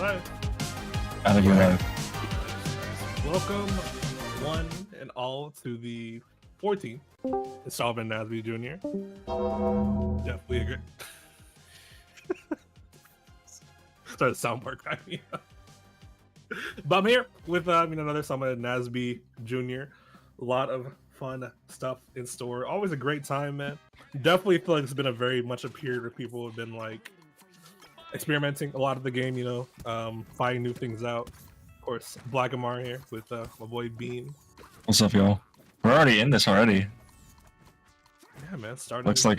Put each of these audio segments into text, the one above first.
live. Gotta be live. Welcome, one and all, to the 14th installment of NASB Junior. Definitely agree. Sorry, the soundboard cracked me up. But I'm here with another summit of NASB Junior. A lot of fun stuff in store. Always a great time, man. Definitely feel like it's been a very much a period where people have been like experimenting a lot of the game, finding new things out. Of course, Black Amar here with my boy Bean. What's up, y'all? We're already in this already. Yeah, man. Starting. Looks like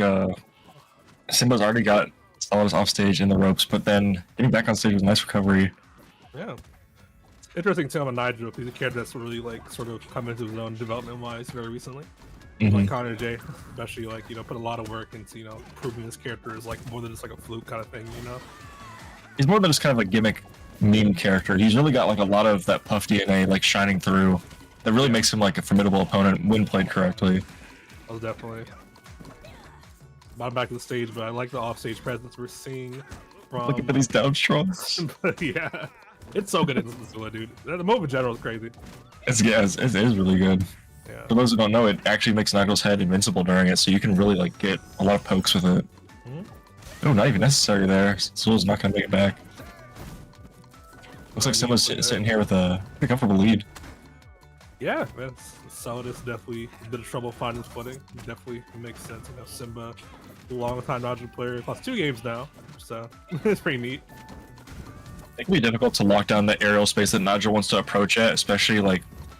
Simba's already got Solidus off stage in the ropes, but then getting back on stage was a nice recovery. Yeah. Interesting too on Nigel. He's a character that's really sort of come into his own development wise very recently. Like Connor J, especially put a lot of work into proving his character is more than just a fluke kind of thing. He's more than just kind of a gimmick meme character. He's really got a lot of that Puff DNA shining through. That really makes him a formidable opponent when played correctly. Oh, definitely. Not back to the stage, but I like the offstage presence we're seeing from. Look at these down strokes. Yeah, it's so good in this dude. The move in general is crazy. It is really good. Yeah. For those who don't know, it actually makes Nigel's head invincible during it, so you can really get a lot of pokes with it. Oh, not even necessary there. Zula's not gonna make it back. Looks like Simba's sitting here with a pretty comfortable lead. Yeah, man. Solidus definitely a bit of trouble finding his footing. Definitely makes sense. Simba, long-time Nigel player, plus 2 games now, so it's pretty neat. It can be difficult to lock down the aerial space that Nigel wants to approach at, especially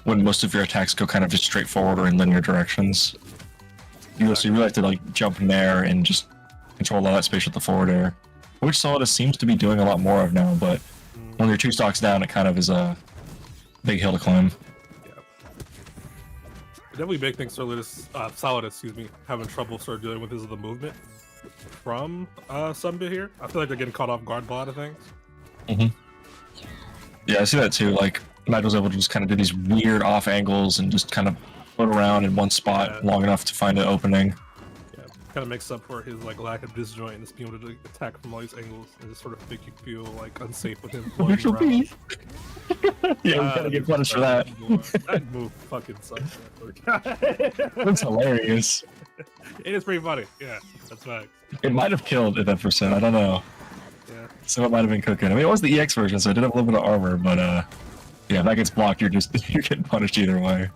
when most of your attacks go kind of just straight forward or in linear directions. So you really have to jump in there and just control all that space with the forward air, which Solidus seems to be doing a lot more of now, but when you're 2 stocks down, it kind of is a big hill to climb. Yeah. Definitely big things for Solidus, having trouble sort of dealing with the movement from Simba here. I feel like they're getting caught off guard by a lot of things. Yeah, I see that too. Nigel's able to just kind of do these weird off angles and just kind of float around in one spot long enough to find an opening. Yeah, kind of makes up for his lack of disjoint and just being able to attack from all these angles and just sort of make you feel unsafe with him floating around. Yeah, we gotta get punished for that. That move fucking sucks. That's hilarious. It is pretty funny. Yeah, that's facts. It might have killed at that percent. I don't know. Yeah. So it might have been cooking. I mean, it was the EX version, so it did have a little bit of armor, but yeah, if that gets blocked, you're getting punished either way.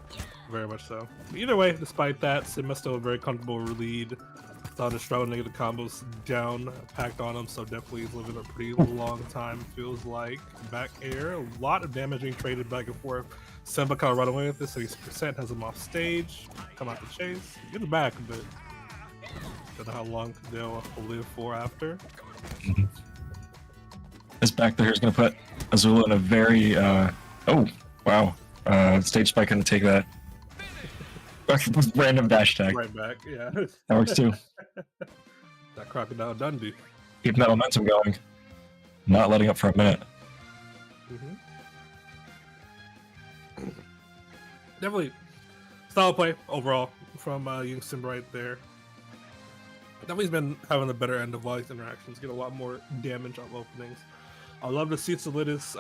Very much so. Either way, despite that, Simba's still a very comfortable lead. Thought his struggling to get the combos down, packed on him, so definitely he's living a pretty long time, feels like. Back air, a lot of damage being traded back and forth. Simba kind of run away with this, 60% has him off stage, come out to chase, get him back, but don't know how long they'll live for after. This back there is going to put Azula in a very, oh, wow, stage spike going to take that. Random dash tag. Right back, yeah. That works too. That Crocodile Dundee. Keeping that momentum going. Not letting up for a minute. Definitely solid play overall from young Simba right there. Definitely has been having the better end of all these interactions, get a lot more damage on openings. I love to see Solidus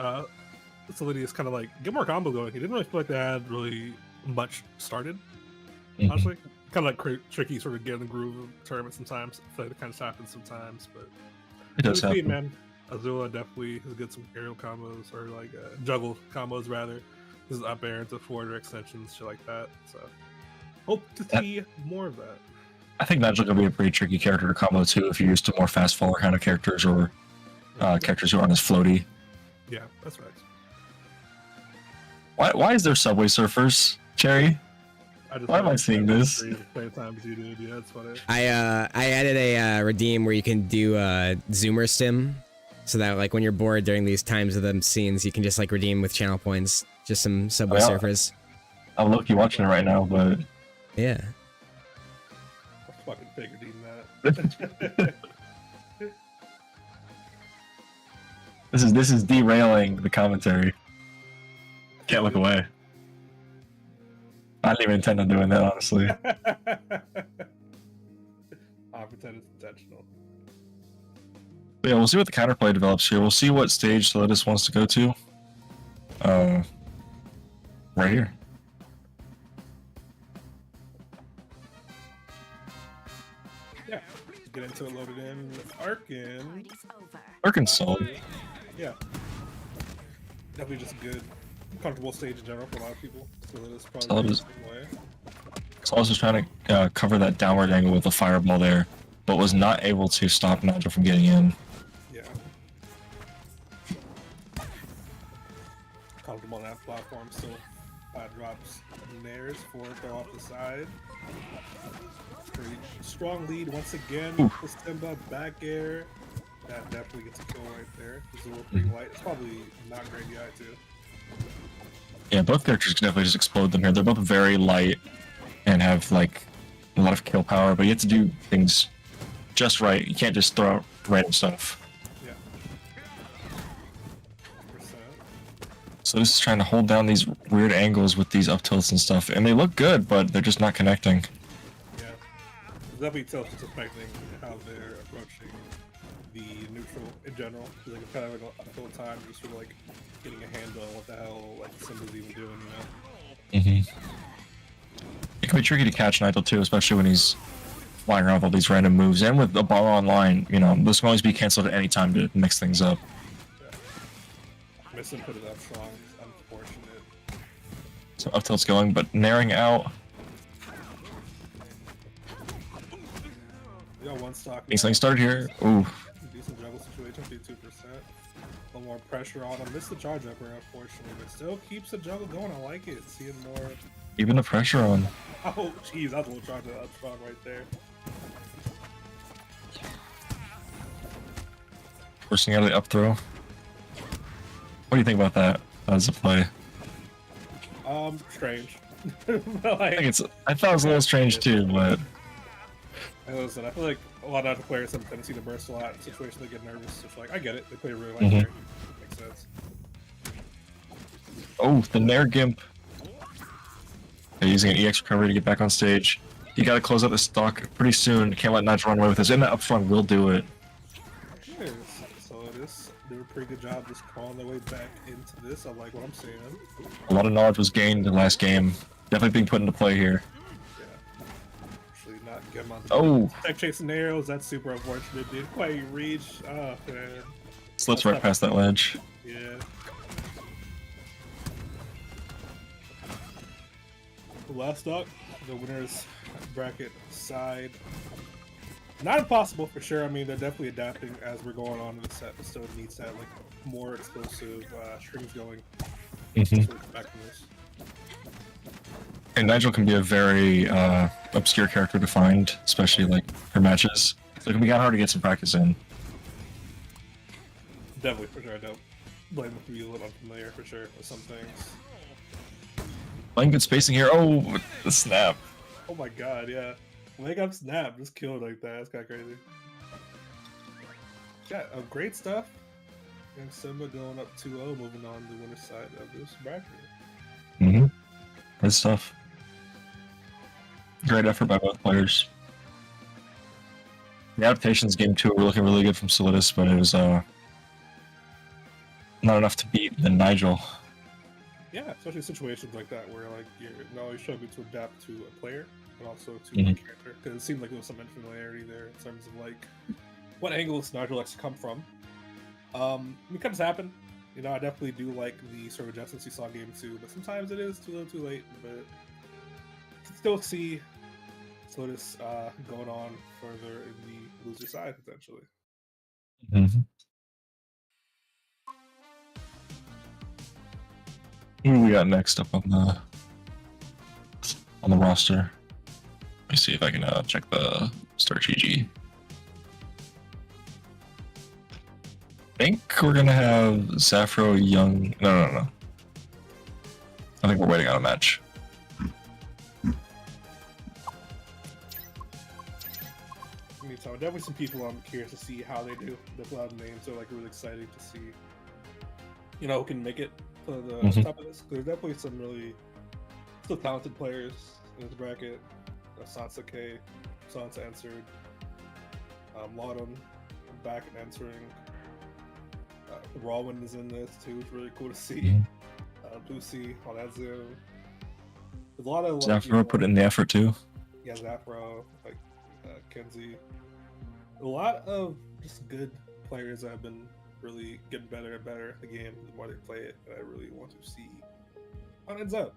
kind of get more combo going. He didn't really feel like they had really much started. Honestly, kind of tricky sort of get in the groove of the tournament sometimes. I feel like it kind of happens sometimes, but it does happen. Man. Azula definitely has got some aerial combos or juggle combos rather. This is up air into forward extensions, shit like that. So hope to see more of that. I think Nigel could be a pretty tricky character to combo too if you're used to more fast faller kind of characters or characters who aren't as floaty. Yeah, that's right. Why is there Subway Surfers, Cherry? Why am I seeing this? Times you did. Yeah, that's funny. I added a redeem where you can do zoomer stim, so that when you're bored during these times of the scenes, you can just redeem with channel points, just some Subway Surfers. I'm low-key watching it right now, but yeah. I fucking figured that. This is derailing the commentary. Can't look away. I didn't even intend on doing that, honestly. I pretend it's intentional. But yeah, we'll see what the counterplay develops here. We'll see what stage Solidus wants to go to. Right here. Yeah, get into it, loaded in with Arcadian. Arkansas. Yeah, definitely just a good, comfortable stage in general for a lot of people. Solidus probably the same way. Solidus was trying to cover that downward angle with a fireball there, but was not able to stop Nigel from getting in. Yeah. Comfortable on that platform, so drops Nares for throw off the side. Pretty strong lead once again. The Simba back air. That definitely gets a kill right there. It's a little pretty light. It's probably not great UI too. Yeah, both characters can definitely just explode them here. They're both very light and have like a lot of kill power, but you have to do things just right. You can't just throw out random stuff. Yeah. So this is trying to hold down these weird angles with these up tilts and stuff, and they look good, but they're just not connecting. Yeah. Definitely tells it's affecting how they're approaching the neutral in general. Like it's kind of like a full time just sort of like getting a handle on what the hell like Simba's even doing, you know? It can be tricky to catch Nigel too, especially when he's flying around with all these random moves. And with the ball online, you know, this can always be cancelled at any time to mix things up. Yeah. Missing put it up strong. It's unfortunate. So up tilt's going, but narrowing out. We got one stock. Getting something started here. Ooh. Decent juggle situation, 52%. A little more pressure on him. Missed the charge upper, unfortunately, but still keeps the juggle going. I like it. Seeing more. Even the pressure on. Oh, jeez, that was a little charge up strong right there. Forcing out of the up throw. What do you think about that as a play? Strange. I thought it was a little strange too, but And listen, I feel like a lot of other players have a tendency to burst a lot in situations they get nervous. It's like, I get it. They play really like Makes sense. oh, the Nair Gimp. They're using an EX recovery to get back on stage. You gotta close out the stock pretty soon. Can't let Nigel run away with this. And that up front will do it. Yes. So this did a pretty good job just crawling their way back into this. I like what I'm seeing. A lot of knowledge was gained in the last game. Definitely being put into play here. Yeah. Actually not get him on Oh! tech chasing arrows, that's super unfortunate. Didn't quite reach. Oh man. Slips right past that ledge. Yeah. Last up, the winners bracket side. Not impossible for sure. I mean, they're definitely adapting as we're going on in the set, but still needs to have like more explosive strings going. Back to this. And Nigel can be a very obscure character to find, especially like for matches. So it can be kind of hard to get some practice in. Definitely, for sure. I don't blame him to be a little unfamiliar for sure with some things. Playing good spacing here. Oh, the snap. Oh my god, yeah. Wake up snap, just killed like that. That's kind of crazy. Yeah, great stuff. And Simba going up 2-0, moving on to the winner's side of this bracket. Good stuff. Great effort by both players. The adaptations game 2 were looking really good from Solidus, but it was not enough to beat the Nigel. Yeah, especially situations like that where like you're not only struggling to adapt to a player, but also to a character. Because it seemed like there was some unfamiliarity there in terms of like what angles Nigel likes to come from. It could just happen. You know, I definitely do like the sort of adjustments you saw in game 2, but sometimes it is too little too late. But you can still see Solidus going on further in the loser side potentially. Who do we got next up on the roster? Let me see if I can check the start GG. I think we're gonna have Sappho Young. No. I think we're waiting on a match. Meantime, definitely some people I'm curious to see how they do. The cloud names are like really exciting to see. You know, who can make it to the top of this. There's definitely some really still talented players in this bracket. Sansa K, Sansa answered, Laudan, back and entering. Rawin is in this too. It's really cool to see. Mhm. Lucy on that Zoom. There's a lot of Zafra put in the effort too. Yeah, Zafra, like Kenzie. A lot of just good players that have been really getting better and better at the game the more they play it, and I really want to see how it ends up.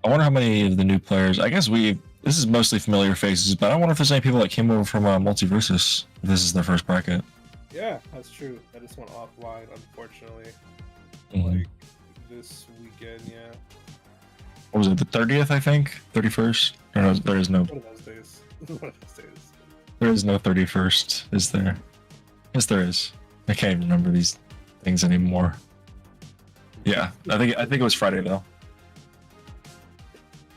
I wonder how many of the new players. I guess this is mostly familiar faces, but I wonder if there's any people that came over from Multiversus. If this is their first bracket. Yeah, that's true. I just went offline, unfortunately. Mhm. Like this weekend, yeah. What was it? The 30th, I think. 31st. No, there is no. One of those days. One of those days. There is no 31st. Is there? Yes, there is. I can't even remember these things anymore. Yeah, I think it was Friday though.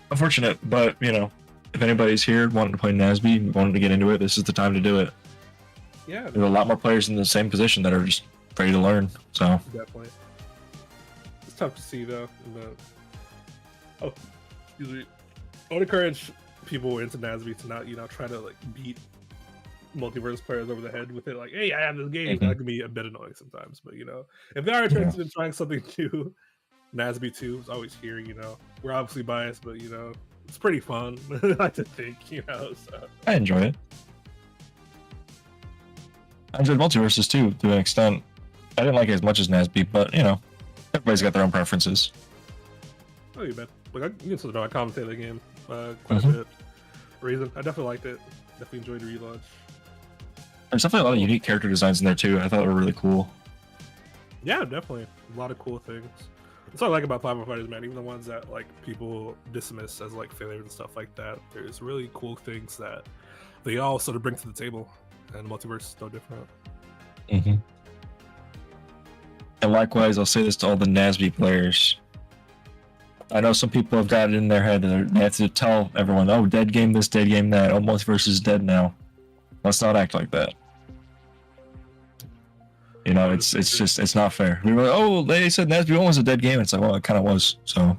Unfortunate, but you know, if anybody's here wanting to play NASB, wanting to get into it, this is the time to do it. Yeah, There's a lot more players in the same position that are just ready to learn. So definitely. It's tough to see though. Excuse me. I would encourage people into NASB to not, try to like beat multiverse players over the head with it. Like, hey, I have this game. Mhm. That can be a bit annoying sometimes, but if they are interested in trying something new, NASB2 is always here. We're obviously biased, but it's pretty fun. I like to think, So I enjoy it. I enjoyed Multiverses too, to an extent. I didn't like it as much as NASB, but everybody's got their own preferences. oh, you bet. Like you can I commentate the game quite Mhm. a bit. Reason I definitely liked it. Definitely enjoyed the relaunch. There's definitely a lot of unique character designs in there too. I thought they were really cool. Yeah, definitely a lot of cool things. That's what I like about Five Fighters, man. Even the ones that like people dismiss as like failures and stuff like that. There's really cool things that they all sort of bring to the table, and Multiverse is no different. Mm-hmm. And likewise, I'll say this to all the NASB players. I know some people have got it in their head that they have to tell everyone, "Oh, dead game this, dead game that. Oh, Multiverse is dead now." Let's not act like that. It's not fair. We were like, "Oh, they said NASB1 was a dead game." It's like, well, it kind of was. So,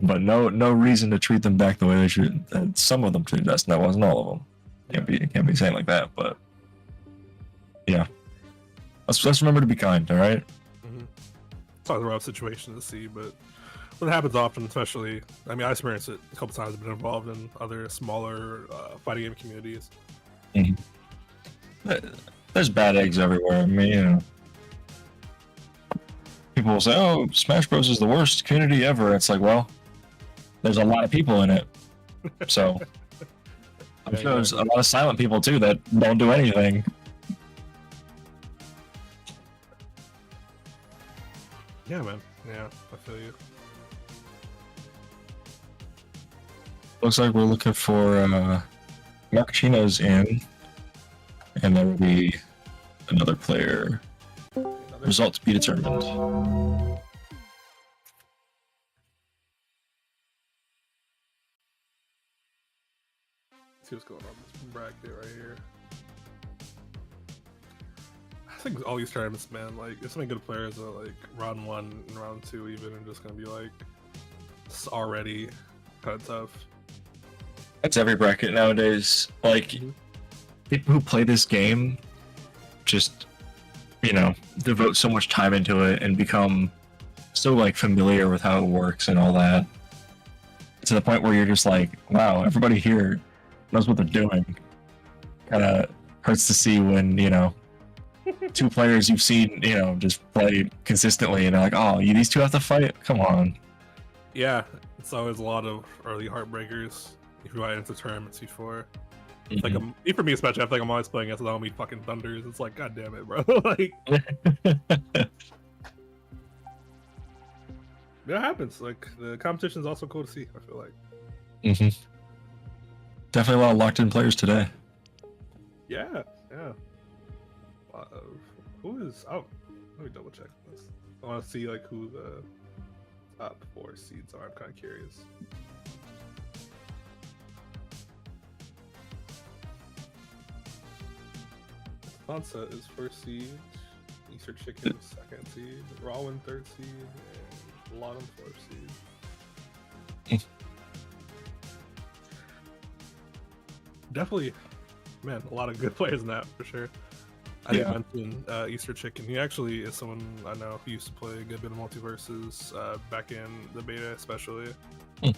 but no reason to treat them back the way they should. Some of them treated us, and that wasn't all of them. Can't be saying like that. But yeah, let's remember to be kind. All right. It's always a rough situation to see, but when it happens often, especially, I experienced it a couple times. I've been involved in other smaller fighting game communities. Mm-hmm. There's bad eggs everywhere. People will say, "Oh, Smash Bros is the worst community ever." It's like, well, there's a lot of people in it, so I'm sure there's a lot of silent people too that don't do anything. Yeah, man. Yeah, I feel you. Looks like we're looking for Marcachino's in, and there will be another player. Results be determined. See what's going on in this bracket right here. I think all these tournaments, man, like there's so many good players that like round 1 and round 2 even are just gonna be like it's already kind of tough. That's every bracket nowadays. Like people who play this game just devote so much time into it and become so like familiar with how it works and all that, to the point where you're just like, wow, everybody here knows what they're doing. Kind of hurts to see when two players you've seen just play consistently and they're like, oh, these two have to fight. Come on. Yeah, it's always a lot of early heartbreakers if you ride into tournaments before. It's like for me especially, I feel like I'm always playing against the homie fucking Thunders. It's like, god damn it, bro. Like it happens. Like the competition is also cool to see, I feel like. Definitely a lot of locked in players today. Yeah. Who is out? Let me double check this. I want to see like who the top 4 seeds are. I'm kind of curious. Sansa is 1st seed, Easter Chicken 2nd seed, Rawin 3rd seed, and Lottom 4th seed. definitely, man, a lot of good players in that for sure. I didn't mention Easter Chicken. He actually is someone I know who used to play a good bit of multiverses back in the beta, especially. It's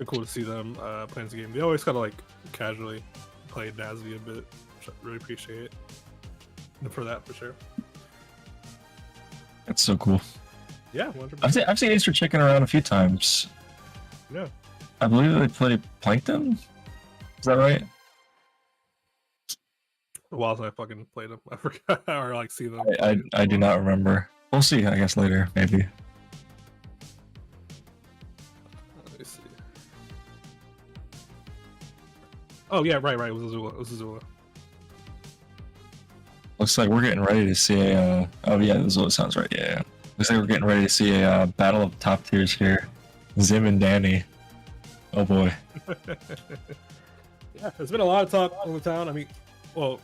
cool to see them playing this game. They always kind of like casually play NASB a bit, which I really appreciate. And for that, for sure. That's so cool. Yeah, 100%. I've seen Easter Chicken around a few times. Yeah. I believe they play Plankton. Is that right? Whilst I fucking played them, I forgot or like see them. I do not remember. We'll see, I guess, later, maybe. Let me see. Oh yeah, right. It was Azula. Looks like we're getting ready to see a. Oh yeah, Azula sounds right. Yeah. Looks like we're getting ready to see a battle of top tiers here. Zim and Danny. Oh boy. Yeah, there's been a lot of talk on the town. I mean, well,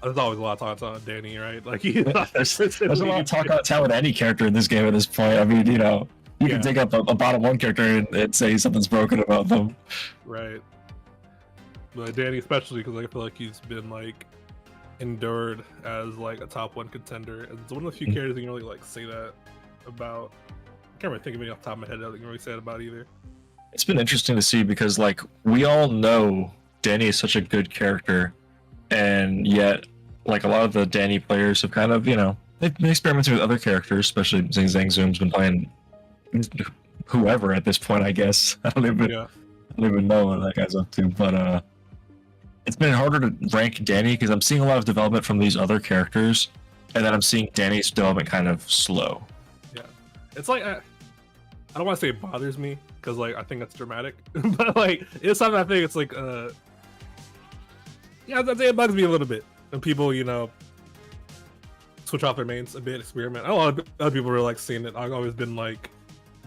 there's always a lot of talk on Danny, right? Like, there's a lot of talk on town with any character in this game at this point. I mean, you know, you can dig up a bottom one character and say something's broken about them. Right. But Danny, especially because I feel like he's been like endured as like a top one contender, and it's one of the few characters you can really like say that about. I can't really think of any off the top of my head that I can really say that about either. It's been interesting to see because like we all know Danny is such a good character, and yet like a lot of the Danny players have kind of, you know, they've been experimenting with other characters, especially Zhang Zoom's been playing whoever at this point, I guess. I don't even know what that guy's up to, but it's been harder to rank Danny because I'm seeing a lot of development from these other characters, and then I'm seeing Danny's development kind of slow. Yeah, it's like I don't want to say it bothers me because like I think that's dramatic, but like it's something I think it's like yeah, I'd say it bugs me a little bit when people, you know, switch off their mains a bit, experiment. I know a lot of other people really like seeing it. I've always been like,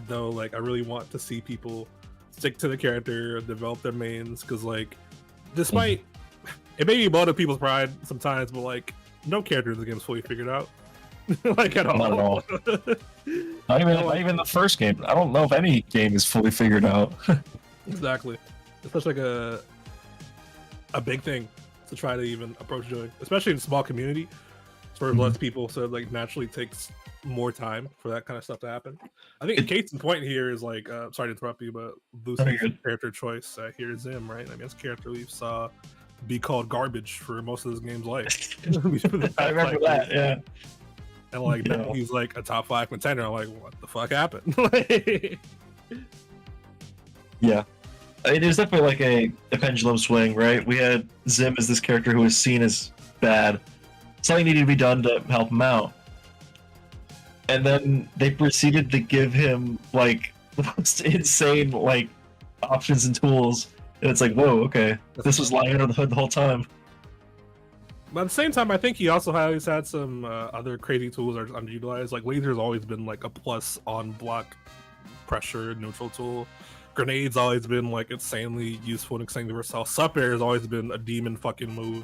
though, like I really want to see people stick to the character, develop their mains, because like despite it may be blow to people's pride sometimes, but like no character in the game is fully figured out. Like at all. Not at all. Not even the first game. I don't know if any game is fully figured out. Exactly. It's such like a big thing to try to even approach doing, especially in a small community. For less people, so it like naturally takes more time for that kind of stuff to happen. I think a case in point here is like, sorry to interrupt you, but Lucy's character choice here is Zim, right? I mean, it's a character we saw be called garbage for most of this game's life. I remember that, yeah. And like now he's like a top 5 contender. I'm like, what the fuck happened? Yeah. I mean, there's definitely like a pendulum swing, right? We had Zim as this character who was seen as bad. Something needed to be done to help him out. And then they proceeded to give him like the most insane like options and tools. And it's like, whoa, okay. This was lying under the hood the whole time. But at the same time, I think he also has had some other crazy tools that are underutilized. Like laser's always been like a plus on block pressure neutral tool. Grenade's always been like insanely useful and insanely versatile. Sup air has always been a demon fucking move.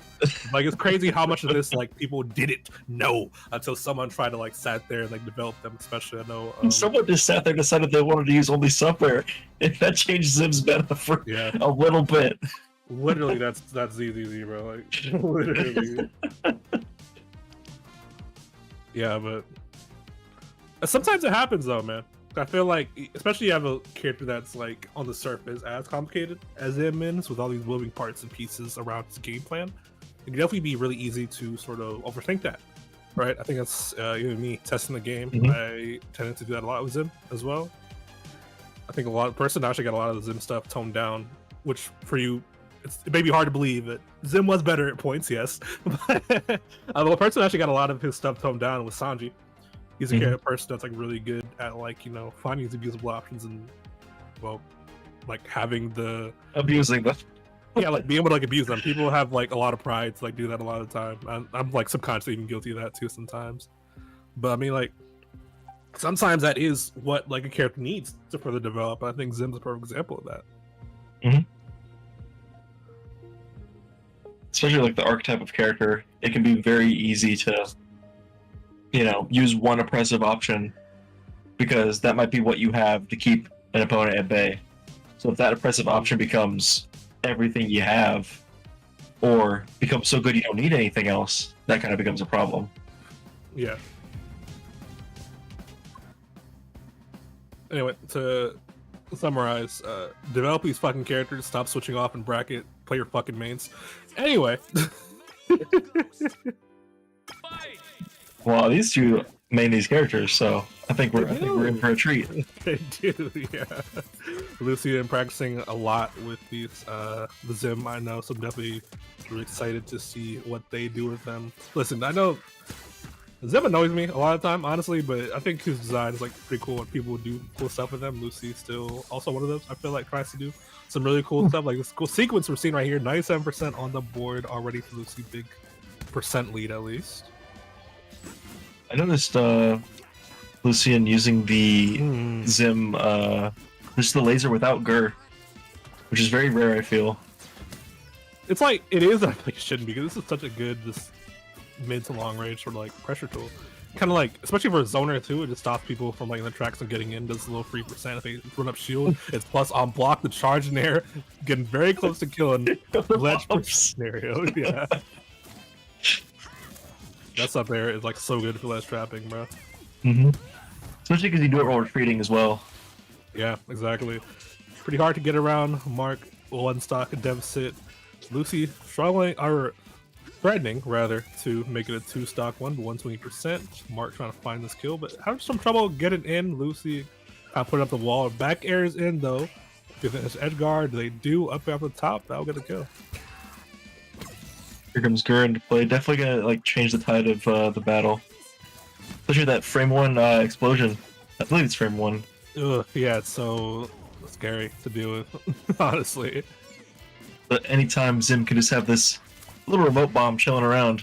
Like it's crazy how much of this like people didn't know until someone tried to like sat there and like develop them. Especially I know someone just sat there and decided they wanted to use only Sup air, and that changed Zim's meta for a little bit. Literally, that's easy, bro. Like literally. Yeah, but sometimes it happens though, man. I feel like, especially you have a character that's like on the surface as complicated as Zim is, with all these moving parts and pieces around his game plan, it can definitely be really easy to sort of overthink that, right? I think that's even me testing the game. I tended to do that a lot with Zim as well. I think person actually got a lot of the Zim stuff toned down, which for you, it may be hard to believe that Zim was better at points, yes. But the person actually got a lot of his stuff toned down with Sanji. He's a character person that's like really good at like, you know, finding these abusable options and, well, like having the abusing them. Yeah, like being able to like abuse them. People have like a lot of pride to like do that a lot of the time. I'm like subconsciously even guilty of that too sometimes. But I mean, like sometimes that is what like a character needs to further develop. I think Zim's a perfect example of that. Especially like the archetype of character, it can be very easy to, you know, use one oppressive option because that might be what you have to keep an opponent at bay. So if that oppressive option becomes everything you have, or become so good you don't need anything else, that kind of becomes a problem. Yeah. Anyway, to summarize, develop these fucking characters, stop switching off and bracket, play your fucking mains. Anyway. Well, these two main these characters, so I think we're in for a treat. They do, yeah. Lucy been practicing a lot with these the Zim, I know, so I'm definitely really excited to see what they do with them. Listen, I know Zim annoys me a lot of the time, honestly, but I think his design is like pretty cool and people do cool stuff with them. Lucy's still also one of those I feel like tries to do some really cool stuff. Like this cool sequence we're seeing right here, 97% on the board already for Lucy, big percent lead at least. I noticed Lucian using the Zim, just the laser without Gur, which is very rare, I feel. It's like, it is, I think it shouldn't be, because this is such a good, just mid to long range sort of like pressure tool. Kind of like, especially for a zoner too, it just stops people from like in the tracks and getting in, does a little 3%. If they run up shield, it's plus on block, the charge in there, getting very close to killing ledge scenario, yeah. That's up there is like so good for ledge trapping, bro. Especially because you do it while retreating as well. Yeah, exactly. Pretty hard to get around. Mark, one stock deficit. Lucy struggling, or threatening rather, to make it a 2-stock one, but 120%. Mark trying to find this kill, but having some trouble getting in. Lucy putting up the wall. Back airs in though. If it's edge guard, they do up the top. That'll get a kill. Here comes Gur into play. Definitely gonna like change the tide of the battle. Especially that frame 1 explosion. I believe it's frame 1. Ugh, yeah, it's so scary to deal with, honestly. But anytime Zim can just have this little remote bomb chilling around,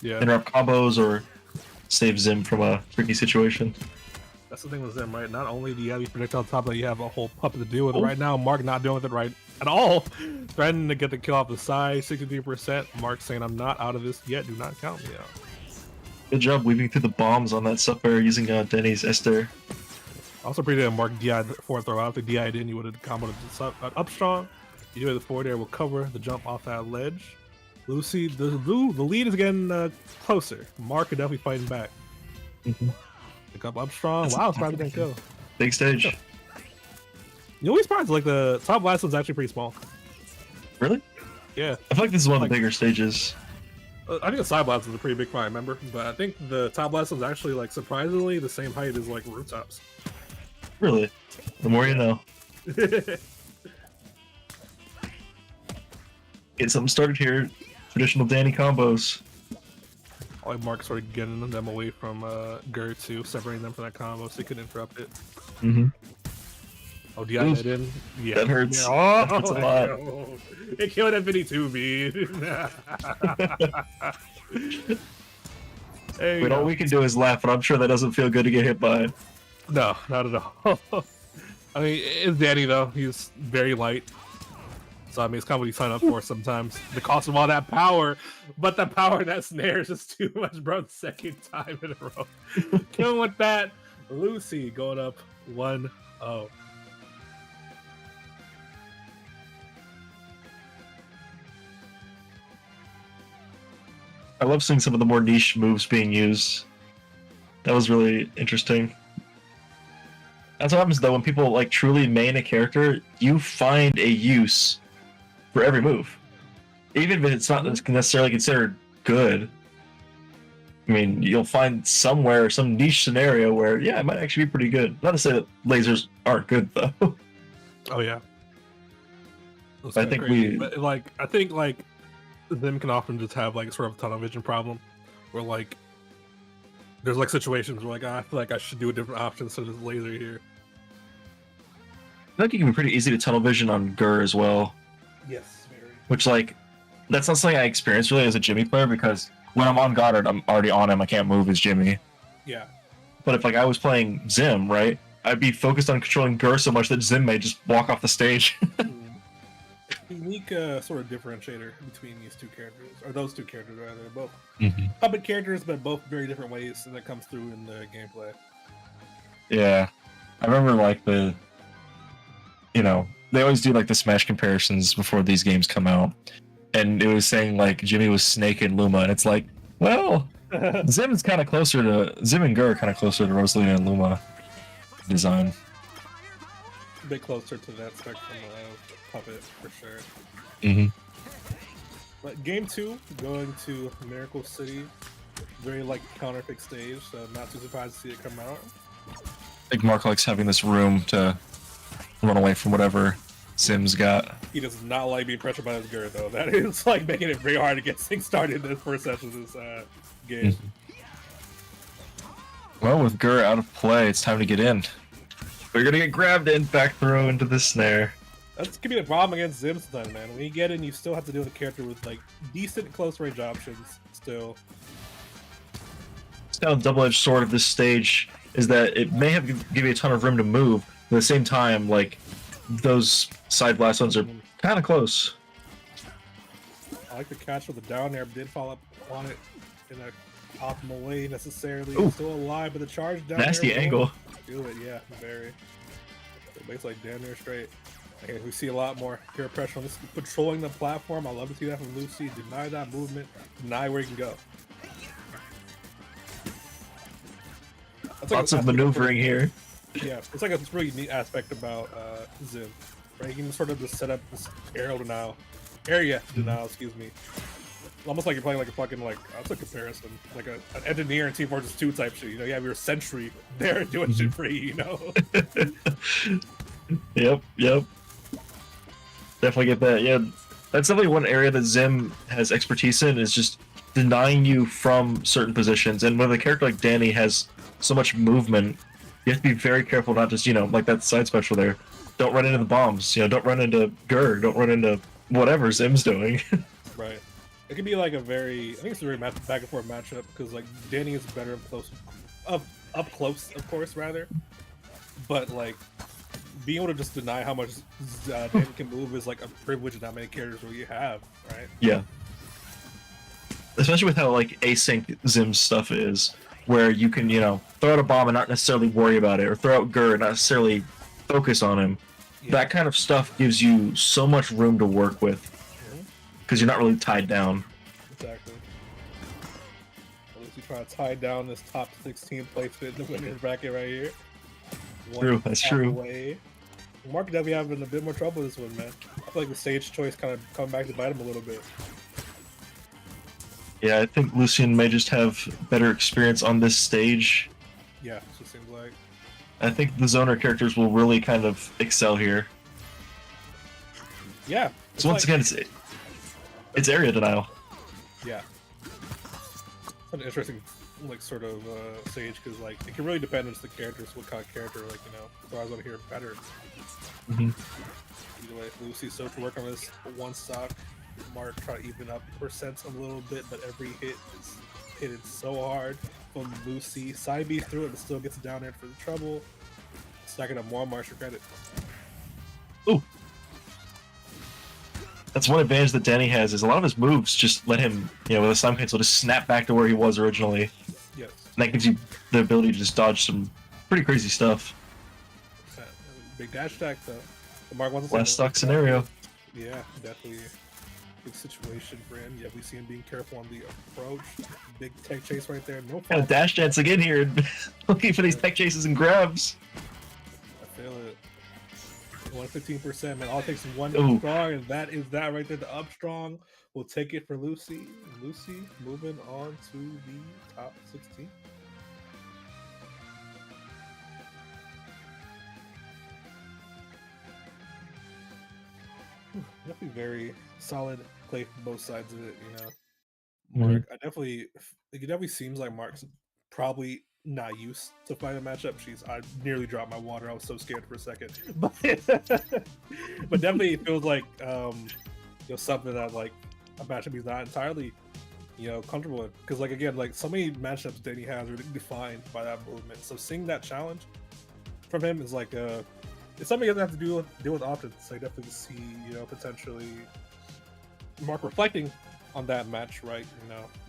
Yeah, interrupt combos or save Zim from a tricky situation. that's the thing with Zim, right? Not only do you have your projectile on top, but you have a whole puppet to deal with. Right now, Mark not dealing with it right at all. Threatening to get the kill off the side, 63%. Mark saying, I'm not out of this yet, do not count me out. Good job weaving through the bombs on that suffer using Denny's Esther. Also pretty good Mark DI'd the forward throw out. If he DI'd in, you would have comboed up strong. You do it the forward air will cover the jump off that ledge. Lucy, the lead is getting closer. Mark is definitely fighting back. Pick up strong. Wow, it's probably gonna kill. Big stage. You know what's surprised? Like the top last one's actually pretty small. Really? Yeah. I feel like this is one of the bigger stages. I think the side blast is a pretty big fight, remember? But I think the top blast one's actually like surprisingly the same height as like rooftops. Really? The more you know. Get something started here. Traditional Danny combos. I like Mark sort of getting them away from Gur too, separating them from that combo so he could interrupt it. Oh, DI that in? Yeah. That hurts. Yeah. Oh, that hurts a lot. No. It killed Infinity 2B. But all we can do is laugh, and I'm sure that doesn't feel good to get hit by. No, not at all. I mean, it's Danny though. He's very light. So I mean, it's kind of what you sign up for sometimes. The cost of all that power, but the power of that snare is just too much, bro. Second time in a row. Killing with that. Lucy going up 1-0. I love seeing some of the more niche moves being used. That was really interesting. That's what happens though when people like truly main a character. You find a use for every move, even if it's not necessarily considered good. I mean, you'll find somewhere some niche scenario where yeah, it might actually be pretty good. Not to say that lasers aren't good though. Oh yeah. I think crazy. I think them can often just have like sort of a tunnel vision problem, where like there's like situations where like I feel like I should do a different option so there's laser here. I feel like it can be pretty easy to tunnel vision on Gur as well. Yes, very. Which like that's not something I experienced really as a Jimmy player because when I'm on Goddard, I'm already on him. I can't move as Jimmy. Yeah. But if like I was playing Zim, right, I'd be focused on controlling Gur so much that Zim may just walk off the stage. Unique sort of differentiator between these two characters, or those two characters rather. They're both puppet characters, but both very different ways, and that comes through in the gameplay. Yeah, I remember like the, they always do like the Smash comparisons before these games come out, and it was saying like Jimmy was Snake and Luma, and it's like, well, Zim and Gur are kind of closer to Rosalina and Luma design. A bit closer to that spectrum of puppet for sure. Mm-hmm. But game 2, going to Miracle City, very like counterpick stage, so not too surprised to see it come out. I think Mark likes having this room to run away from whatever Zim's got. He does not like being pressured by his Gur though. That is like making it very hard to get things started in the first session of this game. Well, with Gur out of play, it's time to get in. But you're gonna get grabbed in, back throw into the snare. That's gonna be the problem against Zim sometimes, man. When you get in, you still have to deal with a character with like decent close range options still. It's kind of a double-edged sword of this stage is that it may have give you a ton of room to move, but at the same time, like those side blast zones are kind of close. I like the catch with the down air, but didn't follow up on it in an optimal way necessarily. Ooh. Still alive, but the charge down Nasty air angle. Do it, yeah, very. It makes like damn near straight. Okay, we see a lot more hero pressure on this, patrolling the platform. I love to see that from Lucy. Deny that movement, deny where he can go. That's Lots of maneuvering here. Yeah, it's like a really neat aspect about Zim, right? You can sort of just set up this area denial, excuse me. Almost like you're playing like a fucking that's a comparison, like an engineer in Team Fortress 2 type shit. You know, you have your sentry there doing shit for you, you know. Yep. Definitely get that. Yeah, that's definitely one area that Zim has expertise in, is just denying you from certain positions. And when a character like Danny has so much movement, you have to be very careful not just, like that side special there. Don't run into the bombs, don't run into Gur, don't run into whatever Zim's doing. Right. It could be like I think it's a very back and forth matchup, because like Danny is better up close, of course, rather. But like being able to just deny how much Danny can move is like a privilege in that many characters where you have, right? Yeah. Especially with how like async Zim's stuff is, where you can, throw out a bomb and not necessarily worry about it, or throw out Gur and not necessarily focus on him. Yeah. That kind of stuff gives you so much room to work with, because you're not really tied down. Exactly. At least you try to tie down this top 16 placement in the winner's bracket right here. True, that's true. Away. Mark definitely having a bit more trouble with this one, man. I feel like the stage choice kind of coming back to bite him a little bit. Yeah, I think Lucian may just have better experience on this stage. Yeah, it just seems like. I think the zoner characters will really kind of excel here. Yeah. So once again, it's area denial. Yeah. It's an interesting, sort of stage, because it can really depend on the characters, what kind of character, so I was going to hear better. Either way, Lucy's so to work on this one stock. Mark try to even up percents a little bit, but every hit is hit so hard from Lucy. Side B through it, but still gets down there for the trouble. Stacking up more Mark's credit. Ooh. That's one advantage that Danny has, is a lot of his moves just let him, with a slime cancel, just snap back to where he was originally. Yes. And that gives you the ability to just dodge some pretty crazy stuff. Big dash attack though. Mark wants last stock scenario. Yeah, definitely big situation for him. Yeah, we see him being careful on the approach. Big tech chase right there. No kind of dash dance again here, looking for these tech chases and grabs. I feel it. 115%, man. All it takes is one strong, and that is that right there. The up strong will take it for Lucy. Lucy moving on to the top 16. Definitely very solid play from both sides of it, Mark, it definitely seems like Mark's probably not used to fighting a matchup. I nearly dropped my water. I was so scared for a second, but definitely it feels like something that a matchup he's not entirely comfortable in, because again so many matchups Danny has are defined by that movement. So seeing that challenge from him is it's something he doesn't have to deal with often. So I definitely see potentially Mark reflecting on that match, right?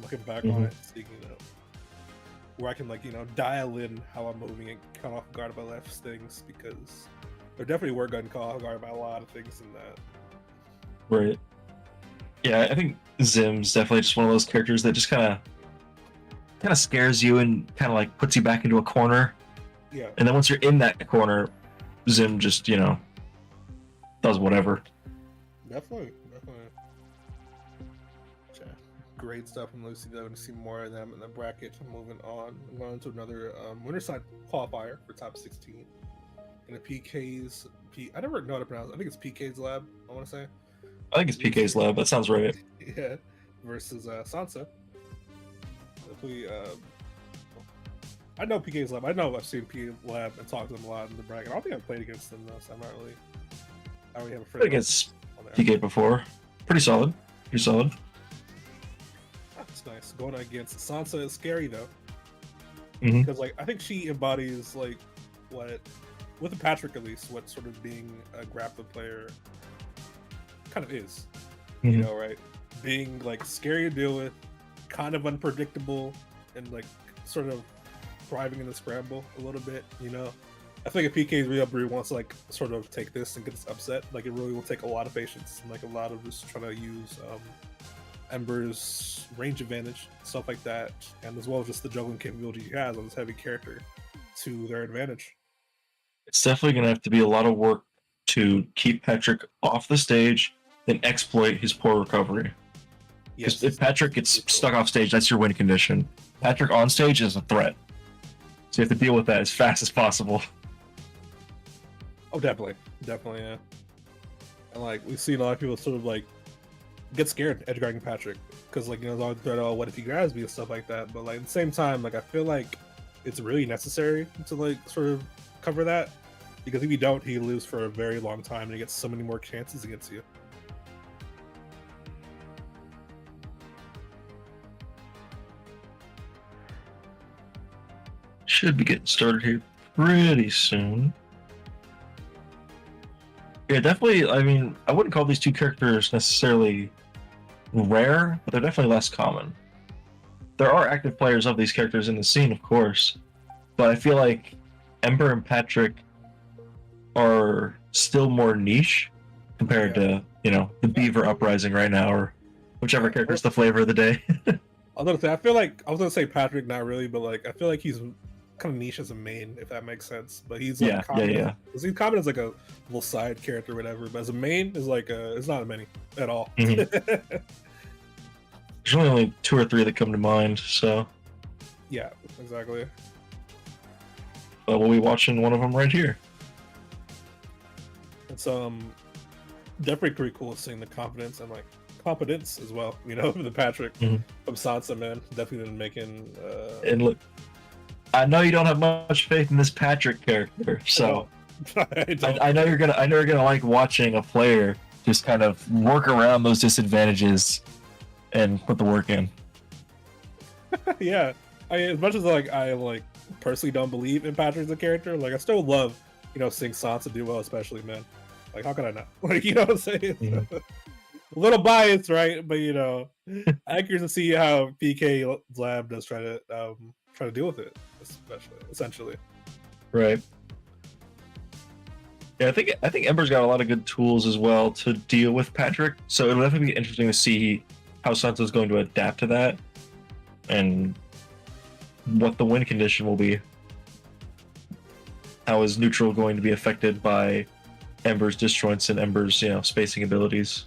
Looking back on it, seeing where I can dial in how I'm moving and cut off guard by left things, because There definitely were gun caught off guard by a lot of things in that. Right. Yeah, I think Zim's definitely just one of those characters that just kind of scares you and kind of like puts you back into a corner. Yeah. And then once you're in that corner, Zim just, you know, does whatever. Definitely. Okay. Great stuff from Lucy. I'm going to see more of them in the bracket. Moving on. I'm going to another winner side qualifier for top 16. In the PK's I never know how to pronounce it. I think it's PK's lab, I want to say. I think it's PK's lab. That sounds right. Yeah. Versus Sansa. Definitely, I know PK's lab. I know I've seen PK lab and talked to them a lot in the bracket. I don't think I've played against them though, so I'm not really. I already have a friend against PK before. Pretty solid. That's nice. Going against Sansa is scary though, Mhm. because like I think she embodies like what, with Patrick at least, what sort of being a grappler player kind of is. You Mhm. know, right? Being like scary to deal with, kind of unpredictable, and like sort of thriving in the scramble a little bit. You know, I think if PK's real brew wants to like sort of take this and get this upset, like it really will take a lot of patience and like a lot of just trying to use Ember's range advantage, stuff like that, and as well as just the juggling capability he has on this heavy character to their advantage. It's definitely going to have to be a lot of work to keep Patrick off the stage and exploit his poor recovery. Because if Patrick gets stuck off stage, that's your win condition. Patrick on stage is a threat. So you have to deal with that as fast as possible. Oh, definitely, yeah. And like we've seen a lot of people sort of like get scared edge guarding Patrick because like, you know, there's always the threat, oh, what if he grabs me and stuff like that. But like at the same time, like I feel like it's really necessary to like sort of cover that, because if you don't, he lives for a very long time and he gets so many more chances against you. Should be getting started here pretty soon. Yeah, definitely. I mean, I wouldn't call these two characters necessarily rare, but they're definitely less common. There are active players of these characters in the scene, of course, but I feel like Ember and Patrick are still more niche compared to, you know, the Beaver Uprising right now, or whichever character's the flavor of the day. I was gonna say Patrick, not really, but like I feel like he's kind of niche as a main, if that makes sense. But he's like common. He's common as like a little side character or whatever, but as a main is like it's not a many at all. Mm-hmm. There's only 2 or 3 that come to mind, so yeah, exactly. But we'll be watching one of them right here. It's definitely pretty cool seeing the confidence and like competence as well, you know, the Patrick from Sansa, man. Definitely been making and look, I know you don't have much faith in this Patrick character, so I know you're gonna like watching a player just kind of work around those disadvantages and put the work in. Yeah, as much as like I like personally don't believe in Patrick as a character, like I still love, you know, seeing Sansa do well, especially, man. Like how can I not? Like, you know what I'm saying? A little biased, right? But you know, I'm curious to see how PK Lab does try to deal with it, essentially. Right. Yeah, I think Ember's got a lot of good tools as well to deal with Patrick. So it'll definitely be interesting to see how Sansa's going to adapt to that and what the win condition will be. How is neutral going to be affected by Ember's disjoints and Ember's, you know, spacing abilities?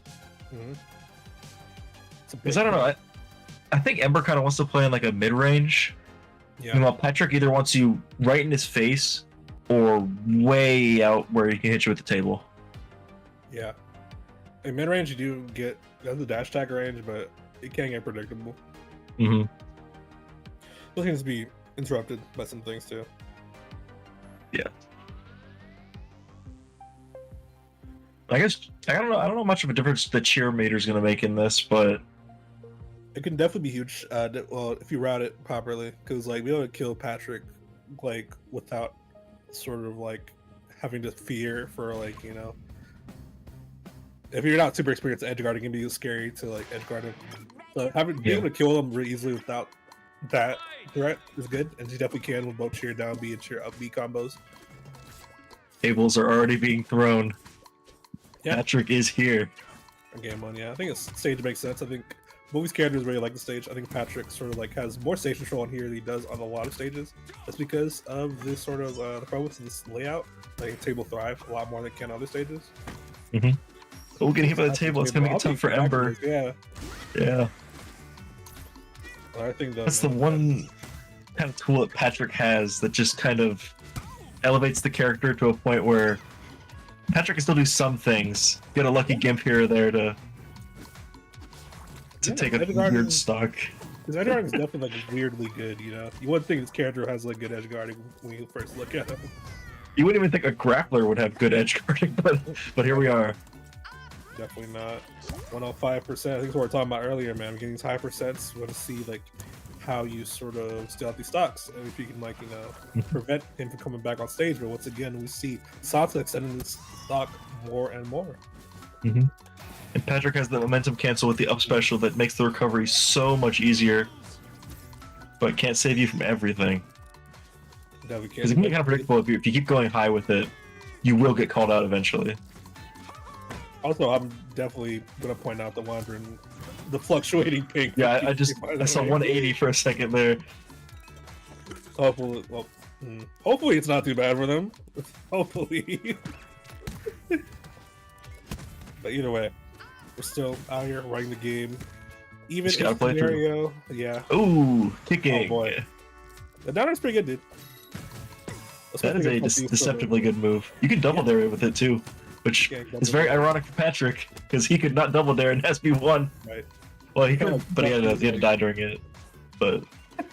Because I don't know, I think Ember kind of wants to play in like a mid-range. Yeah. Meanwhile, Patrick either wants you right in his face or way out where he can hit you with the table. Yeah. In mid-range, you do get the dash attack range, but it can get predictable. Mm-hmm. Those things be interrupted by some things too. Yeah. I guess I don't know much of a difference the cheer meter's going to make in this, but it can definitely be huge. Well, if you route it properly, because like we able to kill Patrick like without sort of like having to fear for like, you know, if you're not super experienced at edge guard, it can be scary to like edge guard him. So being able to kill him really easily without that threat is good, and you definitely can with both cheer down B and cheer up B combos. Tables are already being thrown. Yeah. Patrick is here. Game one, yeah. I think it's stage makes sense. I think movie's characters really like the stage. I think Patrick sort of like has more stage control on here than he does on a lot of stages. That's because of this sort of the problems in this layout. I think table thrive a lot more than it can on other stages. Mm-hmm. Oh, we're getting hit by the table. It's gonna make it tough for Ember. Yeah. Yeah. I think that's the one kind of tool that Patrick has that just kind of elevates the character to a point where Patrick can still do some things. Get a lucky gimp here or there to take a weird stock. His edge guarding is definitely like weirdly good, you know. You wouldn't think his character has like good edge guarding when you first look at him. You wouldn't even think a grappler would have good edge guarding, but here we are. Definitely not. 105%. I think that's what we were talking about earlier, man. Getting these high percents. We want to see like how you sort of steal out these stocks, and if you can like prevent him from coming back on stage. But once again, we see Satsa extending this stock more and more. Mm-hmm. And Patrick has the momentum cancel with the up special that makes the recovery so much easier, but can't save you from everything. Because it can be kind of predictable. If you keep going high with it, you will get called out eventually. Also, I'm definitely going to point out the fluctuating ping. Yeah, I saw 180 for a second there. Hopefully, well, hopefully it's not too bad for them. Hopefully. But either way, we're still out here running the game. Even in scenario, yeah. Ooh, kicking. Oh boy. The downer's pretty good, dude. That is a deceptively good move. You can double dare with it too, which is very ironic for Patrick because he could not double dare in NASB1. Right. Well, he could, but he had to die during it. But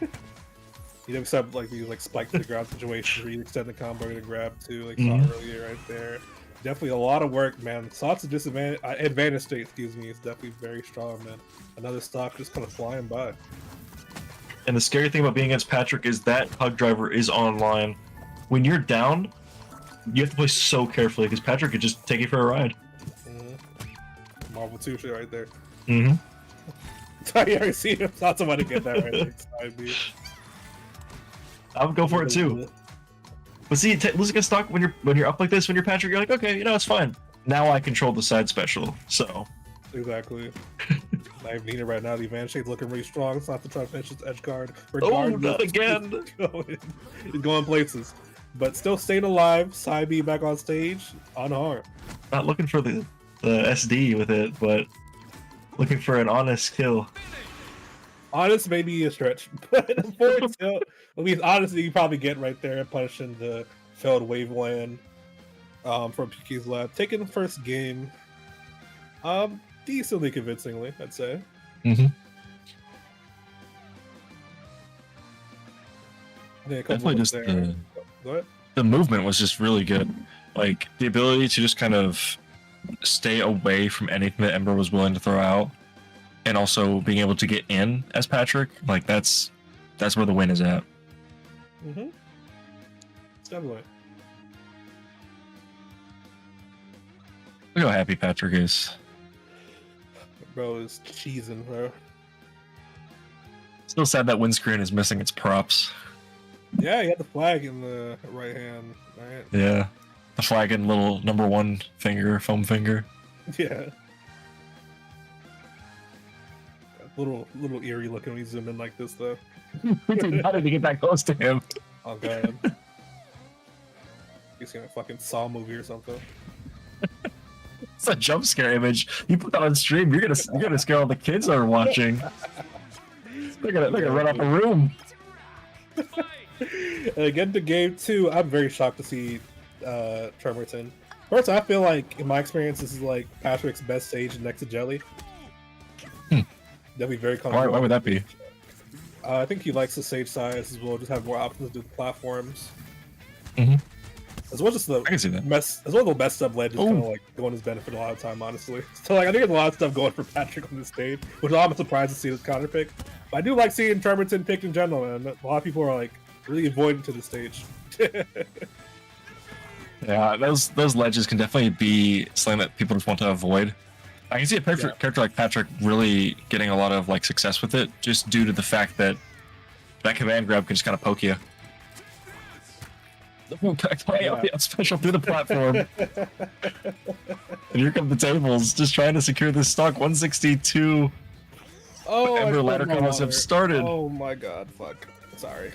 you don't accept like these like spike to the ground situations where you extend the combo to grab too, like saw earlier right there. Definitely a lot of work, man. Sot's advantage state, excuse me, is definitely very strong, man. Another stock just kind of flying by. And the scary thing about being against Patrick is that hug driver is online. When you're down, you have to play so carefully because Patrick could just take you for a ride. Marvel 2 shit right there. Mm-hmm. I already seen him. Not somebody get that right there. I would go for it too. But see, losing a stock when you're up like this, when you're Patrick, you're like, okay, you know, it's fine. Now I control the side special, so. Exactly. Not even needed right now. The advantage shade's looking really strong. It's not to try to finish his edge guard. Oh, not again! He's going places. But still staying alive. Side B back on stage. Unharmed. Not looking for the SD with it, but looking for an honest kill. Honest may be a stretch, but for at least honestly, you probably get right there punishing the failed wave land from PK's lab. Taking the first game, decently convincingly, I'd say. Mm-hmm. Definitely just the movement was just really good. Like the ability to just kind of stay away from anything that Ember was willing to throw out, and also being able to get in as Patrick. Like that's where the win is at. Mm-hmm. Definitely. Look how happy Patrick is. Bro is cheesing, bro. Still sad that windscreen is missing its props. Yeah, he had the flag in the right hand, right? Yeah. The flag and little #1 finger, foam finger. Yeah. Little eerie looking when you zoom in like this, though. We did not have to get that close to him. Oh god. He's in a fucking Saw movie or something. It's a jump scare image. You put that on stream, you're gonna scare all the kids that are watching. They're gonna run out the room. Again to game 2, I'm very shocked to see Tremerton. First, I feel like in my experience, this is like Patrick's best stage next to Jelly. Definitely very comfortable. Why would that be? I think he likes the stage size as well, just have more options to do the platforms. Mm-hmm. As well as the I can see that. as well as the best sub ledge is kind of like going his benefit a lot of time, honestly. So like I think there's a lot of stuff going for Patrick on this stage, which I'm surprised to see this counter pick. But I do like seeing Tremerton picked in general, and a lot of people are like really avoidant to the stage. Yeah, those ledges can definitely be something that people just want to avoid. I can see a character like Patrick really getting a lot of like success with it, just due to the fact that that command grab can just kind of poke you. Playing out the special through the platform. And here come the tables, just trying to secure this stock. 162. Oh, Ember ladder combos have started. Oh my god, fuck. Sorry.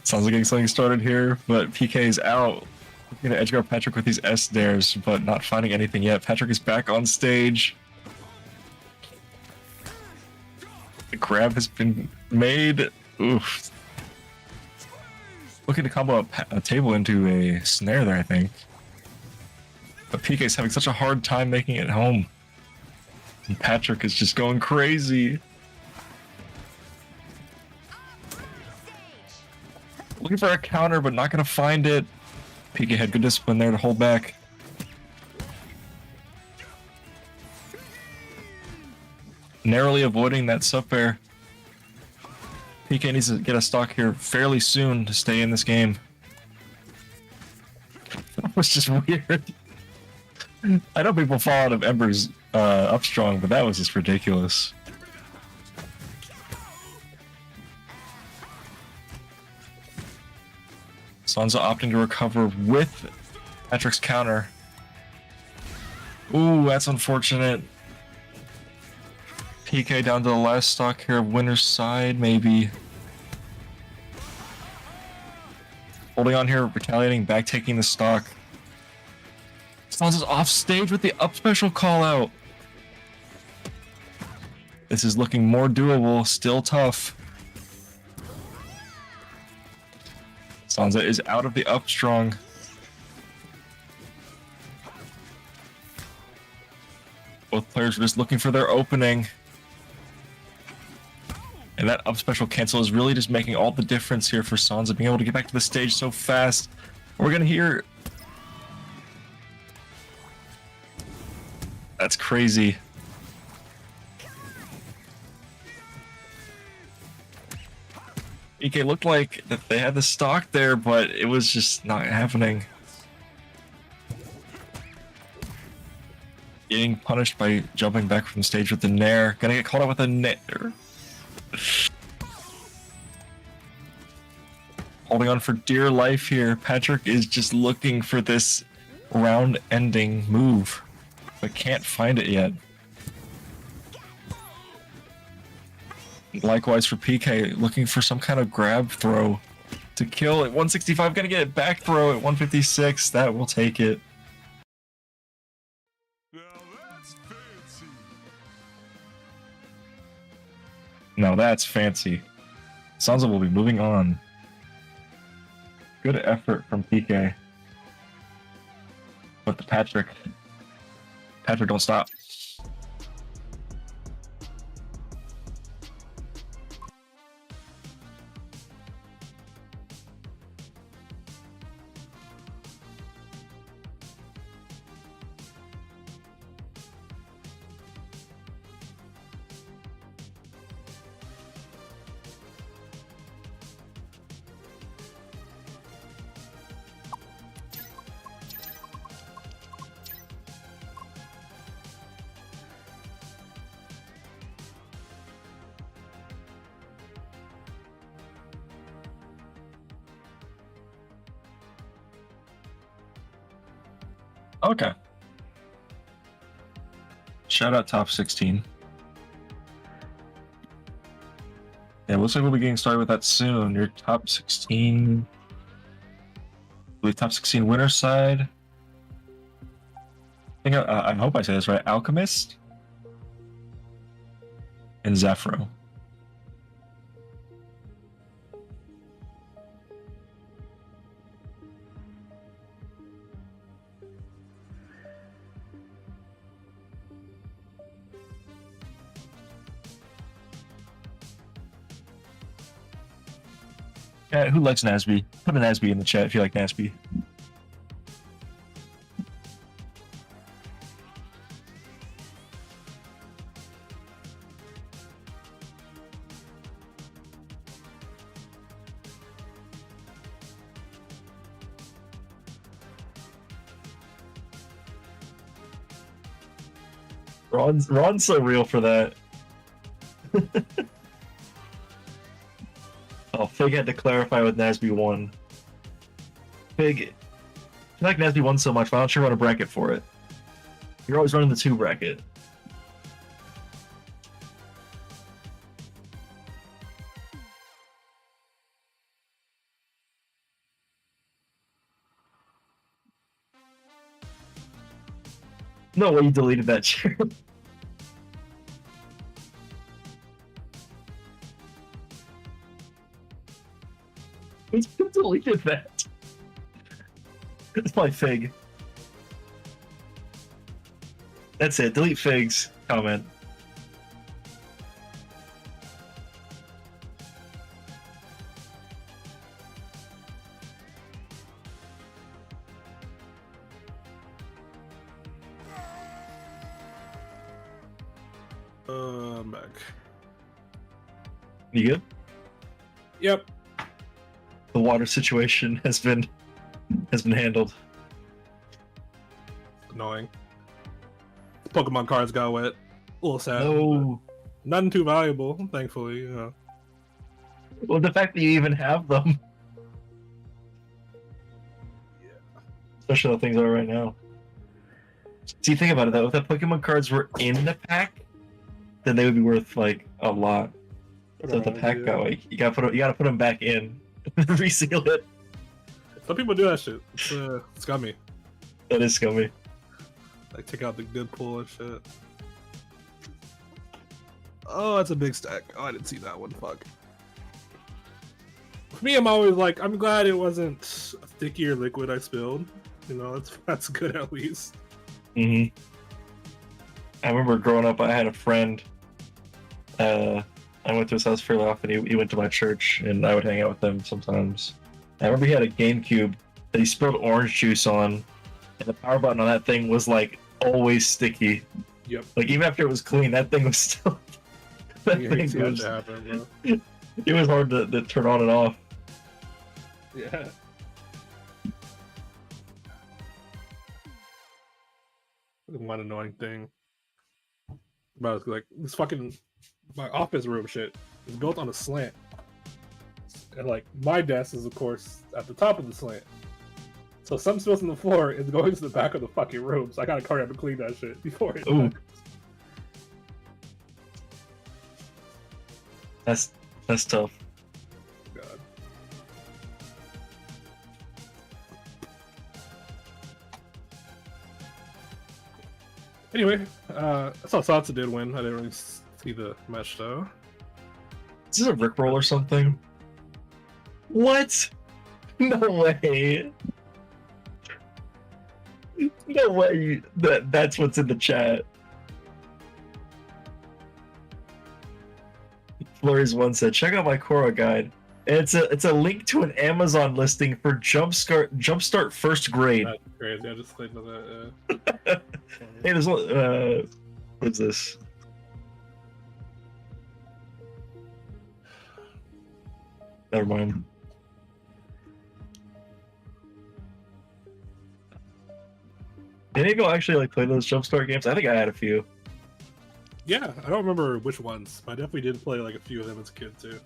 Sounds like getting something started here, but PK is out. We're gonna edge guard Patrick with these S dares, but not finding anything yet. Patrick is back on stage. The grab has been made. Oof. Looking to combo a table into a snare there, I think. But PK is having such a hard time making it home. And Patrick is just going crazy. Looking for a counter, but not going to find it. PK had good discipline there to hold back. Narrowly avoiding that sub air. PK needs to get a stock here fairly soon to stay in this game. That was just weird. I know people fall out of Ember's up strong, but that was just ridiculous. Sansa opting to recover with Patrick's counter. Ooh, that's unfortunate. PK down to the last stock here of winner's side, maybe. Holding on here, retaliating, back taking the stock. Sansa's off stage with the up special call out. This is looking more doable, still tough. Sansa is out of the up strong. Both players are just looking for their opening. And that up special cancel is really just making all the difference here for Sansa, being able to get back to the stage so fast. We're gonna hear... That's crazy. EK looked like that they had the stock there, but it was just not happening. Getting punished by jumping back from stage with the nair. Gonna get called out with a nair. Holding on for dear life here. Patrick is just looking for this round-ending move, but can't find it yet. Likewise for PK, looking for some kind of grab throw to kill at 165. Gonna get it back throw at 156. That will take it. Now that's fancy. Sansa will be moving on. Good effort from PK. But the Patrick don't stop. Okay. Shout out top 16. Yeah, looks like we'll be getting started with that soon. Your top 16. I believe top 16 winner side. I hope I say this right. Alchemist and Zephyro. Yeah, who likes NASB? Put a NASB in the chat if you like NASB. Ron's so real for that. Oh, Fig had to clarify with NASB1. Fig, I like NASB1 so much, why don't you run a bracket for it? You're always running the 2 bracket. No way you deleted that chair. Who deleted that? It's probably Fig. That's it. Delete Fig's comment. I'm back. You good? Yep. The water situation has been handled. Annoying. Pokemon cards got wet. A little sad. No. Nothing too valuable, thankfully. You know. Well, the fact that you even have them. Yeah. Especially how things are right now. See, think about it though. If the Pokemon cards were in the pack, then they would be worth like a lot. So if the pack got like, you gotta put them back in, reseal it. Some people do that shit. It's scummy. That is scummy. Like take out the good pull and shit. Oh, that's a big stack. Oh, I didn't see that one. Fuck. For me, I'm always like, I'm glad it wasn't a stickier liquid I spilled. You know, that's good at least. Mm-hmm. I remember growing up, I had a friend. I went to his house fairly often. He went to my church, and I would hang out with him sometimes. I remember he had a GameCube that he spilled orange juice on, and the power button on that thing was like always sticky. Yep. Like even after it was clean, that thing was still. That thing was, happen, bro. it was hard to turn on and off. Yeah. One annoying thing about like this fucking my office room shit is built on a slant, and like my desk is of course at the top of the slant. So some spills on the floor is going to the back of the fucking room. So I gotta hurry up and clean that shit before it. Ooh. That's tough. God. Anyway, I saw Satsu did win. I didn't really see the match though. Is this a Rickroll or something? What? No way. No way. That's what's in the chat. Flurries one said, check out my Korra guide. And it's a link to an Amazon listing for Jumpstart First Grade. That's crazy. I just clicked on that. Hey, there's what's this? Never mind. Did any of y'all actually like play those Jumpstart games? I think I had a few. Yeah, I don't remember which ones, but I definitely did play like a few of them as a kid too.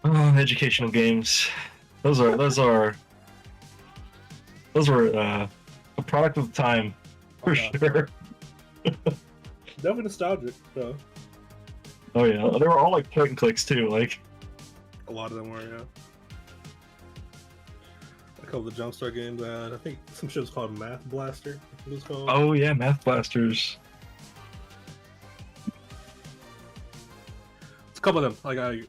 Oh, educational games. Those were a product of the time for sure. Definitely nostalgic though. Oh yeah, they were all like point and clicks too. Like A lot of them were, yeah. A couple of the Jumpstart games. I think some shit was called Math Blaster. I think it was called. oh yeah, Math Blasters. It's a couple of them. Like I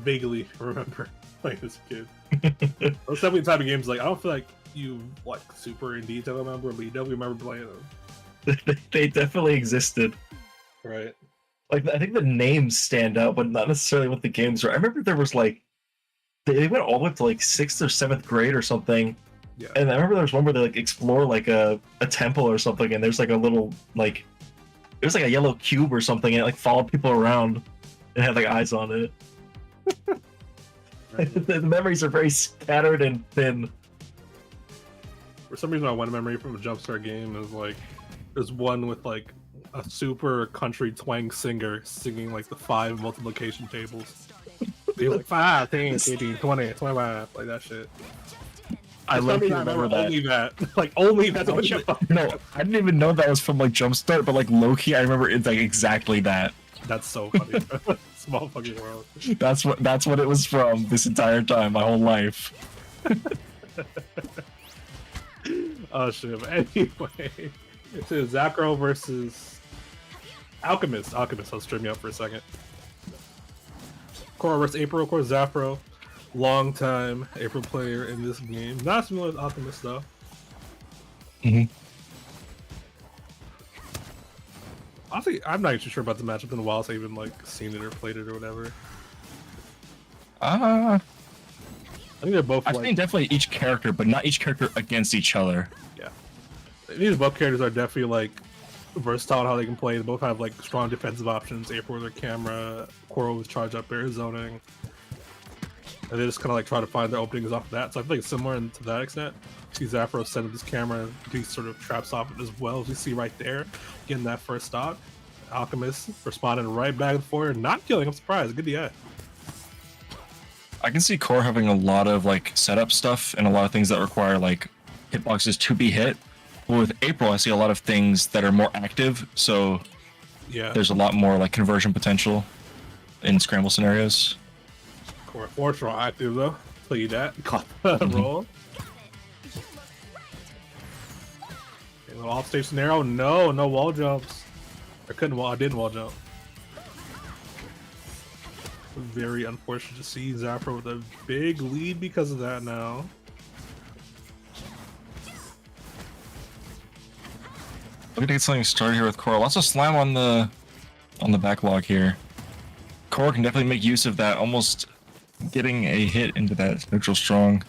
vaguely remember playing as a kid. Those definitely the type of games like I don't feel like you like super in detail remember, but you definitely remember playing them. They definitely existed. Right. Like I think the names stand out, but not necessarily what the games were. I remember there was like they went all the way up to like 6th or 7th grade or something. Yeah. And I remember there was one where they like explore like a temple or something, and there's like a little like it was like a yellow cube or something, and it like followed people around and had like eyes on it. Right. The memories are very scattered and thin. For some reason, my one memory from a Jumpstart game is like there's one with like a super country twang singer singing like the 5 multiplication tables. Be like 5, 10, 15, 20, 25, like that shit. I remember that. Only that. Like only that's what you No, I didn't even know that was from like Jumpstart, but like low-key I remember it's like exactly that. That's so funny. Small fucking world. That's what it was from this entire time, my whole life. Oh shit, but anyway. So Zacro versus Alchemist. Alchemist, I'll stream you up for a second. Cora versus April, of course, Zafro. Long time April player in this game. Not similar to Alchemist though. Honestly, I'm not even sure about the matchup in a while, so I even like seen it or played it or whatever. I think they're both. I think definitely each character, but not each character against each other. Yeah, these both characters are definitely like versatile in how they can play. They both have like strong defensive options. April with her camera, Cora with charge up air zoning, and they just kind of like try to find their openings off of that. So I feel like similar to that extent. See Zafro set up his camera, these sort of traps off it as well as we see right there, getting that first stock. Alchemist responding right back and forth, not killing. I'm surprised. Good DI. I can see Core having a lot of like setup stuff and a lot of things that require like hitboxes to be hit. But with April, I see a lot of things that are more active, so yeah, there's a lot more like conversion potential in scramble scenarios. Core fortunate active though. Play that. Caught the roll. Okay, little off stage scenario. No wall jumps. I couldn't wall. I didn't wall jump. Very unfortunate to see Zafro with a big lead because of that now. Looking to get something started here with Core. Lots of slam on the backlog here. Core can definitely make use of that, almost getting a hit into that neutral strong.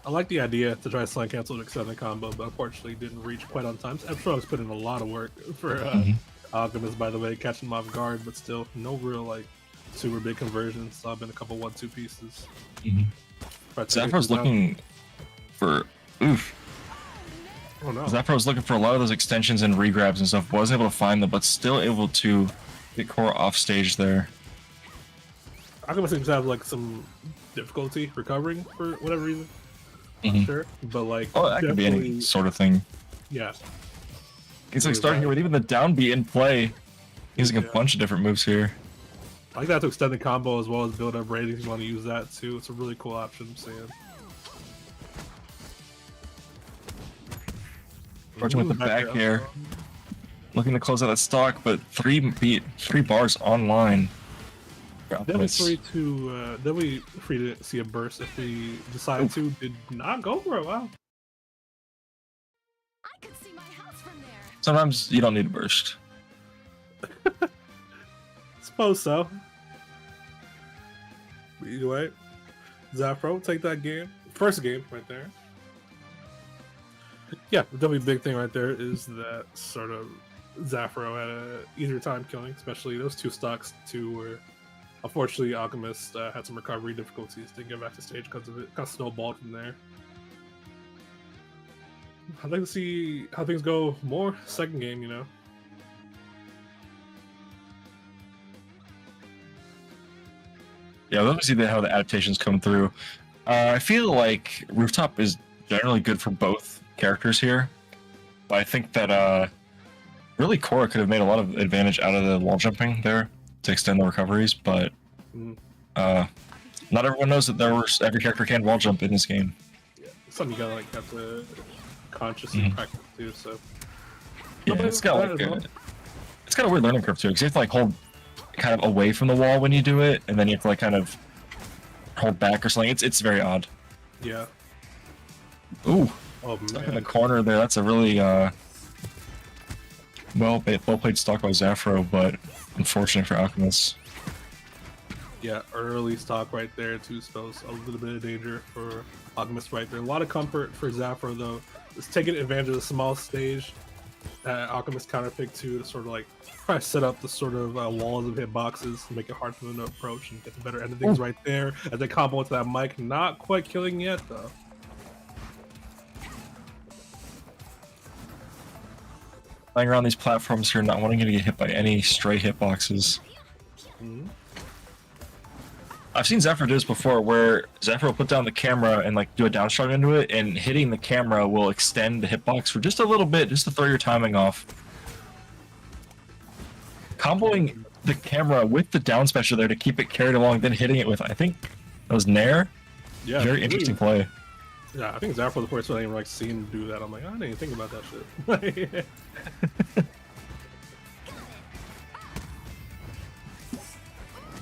I like the idea to try to slam cancel to extend the combo, but unfortunately didn't reach quite on time. I'm sure I was putting in a lot of work for Alchemist, by the way, catching him off guard, but still no real like super big conversions. So I've been a couple 1-2 pieces. Zafro's looking for oof. Oh no. Zafro's looking for a lot of those extensions and regrabs and stuff. Wasn't able to find them, but still able to get Core off stage there. Alchemist seems to have like some difficulty recovering for whatever reason. Not sure, but like that could be any sort of thing. Yeah. It's like starting here with even the downbeat in play, using a bunch of different moves here. I like that to extend the combo as well as build up ratings. You want to use that too. It's a really cool option. I'm saying. Approaching with the back here, looking to close out that stock, but 3 bars online. Then we're free to see a burst if we decide to. Did not go for it. Wow. I could see my house from there. Sometimes you don't need a burst. Suppose so. But either way, Zafro take that game. First game right there. Yeah, the definitely big thing right there is that sort of Zafro had a easier time killing, especially those 2 stocks too where unfortunately Alchemist had some recovery difficulties, didn't get back to stage because of it, got snowballed from there. I'd like to see how things go more second game, you know. Yeah, let me see how the adaptations come through. I feel like Rooftop is generally good for both characters here, but I think that really Cora could have made a lot of advantage out of the wall jumping there to extend the recoveries, but not everyone knows that every character can wall jump in this game. Yeah, something you gotta like have to consciously practice too. So yeah, it's got a weird learning curve too, because you have to like hold kind of away from the wall when you do it, and then you have to like kind of hold back or something. It's very odd. Yeah. Ooh. Oh man. Stuck in the corner there. That's a really well played stock by Zafro, but unfortunate for Alchemist. Yeah, early stock right there too, so a little bit of danger for Alchemist right there. A lot of comfort for Zafro though. It's taking advantage of the small stage that Alchemist counterpick to sort of like try to set up the sort of walls of hitboxes to make it hard for them to approach and get the better end of things right there. As they combo into that mic, not quite killing yet though. Flying around these platforms here, not wanting to get hit by any stray hitboxes. Mhm. I've seen Zephyr do this before, where Zephyr will put down the camera and like do a downstrike into it, and hitting the camera will extend the hitbox for just a little bit, just to throw your timing off. Comboing the camera with the down special there to keep it carried along, then hitting it with, I think that was Nair. Yeah, Very interesting play. Yeah, I think Zephyr the first one I even like seen him do that. I'm like, I didn't even think about that shit.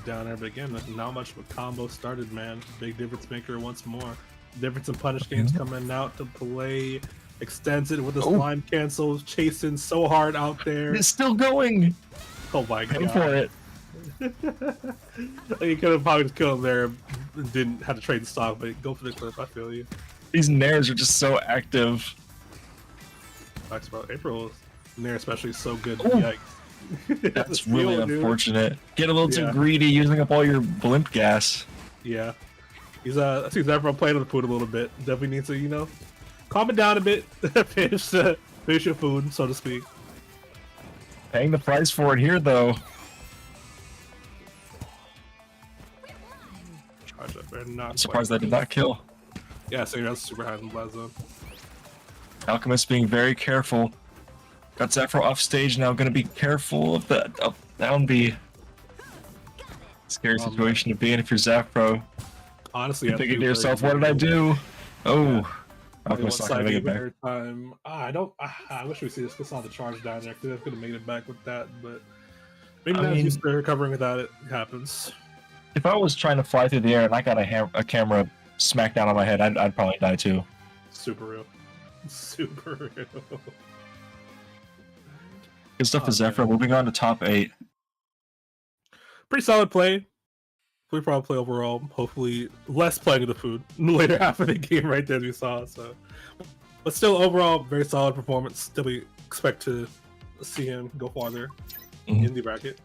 Down there, but again, not much of a combo started, man. Big difference maker once more. Difference in punish games coming out to play. Extends it with the slime cancels, chasing so hard out there. It's still going. Oh my Go god. for it. You could have probably just killed him there, didn't have to trade the stock, but go for the clip, I feel you. These Nairs are just so active. Facts, bro. April's Nair especially is so good. Ooh. Yikes. That's really Steal, dude. unfortunate. Get a little too Yeah. greedy using up all your blimp gas. Yeah. He's I see Zephyr playing with the food a little bit. Definitely needs to, you know, calm it down a bit. finish your food, so to speak. Paying the price for it here, though. Charge up there, not I'm surprised quite. that did not kill. Yeah, so that's super high in the blast zone. Alchemist being very careful. Got Zephyr off stage now, gonna be careful of the down B. Scary situation to be in if you're Zephyr. Honestly, You're thinking to yourself, what did I do? Oh, Alchemist not gonna make it back. Time. I wish we see this. Saw the charge down there. Could have made it back with that, but maybe I not mean- used to recovering without it. Happens. If I was trying to fly through the air and I got a camera smack down on my head, I'd probably die too. Super real. Super real. Good stuff Oh, for Zephyr. man. Moving on to top 8. Pretty solid play. Pretty probably play overall. Hopefully, less playing of the food in the later half of the game, right there as we saw. So, but still, overall, very solid performance. Still, we expect to see him go farther Mhm. in the bracket.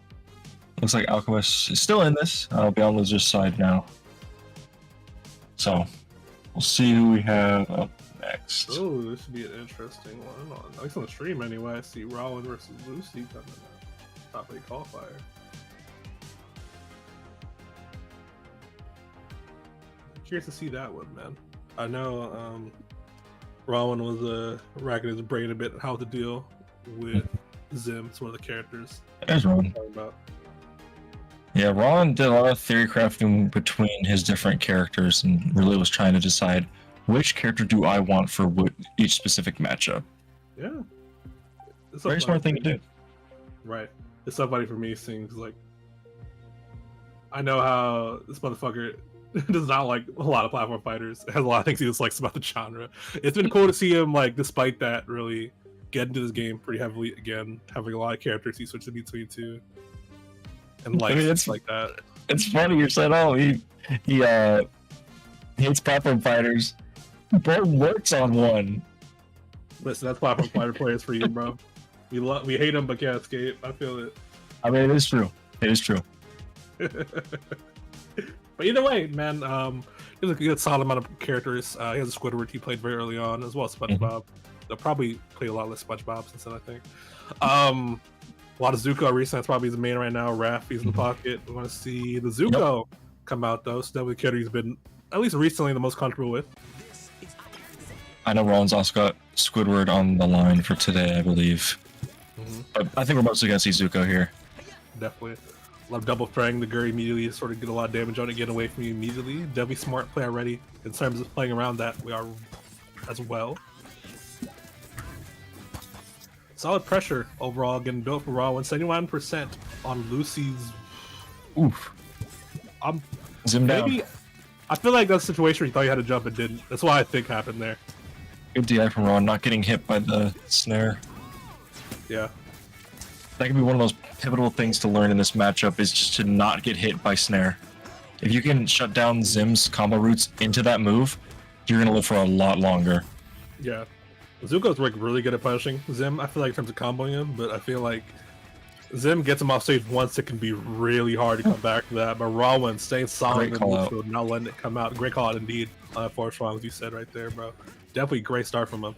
Looks like Alchemist is still in this. I'll be on loser's side now. So, we'll see who we have up next. Oh, this should be an interesting one. At least on the stream, anyway. I see Rowan versus Lucy coming up. Top 8 qualifier. Curious to see that one, man. I know Rowan was racking his brain a bit on how to deal with Zim. It's one of the characters There's I'm Ron. talking about. Yeah, Ron did a lot of theory crafting between his different characters and really was trying to decide which character do I want for each specific matchup. Yeah. It's Very smart thing to do. Right. It's somebody for me seems like I know how this motherfucker does not like a lot of platform fighters. It has a lot of things he dislikes about the genre. It's been cool to see him, like, despite that, really get into this game pretty heavily again, having a lot of characters he switches between two. And like it's like that. It's funny you said, oh, he hates platform fighters. Bro works on one. Listen, that's platform fighter players for you, bro. We hate them but can't escape. I feel it. I mean, it is true. It is true. But either way, man, he has a good solid amount of characters. He has a Squidward he played very early on, as well as SpongeBob. They'll probably play a lot less SpongeBob since then, I think. A lot of Zuko recently. That's probably his main right now. Raph, he's in the pocket. We want to see the Zuko come out, though. So definitely a character he's been, at least recently, the most comfortable with. I know Rollins also got Squidward on the line for today, I believe. But I think we're mostly going to see Zuko here. Definitely. Love double throwing the Gurry immediately, sort of get a lot of damage on it, get away from you immediately. Definitely smart play already. In terms of playing around that, we are as well. Solid pressure overall, getting built for Raw. 71% on Lucy's. Oof. I'm Zim down. maybe. I feel like that's a situation where you thought you had to jump and didn't. That's why I think happened there. Good DI from Ron, not getting hit by the snare. Yeah. That could be one of those pivotal things to learn in this matchup is just to not get hit by snare. If you can shut down Zim's combo routes into that move, you're gonna live for a lot longer. Yeah. Zuko's like really good at punishing Zim, I feel like, in terms of comboing him, but I feel like Zim gets him off stage once, it can be really hard to come back to that. But Rawin staying solid in the call out. midfield, not letting it come out. Great call out indeed. Force wrong, as you said right there, bro. Definitely great start from him.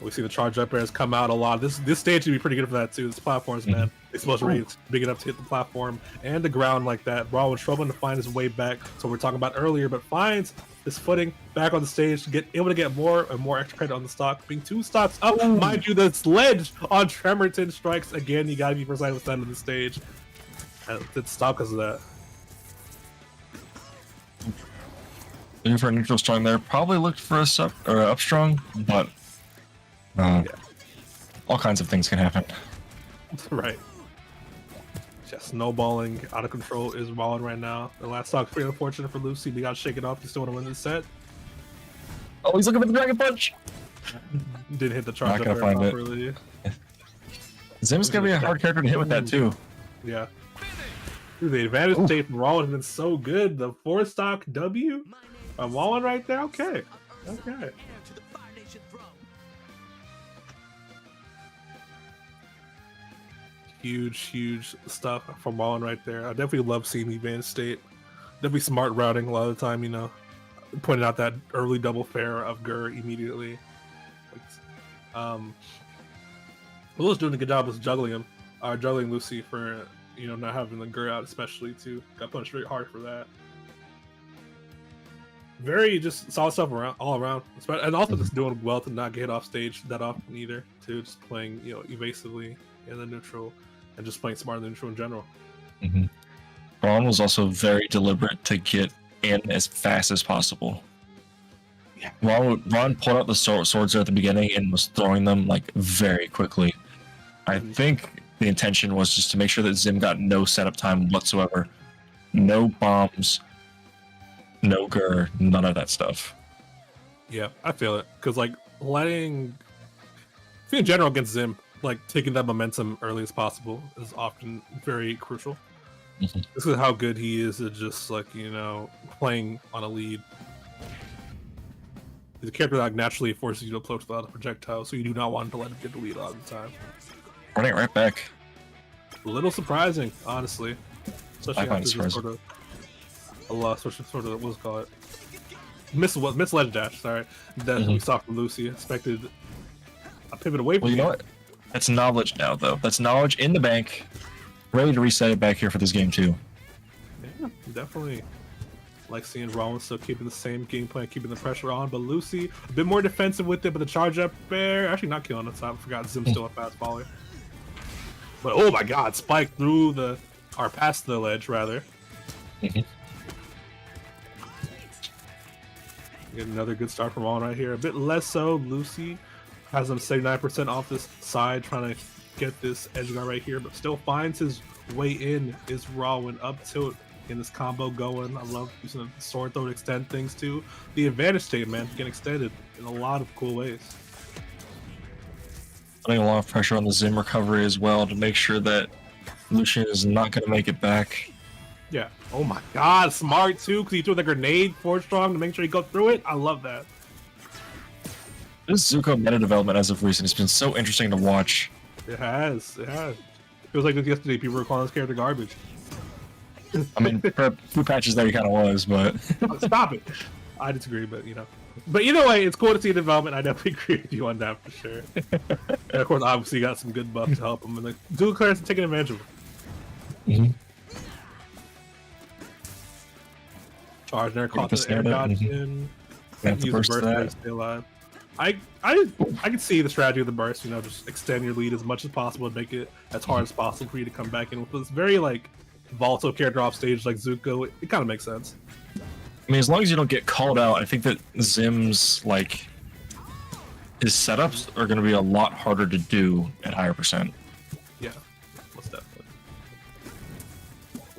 We see the charge up airs come out a lot. This stage should be pretty good for that too. This platform's man, explosive rate is big enough to hit the platform and the ground like that. Raw was struggling to find his way back, so we're talking about earlier, but finds his footing back on the stage to get able to get more and more extra credit on the stock, being 2 stocks up. Mind you, the sledge on Tremerton strikes again. You gotta be precise with the end of the stage. And it did stop because of that. Looking for a neutral strong there. Probably looked for a sub or up strong, but all kinds of things can happen. Right. Just snowballing out of control is Rollin right now. The last stock's pretty unfortunate for Lucy. He got shaken off. He still want to win this set. Oh, he's looking for the Dragon Punch. Didn't hit the charge Not gonna find properly. Zim's gonna be a hard character to hit with that too. Yeah. Dude, the advantage state from Rollin has been so good. The 4-stock W on Rollin right there. Okay. Okay. Huge stuff from Rollin right there. I definitely love seeing the advanced state. Definitely smart routing a lot of the time, you know. Pointing out that early double fair of Gur immediately. Will's doing a good job of juggling him. Juggling Lucy for, you know, not having the Gur out especially too. Got punished very hard for that. Very just solid stuff around, all around. And also just doing well to not get hit off stage that often either. Too, just playing, you know, evasively in the neutral and just playing smart in the neutral in general. Ron was also very deliberate to get in as fast as possible. Yeah. Ron pulled out the swords there at the beginning and was throwing them like very quickly. I think the intention was just to make sure that Zim got no setup time whatsoever. No bombs, no Gur, none of that stuff. Yeah, I feel it. Because, like, I think in general against Zim, like, taking that momentum early as possible is often very crucial. This is how good he is at just, like, you know, playing on a lead. He's a character that like, naturally forces you to approach without a projectile, so you do not want to let him get the lead all the time. Running right back. A little surprising, honestly. Especially after this sort of, what's it called? Miss ledge dash, sorry. That we saw from Lucy. Expected a pivot away from Well, you know what? That's knowledge now, though. That's knowledge in the bank. Ready to reset it back here for this game, too. Yeah, definitely. Like seeing Rollins still keeping the same game plan, keeping the pressure on, but Lucy a bit more defensive with it, but the charge up there, actually not killing us. I forgot Zim's still a fast baller. But oh my god, spike through or past the ledge, rather. Get another good start from Rollins right here. A bit less so. Lucy has him 79% off this side, trying to get this edge guard right here, but still finds his way in. Is Rollins up tilt in this combo going. I love using the sword throw to extend things too. The advantage state, man, can extended in a lot of cool ways. Putting a lot of pressure on the Zim recovery as well to make sure that Lucian is not going to make it back. Yeah. Oh my god, smart too, because he threw the grenade forward strong to make sure he go through it. I love that. This Zuko meta development as of recent has been so interesting to watch. It has. It has. It was like this yesterday, people were calling this character garbage. I mean, for a few patches there he kind of was, but... Stop it. I disagree, but you know. But either way, it's cool to see development. I definitely agree with you on that for sure. And of course, obviously, you got some good buffs to help him. And the dual clearance taking advantage of him. Charge there, caught the air dodge in. Use the burst to stay alive. I can see the strategy of the burst, you know, just extend your lead as much as possible and make it as hard as possible for you to come back in with this very, like, volatile character off stage like Zuko. It kind of makes sense. I mean, as long as you don't get called out, I think that Zim's, like, his setups are going to be a lot harder to do at higher percent. Yeah, most definitely.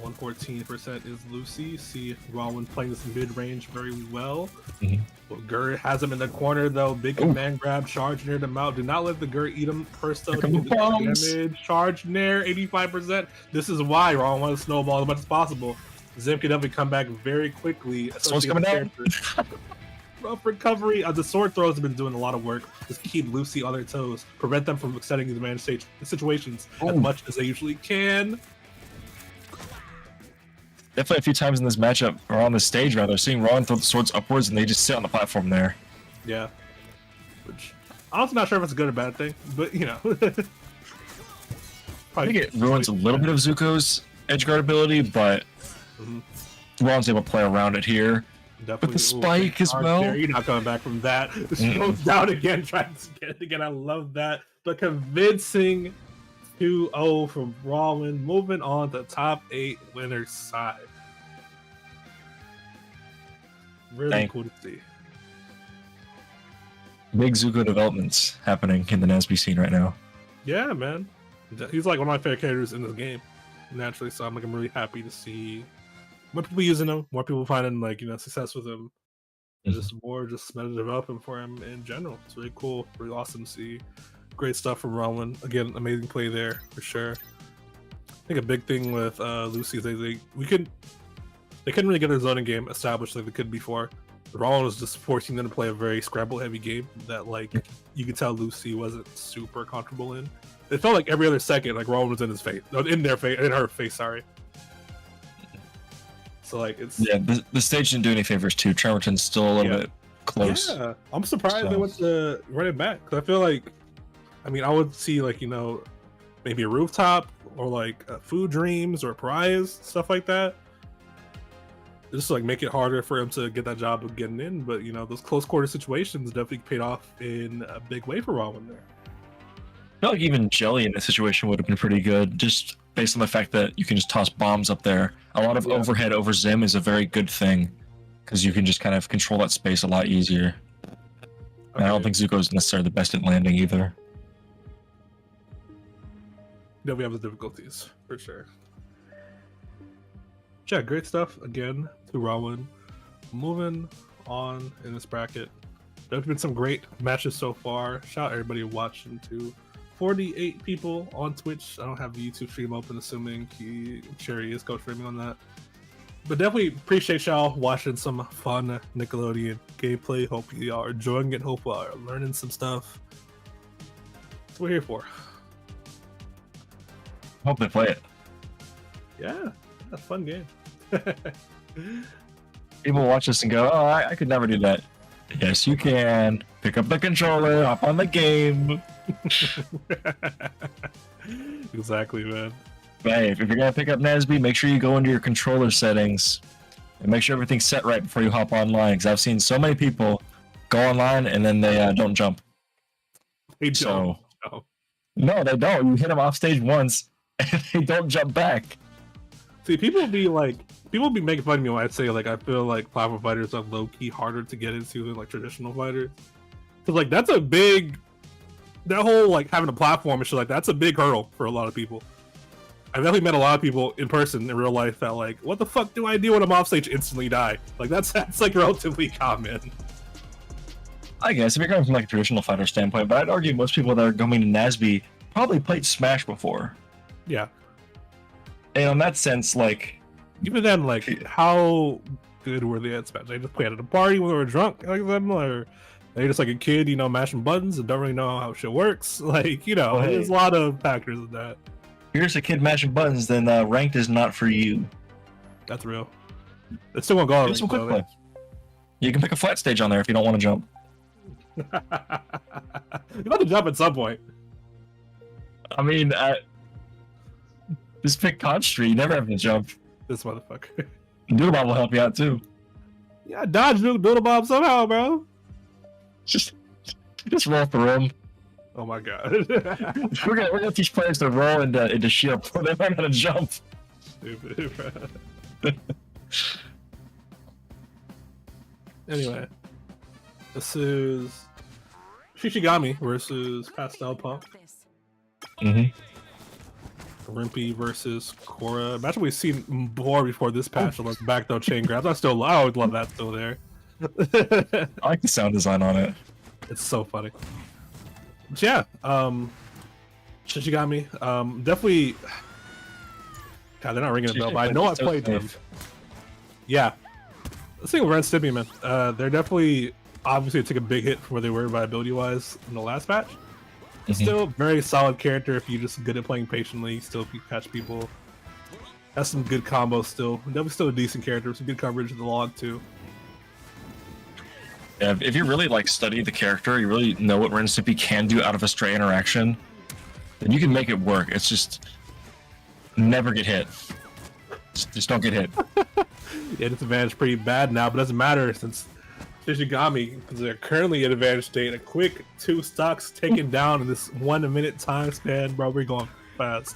114% is Lucy. See Rollin playing this mid-range very well. Well, Gur has him in the corner, though. Big man grab, charge near them out. Do not let the Gur eat him first, though. Damage, charge near, 85%. This is why Rollin wants to snowball as much as possible. Zim can definitely come back very quickly. Sword's coming down. Rough recovery. The sword throws have been doing a lot of work. Just keep Lucy on their toes. Prevent them from extending the man stage situations as much as they usually can. Definitely a few times in this matchup, or on the stage rather, seeing Ron throw the swords upwards and they just sit on the platform there. Yeah. Which Honestly, not sure if it's a good or bad thing, but you know. I think it ruins a little bit of Zuko's edgeguard ability, but Ron's able to play around it here. Definitely, with the spike as well. There. You're not coming back from that. She goes down again, trying to get it again. I love that. But convincing 2-0 from Rowan, moving on to top 8 winners side. Really cool to see. Big Zuko developments happening in the NASB scene right now. Yeah, man. He's like one of my favorite characters in this game, naturally. So I'm really happy to see more people using him, more people finding success with him. Just better developing for him in general. It's really cool, really awesome to see. Great stuff from Rowan. Again, amazing play there for sure. I think a big thing with Lucy is they couldn't really get their zoning game established like they could before. Rowan was just forcing them to play a very scramble heavy game that you could tell Lucy wasn't super comfortable in. It felt like every other second Rowan was in her face. Sorry. So it's the stage didn't do any favors too. Trevorton's still a little bit close. Yeah, I'm surprised they went to run it back because I feel I would see maybe a rooftop or food dreams or pariahs, stuff like that. Just to make it harder for him to get that job of getting in, but those close quarter situations definitely paid off in a big way for Rowan there. I feel like even Jelly in this situation would have been pretty good, just based on the fact that you can just toss bombs up there. A lot of overhead over Zim is a very good thing, because you can just kind of control that space a lot easier. And I don't think Zuko's necessarily the best at landing either. No, we have the difficulties, for sure. Yeah, great stuff again to Rowan. Moving on in this bracket. There's been some great matches so far. Shout out everybody watching too. 48 people on Twitch. I don't have the YouTube stream open, assuming Cherry is co-streaming on that. But definitely appreciate y'all watching some fun Nickelodeon gameplay. Hope y'all are enjoying it. Hope y'all are learning some stuff. That's what we're here for. Hope they play it. Yeah, a fun game. People watch this and go, "Oh, I could never do that." Yes, you can. Pick up the controller, hop on the game. Exactly, man. But hey, if you're gonna pick up NASB, make sure you go into your controller settings and make sure everything's set right before you hop online. Because I've seen so many people go online and then they don't jump. They don't. No, they don't. You hit them off stage once and they don't jump back. See, people be making fun of me when I say I feel like platform fighters are low key harder to get into than traditional fighters. Because that's a big, that whole having a platform and shit that's a big hurdle for a lot of people. I've definitely met a lot of people in person in real life that what the fuck do I do when I'm off stage instantly die? That's relatively common. I guess if you're coming from a traditional fighter standpoint, but I'd argue most people that are going to NASB probably played Smash before. Yeah. And in that sense, even then, how good were they at Smash? They just played at a party when they were drunk, them, or they just a kid, mashing buttons and don't really know how shit works. There's a lot of factors in that. If you're just a kid mashing buttons, then ranked is not for you. That's real. It's still won't go on. Some quick play. You can pick a flat stage on there if you don't want to jump. You have to jump at some point. I mean, just pick Con Street. You never have to jump. This motherfucker. Doodle Bob will help you out too. Yeah, dodge Doodle Bob somehow, bro. Just roll through him. Oh my god. we're gonna teach players to roll into shield before they learn how to jump. Stupid, bro. Anyway, this is Shishigami versus Pastel Punk. Rimpy versus Korra. Imagine we've seen more before this patch. Like back though chain grabs. I would love that still there. I like the sound design on it. It's so funny. But yeah, Shishigami. Definitely. God, they're not ringing a bell, but I know I played them. Yeah. Let's think of Ren Stimpy, man. They're definitely obviously took a big hit from where they were viability wise in the last patch. Still very solid character if you're just good at playing patiently, still catch people. Has some good combos still. Definitely still a decent character, some good coverage in the log too. Yeah, if you really like study the character, you really know what Ren and Stimpy can do out of a stray interaction, then you can make it work. It's just never get hit. Just don't get hit. Yeah, disadvantage pretty bad now, but it doesn't matter since Shishigami, because they're currently at advantage state. A quick 2 stocks taken down in this 1 minute time span, bro. We're going fast.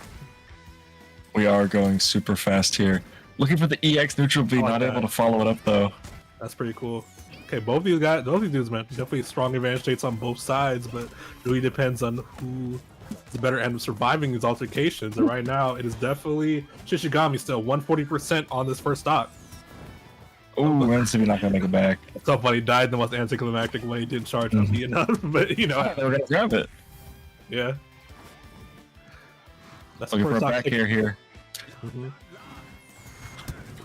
We are going super fast here. Looking for the EX neutral B, not able to follow it up though. That's pretty cool. Okay, both of these dudes, man, definitely strong advantage states on both sides, but it really depends on who the better end of surviving these altercations. And right now, it is definitely Shishigami still 140% on this first stock. Oh, Ren and Stimpy not gonna make it back. So funny, died in the most anticlimactic way. Didn't charge up enough, but you know, They were gonna grab it. yeah. That's Looking for a back air here. Mm-hmm.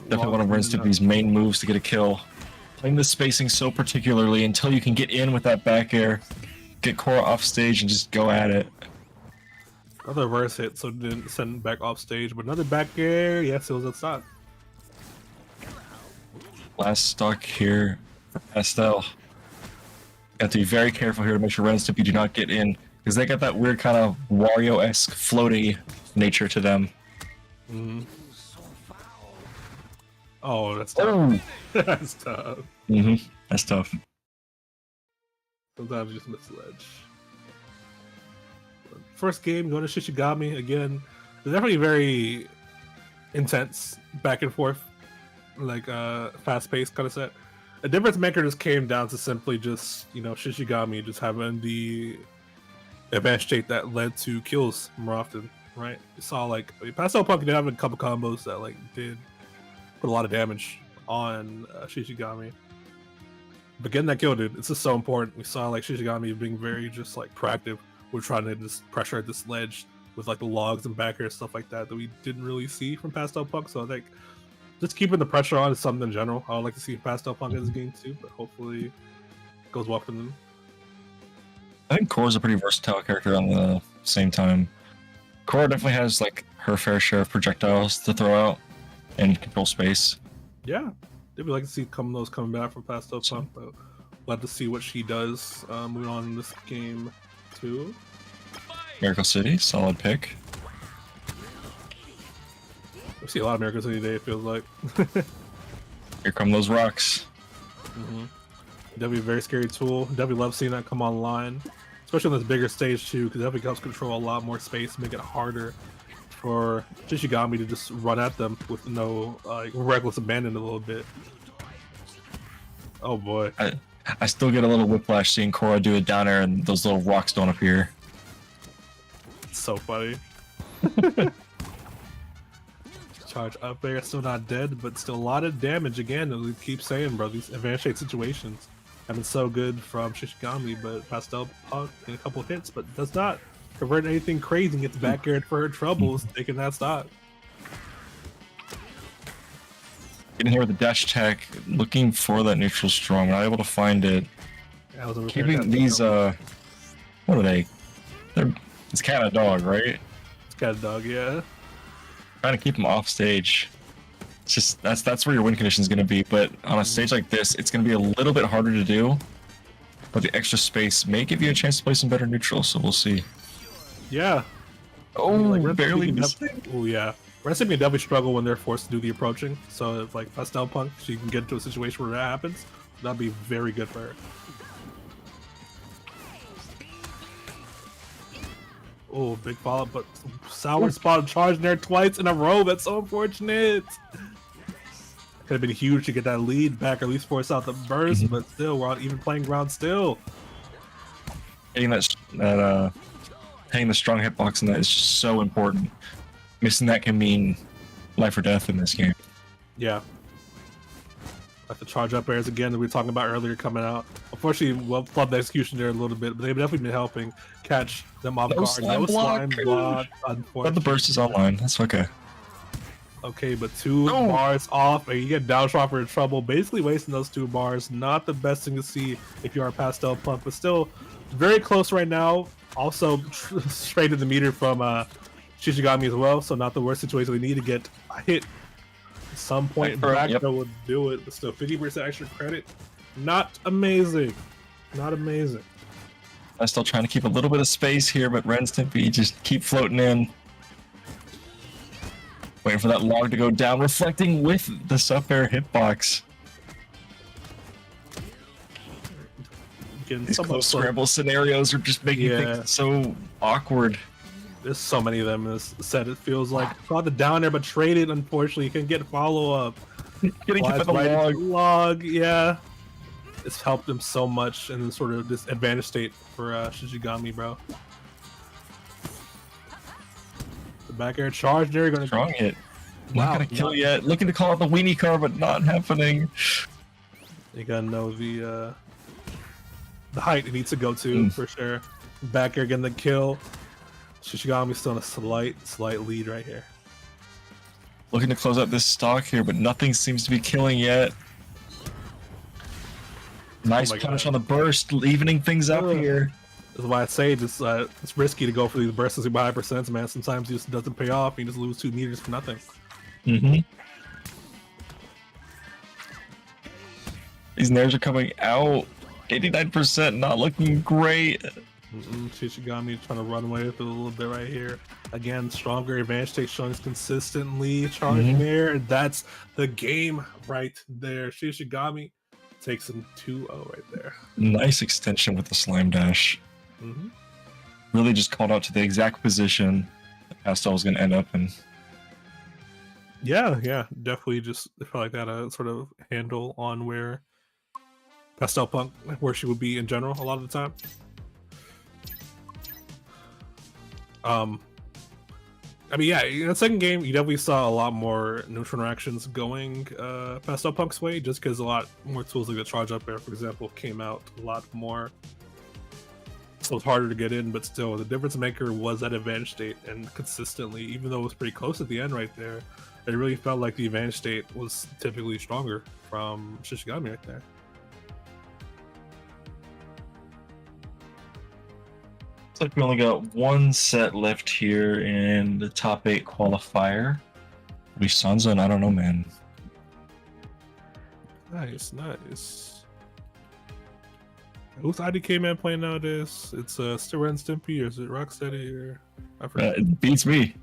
Definitely one of Ren and Stimpy's main moves to get a kill. Playing the spacing so particularly until you can get in with that back air, get Korra off stage and just go at it. Another reverse hit, so didn't send back off stage, but another back air. Yes, it was a stock. Last stock here for Pastel. Got to be very careful here to make sure Ren and Stimpy do not get in, because they got that weird kind of Wario-esque floaty nature to them. Mm-hmm. Oh, that's tough. Oh. That's tough. That's tough. Sometimes you just miss the ledge. First game, going to Shishigami again. It's definitely very intense, back and forth, like fast-paced kind of set. The difference maker just came down to simply just, you know, Shishigami just having the advanced state that led to kills more often, right? You saw like Pastel Punk did have a couple combos that like did put a lot of damage on Shishigami. But getting that kill, dude, it's just so important. We saw like Shishigami being very just like proactive. We're trying to just pressure at this ledge with like the logs and back air stuff like that we didn't really see from Pastel Punk. So I think just keeping the pressure on is something in general I would like to see Pastel Punk in this game too, but hopefully it goes well for them. I think Korra's a pretty versatile character on the same time. Korra definitely has like her fair share of projectiles to throw out and control space. Yeah, they'd like to see those coming back from Pastel Punk, but we'll have to see what she does moving on in this game too. Miracle City, solid pick. We see a lot of Miracle City today, it feels like. Here come those rocks. Definitely a very scary tool. Definitely love seeing that come online, especially on this bigger stage too, because definitely helps control a lot more space, make it harder for Shishigami to just run at them with no like reckless abandon a little bit. Oh boy. I still get a little whiplash seeing Korra do a down air and those little rocks don't appear. It's so funny. Charge up there, still not dead, but still a lot of damage again. As we keep saying, bro, these advanced state situations have been so good from Shishigami, but Pastel Punk in a couple hits, but does not convert anything crazy and gets back aired for her troubles, taking that stock. Getting here with the dash attack, looking for that neutral strong, not able to find it. Keeping these, what are they? It's cat and dog, right? It's cat and dog, yeah. Trying to keep them off stage. It's just, that's where your win condition is going to be, but on a stage like this, it's going to be a little bit harder to do, but the extra space may give you a chance to play some better neutral, so we'll see. Yeah. Oh, like, barely missed it. Oh, yeah. Ren and Stimpy definitely struggle when they're forced to do the approaching. So if like Pastel Punk, she can get into a situation where that happens, that'd be very good for her. Oh, big follow-up, but Sour spot charging there twice in a row. That's so unfortunate. Could have been huge to get that lead back, or at least force out the burst, but still, we're on even playing ground still. Hitting hitting the strong hitbox in that is just so important. Missing that can mean life or death in this game. Yeah. Like the charge up airs again that we were talking about earlier coming out. Unfortunately, well, flubbed the execution there a little bit, but they've definitely been helping catch them off guard. No slime block, unfortunately. But the burst is online, that's okay. Okay, but 2 bars off, and you get down shot for trouble. Basically wasting those 2 bars. Not the best thing to see if you are a Pastel Punk, but still very close right now. Also straight to the meter from Shishigami as well, so not the worst situation. We need to get a hit at some point back that would do it, but still 50% extra credit Not amazing. Not amazing. I'm still trying to keep a little bit of space here, but Ren Stimpy just keep floating in. Waiting for that log to go down, reflecting with the sub air hitbox. These close scramble scenarios are just making things so awkward. There's so many of them in this set. It feels like got the down there, but traded. Unfortunately, you can get follow up. Getting hit by the log. Yeah, it's helped him so much in sort of this advantage state for Shishigami, bro. The back air charge there, gonna strong hit. Not gonna kill yet. Looking to call out the weenie car, but not happening. You gotta know the height it needs to go to for sure. Back air getting the kill. Shishigami's still in a slight lead right here. Looking to close out this stock here, but nothing seems to be killing yet. Nice punish on the burst, evening things up here. That's why I say it's risky to go for these bursts with high percents, man. Sometimes it just doesn't pay off. You just lose 2 meters for nothing. These nairs are coming out. 89%, not looking great. Shishigami trying to run away with it a little bit right here. Again, stronger advantage take showing consistently charging there, and that's the game right there. Shishigami takes him 2-0 right there. Nice extension with the slime dash. Really just called out to the exact position that Pastel was going to end up in. Yeah, definitely just felt like that sort of handle on where Pastel Punk, where she would be in general a lot of the time. I mean, yeah, in the second game, you definitely saw a lot more neutral interactions going Pastel Punk's way, just because a lot more tools like the charge up air, for example, came out a lot more. So it was harder to get in, but still, the difference maker was that advantage state, and consistently, even though it was pretty close at the end right there, it really felt like the advantage state was typically stronger from Shishigami right there. Looks like we only got 1 set left here in the top 8 qualifier. We Sansa, and I don't know, man. Nice. Who's IDK man playing nowadays? It's still Ren Stimpy, or is it Rocksteady, or I forgot. It beats me.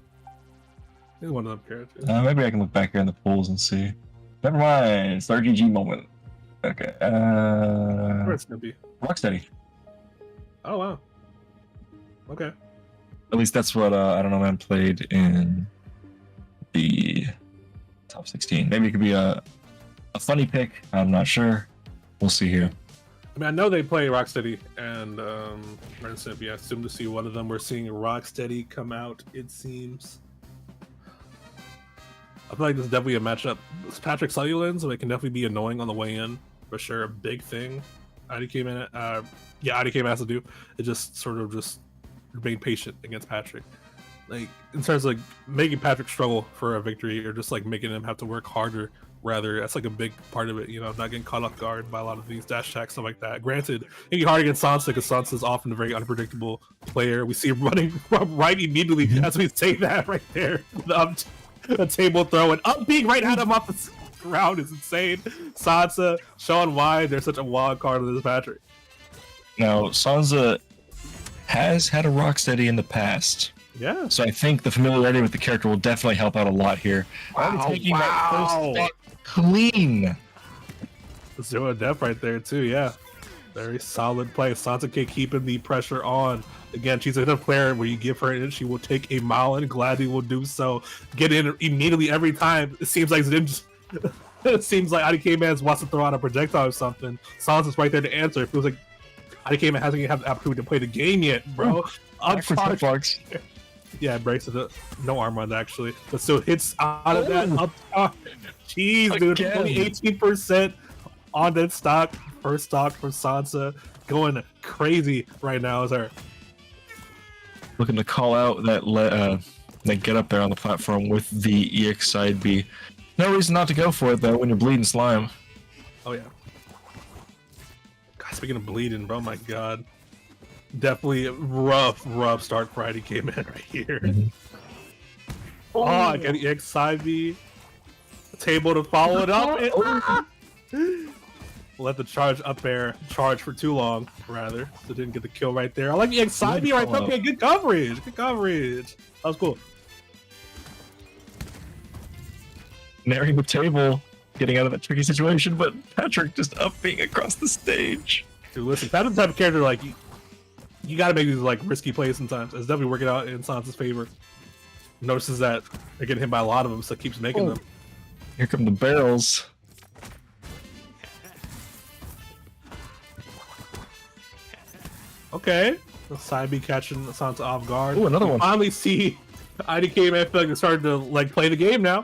It's one of them characters. Maybe I can look back here in the polls and see. Never mind. It's the RGG moment. Okay. Ren Stimpy. Rocksteady. Oh wow. Okay. At least that's what I don't know, man, played in the top 16. Maybe it could be a funny pick. I'm not sure. We'll see here. I mean, I know they play Rocksteady and Ren Stimpy. I assume to see one of them. We're seeing Rocksteady come out, it seems. I feel like this is definitely a matchup. It's Patrick Cellulins, so it can definitely be annoying on the way in. For sure, a big thing. IDK man, IDK has to do. It just sort of just being patient against Patrick. Like, in terms of like making Patrick struggle for a victory, or just like making him have to work harder, rather, that's like a big part of it, you know, not getting caught off guard by a lot of these dash attacks, stuff like that. Granted, it can be hard against Sansa, because Sansa is often a very unpredictable player. We see him running right immediately as we say that right there. A table throw and up being right at him off the ground is insane. Sansa showing why they're such a wild card with this Patrick. Now, Sansa has had a Rocksteady in the past. Yeah. So I think the familiarity with the character will definitely help out a lot here. Wow. Taking that first stock clean. 0 death right there too, yeah. Very solid play. Sansa keeping the pressure on. Again, she's a player where you give her in, she will take a mile and gladly will do so. Get in immediately every time. It seems like it seems like IDK Man wants to throw out a projectile or something. Sansa's right there to answer. It feels like IDK Man hasn't even had the opportunity to play the game yet, bro. Uncharged. Yeah, breaks it. No armor on that, actually, but still hits out of that up top. Jeez, dude, only 18% on that stock. First stock from Sansa, going crazy right now. Is her looking to call out that get up there on the platform with the EX side B. No reason not to go for it though when you're bleeding slime. Oh yeah. God, speaking of bleeding, bro, my God. Definitely rough start for IDK Man right here. Oh, I got the X side B. Table to follow it up. let the charge up air charge for too long, rather. So didn't get the kill right there. I like the anxiety right there. Okay, good coverage. Good coverage. That was cool. Naring the table, getting out of that tricky situation, but Patrick just upping across the stage. Dude, listen, that's the type of character like you gotta make these like risky plays sometimes. It's definitely working out in Sansa's favor. Notices that they're getting hit by a lot of them, so keeps making them. Here come the barrels. Okay. The side B catching Sansa off guard. Ooh, another one. Finally see IDK man feel like they're starting to like play the game now.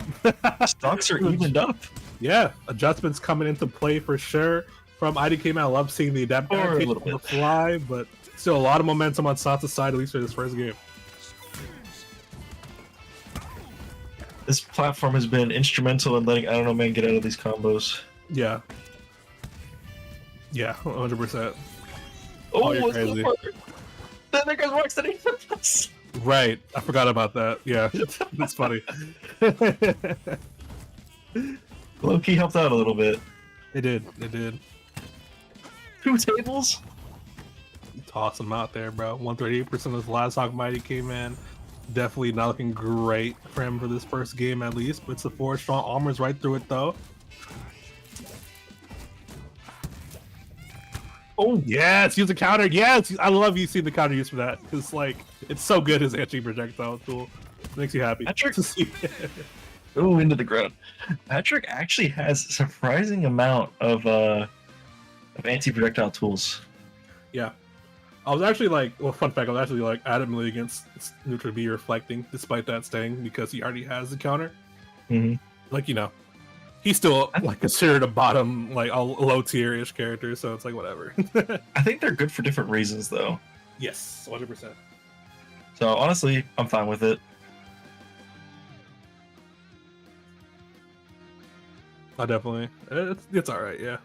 Stocks are evened up. Yeah, adjustments coming into play for sure from IDK man. I love seeing the adaptation on the fly, but still a lot of momentum on Sansa's side, at least for this first game. This platform has been instrumental in letting I don't know man get out of these combos. Yeah. Yeah, 100%. Oh, you're crazy. Then there goes Rocksteady. Right, I forgot about that. Yeah, that's funny. Low-key helped out a little bit. It did. It did. 2 tables? Toss him out there, bro. 138% of his last Hawk Mighty came in. Definitely not looking great for him for this first game, at least. But it's a 4 strong armors right through it, though. Oh, yes, use the counter. Yes, I love you seeing the counter use for that. Because, like, it's so good, his anti-projectile tool. Makes you happy. Patrick to see it. Oh, into the ground. Patrick actually has a surprising amount of anti-projectile tools. Yeah. I was actually like, well, fun fact, I was actually like adamantly against neutral B reflecting, despite that staying, because he already has the counter. Mm-hmm. Like, you know, he's still like considered a bottom, like a low tier-ish character, so it's like whatever. I think they're good for different reasons, though. Yes, 100%. So honestly, I'm fine with it. I definitely, it's all right, yeah.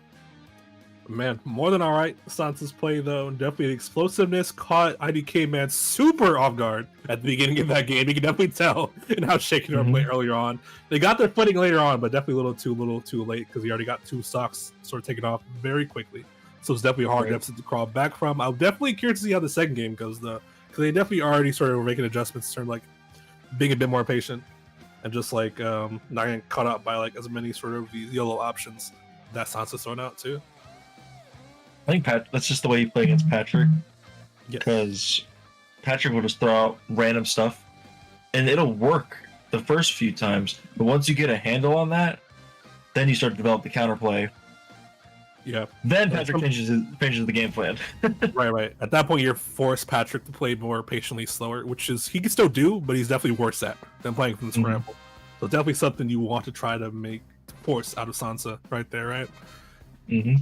Man, more than all right. Sansa's play though, definitely the explosiveness caught IDK man super off guard at the beginning of that game. You can definitely tell in how shaken our play earlier on. They got their footing later on, but definitely a little too late because he already got 2 stocks sort of taken off very quickly. So it's definitely a hard deficit to crawl back from. I'm definitely curious to see how the second game goes though, because they definitely already sort of were making adjustments in terms of like being a bit more patient and just like not getting caught up by like as many sort of these yellow options that Sansa's throwing out too. I think that's just the way you play against Patrick. Yes. Because Patrick will just throw out random stuff, and it'll work the first few times. But once you get a handle on that, then you start to develop the counterplay. Yeah. Then Patrick changes the game plan. Right. At that point, you're forced Patrick to play more patiently slower, which is he can still do, but he's definitely worse at than playing from the scramble. So definitely something you want to try to force out of Sansa right there, right? Mm-hmm.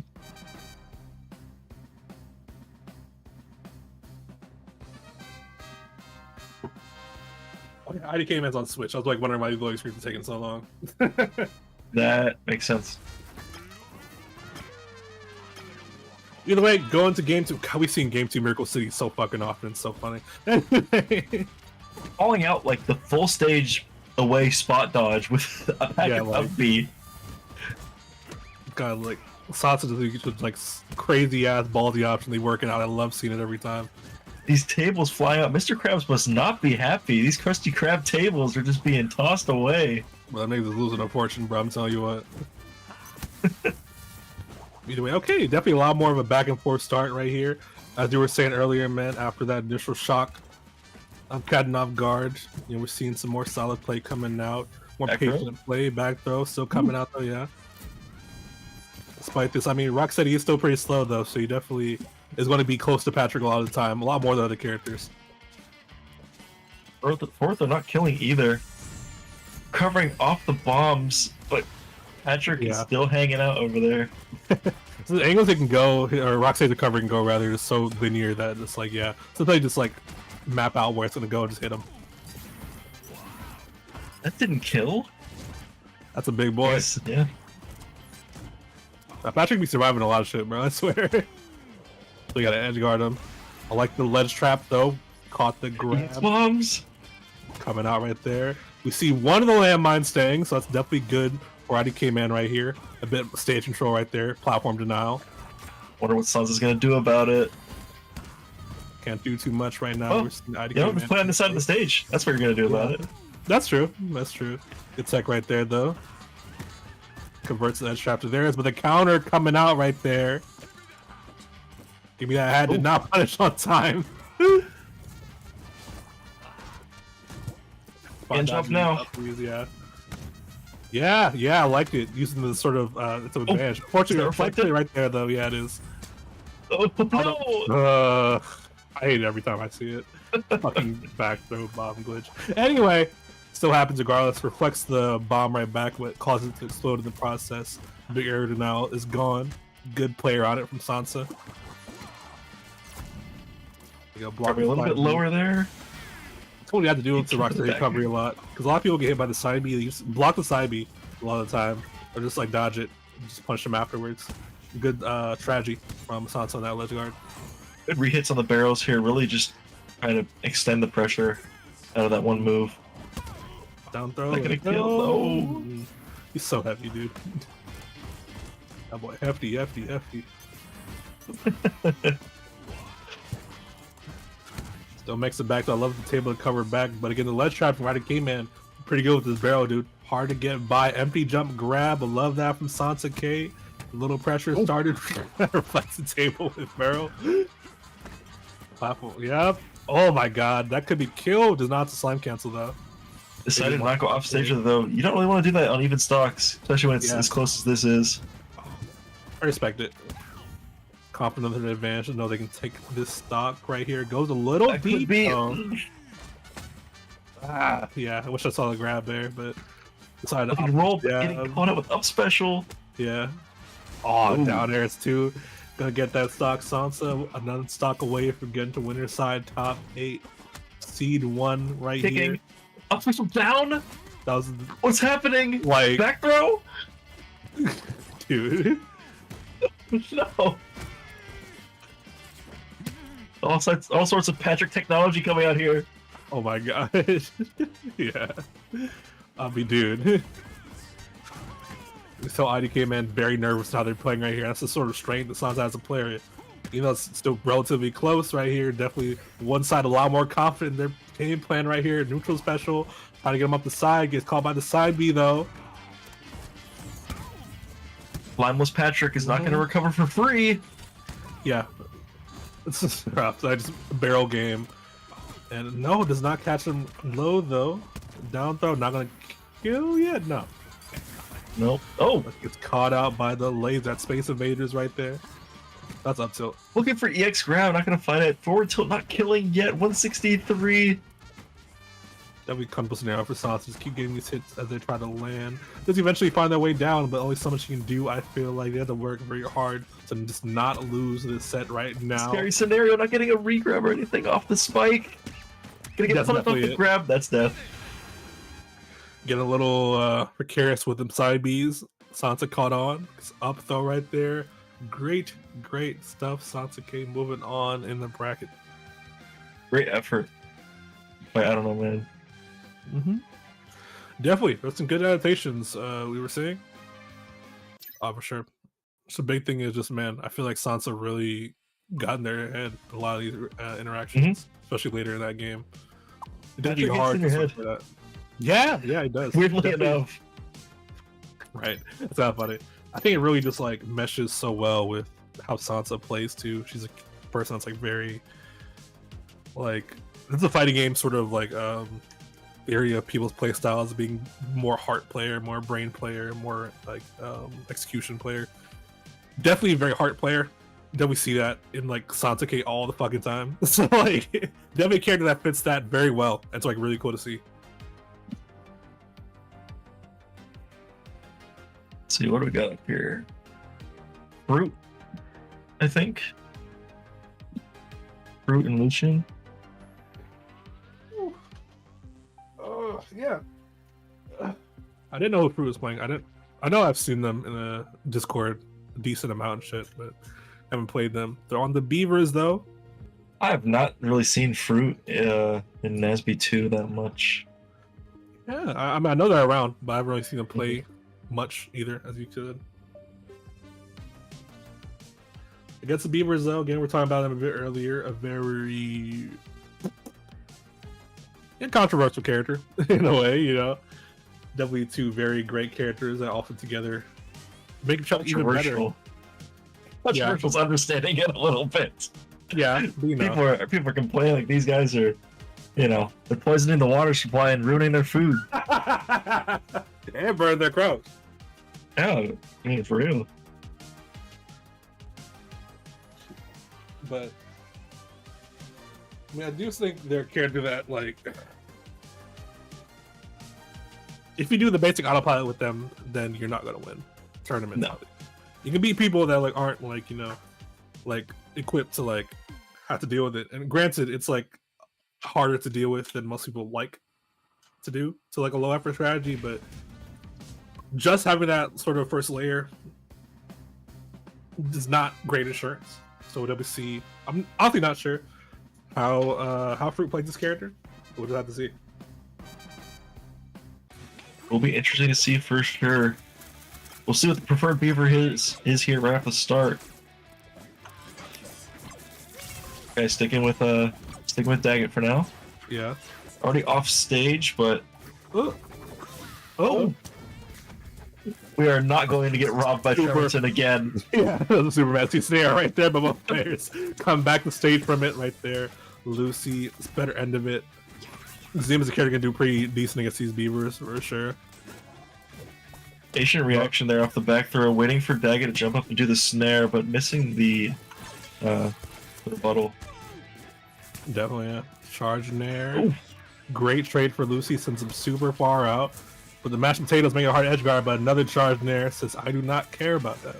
IDK man's on Switch. I was like wondering why the loading screens are taking so long. That makes sense. Either way, going to game 2. God, we've seen game 2 Miracle City so fucking often. It's so funny. Calling out like the full stage away spot dodge with a pack of up B. God, like Sansa just like crazy ass ballsy option they working out. I love seeing it every time. These tables flying out. Mr. Krabs must not be happy. These Krusty Krab tables are just being tossed away. Well, that nigga's losing a fortune, bro. I'm telling you what. Either way, okay, definitely a lot more of a back and forth start right here. As you were saying earlier, man, after that initial shock of catching off guard, you know, we're seeing some more solid play coming out. More back patient play, back throw still coming out though, yeah. Despite this, I mean, Rocksteady is still pretty slow though, so he definitely is going to be close to Patrick a lot of the time, a lot more than other characters. Fourth, they're not killing either. Covering off the bombs, but Patrick is still hanging out over there. So the angles they can go, or Rocksteady's cover can go rather, is so linear that it's like, yeah. So they just like map out where it's going to go and just hit him. That didn't kill? That's a big boy. Yes, yeah. Patrick be surviving a lot of shit, bro, I swear. So you gotta edge guard him. I like the ledge trap though. Caught the grab. Bombs! Coming out right there. We see one of the landmines staying, so that's definitely good Karate K-Man right here. A bit of stage control right there. Platform denial. Wonder what Sansa's gonna do about it. Can't do too much right now. Well, We're seeing IDK just Man. play on the side of the stage. That's what you're gonna do about it. That's true. That's true. Good tech right there, though. Converts the edge trap to theirs, but the counter coming out right there. Give me that. Did not punish on time. Can jump now. Yeah, I like it. Using the sort of it's an advantage. Fortunately, reflected right there, though. Yeah, it is. Oh no! I hate it every time I see it. Fucking back throw bomb glitch. Anyway, still happens regardless. Reflects the bomb right back, but causes it to explode in the process. Big area now is gone. Good player on it from Sansa. Probably a little bit lower there. That's what you have to do with the rock recovery a lot. Because a lot of people get hit by the side B. You just block the side B a lot of the time. Or just like dodge it. And just punch them afterwards. Good strategy from Sansa on that ledge guard. Good re-hits on the barrels here. Really just trying to extend the pressure out of that one move. Down throw. Not gonna kill. Oh. He's so heavy, dude. That boy, hefty. Still makes it back. I love the table to cover back, but again, the ledge trap from Rider K-Man, pretty good with this barrel, dude. Hard to get by. Empty jump grab. I love that from Sansa K. A little pressure started. Reflects the table with barrel. Platform. Yep. Oh my god, that could be killed. Does not slime cancel though. Decided to not go off stage though. You don't really want to do that on even stocks, especially when it's as close as this is. I respect it. Confident of an advantage to know they can take this stock right here. Goes a little That deep. could be. Yeah, I wish I saw the grab there, but decided to roll, getting caught up with up special. Yeah. Oh, down airs too. Gonna get that stock. Sansa, another stock away from getting to winner's side top 8. Seed 1 right here. Up special down? That was what's happening? Like back throw? Dude. No. All sorts of Patrick technology coming out here. Oh my god. Yeah. I'll be dude. So IDK man very nervous how they're playing right here. That's the sort of strength that Sansa has a player. Even though it's still relatively close right here. Definitely one side a lot more confident in their game plan right here. Neutral special. Trying to get him up the side. Gets caught by the side B though. Limeless Patrick is not going to recover for free. Yeah. It's just rough. So I just barrel game. And no, does not catch him low though. Down throw, not going to kill yet? No. Nope. Oh! Gets caught out by the laser. That Space Invaders right there. That's up tilt. Looking for EX grab, not going to find it. Forward tilt, not killing yet. 163. That'll be a comfortable scenario for Sansa. Just keep getting these hits as they try to land. Does eventually find their way down, but only so much you can do. I feel like they have to work very hard to just not lose this set right now. Scary scenario, not getting a re-grab or anything off the spike. Gonna get punished off the grab, that's death. Get a little precarious with them side Bs. Sansa caught on. It's up throw right there. Great stuff. Sansa K moving on in the bracket. Great effort. Wait, I don't know, man. Definitely, there's some good adaptations we were seeing. Oh, for sure. So big thing is just, man, I feel like Sansa really got in their head a lot of these interactions, especially later in that game. It did be hard to switch for that. Yeah, it does. Weirdly enough. Right. It's not funny. I think it really just like meshes so well with how Sansa plays too. She's a person that's like very like, it's a fighting game sort of like area of people's play styles being more heart player, more brain player, more like execution player. Definitely a very heart player. Definitely see that in like Sansa K all the fucking time. So like definitely a character that fits that very well. It's like really cool to see. Let's see, what do we got up here? Fruit, I think. Fruit and Lucian. Yeah. I didn't know who Fruit was playing. I know I've seen them in a Discord a decent amount and shit, but haven't played them. They're on the Beavers though. I have not really seen Fruit in NASB2 that much. Yeah, I mean I know they're around, but I haven't really seen them play much either, as you could. Against the Beavers, though, again, we're talking about them a bit earlier. A very controversial character in a way, you know. Definitely two very great characters that all fit together, make each other even better. Controversial's understanding it a little bit. Yeah, you know. People are complaining like these guys are, you know, they're poisoning the water supply and ruining their food. And burn their crows. Yeah, I mean, for real. But I mean, I do think they're a character that, like, if you do the basic autopilot with them, then you're not gonna win tournaments. No. You can beat people that like aren't like, you know, like equipped to like have to deal with it. And granted, it's like harder to deal with than most people like to do to like a low effort strategy, but just having that sort of first layer is not great insurance. So WC, I'm honestly not sure how Fruit plays this character. We'll just have to see. Will be interesting to see for sure. We'll see what the preferred beaver is here right off the start. Okay, sticking with Daggett for now. Yeah. Already off stage, but Oh. We are not going to get robbed by Trevorton again. Yeah, the super messy snare right there, but both players come back to stage from it right there. Lucy, it's better end of it. Zim is a character can do pretty decent against these beavers for sure. Patient reaction there off the back throw, waiting for Daggett to jump up and do the snare, but missing the rebuttal. Definitely, yeah. Charge nair. Ooh. Great trade for Lucy, sends him super far out. But the mashed potatoes make a hard edge guard, but another charge nair says, I do not care about that.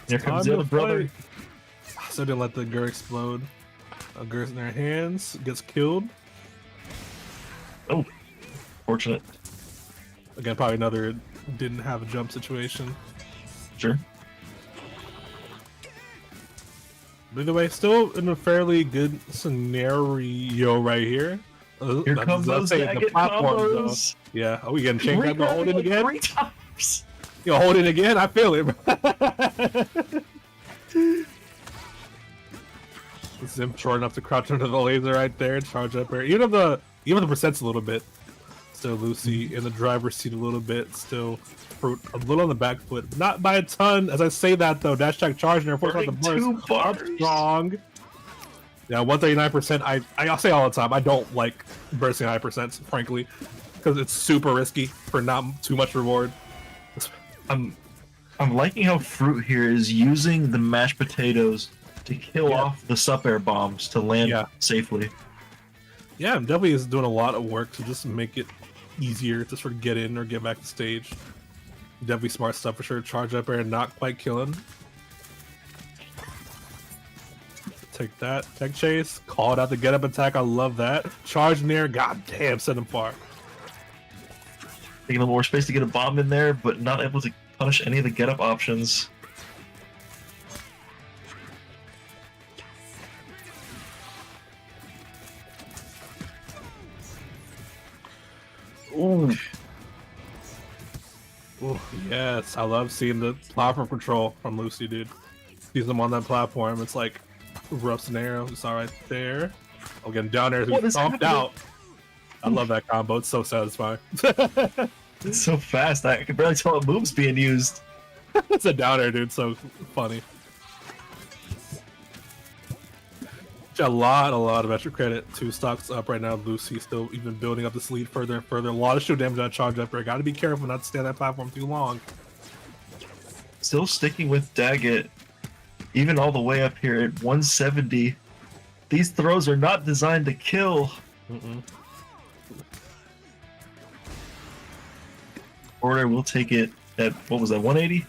Here comes the other brother. So didn't let the Gur explode. Gur's in their hands, gets killed. Oh, fortunate. Again, probably another didn't have a jump situation. Sure. By the way, still in a fairly good scenario right here. Here comes those Daggett combos. Yeah, are we getting changed up to hold in again? 3 times. You hold in again? I feel it. Zim short enough to crouch under the laser right there, charge up air. Even if the percent's a little bit. Still Lucy in the driver's seat a little bit. Still Fruit a little on the back foot. Not by a ton. As I say that though, dash attack charge and force out the burst. Up strong. Yeah, 139%. I'll say all the time, I don't like bursting high percents, frankly. Because it's super risky for not too much reward. I'm liking how Fruit here is using the mashed potatoes to kill off the sup air bombs to land safely. Yeah, definitely is doing a lot of work to just make it easier to sort of get in or get back to stage. Definitely smart stuff for sure. Charge up air, not quite killing. Take that. Tech chase. Called out the get up attack. I love that. Charge near. God damn, send him far. Taking a little more space to get a bomb in there, but not able to punish any of the get up options. Ooh. Ooh, yes, I love seeing the platform control from Lucy, dude. Sees them on that platform. It's like rough scenario. It's all right there. Oh, getting down there. Who's stomped out. I love that combo. It's so satisfying. It's so fast. I can barely tell what move's being used. It's a down air, dude. So funny. A lot of extra credit. 2 stocks up right now. Lucy still even building up this lead further and further. A lot of shield damage on charge up there. Got to be careful not to stay on that platform too long. Still sticking with Daggett, even all the way up here at 170. These throws are not designed to kill. Order will take it at, what was that, 180?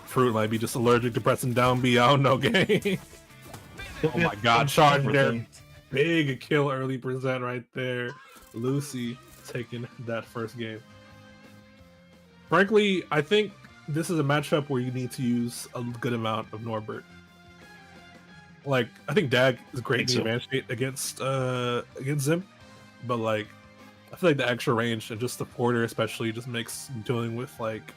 Fruit might be just allergic to pressing down B. I don't know, gang. Oh my god, charge there. Big kill early percent right there. Lucy taking that first game. Frankly, I think this is a matchup where you need to use a good amount of Norbert. Like, I think Dag is great in the advanced state against Zim, but like, I feel like the extra range and just the porter especially just makes dealing with like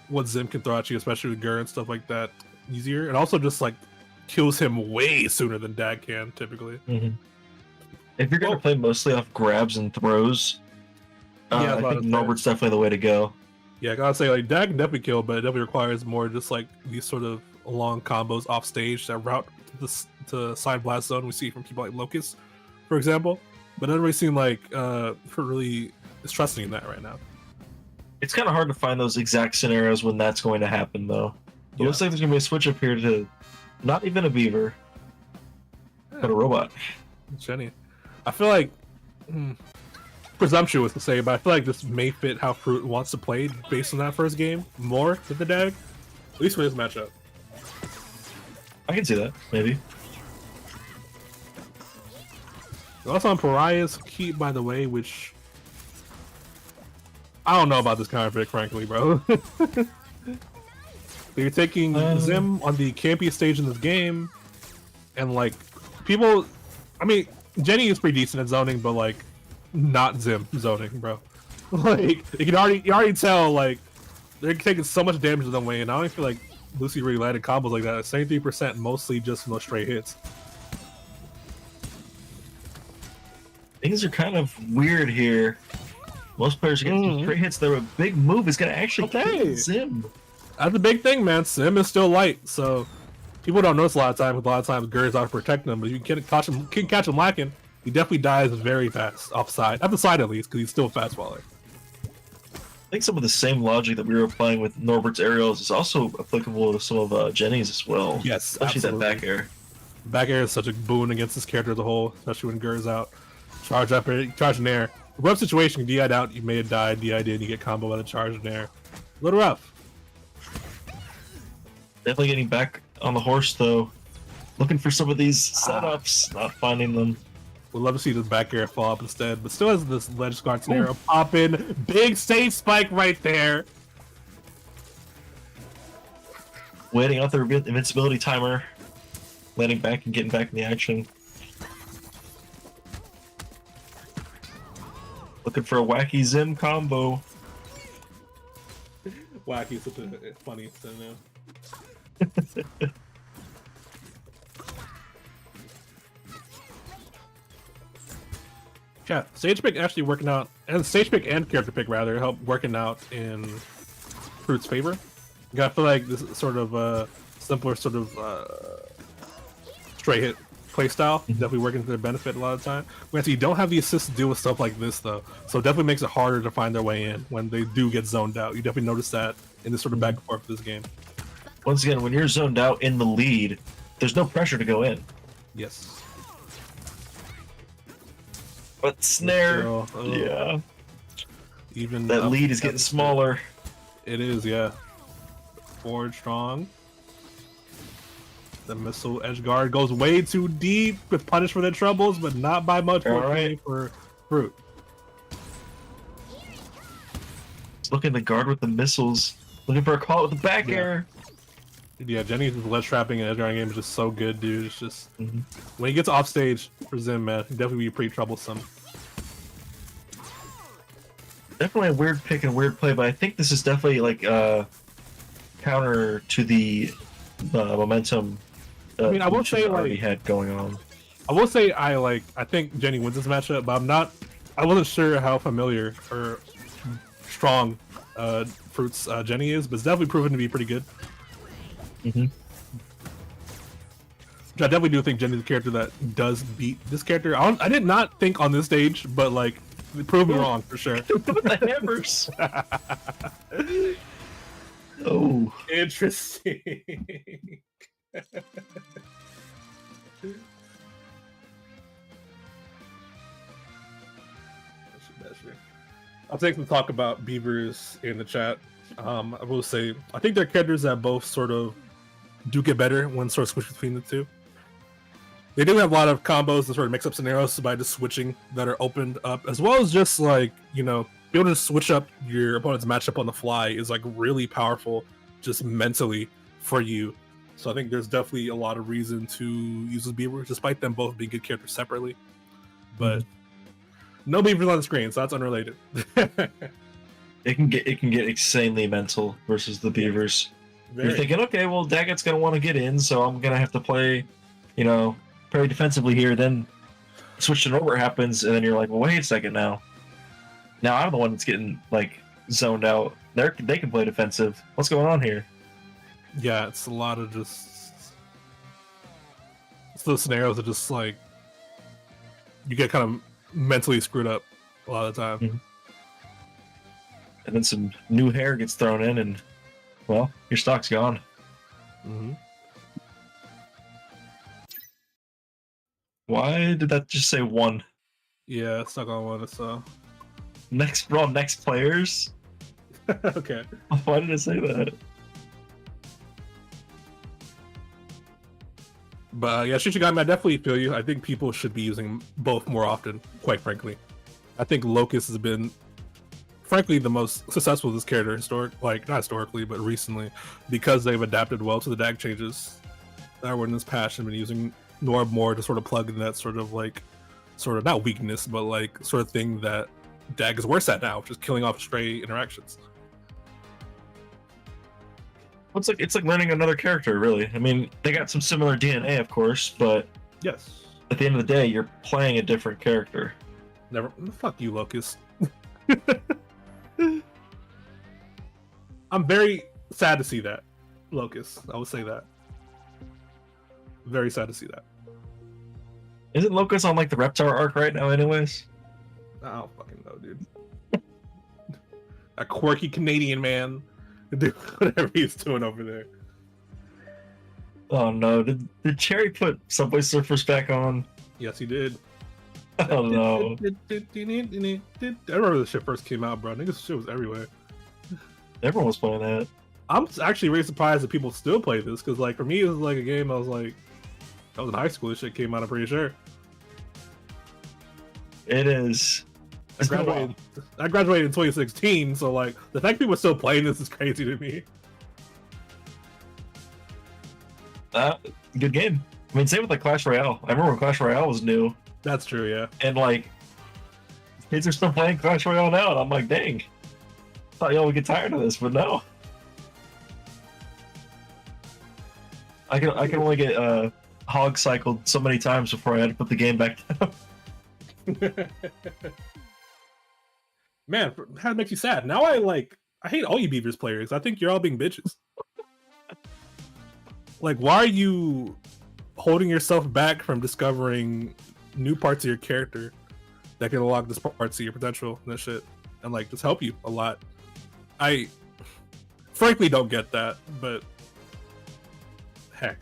what Zim can throw at you, especially with Gur and stuff like that, easier. And also just like kills him way sooner than Dag can typically. If you're gonna play mostly off grabs and throws, I think Norbert's definitely the way to go. Yeah, I gotta say, like, Dag can definitely kill, but it definitely requires more just like these sort of long combos off stage that route to side blast zone we see from people like Locust, for example. But it doesn't really seem like really is trusting in that right now. It's kind of hard to find those exact scenarios when that's going to happen, though. It looks like there's gonna be a switch up here to not even a beaver, but a robot. Jenny, I feel like presumptuous to say, but I feel like this may fit how Fruit wants to play based on that first game more than the Dag, at least for this matchup. I can see that, maybe. Also on Pariah's Keep, by the way, which I don't know about this counter pick, frankly, bro. You're taking Zim on the campiest stage in this game, and like people, I mean, Jenny is pretty decent at zoning, but like not Zim zoning, bro. Like you can already tell like they're taking so much damage to them way, and I don't feel like Lucy really landed combos like that. 73% mostly just from those straight hits. Things are kind of weird here. Most players are getting straight hits. Their big move is going to actually kill Zim. That's the big thing, man. Zim is still light, so people don't notice a lot of times. Gur's out to protect them, but you can catch him lacking. He definitely dies very fast offside, at the side at least, because he's still a fast faller. I think some of the same logic that we were applying with Norbert's aerials is also applicable to some of Jenny's as well. Yes, especially absolutely. That back air. Back air is such a boon against this character as a whole, especially when Gur's out. Charge up, charge in air. Rough situation, DI'd out, you may have died, DI'd in, you get combo by the charge in air. A little rough. Definitely getting back on the horse though. Looking for some of these setups, not finding them. Would love to see this back air fall up instead, but still has this ledge guard scenario popping. Big stage spike right there. Waiting out the invincibility timer. Landing back and getting back in the action. Looking for a wacky Zim combo. Wacky is such a funny thing now. Yeah, stage pick actually working out, and stage pick and character pick rather help working out in Fruit's favor. I feel like this is sort of simpler sort of straight hit playstyle definitely working to their benefit a lot of the time. Whereas you don't have the assist to deal with stuff like this though, so it definitely makes it harder to find their way in when they do get zoned out. You definitely notice that in this sort of back and forth of this game. Once again, when you're zoned out in the lead, there's no pressure to go in. Yes. But snare, yeah. Even that lead is getting smaller. It is, yeah. Forward strong. The missile edge guard goes way too deep with punish for their troubles, but not by much for Fruit. Looking to guard with the missiles. Looking for a call with the back air. Yeah, Jenny's ledge trapping and edge guarding game is just so good, dude. It's just when he gets off stage for Zim, man, it can definitely be pretty troublesome. Definitely a weird pick and weird play, but I think this is definitely like counter to the momentum. I mean, I will say like he had going on. I will say I think Jenny wins this matchup, but I wasn't sure how familiar or strong Fruit's Jenny is, but it's definitely proven to be pretty good. I definitely do think Jenny's a character that does beat this character. I did not think on this stage, but like, prove me wrong for sure. The hammers. Oh, interesting. I'll take some talk about beavers in the chat. I will say I think they're characters that both sort of do get better when sort of switch between the two. They do have a lot of combos that sort of mix up scenarios by just switching that are opened up, as well as just like, you know, be able to switch up your opponent's matchup on the fly is like really powerful just mentally for you. So I think there's definitely a lot of reason to use this beaver, despite them both being good characters separately. But No beavers on the screen, so that's unrelated. It can get insanely mental versus the beavers. Very. You're thinking, okay, well, Daggett's gonna want to get in, so I'm gonna have to play, very defensively here. Then switch to Norbert happens, and then you're like, well, wait a second now. Now I'm the one that's getting like zoned out. They can play defensive. What's going on here? Yeah, it's a lot of just. It's those scenarios that just like you get kind of mentally screwed up a lot of the time. Mm-hmm. And then some new hair gets thrown in, and well, your stock's gone. Mm-hmm. Why did that just say one? Yeah, stuck on one. So next players. okay. Why did it say that? But yeah, Shishigami, I definitely feel you. I think people should be using both more often, quite frankly. I think Locust has been, frankly, the most successful of this character not historically, but recently, because they've adapted well to the DAG changes that were in this patch and been using Norb more to sort of plug in that sort of not weakness, but like sort of thing that DAG is worse at now, which is killing off stray interactions. It's like learning another character, really. I mean, they got some similar DNA, of course, but Yes. at the end of the day, you're playing a different character. Never. Fuck you, Locust. I'm very sad to see that, Locust. I would say that. Very sad to see that. Isn't Locust on like the Reptar arc right now, anyways? I don't fucking know, dude. A quirky Canadian man, do whatever he's doing over there. Oh no! Did Cherry put Subway Surfers back on? Yes, he did. Oh no! I remember this shit first came out, bro. Niggas shit was everywhere. Everyone was playing that. I'm actually really surprised that people still play this, because like for me it was like a game I was like, I was in high school, this shit came out, I'm pretty sure. It is. I graduated in 2016, so like the fact people are still playing this is crazy to me. Good game. I mean, same with like Clash Royale. I remember when Clash Royale was new. That's true, yeah. And like, kids are still playing Clash Royale now, and I'm like, dang. Thought y'all would get tired of this, but no. I can only get hog cycled so many times before I had to put the game back down. Man, how it makes you sad. Now I hate all you Beavers players. I think you're all being bitches. Like, why are you holding yourself back from discovering new parts of your character that can unlock this parts of your potential and that shit, and like just help you a lot? I frankly don't get that, but heck.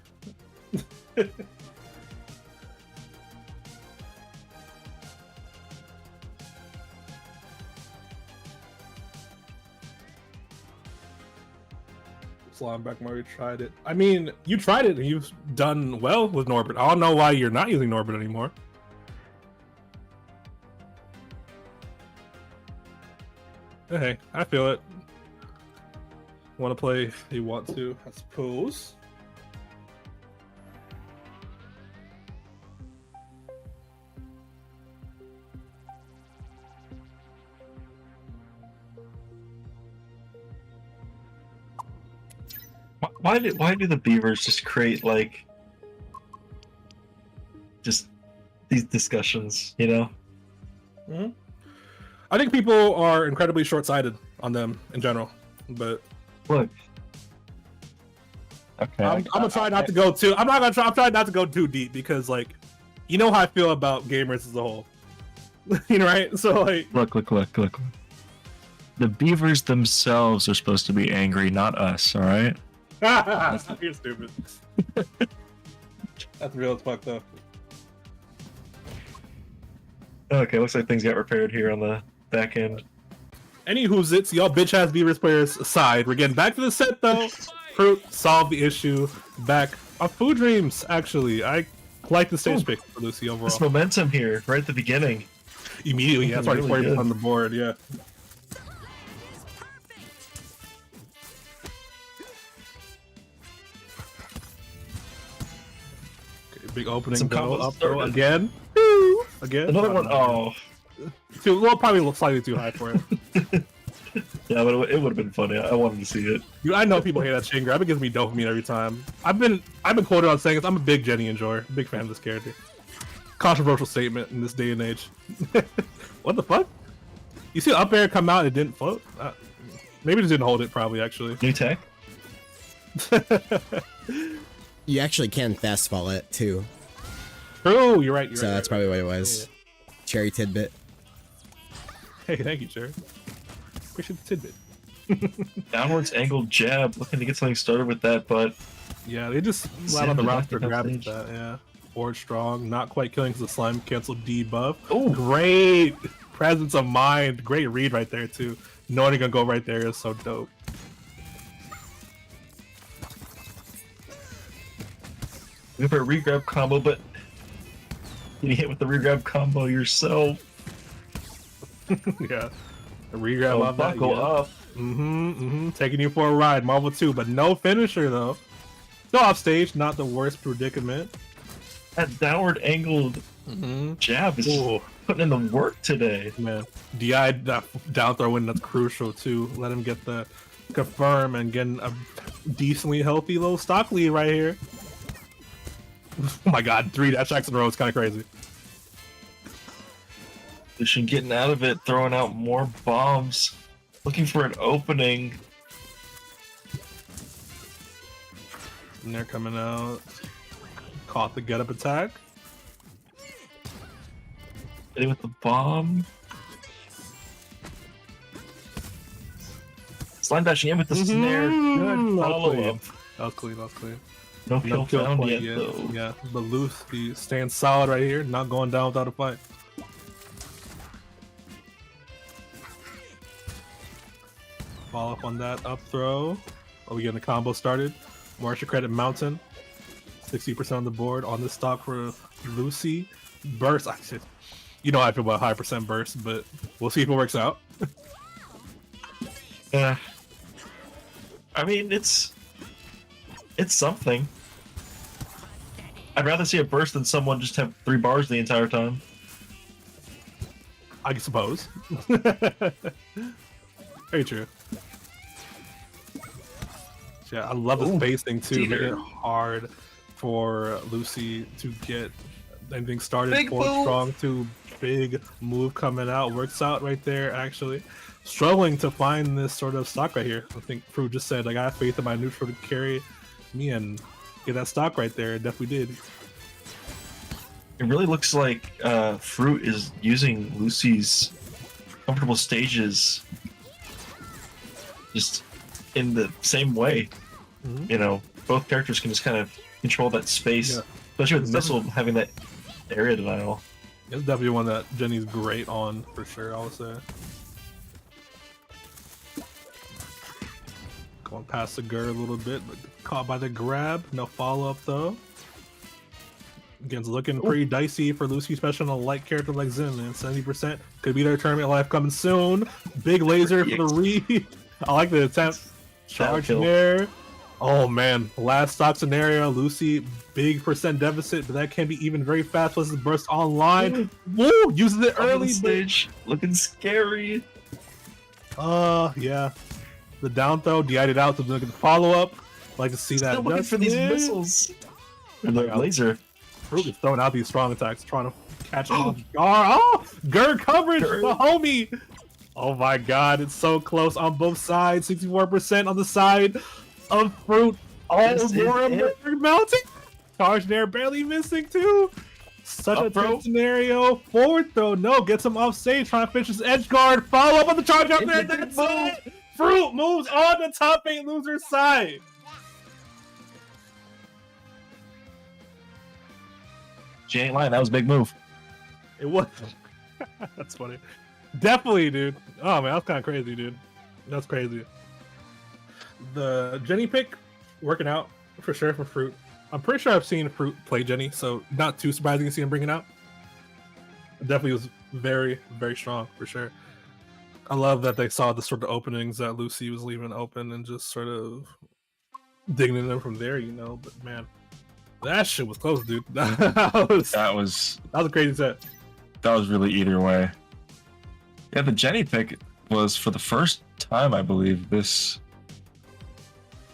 Back where you tried it. I mean, you tried it and you've done well with Norbert. I don't know why you're not using Norbert anymore. Hey, I feel it. Want to play if you want to, I suppose. Why do the Beavers just create like just these discussions, you know? Mm-hmm. I think people are incredibly short-sighted on them in general, but look. Okay. I'm gonna try not to go too. I'm trying not to go too deep because, like, you know how I feel about gamers as a whole. You know, right? So like, look. The Beavers themselves are supposed to be angry, not us. All right. You're stupid. That's real as fuck though. Okay, looks like things got repaired here on the back end. Any who's it's y'all bitch ass Beavers players aside, we're getting back to the set though. Fruit solved the issue. Back on Food Dreams. Actually, I like the stage pick for Lucy overall. This momentum here, right at the beginning. Immediately, yeah, that's already really good. on the board. Yeah. Big opening, Some go combos up throw started. again. Again. Another one. Oh, too well, probably slightly too high for it. Yeah, but it would have been funny. I wanted to see it. Dude, I know people hate that chain grab. It gives me dopamine every time. I've been quoted on saying this. I'm a big Jenny enjoyer. Big fan of this character. Controversial statement in this day and age. What the fuck? You see up air come out and it didn't float? Maybe it just didn't hold it, probably, actually. New tech? You actually can fastball it too. Oh, you're right. So that's probably what it was. Yeah. Cherry tidbit. Hey, thank you, Cherry. Appreciate the tidbit. Downwards angled jab. Looking to get something started with that, but Yeah, they just allowed on the roster grabbing that, yeah. Forward strong, not quite killing because the slime canceled debuff. Oh, great presence of mind. Great read right there, too. Knowing you're gonna go right there is so dope. we have a regrab combo, but you hit with the regrab combo yourself. Yeah. The regrab off that, buckle up. Taking you for a ride, Marvel 2, but no finisher though. Still off stage, not the worst predicament. That downward angled jab is putting in the work today. Man, DI that down throw in, that's crucial too. Let him get the confirm and getting a decently healthy little stock lead right here. Oh my god, 3 dash attacks in a row is kind of crazy. Lucian getting out of it, throwing out more bombs, looking for an opening. And they're coming out. Caught the get up attack. Hitting with the bomb. Slime dashing in with the snare. Good follow up. That was clean, that was clean. No kill found point yet, though. Yeah, but Lucy staying solid right here, not going down without a fight. Follow up on that up throw. Are we getting the combo started? Martial Credit Mountain. 60% on the board on this stock for Lucy. Burst. You know how I feel about high percent burst, but we'll see if it works out. Yeah. I mean, it's something. I'd rather see a burst than someone just have 3 bars the entire time. I suppose. Very true. Yeah, I love the spacing too. Making it hard for Lucy to get anything started. Big Forward move. strong to big move coming out. Works out right there, actually. Struggling to find this sort of stock right here. I think Fruit just said, like, I have faith in my neutral to carry me and get that stock right there. It definitely did. It really looks like Fruit is using Lucy's comfortable stages just in the same way. You know, both characters can just kind of control that space, especially with Missile having that area denial. It's definitely one that Jenny's great on, for sure, I would say. Going past the Gur a little bit, but caught by the grab. No follow-up, though. Again, it's looking pretty dicey for Lucy, especially on a light character like Zim, man. 70%. Could be their tournament life coming soon. Big laser for the read. I like the attempt. Charge there. Oh, man. Last stock scenario. Lucy, big percent deficit, but that can be even very fast. Plus the burst online. Woo! Uses it early. Stage. Looking scary. Yeah. The down throw, DI'd it out to the follow-up. Like to see that. Still looking for these missiles. And the laser. Fruit is throwing out these strong attacks, trying to catch him off guard. Oh! Gur coverage, the homie! Oh my god, it's so close on both sides. 64% on the side of Fruit. Oh, more mounting. Charge there, barely missing too. Such a tough scenario. Forward throw, no, gets him off stage, trying to finish his edge guard. Follow up on the charge up there. That's it. Fruit moves on the top 8 loser side. She ain't lying, that was a big move. It was. That's funny. Definitely, dude. Oh man, that's kind of crazy, dude. That's crazy. The Jenny pick working out for sure for Fruit. I'm pretty sure I've seen Fruit play Jenny, so not too surprising to see him bring it out. It definitely was very, very strong for sure. I love that they saw the sort of openings that Lucy was leaving open and just sort of digging in them from there, you know. But man, that shit was close, dude. That was a crazy set. That was really either way. Yeah, the Jenny pick was for the first time, I believe, this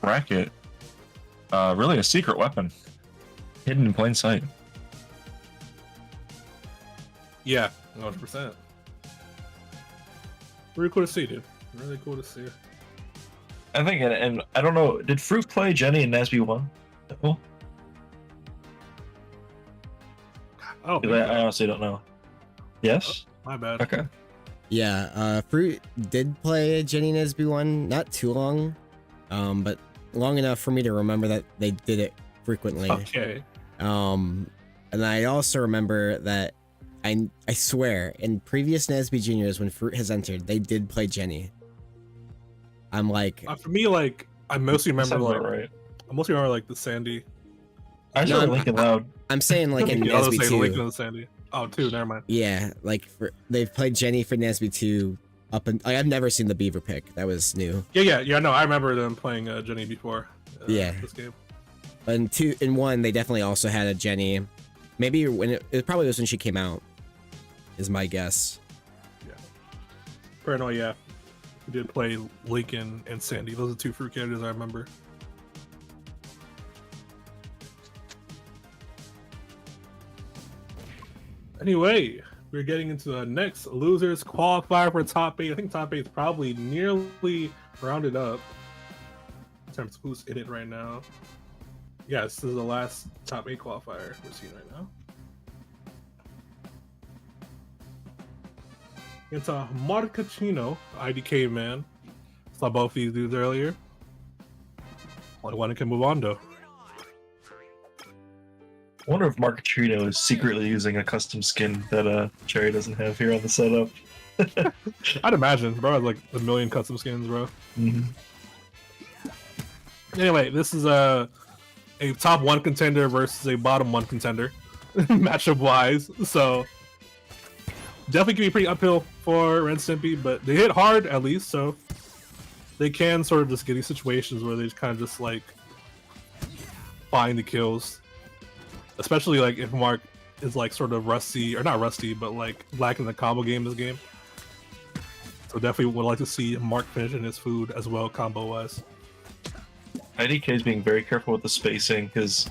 bracket. Really a secret weapon, hidden in plain sight. Yeah, 100%. Really cool to see, dude. Really cool to see. I think, and I don't know, did Fruit play Jenny in NASB1? Well, Oh, I honestly don't know. Yes? my bad. Okay. Yeah, Fruit did play Jenny NASB 1, not too long, but long enough for me to remember that they did it frequently. Okay. And I also remember that I swear in previous NASB juniors when Fruit has entered, they did play Jenny. I'm like, For me, like, I mostly remember Sounds like about right. I mostly remember like the Sandy. I No, saw Lincoln Loud. I'm saying like in Yeah, I was NASB saying Lincoln 2. and Sandy. Oh, two. Never mind. Yeah, like they've played Jenny for NASB 2 up and like, I've never seen the Beaver pick. That was new. Yeah. No, I remember them playing Jenny before. Yeah. This game. But in 1, they definitely also had a Jenny. Maybe when it probably was when she came out, is my guess. Yeah. Paranoia. Yeah. We did play Lincoln and Sandy. Those are two Fruit characters I remember. Anyway, we're getting into the next losers qualifier for top 8. I think top 8 is probably nearly rounded up in terms of who's in it right now. Yes, this is the last top 8 qualifier we're seeing right now. It's a Marcachino, IDK man. Saw both these dudes earlier. Only one can move on though. I wonder if Marcatrino is secretly using a custom skin that Cherry doesn't have here on the setup. I'd imagine, bro, has like a million custom skins, bro. Mm-hmm. Anyway, this is a top 1 contender versus a bottom 1 contender, matchup wise. So definitely can be pretty uphill for Ren Stimpy, but they hit hard at least, so they can sort of just get these situations where they just kind of just like find the kills. Especially like if Mark is like sort of rusty, or not rusty, but like lacking the combo game this game. So definitely would like to see Mark finishing his food as well combo wise. IDK is being very careful with the spacing because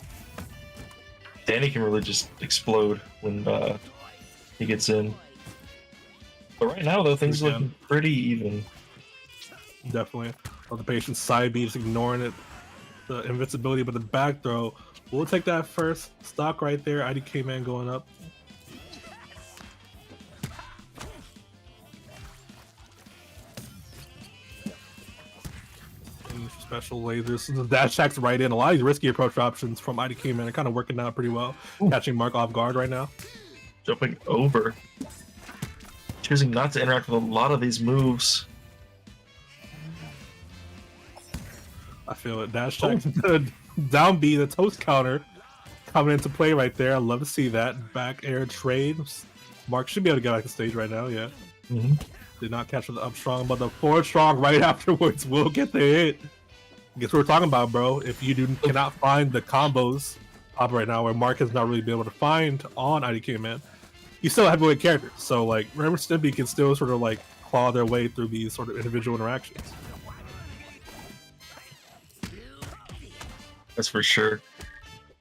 Danny can really just explode when he gets in. But right now, though, things are looking pretty even. Definitely. Well, the patient's side B just ignoring it. The invincibility, but the back throw. We'll take that first stock right there. IDK man going up. Special lasers. The dash attacks right in. A lot of these risky approach options from IDK man are kind of working out pretty well. Ooh. Catching Mark off guard right now. Jumping over. Choosing not to interact with a lot of these moves. I feel it. Dash attack. Down B, the toast counter coming into play right there. I love to see that. Back air trade. Mark should be able to get back to stage right now, yeah. Mm-hmm. Did not catch the up strong, but the forward strong right afterwards will get the hit. Guess what we're talking about, bro. If you cannot find the combos pop right now, where Mark has not really been able to find on IDK man, he's still a heavyweight character. So like, remember Stimpy can still sort of like claw their way through these sort of individual interactions. That's for sure.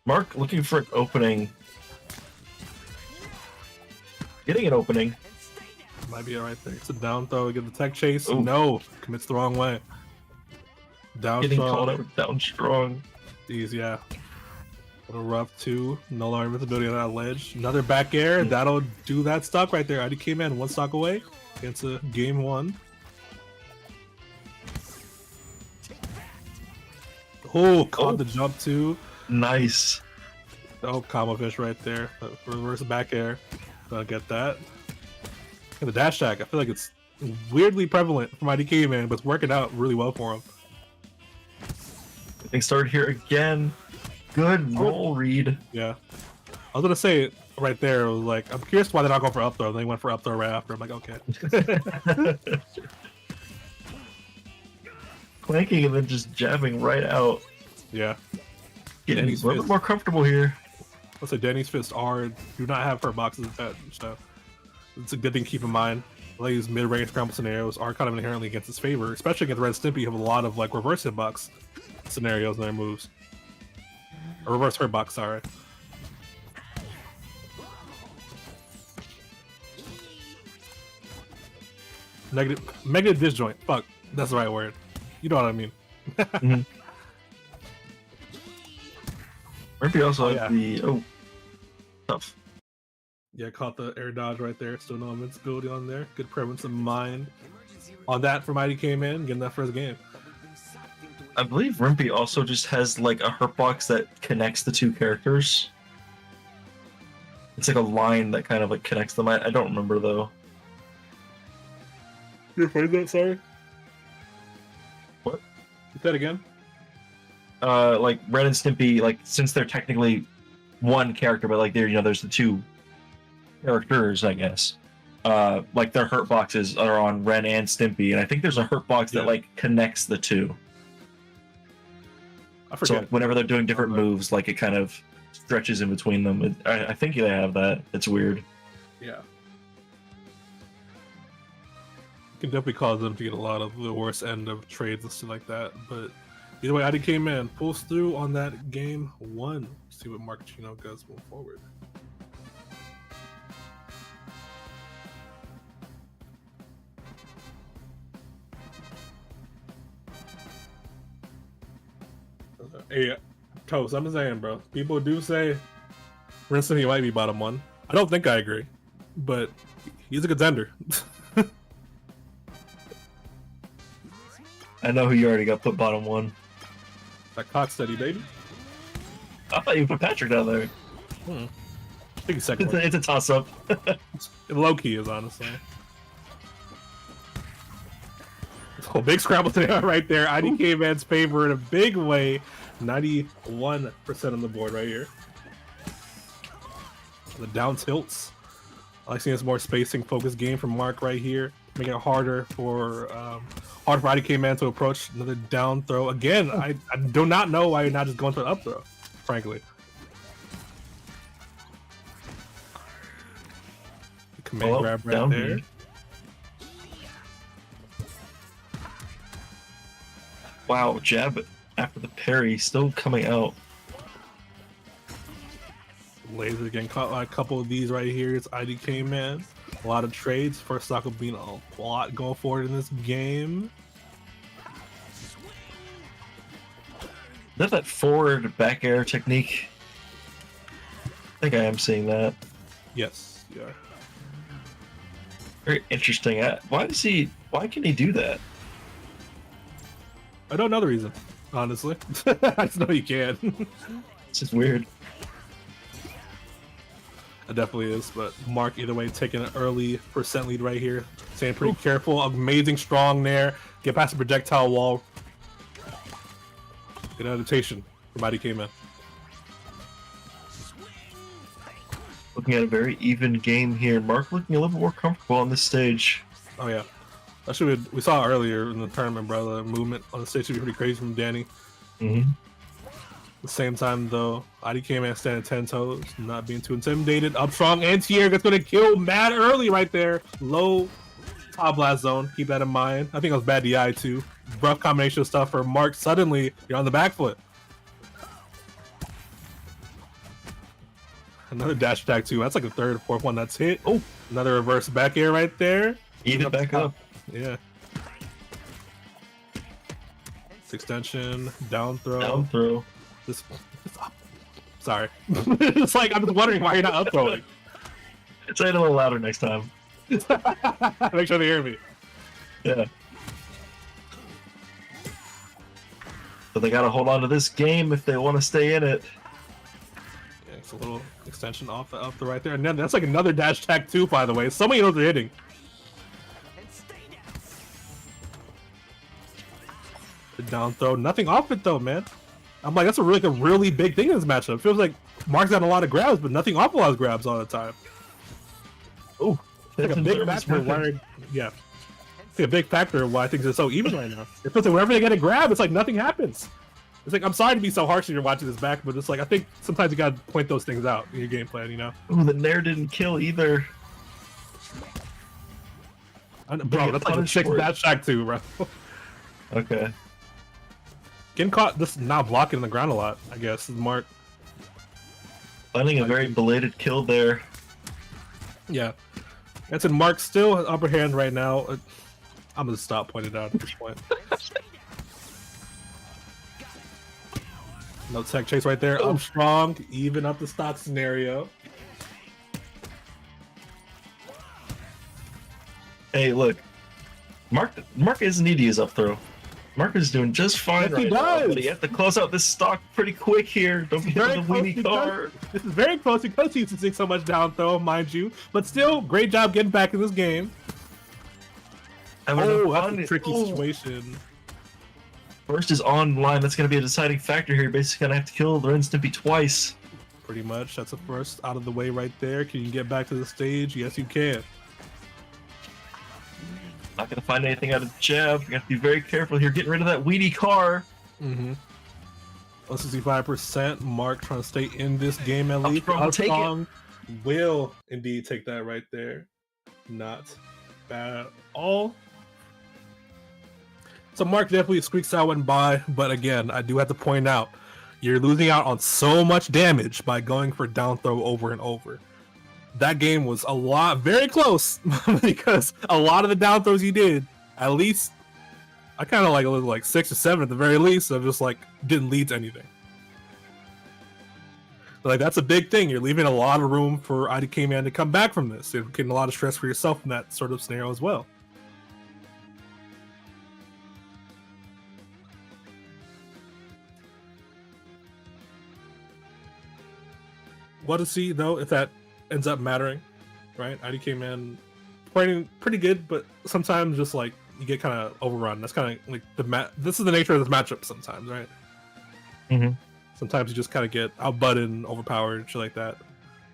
Mark looking for an opening. Getting an opening. Might be right there. It's a down throw. Get the tech chase. Ooh. No, commits the wrong way. Down Getting strong. called out down strong. These, yeah. A little rough too. No longer invincibility on that ledge. Another back air. That'll do that stock right there. IDK man 1 stock away. Into game 1. Oh, caught the jump too. Nice. Oh, combo fish right there. Reverse back air. Gonna get that. And the dash attack. I feel like it's weirdly prevalent from IDK man, but it's working out really well for him. Getting started here again. Good roll read. Yeah. I was gonna say right there, it was like, I'm curious why they're not going for up throw. They went for up throw right after. I'm like, okay. Clanking and then just jabbing right out. Yeah. Getting a Danny's little bit fist. more comfortable here. Let's say Danny's fists are do not have her boxes attached, so it's a good thing to keep in mind. Like these mid-range scramble scenarios are kind of inherently against his favor, especially against Red Stimpy, who have a lot of like reverse hitbox scenarios in their moves. Or reverse hurtbox, sorry. Negative disjoint. Fuck, that's the right word. You know what I mean. Mm-hmm. Maybe also had the tough. Yeah, caught the air dodge right there. Still no invincibility on there. Good presence of mind on that from IDK Man, getting that first game. I believe Rimpy also just has like a hurtbox that connects the two characters. It's like a line that kind of like connects them. I don't remember though. You afraid that? Sorry. What? Say that again. Like Ren and Stimpy, like since they're technically one character, but like there's the two characters, I guess. Like their hurt boxes are on Ren and Stimpy, and I think there's a hurt box that like connects the two. I forget. So whenever they're doing different moves, like it kind of stretches in between them. I think they have that. It's weird. Yeah. Can definitely cause them to get a lot of the worst end of trades and stuff like that. But either way, IDK Man pulls through on that game 1. See what Mark Chino does moving forward. Hey, Toast, I'm just saying, bro. People do say Rinson, he might be bottom 1. I don't think I agree, but he's a contender. I know who you already got put bottom 1. That cock steady, baby. I thought you put Patrick down there. I think he's second. It's a toss-up. Low key is, honestly. Oh, big scramble today right there. IDK Man's favor in a big way. 91% on the board right here. The down tilts. I like seeing this more spacing focused game from Mark right here, making it harder for IDK Man to approach. Another down throw again. I do not know why you're not just going for an up throw, frankly. Command grab right there. Here. Wow, jab after the parry, still coming out. Laser getting caught by a couple of these right here. It's IDK Man. A lot of trades. First stock of being a lot going forward in this game. Is that forward back air technique? I think I am seeing that. Yes, yeah. Very interesting. Why can he do that? I don't know the reason, honestly. I just know you can. It's just weird. It definitely is, but Mark either way taking an early percent lead right here. Staying pretty careful. Amazing strong there. Get past the projectile wall. Good adaptation from IDK Man. Looking at a very even game here. Mark looking a little bit more comfortable on this stage. Oh yeah. Actually, we saw earlier in the tournament, bro, the movement on the stage should be pretty crazy from Danny. Mm-hmm. At the same time, though, IDK Man standing 10 toes, not being too intimidated. Up strong, anti-air that's going to kill mad early right there. Low top blast zone. Keep that in mind. I think it was bad DI, too. Rough combination of stuff for Mark. Suddenly, you're on the back foot. Another dash attack, too. That's like the third or fourth one that's hit. Oh, another reverse back air right there. Eat it back up. Yeah. Extension, down throw. Down throw. This up. Sorry. It's like I'm just wondering why you're not up throwing. Say it a little louder next time. Make sure they hear me. Yeah. So they gotta hold on to this game if they want to stay in it. Yeah, it's a little extension off the right there, and then that's like another dash attack too. By the way, so many of those are hitting. The down throw, nothing off it though, man. I'm like, that's a really big thing in this matchup. It feels like Mark's got a lot of grabs, but nothing off a lot of grabs all the time. Oh, like a big factor why, yeah. It's like a big factor why things are so even right now. It feels like whenever they get a grab, it's like nothing happens. It's like, I'm sorry to be so harsh when you're watching this back, but it's like, I think sometimes you gotta point those things out in your game plan, you know? Ooh, the Nair didn't kill either. Bro, that's like a 6 dash attack too, bro. Okay. Getting caught just not blocking the ground a lot, I guess, is Mark. Finding a very belated kill there. Yeah. That's in Mark still upper hand right now. I'm gonna stop pointing it out at this point. No tech chase right there. Up strong, even up the stock scenario. Hey, look. Mark isn't needy his up throw. Mark is doing just fine right now, but he has to close out this stock pretty quick here. Don't be hitting the weenie card. This is very close because he's using so much down throw, mind you. But still, great job getting back in this game. Oh, that's a tricky situation. First is online. That's going to be a deciding factor here. Basically, going to have to kill the Ren Stimpy twice. Pretty much. That's the first out of the way right there. Can you get back to the stage? Yes, you can. Not going to find anything out of the jab. You have to be very careful here. Getting rid of that weedy car. 65%. Mark trying to stay in this game at least. Strong will indeed take that right there. Not bad at all. So Mark definitely squeaks out and by, but again, I do have to point out, you're losing out on so much damage by going for down throw over and over. That game was very close because a lot of the down throws he did, at least, I kind of like 6 or 7 at the very least, of just like didn't lead to anything. But, like, that's a big thing. You're leaving a lot of room for IDK Man to come back from this. You're getting a lot of stress for yourself in that sort of scenario as well. What to see though if that ends up mattering, right? IDK Man playing pretty good, but sometimes just like you get kind of overrun. That's kind of like this is the nature of this matchup sometimes, right? Sometimes you just kind of get outbutted and overpowered and shit like that.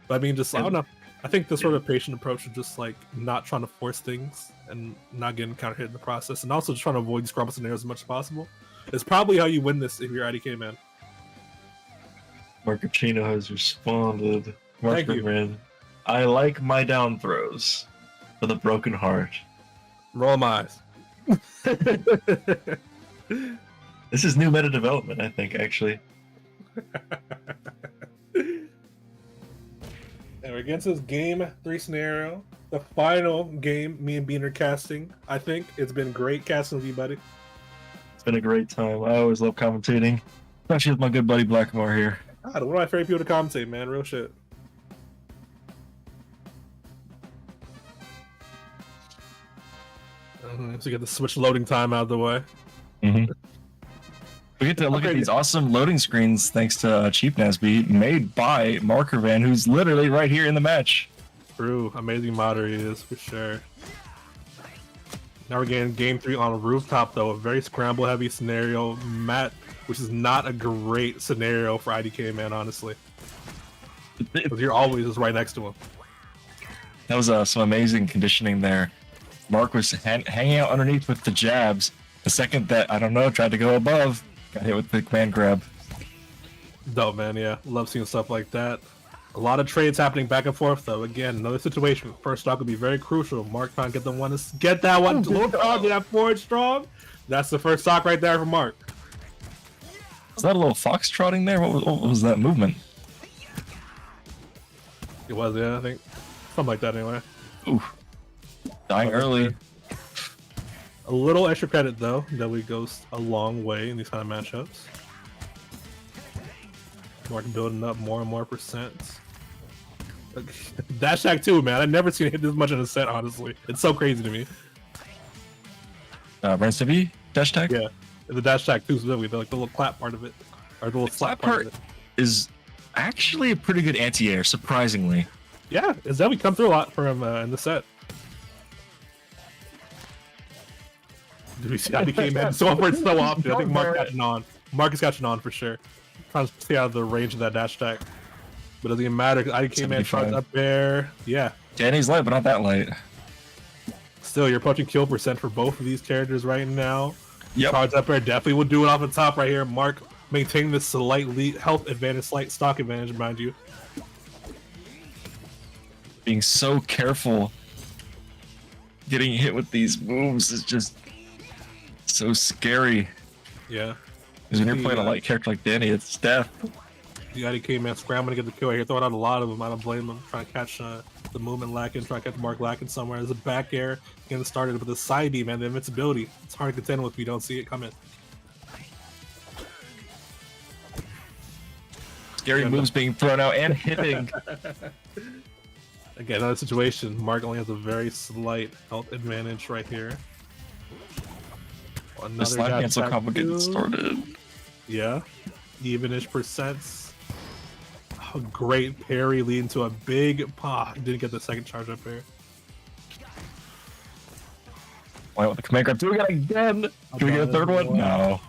But I mean, just I don't know. I think the sort of patient approach is just like not trying to force things and not getting counter hit in the process, and also just trying to avoid scrubble scenarios as much as possible. It's probably how you win this if you're IDK Man. Marcachino has responded. Thank you. Man, I like my down throws with a broken heart. Roll my eyes. This is new meta development, I think, actually. And we're against this game 3 scenario. The final game me and Bean are casting. I think it's been great casting with you, buddy. It's been a great time. I always love commentating. Especially with my good buddy Blackmore here. God, one of my favorite people to commentate, man. Real shit. So you get the Switch loading time out of the way. We get to look at these awesome loading screens thanks to Cheap NASB, made by Markervan, who's literally right here in the match. True. Amazing modder he is, for sure. Now we're getting game 3 on a rooftop, though. A very scramble-heavy scenario. Matt, which is not a great scenario for IDK Man, honestly. Because you're always just right next to him. That was some amazing conditioning there. Mark was hanging out underneath with the jabs. The second that, I don't know, tried to go above, got hit with the command grab. Dope, man, yeah. Love seeing stuff like that. A lot of trades happening back and forth, though. Again, another situation. First stock would be very crucial. Mark trying to get the one to get that one. Look, get that forward strong. That's the first stock right there for Mark. Was that a little foxtrotting there? What was that movement? It was, yeah, I think. Something like that, anyway. Ooh. Dying early. A little extra credit, though. Definitely goes a long way in these kind of matchups. Mark building up more and more percents. Dash attack too, man. I've never seen it hit this much in a set, honestly. It's so crazy to me. Ren Stimpy dash attack? Yeah. The dash attack too, specifically. The little clap part of it. Or the little slap part of it. Is actually a pretty good anti-air, surprisingly. Yeah, it's definitely come through a lot for him in the set. Did we see how he came in so upward so often? I think Mark catching on. Mark is catching on for sure. Trying to stay out of the range of that dash attack. But it doesn't even matter because IDK Man charged up there. Yeah. Danny's light, but not that light. Still, you're approaching kill percent for both of these characters right now. Yep. Charge up there definitely will do it off the top right here. Mark maintaining this slight health advantage, slight stock advantage, mind you. Being so careful getting hit with these moves is just so scary. Yeah. Because when you're playing a light character like Danny, it's death. The IDK man scrambling to get the kill right here, throwing out a lot of them. I don't blame him. Trying to catch the movement lacking, trying to catch Mark lacking somewhere. There's a back air getting started with the side B, man. The invincibility. It's hard to contend with if you don't see it coming. Scary moves being thrown out and hitting. Again, another situation. Mark only has a very slight health advantage right here. The slide cancel combo getting started. Yeah. Evenish percents. Oh, great parry leading to a big pop. Didn't get the second charge up here. Why with the command grab? Do we get it again? Can we get a third one? No.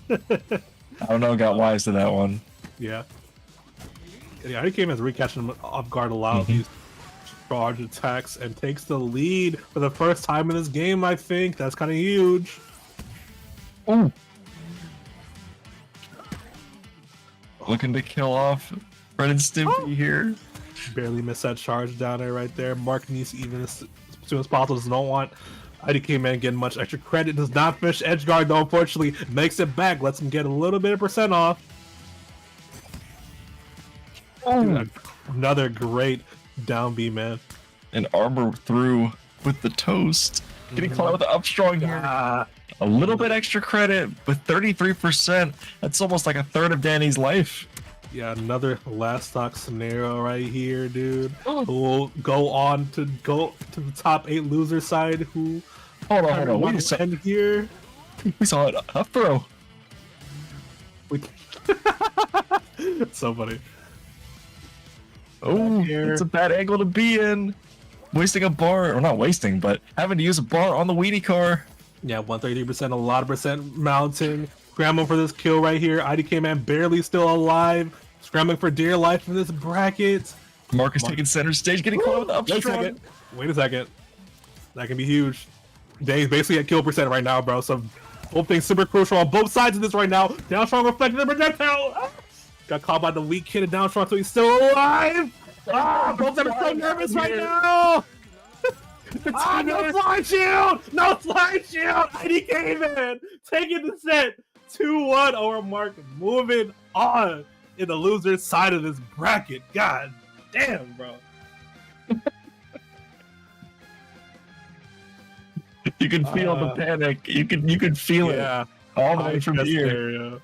I don't know. Got wise to that one. Yeah. Yeah, he came as recatching him off guard a lot of these charge attacks and takes the lead for the first time in this game, I think. That's kind of huge. Ooh. Looking to kill off Ren and Stimpy here. Barely missed that charge down there right there. Mark needs even as soon as possible. Does not want IDK man getting much extra credit. Does not finish edge guard though, unfortunately. Makes it back. Lets him get a little bit of percent off. Dude, another great down B, man. And armor through with the toast. Getting caught out with the up strong here. A little bit extra credit, but 33%. That's almost like a third of Danny's life. Yeah, another last stock scenario right here, dude. Who will go on to go to the top 8 loser side? Who? Hold on. Wait a second. Here, we saw it up throw. So funny. Oh, it's a bad angle to be in. Wasting a bar, or not wasting, but having to use a bar on the weenie car. Yeah, 133%, a lot of percent mounting. Scrambling for this kill right here. IDK man barely still alive. Scrambling for dear life in this bracket. Marcus taking center stage, getting caught with the up strong. Wait a second. That can be huge. Danny's basically at kill percent right now, bro. So both things super crucial on both sides of this right now. Down strong reflecting the projectile. Got caught by the weak kid of down strong, so he's still alive. Both of them are so nervous right now. No slide shield! No slide shield! IDK man taking the set 2-1 over Mark. Moving on in the loser's side of this bracket. God damn, bro. You can feel the panic. You can feel it. All the way from here.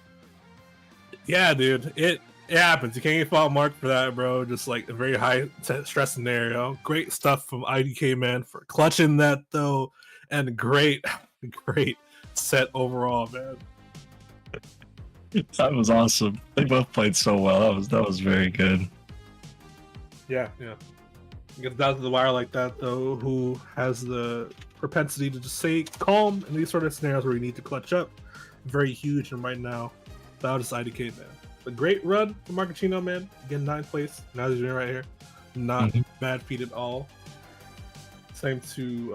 Yeah, dude. It happens. You can't get fault Mark for that, bro. Just like a very high stress scenario. Great stuff from IDK man for clutching that though, and great set overall, man. That was awesome. They both played so well. That was very good. Yeah. Gets down to the wire like that though. Who has the propensity to just stay calm in these sort of scenarios where you need to clutch up? Very huge, and right now, that was IDK man. A great run for Marcachino, man. Again, 9th place. Now he's doing right here. Not bad feat at all. Same to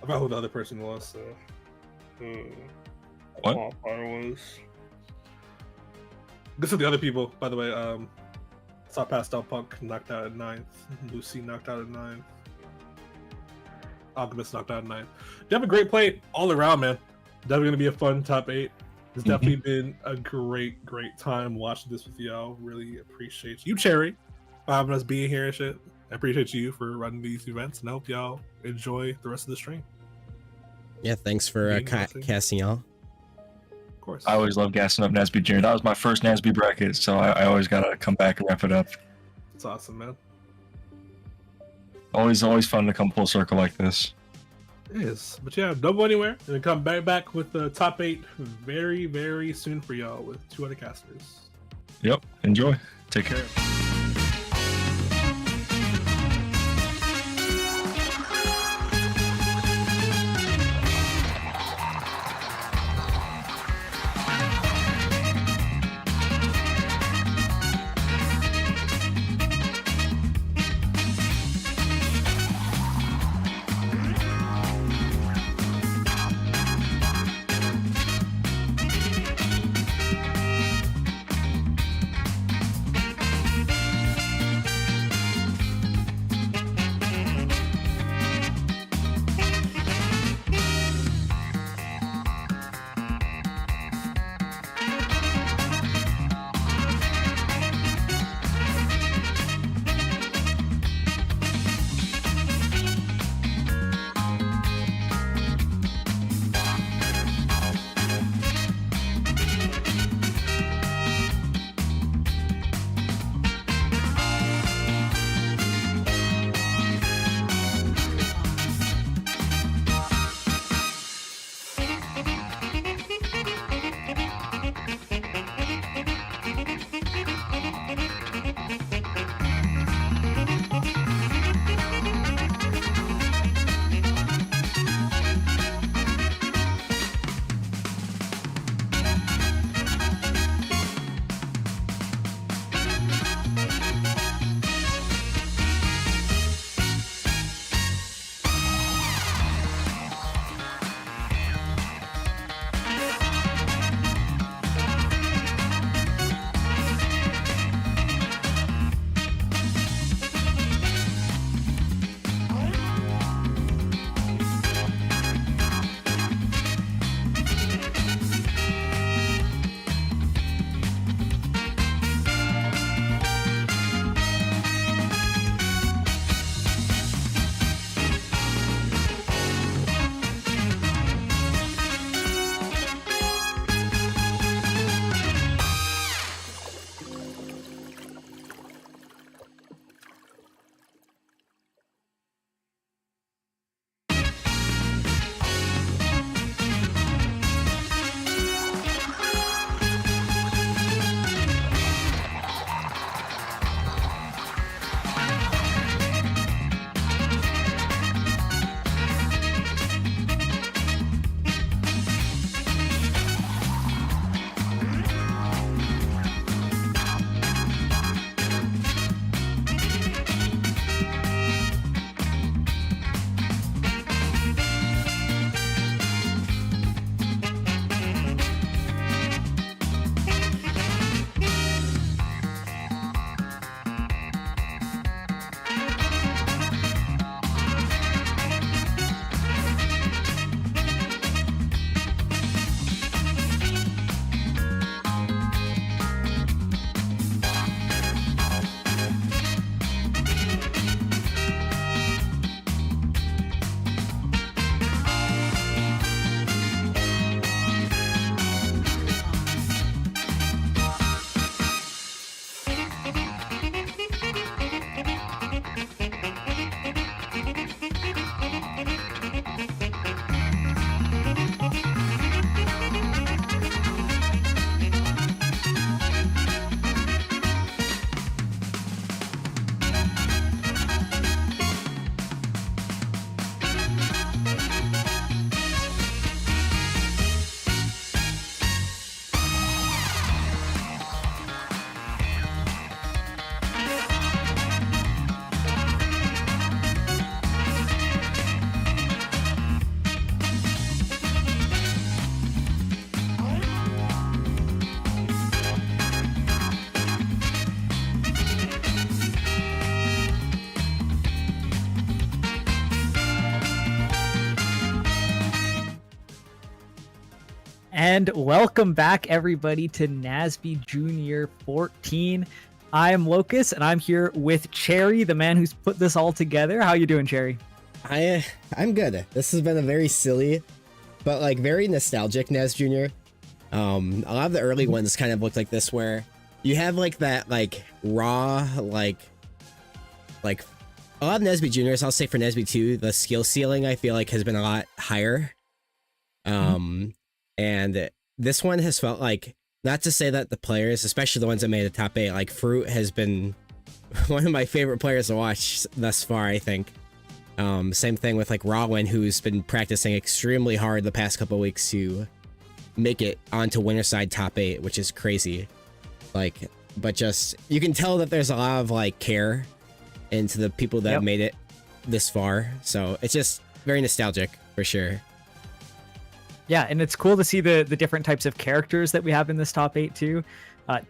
about who the other person was. So. What? Was. This is the other people, by the way. Saw Pastel Punk knocked out at 9th. Lucy knocked out at 9th. Alchemist knocked out at 9th. You have a great play all around, man. Definitely gonna be a fun top 8. It's definitely been a great time watching this with y'all. Really appreciate you, Cherry, for having us being here and shit. I appreciate you for running these events, and I hope y'all enjoy the rest of the stream. Yeah, thanks for casting y'all. Of course. I always love gassing up NASB Junior. That was my first NASB bracket, so I always gotta come back and wrap it up. It's awesome, man. Always fun to come full circle like this. It is. But yeah, don't go anywhere. And come back with the top 8 very soon for y'all with 2 other casters. Yep. Enjoy. Take care. And welcome back, everybody, to NASB Junior 14. I am Locus, and I'm here with Cherry, the man who's put this all together. How you doing, Cherry? I'm good. This has been a very silly, but like very nostalgic NASB Junior. A lot of the early ones kind of looked like this, where you have like that like raw like a lot of NASB Juniors. I'll say for NASB2, the skill ceiling I feel like has been a lot higher. And this one has felt like, not to say that the players, especially the ones that made the top 8, like Fruit has been one of my favorite players to watch thus far, I think. Same thing with like Rawlin, who's been practicing extremely hard the past couple weeks to make it onto Winterside top 8, which is crazy. Like, but just, you can tell that there's a lot of like care into the people that made it this far. So it's just very nostalgic for sure. Yeah, and it's cool to see the different types of characters that we have in this top 8 too.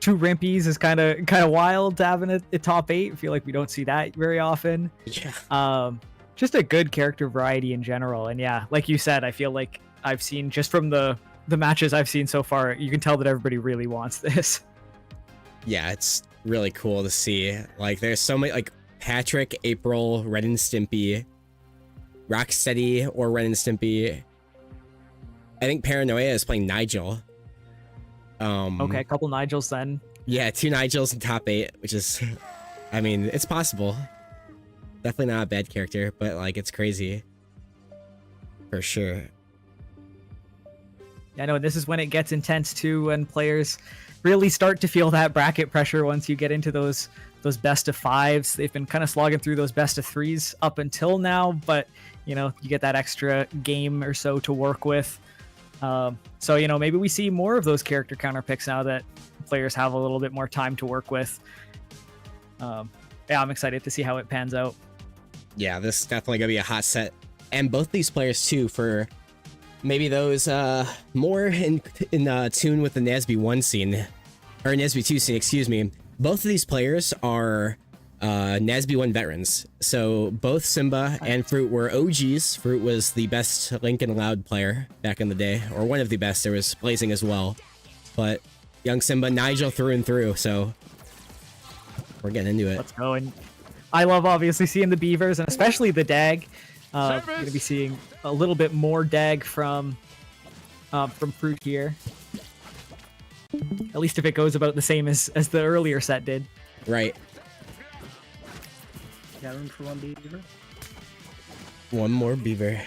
2 Rimpies is kind of wild to have in a top 8. I feel like we don't see that very often. Yeah. Just a good character variety in general. And yeah, like you said, I feel like I've seen just from the matches I've seen so far, you can tell that everybody really wants this. Yeah, it's really cool to see. Like, there's so many, like Patrick, April, Ren and Stimpy, Rocksteady or Ren and Stimpy. I think Paranoia is playing Nigel. Okay, a couple Nigels then. Yeah, 2 Nigels in top 8, which is, I mean, it's possible. Definitely not a bad character, but like it's crazy. For sure. I know this is when it gets intense too, when players really start to feel that bracket pressure once you get into those best of fives. They've been kind of slogging through those best of threes up until now, but you know, you get that extra game or so to work with. So, you know, maybe we see more of those character counter picks now that players have a little bit more time to work with. Yeah, I'm excited to see how it pans out. Yeah, this is definitely gonna be a hot set, and both these players too, for maybe those more in tune with the NASB1 scene, or NASB2 scene, excuse me. Both of these players are NASB1 veterans. So both Simba and Fruit were OGs. Fruit was the best Lincoln Loud player back in the day, or one of the best. There was Blazing as well. But young Simba, Nigel through and through, so we're getting into it. Let's go. And I love obviously seeing the beavers, and especially the dag. We're going to be seeing a little bit more dag from Fruit here. At least if it goes about the same as the earlier set did. Right. Got room for one beaver? One more beaver.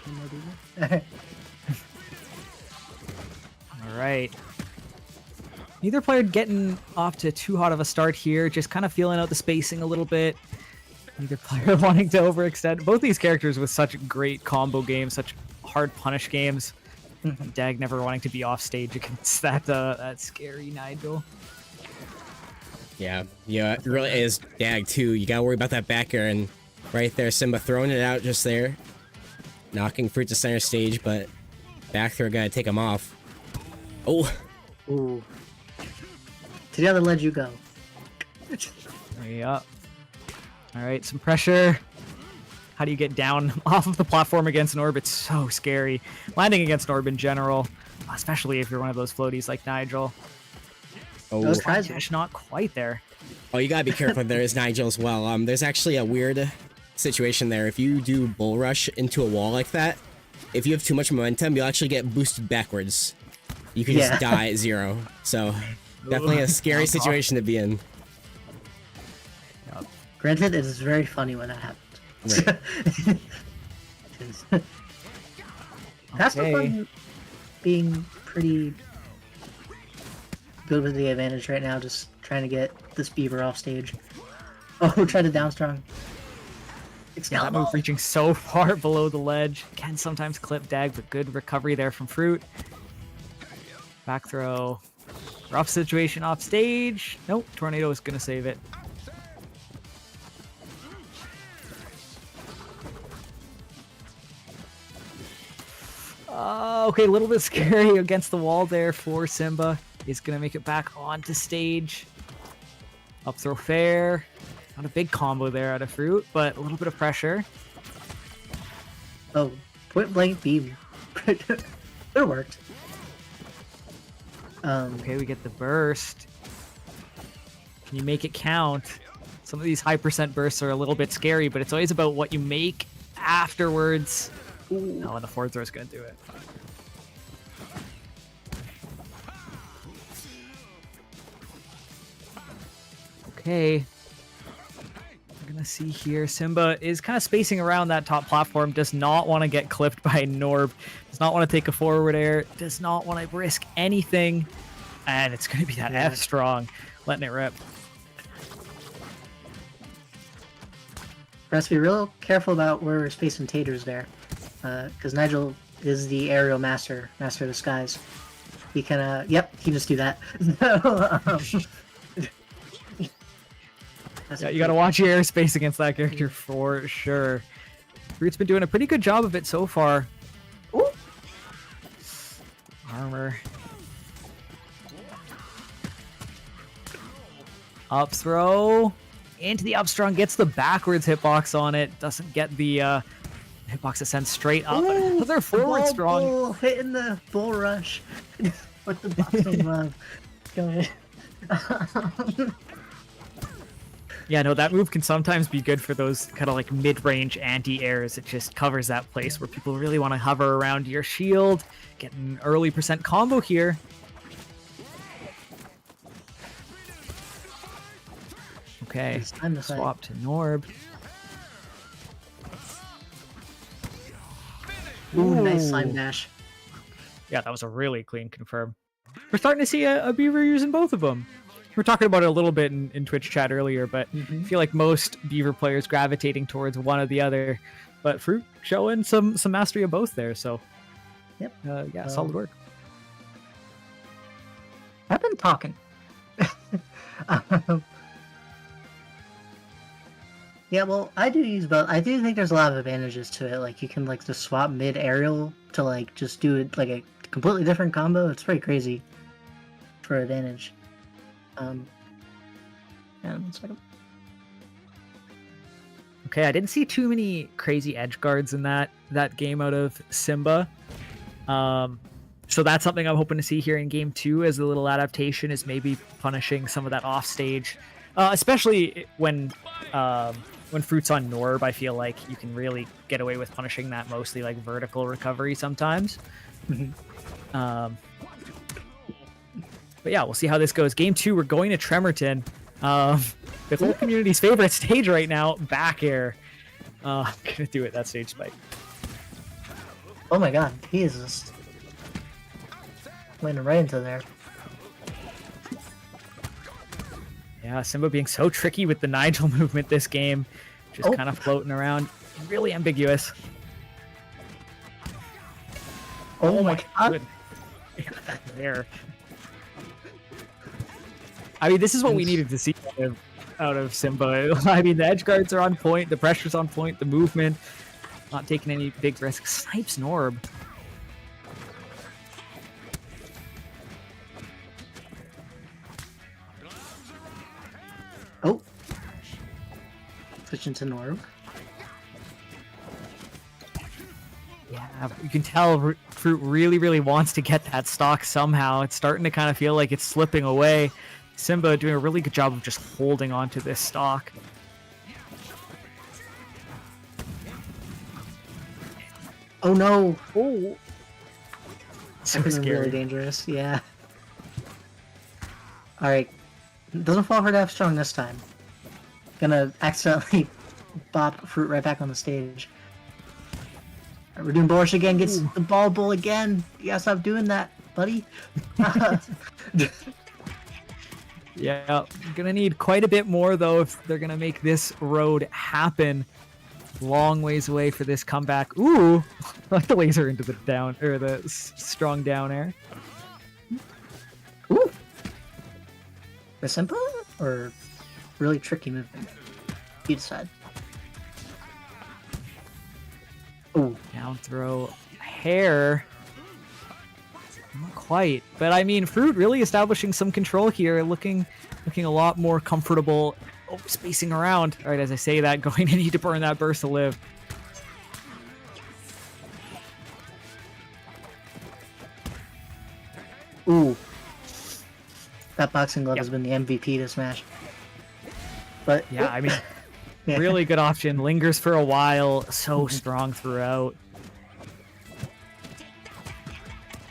One more beaver? All right. Neither player getting off to too hot of a start here. Just kind of feeling out the spacing a little bit. Neither player wanting to overextend. Both these characters with such great combo games, such hard punish games. Dag never wanting to be off stage against that scary Nigel. Yeah, it really is Dag too. You gotta worry about that back air, and right there, Simba throwing it out just there. Knocking Fruit to center stage, but back throw gotta take him off. Oh! Ooh. To the other ledge you go. Yeah. All right, some pressure. How do you get down off of the platform against an orb? It's so scary. Landing against an orb in general, especially if you're one of those floaties like Nigel. Oh, Those tries Dash not quite there. oh, you gotta be careful. There is Nigel as well. There's actually a weird situation there. If you do bull rush into a wall like that, if you have too much momentum, you'll actually get boosted backwards. You can just die at 0. So definitely a scary situation to be in. Granted, it is very funny when that happens. Right. That's the Okay. fun being pretty good with the advantage right now, just trying to get this beaver off stage. Oh, we're trying to down strong. Yeah, that move reaching so far below the ledge. Can sometimes clip Dag, but good recovery there from Fruit. Back throw. Rough situation off stage. Nope, Tornado is going to save it. Okay, a little bit scary against the wall there for Simba. He's going to make it back onto stage. Up throw fair. Not a big combo there out of Fruit, but a little bit of pressure. Oh, point blank beam. It worked. Okay, we get the burst. Can you make it count? Some of these high percent bursts are a little bit scary, but it's always about what you make afterwards. Oh, and the forward throw is going to do it. Okay. We're going to see here. Simba is kind of spacing around that top platform. Does not want to get clipped by Norb. Does not want to take a forward air. Does not want to risk anything. And it's going to be that F strong. Letting it rip. Let's be real careful about where we're spacing taters there. Because Nigel is the aerial master of the skies. He can, yep, he can just do that. Yeah, you gotta watch your airspace against that character for sure. Fruit's been doing a pretty good job of it so far. Ooh. Armor. Up throw. Into the up strong. Gets the backwards hitbox on it. Doesn't get the hitbox that sends straight up. Ooh, Another forward strong. Bull, hitting the bull rush. With the bottom of. Go ahead. Yeah, no, that move can sometimes be good for those kind of like mid-range anti-airs. It just covers that place where people really want to hover around your shield. Get an early percent combo here. Okay, It's time to swap to Norb. Ooh, nice slime dash. Yeah, that was a really clean confirm. We're starting to see a Beaver using both of them. We were talking about it a little bit in Twitch chat earlier, but I feel like most Beaver players gravitating towards one or the other. But Fruit showing some mastery of both there, so Yep. Yeah, solid work. I've been talking. Yeah, well, I do use both. I do think there's a lot of advantages to it. Like, you can, like, just swap mid-aerial to, like, just do it, like, a completely different combo. It's pretty crazy for advantage. And 1 second. Okay, I didn't see too many crazy edge guards in that game out of Simba. So that's something I'm hoping to see here in game 2 as a little adaptation, is maybe punishing some of that offstage, especially when Fruit's on Norb. I feel like you can really get away with punishing that mostly like vertical recovery sometimes. But yeah, we'll see how this goes. Game 2, we're going to Tremerton. The whole community's favorite stage right now, back air. I'm gonna do it, that stage spike. Oh my god, he is just landing right into there. Yeah, Simba being so tricky with the Nigel movement this game. Just kind of floating around. Really ambiguous. Oh my god. Good. Yeah, there. I mean, this is what we needed to see out of Simba. I mean, the edge guards are on point, the pressure's on point, the movement, not taking any big risks. Snipes Norb. Oh. Switching to Norb. Yeah, you can tell Fruit really, really wants to get that stock somehow. It's starting to kind of feel like it's slipping away. Simba doing a really good job of just holding on to this stock. Oh no! Oh, so That was scary. really dangerous, yeah. Alright. Doesn't fall hard half strong this time. Gonna accidentally bop Fruit right back on the stage. Alright, we're doing bullish again, gets the ball bull again. You gotta stop doing that, buddy. Yeah, gonna need quite a bit more though if they're gonna make this road happen. Long ways away for this comeback. Ooh, like the laser into the down or the strong down air. Ooh. The simple or really tricky movement? You decide. Ooh. Down throw, hair. Not quite, but I mean, Fruit really establishing some control here, looking a lot more comfortable. Oh, spacing around. All right, as I say that, going to need to burn that burst to live. Ooh. That boxing glove has been the MVP this match. But Yeah, I mean, yeah. really good option. Lingers for a while. So strong throughout.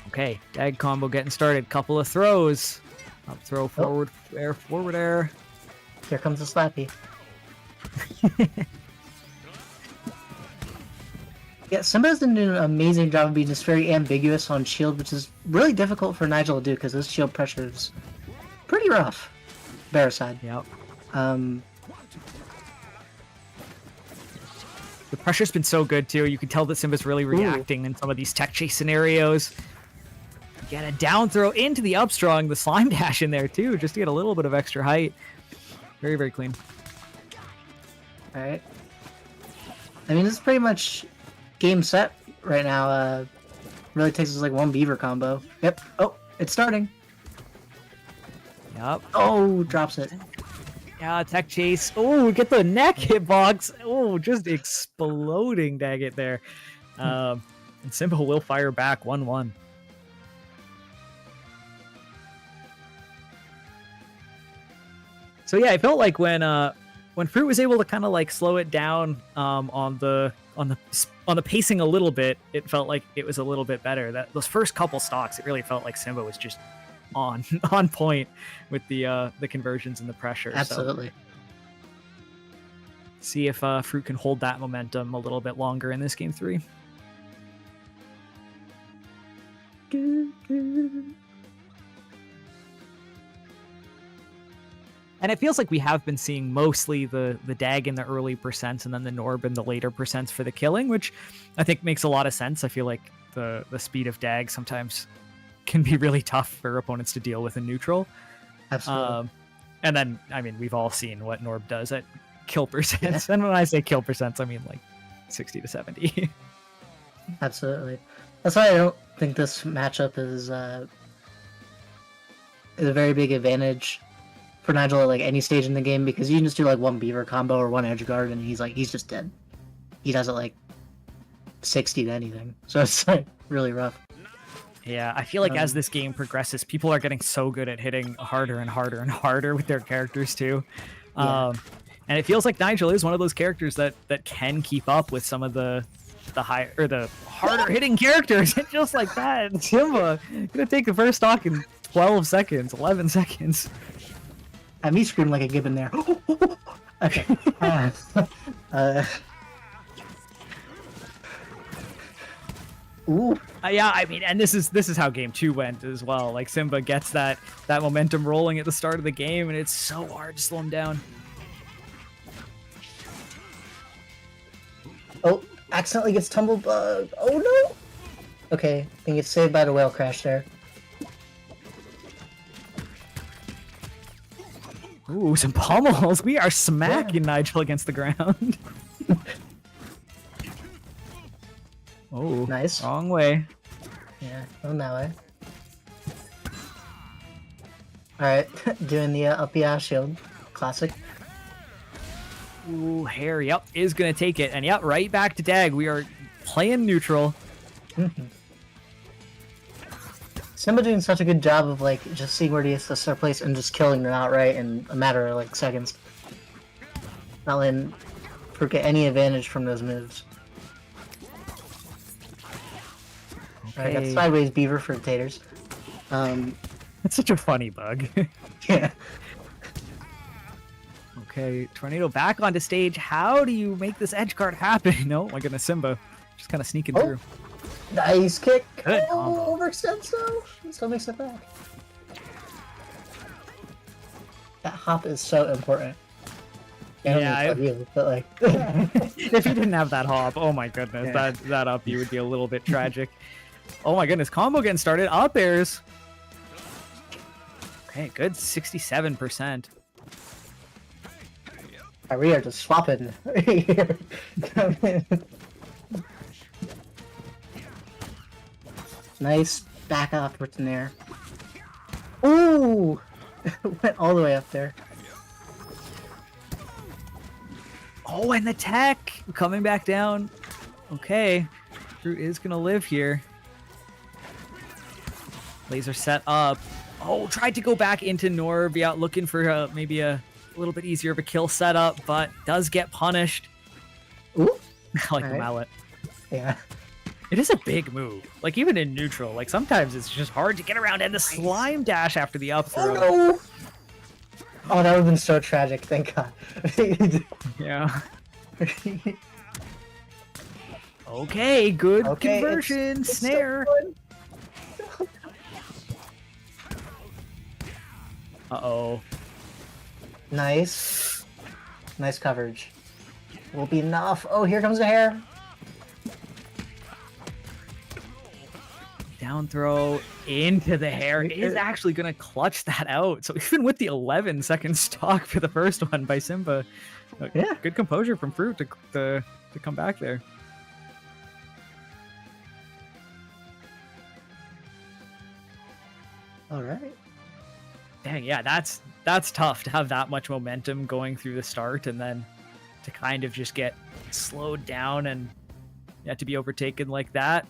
Okay, dag combo getting started. Couple of throws. Up throw, forward air, forward air. Here comes the slappy. Yeah, Simba's been doing an amazing job of being just very ambiguous on shield, which is really difficult for Nigel to do because his shield pressure is pretty rough. Bear side. Yep. Um, The pressure's been so good too. You can tell that Simba's really reacting in some of these tech chase scenarios. Get a down throw into the up strong, the slime dash in there too, just to get a little bit of extra height. Very, very clean. Alright. I mean, this is pretty much game set right now. Really takes us like one beaver combo. Yep. Oh, it's starting. Yep. Oh, drops it. Yeah, tech chase. Oh, get the neck hitbox. Oh, just exploding Daggett there. And Simba will fire back 1-1. So yeah, I felt like when Fruit was able to kind of like slow it down on the pacing a little bit, it felt like it was a little bit better. That those first couple stocks, it really felt like Simba was just on point with the conversions and the pressure. Absolutely. So, see if Fruit can hold that momentum a little bit longer in this game 3. And it feels like we have been seeing mostly the Dag in the early percents and then the Norb in the later percents for the killing, which I think makes a lot of sense. I feel like the speed of Dag sometimes can be really tough for opponents to deal with in neutral. Absolutely. And then, I mean, we've all seen what Norb does at kill percents. And when I say kill percents, I mean like 60 to 70. Absolutely. That's why I don't think this matchup is a very big advantage for Nigel at like any stage in the game, because you can just do like one Beaver combo or one edge guard and he's just dead. He does it like 60 to anything. So it's like really rough. Yeah, I feel like as this game progresses, people are getting so good at hitting harder and harder and harder with their characters too. Yeah. And it feels like Nigel is one of those characters that can keep up with some of the higher or the harder hitting characters. And just like that, Simba gonna take the first stock in 12 seconds, 11 seconds. And me scream like a gibbon there. Okay. Ooh. Yeah, I mean, and this is how game 2 went as well. Like Simba gets that momentum rolling at the start of the game, and it's so hard to slow him down. Oh, accidentally gets tumblebug. Oh no. Okay, I think it's saved by the whale crash there. Ooh, some pummels. We are smacking Nigel against the ground. Oh, Nice. wrong way. Yeah, going that way. Alright, doing the up the shield. Classic. Ooh, hair, yep, is going to take it. And yep, right back to Dag. We are playing neutral. Simba doing such a good job of like just seeing where the assists are placed and just killing them outright in a matter of like seconds. Not letting Fruit get any advantage from those moves. Alright, got sideways beaver for the taters. It's such a funny bug. Yeah. Okay, Tornado back onto stage. How do you make this edge guard happen? Oh my goodness, Simba just kind of sneaking through. Nice kick. Good combo. Overextends though. Still makes it back. That hop is so important. Yeah, but like if you didn't have that hop, oh my goodness, Yeah. that up you would be a little bit tragic. Oh my goodness, combo getting started. Up airs. Okay, good 67%. we are just swapping here. Nice back upwards in there. Ooh! Went all the way up there. Oh, and the tech coming back down. Okay, Fruit is gonna live here. Laser set up. Oh, tried to go back into Norb. Yeah, looking for maybe a little bit easier of a kill setup, but does get punished. Ooh! I like the Alright. mallet. Yeah. It is a big move. Like, even in neutral, like, sometimes it's just hard to get around. And the slime dash after the up throw. Oh no! Oh, that would have been so tragic, thank god. Yeah. Okay, good Okay, conversion. it's Snare. so Uh-oh. Nice. Nice coverage. Will be enough. Oh, here comes the hair. Down throw into the hair. It is actually going to clutch that out. So even with the 11-second stock for the first one by Simba, Yeah. good composure from Fruit to come back there. All right. Dang, yeah, that's tough to have that much momentum going through the start and then to kind of just get slowed down and to be overtaken like that.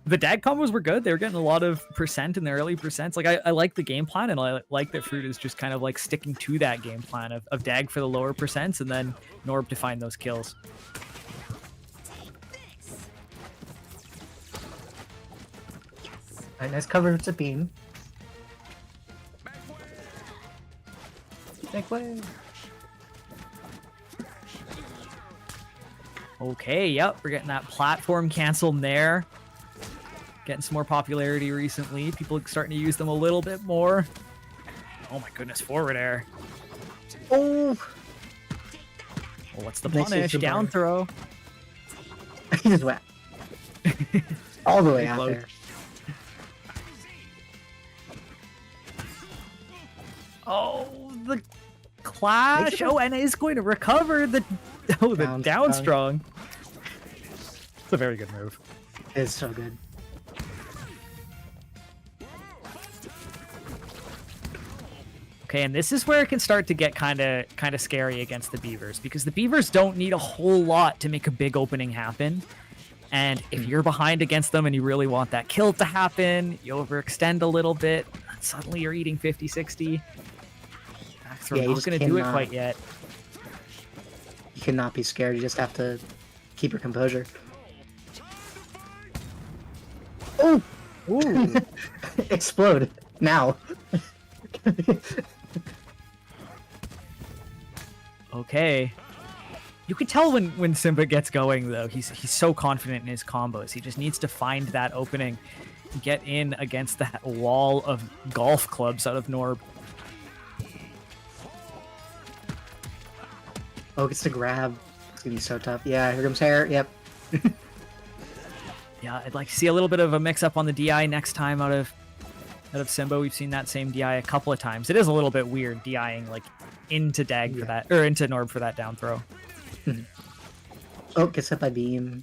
The Dag combos were good. They were getting a lot of percent in the early percents. Like, I like the game plan, and I like that Fruit is just kind of like sticking to that game plan of Dag for the lower percents and then Norb to find those kills. All right, nice coverage to beam. Make way. Okay, yep, we're getting that platform cancel there. getting some more popularity recently. People are starting to use them a little bit more. Oh my goodness, forward air. Oh, Well, what's the Nice punish? super Down bar. throw. he just went all the way Pretty out close. there. Oh, the clash. Makes it Oh, and is going to recover the Down down strong. strong. It's a very good move. It's so good. Okay, and this is where it can start to get kind of scary against the Beavers, because the Beavers don't need a whole lot to make a big opening happen. And if you're behind against them and you really want that kill to happen, you overextend a little bit, and suddenly you're eating 50-60. Back throw, Yeah, you not just going to do it cannot- quite yet. You cannot be scared. You just have to keep your composure. Oh! Ooh. Explode now. Okay. You can tell when Simba gets going, though. He's so confident in his combos. He just needs to find that opening, get in against that wall of golf clubs out of Norb. Oh, gets to grab. It's gonna be so tough. Yeah, here comes hair. Yep. Yeah, I'd like to see a little bit of a mix-up on the DI next time out of Simba. We've seen that same DI a couple of times. It is a little bit weird DIing like into Dag for that, or into Norb for that down throw. Oh, gets hit by beam.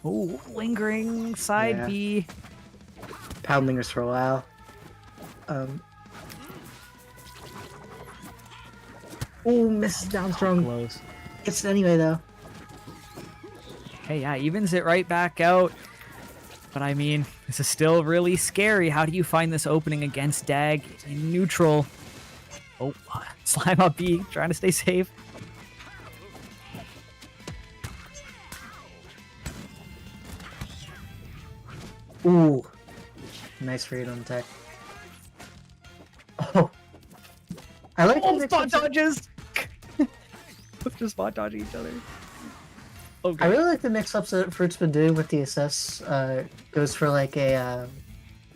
Oh, lingering side Yeah. B. Pound lingers for a while. Oh, misses down strong. Close. Gets it anyway though. Okay, yeah, evens it right back out. But I mean, this is still really scary. How do you find this opening against Dag in neutral? Oh, slime up B, trying to stay safe. Ooh. Nice read on tech. Oh. I like Oh, the spot mix-ups- dodges! Let's just spot dodge each other. I Okay. really like the mix-ups that Fruit's been doing with the assists. Goes for like a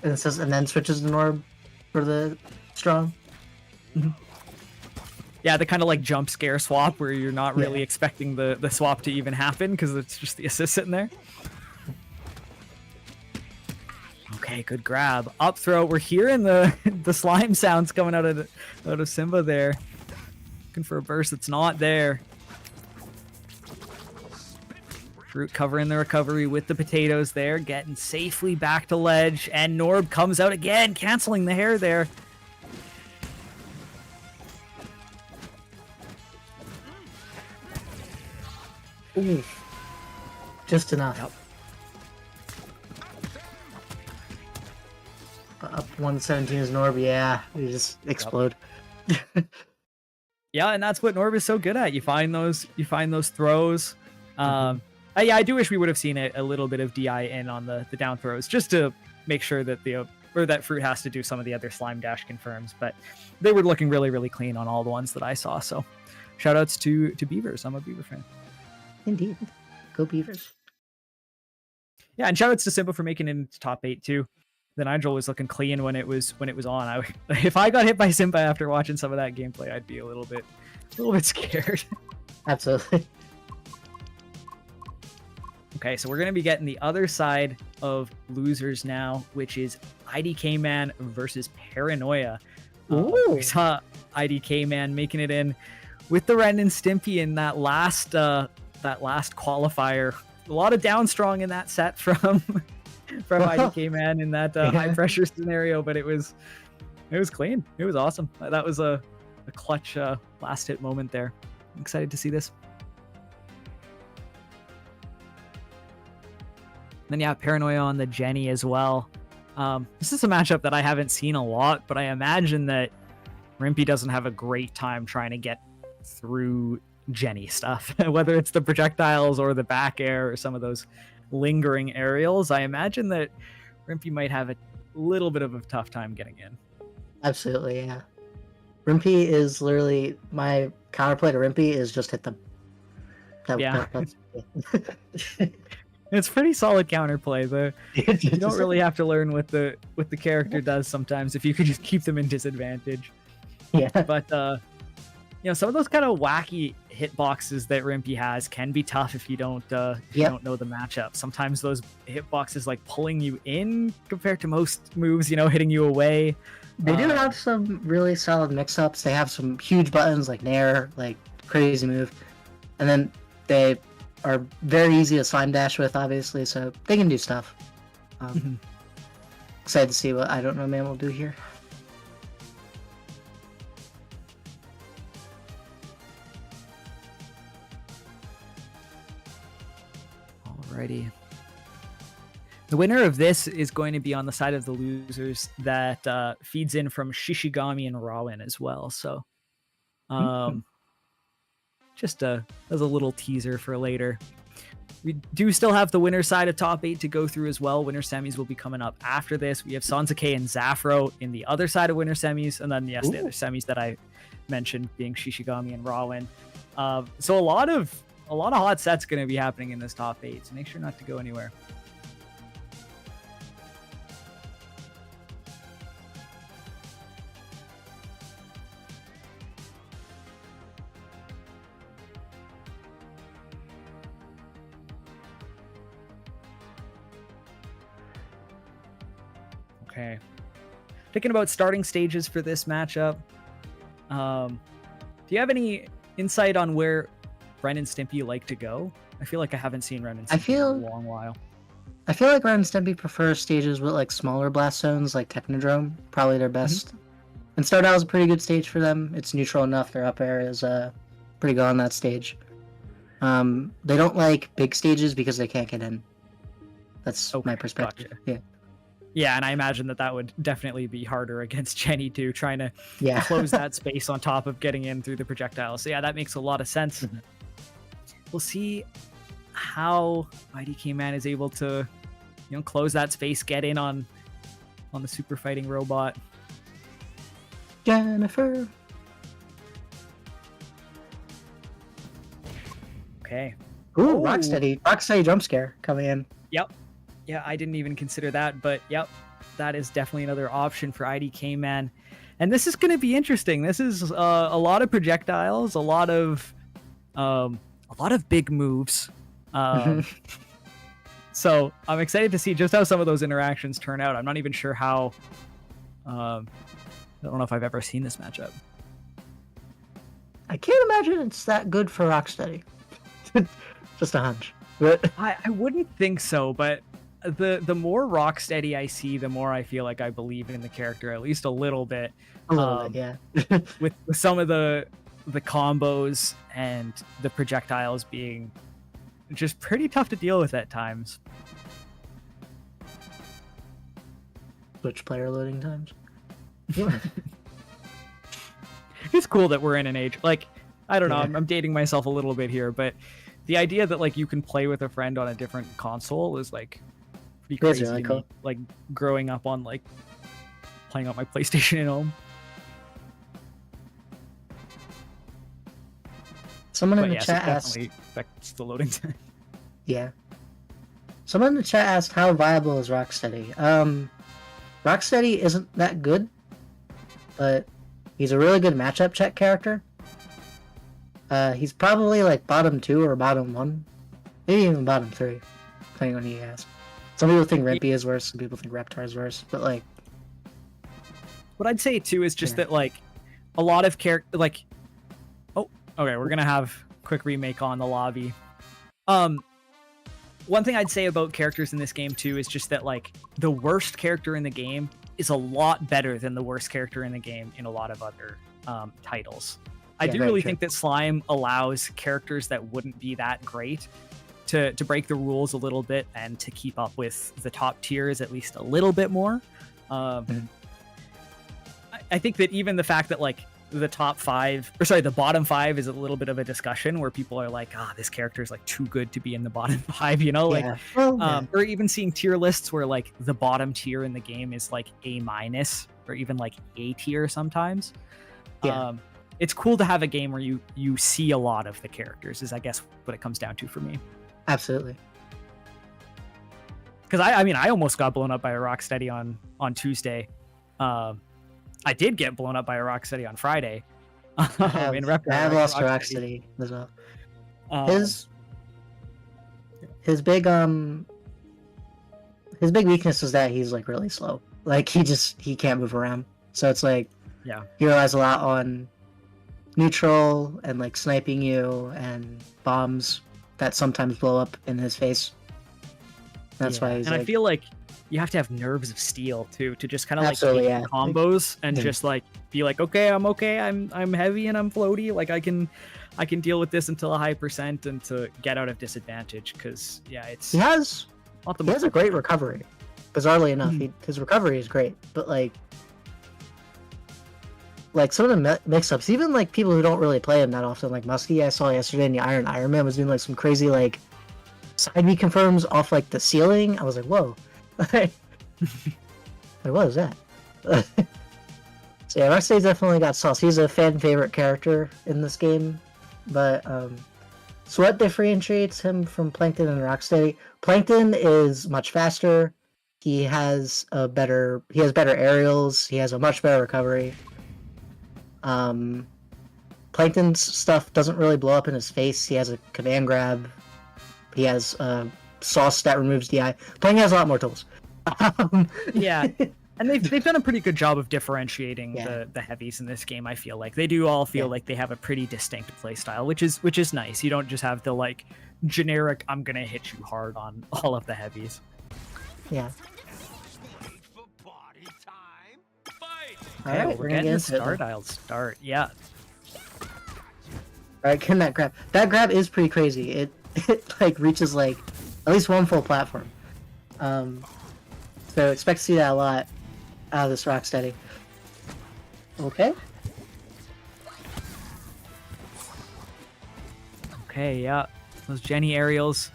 an assist and then switches to Norb for the strong. Yeah, the kind of like jump scare swap where you're not really Yeah. expecting the swap to even happen because it's just the assist sitting there. Okay, good grab. Up throw. We're hearing the the slime sounds coming out of Simba there. Looking for a burst that's not there. Fruit covering the recovery with the potatoes there, getting safely back to ledge, and Norb comes out again, canceling the hair there. Ooh. Just enough. Yep. Up 117 is Norb. Yeah, you just explode. Yeah, and that's what Norb is so good at. You find those throws. Yeah, I do wish we would have seen a little bit of DI in on the down throws, just to make sure that that Fruit has to do some of the other slime dash confirms. But they were looking really, really clean on all the ones that I saw. So shout outs to Beavers. I'm a Beaver fan. Indeed. Go Beavers. Yeah, and shout outs to Simba for making it into top 8 too. The Nigel was looking clean when it was on. If I got hit by Simba after watching some of that gameplay, I'd be a little bit scared. Absolutely. Okay, so we're going to be getting the other side of losers now, which is IDK Man versus Paranoia. Ooh. We saw IDK Man making it in with the Ren and Stimpy in that last qualifier. A lot of down strong in that set from IDK Man in that high pressure scenario, but it was clean. It was awesome. That was a clutch last hit moment there. I'm excited to see this. Then yeah, Paranoia on the Jenny as well. This is a matchup that I haven't seen a lot, but I imagine that Rimpy doesn't have a great time trying to get through Jenny stuff, whether it's the projectiles or the back air or some of those lingering aerials. I imagine that Rimpy might have a little bit of a tough time getting in. Absolutely, yeah. Rimpy is literally my counterplay to Rimpy is just hit them. Yeah. That's It's pretty solid counterplay. You you don't really have to learn what the character does sometimes if you could just keep them in disadvantage. Yeah. But some of those kind of wacky hitboxes that Rimpy has can be tough if you don't know the matchup. Sometimes those hitboxes like pulling you in compared to most moves, hitting you away. They do have some really solid mix-ups. They have some huge buttons like Nair, like crazy move, and then they are very easy to slime dash with, obviously, so they can do stuff. Excited to see what I Don't Know Man will do here. Alrighty. The winner of this is going to be on the side of the losers that feeds in from Shishigami and Rawin as well. So, just as a little teaser for later. We do still have the winner side of top 8 to go through as well. Winner semis will be coming up after this. We have Sansuke and Zafro in the other side of winner semis, and then the other semis that I mentioned being Shishigami and Rawin. So a lot of hot sets going to be happening in this top 8. So make sure not to go anywhere. Okay. Thinking about starting stages for this matchup. Do you have any insight on where Ren and Stimpy like to go? I feel like I haven't seen Ren and Stimpy in a long while. I feel like Ren and Stimpy prefer stages with like smaller blast zones, like Technodrome, probably their best. And Stardoll is a pretty good stage for them. It's neutral enough. Their up air is pretty good on that stage. They don't like big stages because they can't get in. That's my perspective. Gotcha. Yeah. Yeah, and I imagine that would definitely be harder against Jenny too, trying to close that space on top of getting in through the projectiles. So yeah, that makes a lot of sense. We'll see how IDK Man is able to, close that space, get in on the super fighting robot. Jennifer. Okay. Ooh, Rocksteady jump scare coming in. Yep. Yeah, I didn't even consider that, but yep, that is definitely another option for IDK Man. And this is going to be interesting. This is a lot of projectiles, a lot of big moves. So I'm excited to see just how some of those interactions turn out. I'm not even sure how. I don't know if I've ever seen this matchup. I can't imagine it's that good for Rocksteady. Just a hunch. But I wouldn't think so, but the more Rocksteady I see, the more I feel like I believe in the character, at least a little bit. A little bit, yeah. with some of the combos and the projectiles being just pretty tough to deal with at times. Switch player loading times. It's cool that we're in an age, like, I don't know, I'm dating myself a little bit here, but the idea that like you can play with a friend on a different console is like pretty crazy. Really to cool. me. Like growing up on like playing on my PlayStation at home. Someone in the yes, chat it asked. definitely affects the loading time. Yeah. Someone in the chat asked, how viable is Rocksteady? Rocksteady isn't that good, but he's a really good matchup check character. He's probably like bottom 2 or bottom 1, maybe even bottom 3, depending on who you ask. Some people think Rimpy is worse, some people think Reptar is worse, but like... What I'd say too is just that like a lot of character, like... Oh, okay, we're gonna have quick remake on the lobby. One thing I'd say about characters in this game too is just that like the worst character in the game is a lot better than the worst character in the game in a lot of other titles. I do really think that Slime allows characters that wouldn't be that great to break the rules a little bit and to keep up with the top tiers at least a little bit more. I think that even the fact that like the bottom 5 is a little bit of a discussion where people are like, this character is like too good to be in the bottom 5, or even seeing tier lists where like the bottom tier in the game is like A- or even like A tier sometimes. it's cool to have a game where you see a lot of the characters, is I guess what it comes down to for me. Absolutely. Because I mean, I almost got blown up by a Rocksteady on Tuesday. I did get blown up by a Rocksteady on Friday. I have lost to Rocksteady as well. His big weakness is that he's like really slow. Like he can't move around. So it's like he relies a lot on neutral and like sniping you and bombs that sometimes blow up in his face. That's why he's and like, I feel like you have to have nerves of steel too to just kind of like Absolutely, take yeah. combos and just like be like, okay, I'm heavy and I'm floaty, like I can deal with this until a high percent and to get out of disadvantage, because it's he has not the he has a great recovery. Bizarrely enough, his recovery is great, but like some of the mix-ups, even like people who don't really play him that often, like Musky, I saw yesterday in the Ironman was doing like some crazy like side B confirms off like the ceiling. I was like, whoa. Like, what is that? So yeah, Rocksteady definitely got sauce. He's a fan favorite character in this game, but so what differentiates him from Plankton and Rocksteady? Plankton is much faster. He has better aerials. He has a much better recovery. Plankton's stuff doesn't really blow up in his face. He has a command grab. He has sauce that removes DI. Plankton has a lot more tools. And they've done a pretty good job of differentiating the heavies in this game. I feel like they do all feel like they have a pretty distinct play style, which is nice. You don't just have the like generic I'm gonna hit you hard on all of the heavies. Yeah. Okay, Alright, we're getting the start. I'll start. Yeah. Alright, get that grab. That grab is pretty crazy. It like reaches like at least one full platform. So expect to see that a lot out of this Rocksteady. Okay. Okay, yeah. Those Jenny aerials.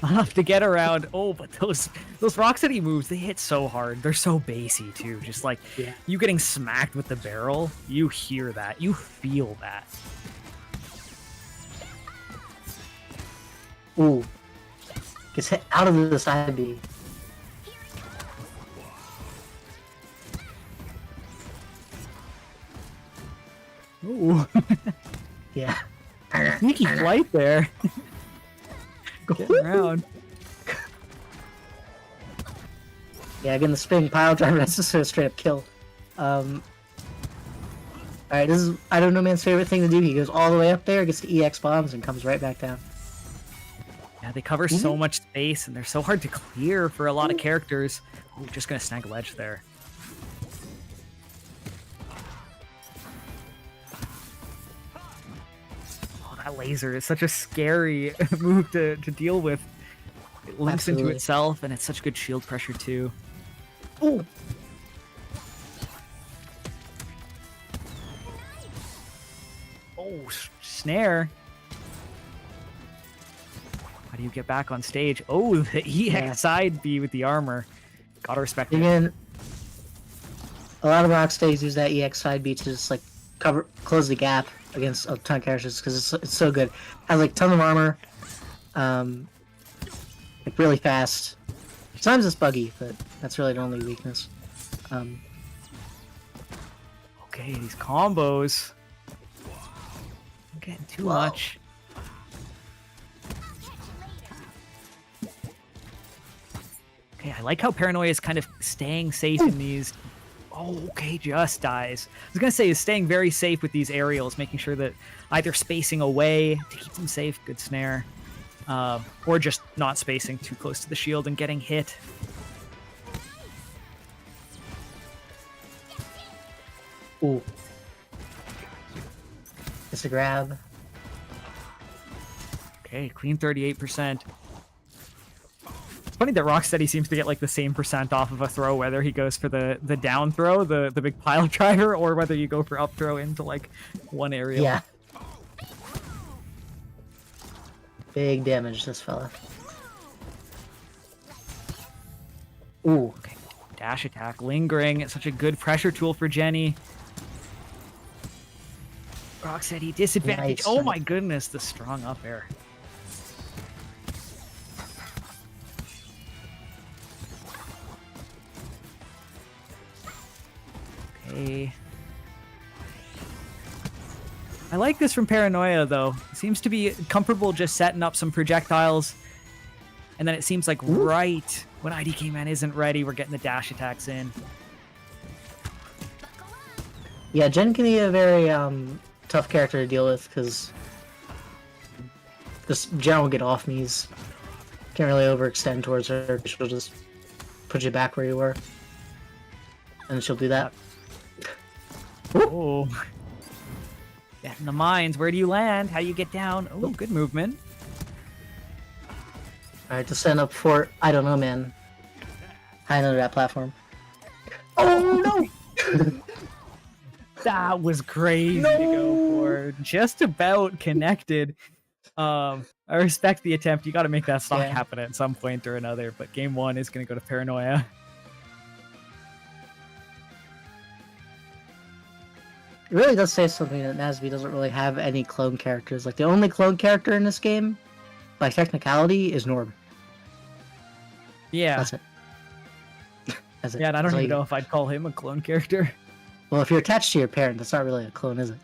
Enough to get around. Oh, but those Rocksteady moves, they hit so hard. They're so bassy too. Just like you getting smacked with the barrel, you hear that. You feel that. Ooh. Gets hit out of the side B. Ooh. Yeah. Sneaky flight there. Getting around. Yeah, again, the spinning pile driver, that's just a straight up kill. Alright, this is I don't know man's favorite thing to do. He goes all the way up there, gets the EX bombs, and comes right back down. Yeah, they cover so much space, and they're so hard to clear for a lot of characters. Ooh, just gonna snag a ledge there. That laser is such a scary move to deal with. It links into itself, and it's such good shield pressure too. Ooh. Oh, snare. How do you get back on stage? Oh, the EX side B with the armor. Gotta respect it. Again, a lot of Rocksteadies use that EX side B to just like close the gap against a ton of characters because it's so good. Has like ton of armor, like really fast. Sometimes it's buggy, but that's really the only weakness. Okay, these combos. I'm getting too much. Okay, I like how Paranoia is kind of staying safe in these. Oh, okay, just dies. I was gonna say is staying very safe with these aerials, making sure that either spacing away to keep them safe, good snare, or just not spacing too close to the shield and getting hit. Ooh. It's a grab. Okay, clean 38%. It's funny that Rocksteady seems to get like the same percent off of a throw, whether he goes for the down throw, the big pile driver, or whether you go for up throw into like one area. Yeah. Big damage, this fella. Ooh. Okay. Dash attack, lingering. It's such a good pressure tool for Jenny. Rocksteady disadvantage. Nice. Oh my goodness, the strong up air. Okay. I like this from Paranoia, though. Seems to be comfortable just setting up some projectiles. And then it seems like right when IDK Man isn't ready, we're getting the dash attacks in. Yeah, Jen can be a very tough character to deal with because this Jen will get off knees. Can't really overextend towards her. She'll just put you back where you were, and she'll do that. Oh. Yeah, in the mines, where do you land? How do you get down? Oh, good movement. All right, to set up fort. I don't know, man. High under that platform. Oh no! That was crazy to go for. Just about connected. I respect the attempt. You got to make that stock happen at some point or another. But game one is going to go to Paranoia. It really does say something that NASB doesn't really have any clone characters. Like, the only clone character in this game, by technicality, is Norb. Yeah. That's it. That's it. Yeah, and I don't That's even all know if I'd call him a clone character. Well, if you're attached to your parent, that's not really a clone, is it?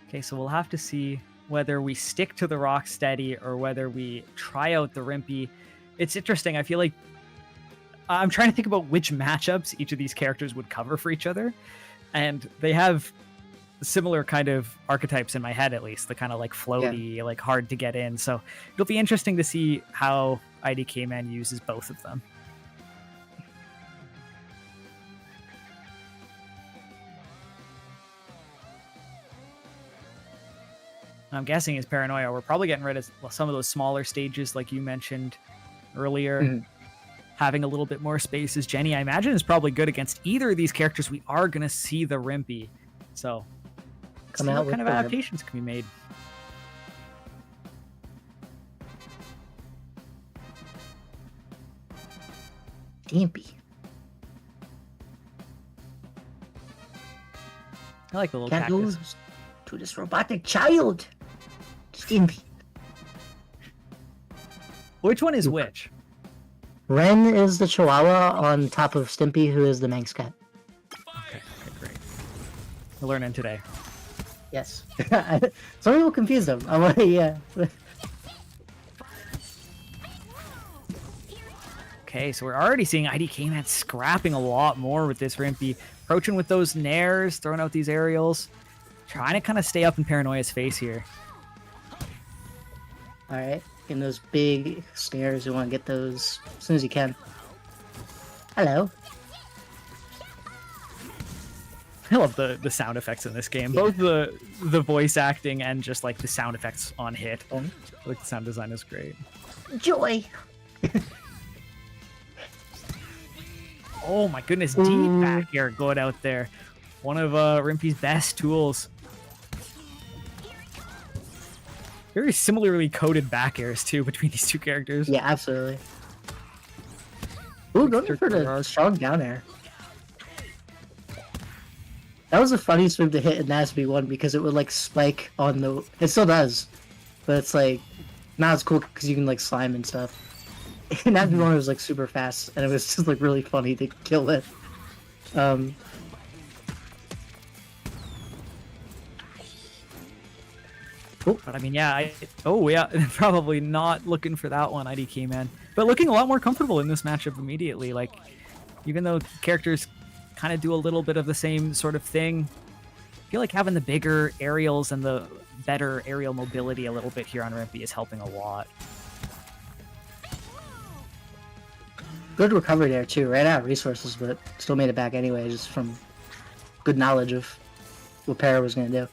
Okay, so we'll have to see whether we stick to the Rocksteady or whether we try out the Rimpy. It's interesting. I feel like I'm trying to think about which matchups each of these characters would cover for each other. And they have similar kind of archetypes in my head, at least. The kind of like floaty, like hard to get in. So it'll be interesting to see how IDK Man uses both of them. I'm guessing as Paranoia, we're probably getting rid of some of those smaller stages like you mentioned earlier. Mm-hmm. Having a little bit more space as Jenny, I imagine, is probably good against either of these characters. We are going to see the Rimpy. So come out what kind of adaptations can be made. Stampy. I like the little Can't cactus. lose to this robotic child. Stampy. Which one is which? Ren is the Chihuahua on top of Stimpy, who is the Manx cat. Okay, great. We're learning today. Yes. Some people confuse them. I'm like, yeah. Okay, so we're already seeing IDK Man scrapping a lot more with this Rimpy. Approaching with those nairs, throwing out these aerials. Trying to kind of stay up in Paranoia's face here. Alright. In those big snares, you want to get those as soon as you can. Hello. I love the sound effects in this game. Yeah. Both the voice acting and just like the sound effects on hit. I like the sound design is great. Joy. Oh my goodness, deep back air going out there. One of Rimpy's best tools. Very similarly coded back airs too between these two characters. Yeah, absolutely. Ooh, going for the strong down air. That was a funny swim to hit in NASB1 because it would like spike on the. It still does, but it's like not as cool because you can like slime and stuff. And NASB1 was like super fast, and it was just like really funny to kill it. But I mean, yeah, probably not looking for that one, IDK Man. But looking a lot more comfortable in this matchup immediately. Like, even though characters kind of do a little bit of the same sort of thing, I feel like having the bigger aerials and the better aerial mobility a little bit here on Rimpy is helping a lot. Good recovery there too. Ran out of resources, but still made it back anyway, just from good knowledge of what Para was going to do.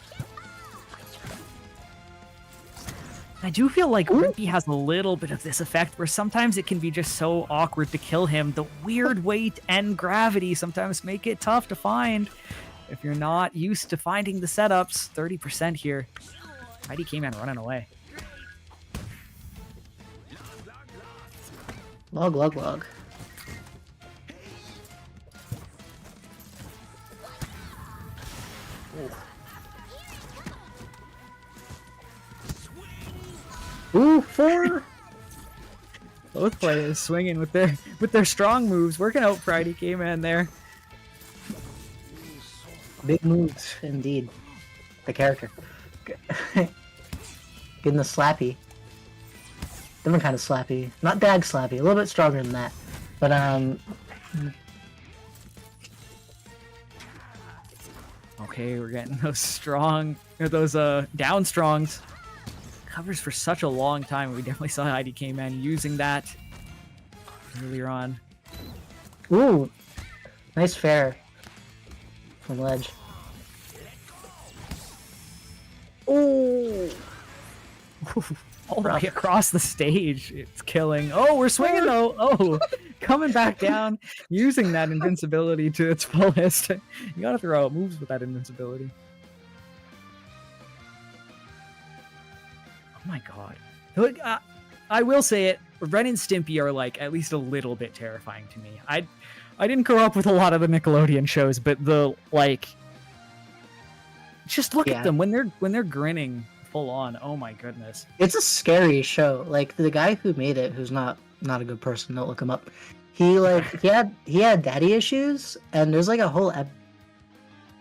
I do feel like Rimpy has a little bit of this effect where sometimes it can be just so awkward to kill him. The weird weight and gravity sometimes make it tough to find. If you're not used to finding the setups, 30% here. IDK Man running away. Log. Ooh, 4. Both players swinging with their strong moves, working out for IDK Man there. Big moves, indeed. The character. Getting the slappy. Different kind of slappy. Not dag slappy, a little bit stronger than that. But, Okay, we're getting those down strongs. Covers for such a long time. We definitely saw IDK Man using that earlier on. ooh. Nice fair. From ledge. Ooh. All the way across the stage. It's killing. Oh, we're swinging though. Oh, coming back down, using that invincibility to its fullest. You gotta throw out moves with that invincibility. Oh my god. Look, I will say it. Ren and Stimpy are like at least a little bit terrifying to me. I didn't grow up with a lot of the Nickelodeon shows, but the like, just look at them when they're grinning full on. Oh my goodness. It's a scary show. Like the guy who made it, who's not a good person, don't look him up. He had daddy issues, and there's like a whole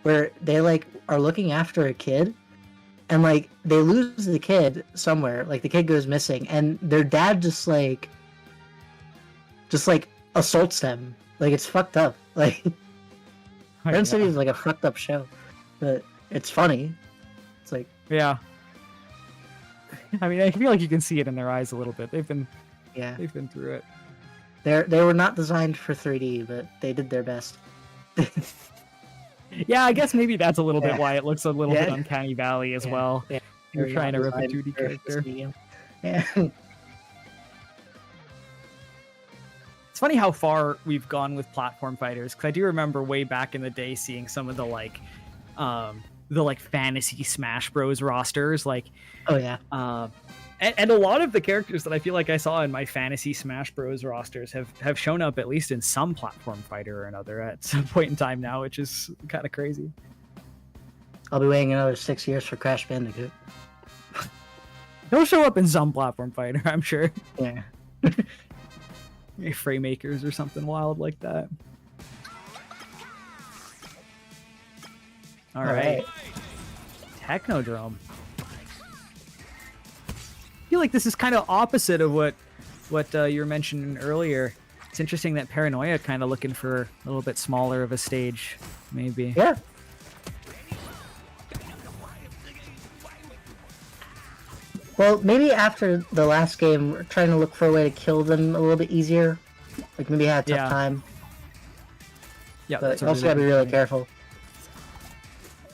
where they like are looking after a kid, and like they lose the kid somewhere. Like the kid goes missing, and their dad just like assaults them. Like it's fucked up. Like Ren City is like a fucked up show, but it's funny. It's like yeah. I mean, I feel like you can see it in their eyes a little bit. They've been through it. They were not designed for 3D, but they did their best. Yeah, I guess maybe that's a little bit why it looks a little bit Uncanny Valley as well. Yeah. You're trying to rip a 2D character. Yeah. It's funny how far we've gone with platform fighters, because I do remember way back in the day seeing some of the fantasy Smash Bros rosters, like Oh yeah. And a lot of the characters that I feel like I saw in my fantasy Smash Bros rosters have shown up at least in some platform fighter or another at some point in time now, which is kind of crazy. I'll be waiting another 6 years for Crash Bandicoot. He'll show up in some platform fighter, I'm sure. Yeah. Fraymakers or something wild like that. All right. Technodrome. I feel like this is kind of opposite of what you were mentioning earlier. It's interesting that Paranoia kind of looking for a little bit smaller of a stage, maybe. Yeah. Well, maybe after the last game, we're trying to look for a way to kill them a little bit easier. Like maybe have a tough time. Yeah, but also gotta be really careful.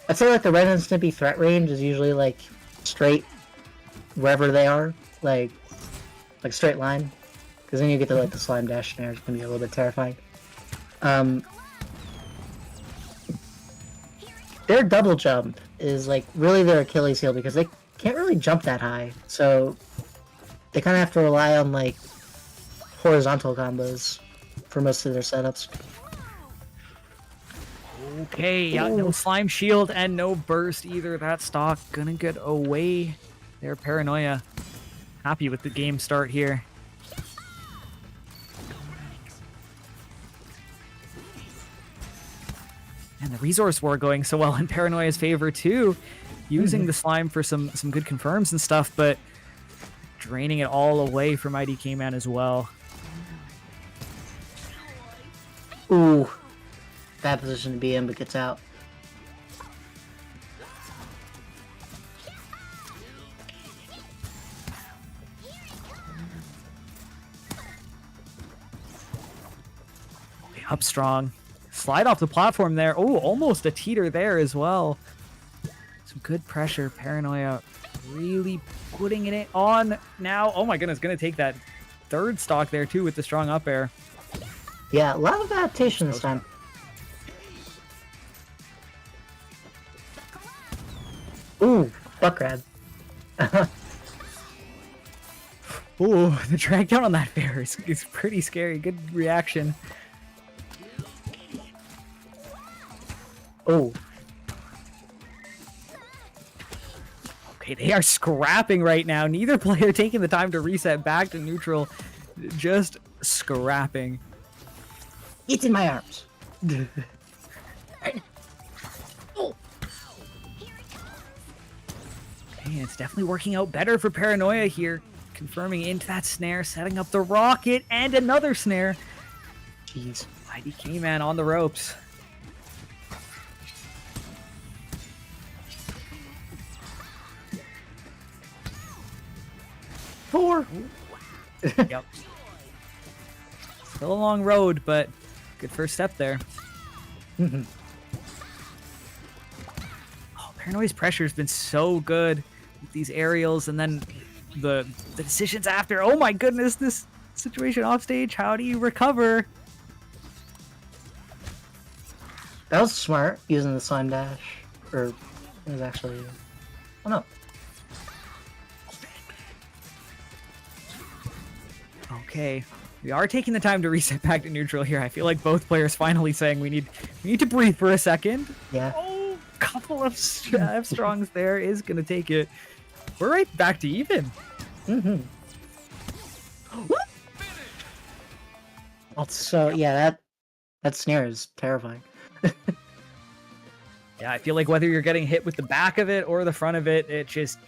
I'd say like the Ren and Stimpy threat range is usually like straight wherever they are, like straight line, because then you get to like the slime dash snare. It's gonna be a little bit terrifying. Their double jump is like really their Achilles heel because they can't really jump that high, so they kind of have to rely on like horizontal combos for most of their setups. Okay, yeah, no slime shield and no burst either. That stock gonna get away. Their Paranoia happy with the game start here. And the resource war going so well in Paranoia's favor too. Using the slime for some good confirms and stuff, but draining it all away from IDK Man as well. Ooh. Bad position to be in, but gets out. Up strong. Slide off the platform there. Oh, almost a teeter there as well. Some good pressure. Paranoia really putting it on now. Oh my goodness, gonna take that third stock there too with the strong up air. Yeah, a lot of adaptation this time. Ooh, butt grab. Ooh, the drag down on that fair is pretty scary. Good reaction. Oh. They are scrapping right now. Neither player taking the time to reset back to neutral. Just scrapping. It's in my arms. Okay, it's definitely working out better for Paranoia here. Confirming into that snare, setting up the rocket, and another snare. Jeez. IDK man on the ropes. Four. Yep. Still a long road, but good first step there. Mhm. Oh, Paranoia's pressure has been so good with these aerials, and then the decisions after. Oh my goodness, this situation off stage. How do you recover? That was smart, using the slime dash. Or, it was actually... Oh no. Okay, we are taking the time to reset back to neutral here. I feel like both players finally saying we need to breathe for a second. Yeah. Oh, couple of F-strongs there is gonna take it. We're right back to even. Mm-hmm. So, yeah, that snare is terrifying. Yeah, I feel like whether you're getting hit with the back of it or the front of it, it just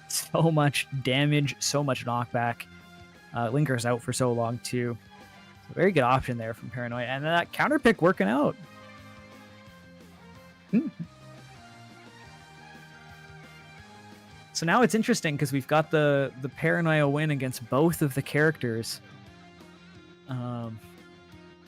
so much damage, so much knockback. Linker's out for so long too. So very good option there from Paranoia, and that counter pick working out. So now it's interesting because we've got the Paranoia win against both of the characters.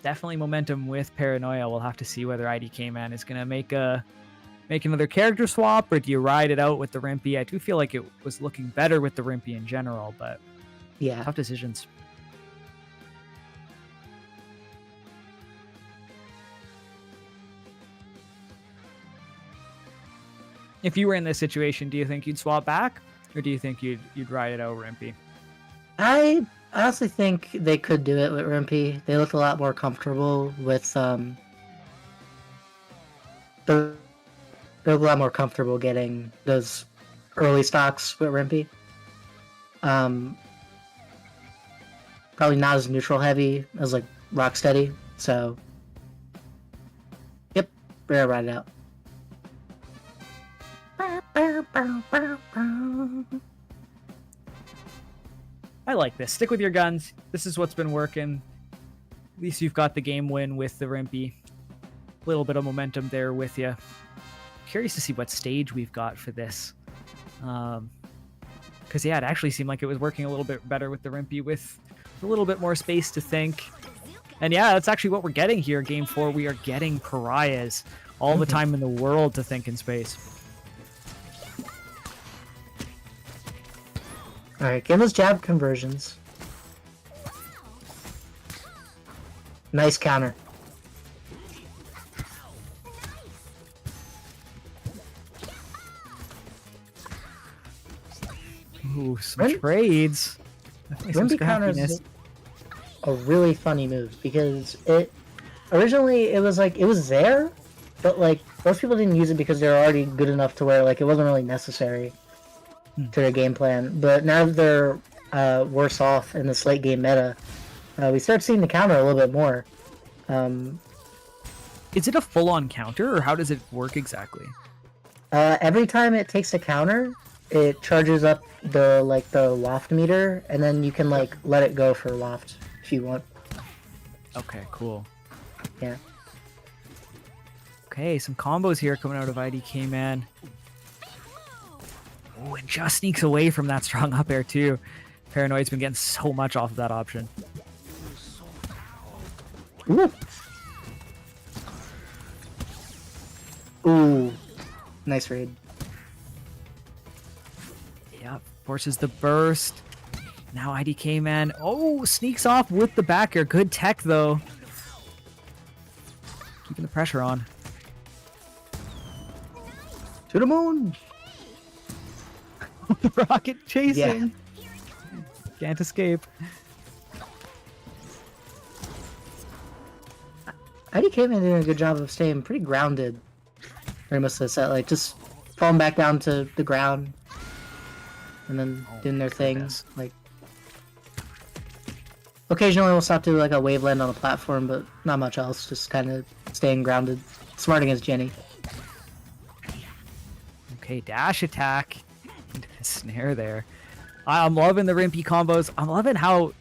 Definitely momentum with Paranoia. We'll have to see whether IDK Man is gonna make another character swap, or do you ride it out with the Rimpy? I do feel like it was looking better with the Rimpy in general, but Yeah. tough decisions. If you were in this situation, do you think you'd swap back, or do you think you'd ride it out Rimpy? I honestly think they could do it with Rimpy. They look a lot more comfortable with they're a lot more comfortable getting those early stocks with Rimpy. Probably not as neutral heavy as like Rocksteady, so yep, we're gonna ride it out. I like this. Stick with your guns. This is what's been working. At least you've got the game win with the Rimpy. A little bit of momentum there with you. Curious to see what stage we've got for this. Because, yeah, it actually seemed like it was working a little bit better with the Rimpy with a little bit more space to think. And, yeah, that's actually what we're getting here. Game 4, we are getting pariahs. All the time in the world to think in space. Alright, give us jab conversions. Nice counter. Ooh, some trades. Some Rimpy counter is scrappiness. a really funny move because it originally it was there, but like most people didn't use it because they were already good enough to where like it wasn't really necessary to their game plan. But now that they're worse off in this late game meta, we start seeing the counter a little bit more. Is it a full-on counter, or how does it work exactly? Every time it takes a counter, it charges up the waft meter, and then you can like let it go for waft if you want. Okay, cool. Yeah. Okay, some combos here coming out of IDK Man. Oh, and just sneaks away from that strong up air too. Paranoid's been getting so much off of that option. Ooh. Ooh. Nice raid. Yep, forces the burst. Now IDK Man. Oh, sneaks off with the back air. Good tech though. Keeping the pressure on. To the moon! The rocket chasing. Yeah. Can't escape. IDK Man doing a good job of staying pretty grounded during most of the set, like just falling back down to the ground. and then Oh, doing their thing. goodness. Like, occasionally we'll stop to like a wave land on a platform, but not much else. Just kind of staying grounded. Smart against Jenny. Okay, dash attack into the snare there. I'm loving the Rimpy combos. I'm loving how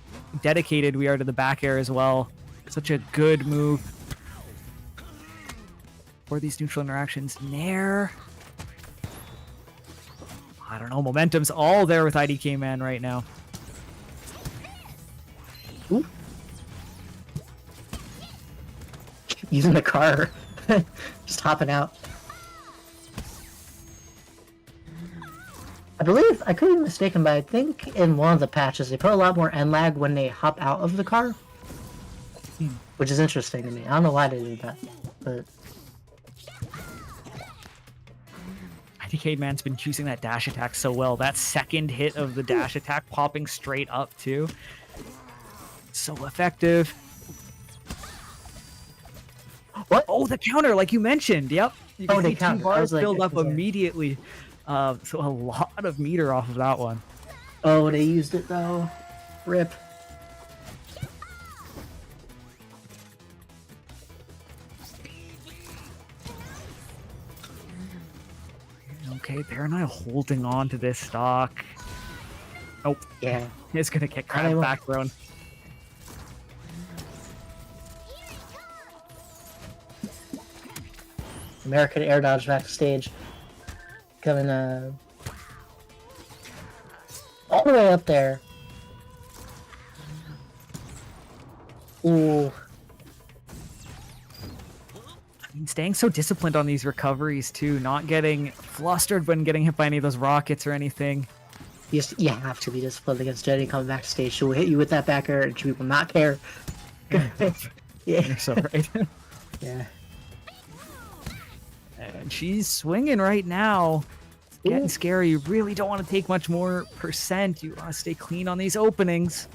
dedicated we are to the back air as well. Such a good move for these neutral interactions. Nair. I don't know. Momentum's all there with IDK Man right now. Ooh. Using the car. Just hopping out. I believe, I could be mistaken, but I think in one of the patches they put a lot more end lag when they hop out of the car. Which is interesting to me. I don't know why they did that, but... IDK Man's been choosing that dash attack so well. That second hit of the dash attack popping straight up too. So effective. What? Oh, the counter, like you mentioned. Yep. You Oh, can the see 2 counter. I bars was like, filled up okay. immediately. So a lot of meter off of that one. Oh, they used it though. Rip. Okay, Paranoia holding on to this stock. Nope. Yeah. It's gonna get I grabbed will- back thrown. American air dodge backstage. Coming all the way up there. Ooh. I mean, staying so disciplined on these recoveries too, not getting flustered when getting hit by any of those rockets or anything. You have to be disciplined against Jenny coming backstage. She will hit you with that back air and she will not care. Yeah. You're so right. Yeah. And she's swinging right now. It's getting Ooh. scary. You really don't want to take much more percent. You want to stay clean on these openings.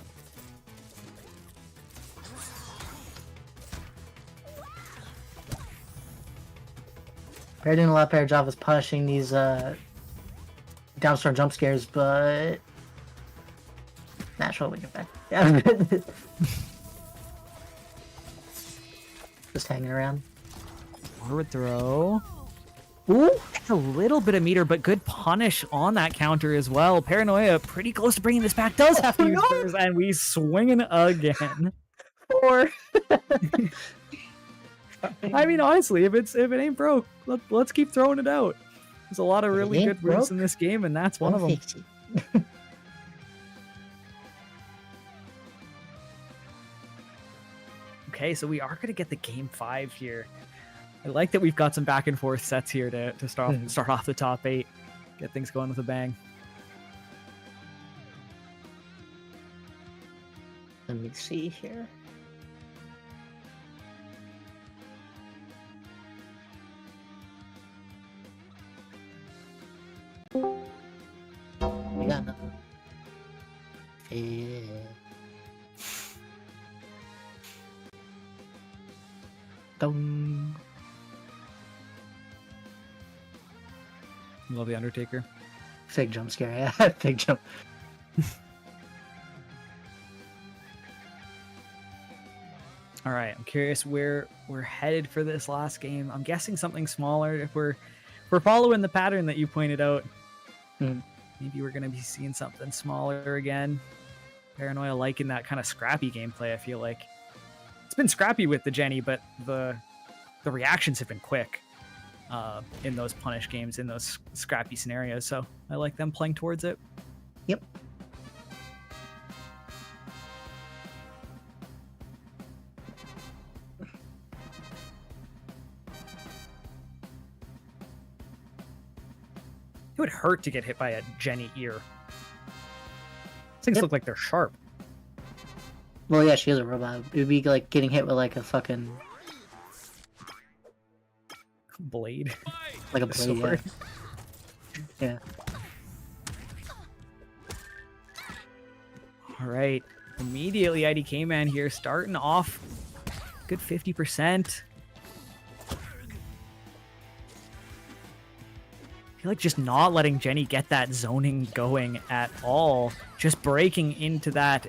They're doing a lot better job of punishing these downstorm jump scares, but natural we get back. Yeah. Just hanging around. Forward throw. Ooh. It's a little bit of meter, but good punish on that counter as well. Paranoia pretty close to bringing this back. Does have to use no. hers, and we swinging again. Four. I mean, honestly, if it ain't broke, let's keep throwing it out. There's a lot of If it really ain't good moves broke, in this game, and that's one of them. Fix it. Okay, so we are going to get the game 5 here. I like that we've got some back and forth sets here to start off the top 8. Get things going with a bang. Let me see here. We got nothing. Yeah. Dong. Love the Undertaker. Fig jump scare, yeah. Fig jump. All right, I'm curious where we're headed for this last game. I'm guessing something smaller. If we're following the pattern that you pointed out, maybe we're going to be seeing something smaller again. Paranoia liking that kind of scrappy gameplay, I feel like. It's been scrappy with the Jenny, but the reactions have been quick in those punish games, in those scrappy scenarios. So I like them playing towards it. Yep. It would hurt to get hit by a Jenny ear. These things Yep. look like they're sharp. Well, yeah, she is a robot. It would be like getting hit with like a fucking Blade. like a A blade. sword. Yeah. All right. Immediately, IDK Man here starting off good 50%. I feel feel like just not letting Jenny get that zoning going at all. Just breaking into that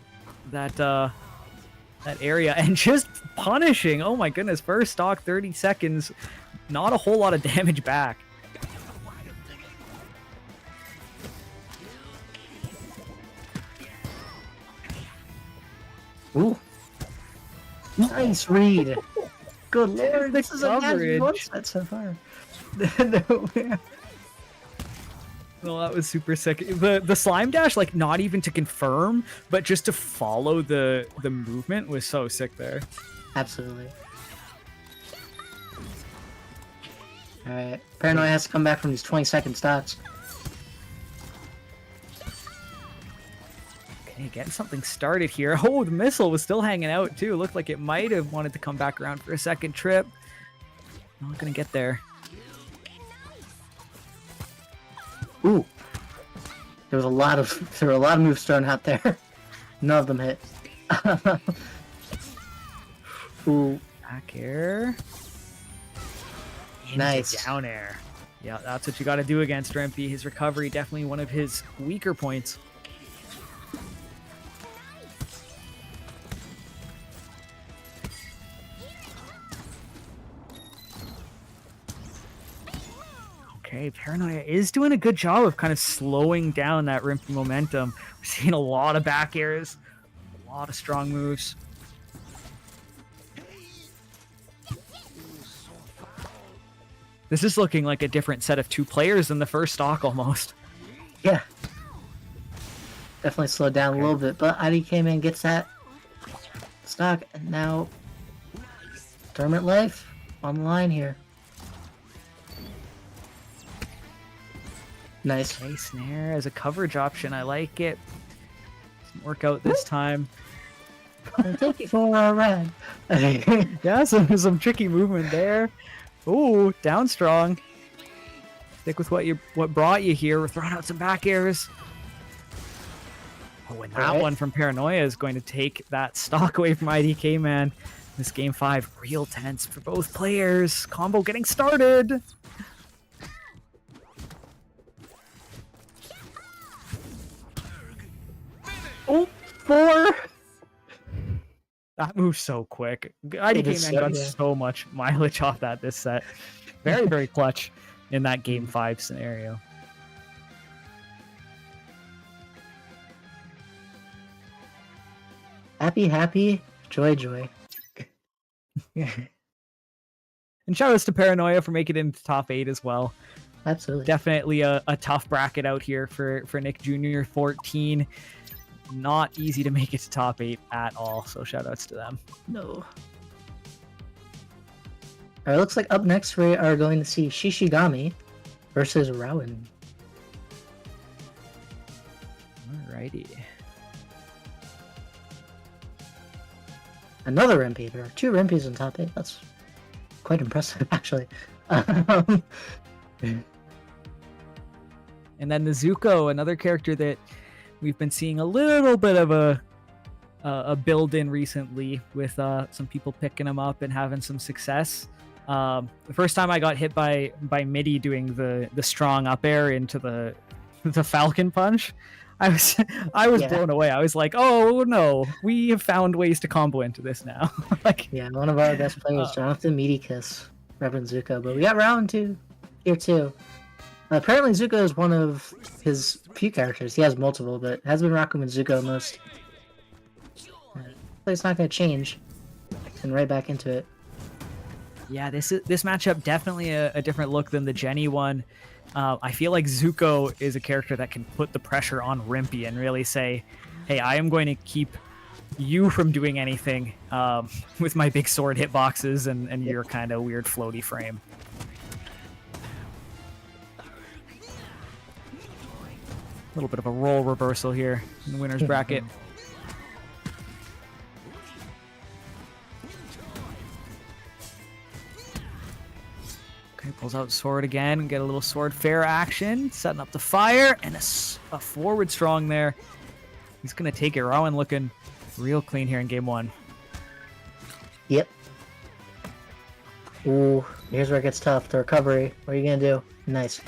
area and just punishing. Oh my goodness, first stock 30 seconds. Not a whole lot of damage back. Ooh. Nice read. Good lord, this is a coverage. NASB one set so far. No, yeah. Well, that was super sick. The slime dash, like not even to confirm, but just to follow the movement was so sick there. Absolutely. Alright. Paranoia has to come back from these 20-second stocks. Okay, getting something started here. Oh, the missile was still hanging out too. Looked like it might have wanted to come back around for a second trip. Not gonna get there. Ooh. There were a lot of moves thrown out there. None of them hit. Ooh. Back air. Into Nice. Down air. Yeah, that's what you got to do against Rimpy. His recovery definitely one of his weaker points. Okay, Paranoia is doing a good job of kind of slowing down that Rimpy momentum. We're seeing a lot of back airs, a lot of strong moves. This is looking like a different set of two players than the first stock almost. Yeah. Definitely slowed down a little bit, but IDK Man gets that stock, and now Tournament Life on the line here. Nice. Okay, snare as a coverage option. I like it. Doesn't work out this time. Thank you for a ride. Yeah, some tricky movement there. Ooh, down strong. Stick with what brought you here. We're throwing out some back airs. Oh, and that Alright. one from Paranoia is going to take that stock away from IDK Man. This game 5, real tense for both players. Combo getting started. Oh, 4. That moves so quick. IDK Man got so much mileage off that this set. Very, very clutch in that game 5 scenario. Happy, happy, joy, joy. And shout outs to Paranoia for making it into top 8 as well. Absolutely. Definitely a tough bracket out here for Nick Jr. 14. Not easy to make it to top 8 at all, so shout outs to them. No. Alright, looks like up next we are going to see Shishigami versus Rowan. Alrighty. Another Rimpy. There are 2 Rimpies in top 8. That's quite impressive, actually. And then Nezuko, another character that we've been seeing a little bit of a build in recently with some people picking him up and having some success. The first time I got hit by Midi doing the strong up air into the Falcon Punch, I was blown away. I was like, oh no, we have found ways to combo into this now. Like, yeah, one of our best players, Jonathan Meaty Kiss, Reverend Zuko. But we got round 2 here too. Apparently Zuko is one of his few characters. He has multiple, but has been rocking with Zuko most. But it's not going to change. And right back into it. yeah, this matchup definitely a different look than the Jenny one. I feel like Zuko is a character that can put the pressure on Rimpy and really say, hey, I am going to keep you from doing anything with my big sword hitboxes and your kind of weird floaty frame. A little bit of a role reversal here in the winner's bracket. Okay, pulls out sword again and get a little sword fair action, setting up the fire and a forward strong there. He's gonna take it. Rowan looking real clean here in game 1. Yep. Ooh, here's where it gets tough. The recovery. What are you going to do? Nice.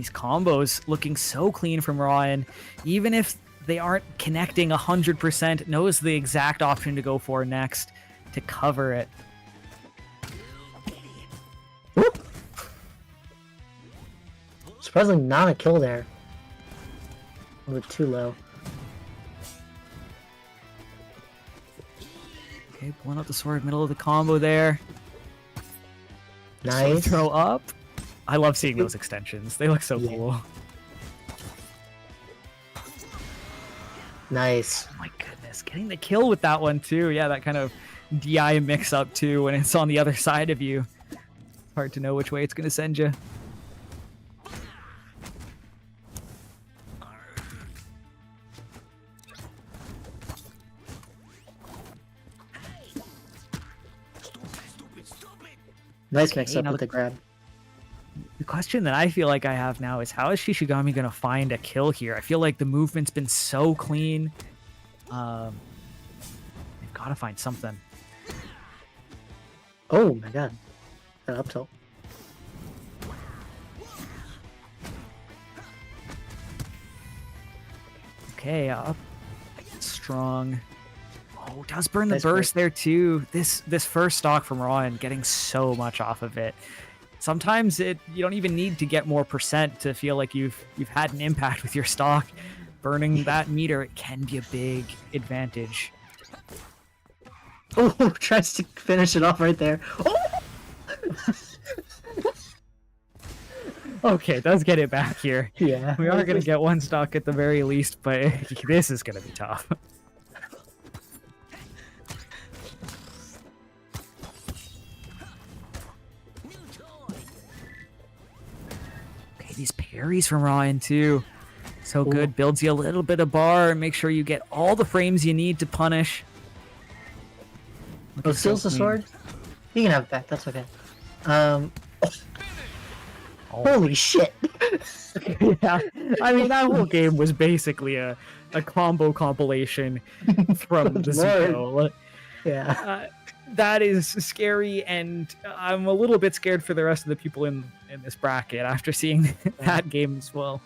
these combos looking so clean from Ryan, even if they aren't connecting 100%, knows the exact option to go for next to cover it. Whoop. Surprisingly not a kill there. A little bit too low. Okay, pulling out the sword, middle of the combo there. Nice. Throw up. I love seeing those extensions. They look so cool. Nice. Oh my goodness, getting the kill with that one too. Yeah, that kind of DI mix up too when it's on the other side of you. It's hard to know which way it's going to send you. Nice mix up now with the grab. The question that I feel like I have now is how is Shishigami going to find a kill here? I feel like the movement's been so clean. They've got to find something. Oh my god. That up tilt. Okay, up. Strong. Oh, does burn the Nice burst there too. This first stock from Ryan getting so much off of it. Sometimes you don't even need to get more percent to feel like you've had an impact with your stock. Burning that meter, it can be a big advantage. Oh, tries to finish it off right there. Oh! Okay, it does get it back here. Yeah. We are going to get one stock at the very least, but this is going to be tough. Okay, these parries from Ryan too. So good. Builds you a little bit of bar and make sure you get all the frames you need to punish. Oh, steals the sword? You can have it back, that's okay. Holy shit! Yeah, I mean, that whole game was basically a combo compilation from the Zuko. Yeah. That is scary, and I'm a little bit scared for the rest of the people in this bracket after seeing that game as well.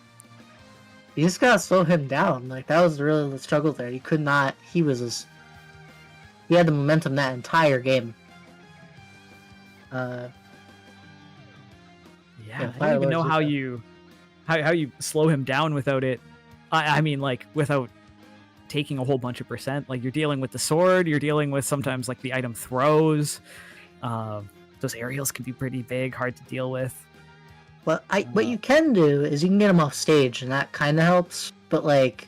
You just gotta slow him down. Like, that was really the struggle there. He could not... He had the momentum that entire game. Yeah, I Fire don't even know Lord's how you slow him down without it. I mean, like, without taking a whole bunch of percent. Like, you're dealing with the sword, you're dealing with sometimes like the item throws. Those aerials can be pretty big, hard to deal with. What you can do is you can get him off stage, and that kind of helps. But like,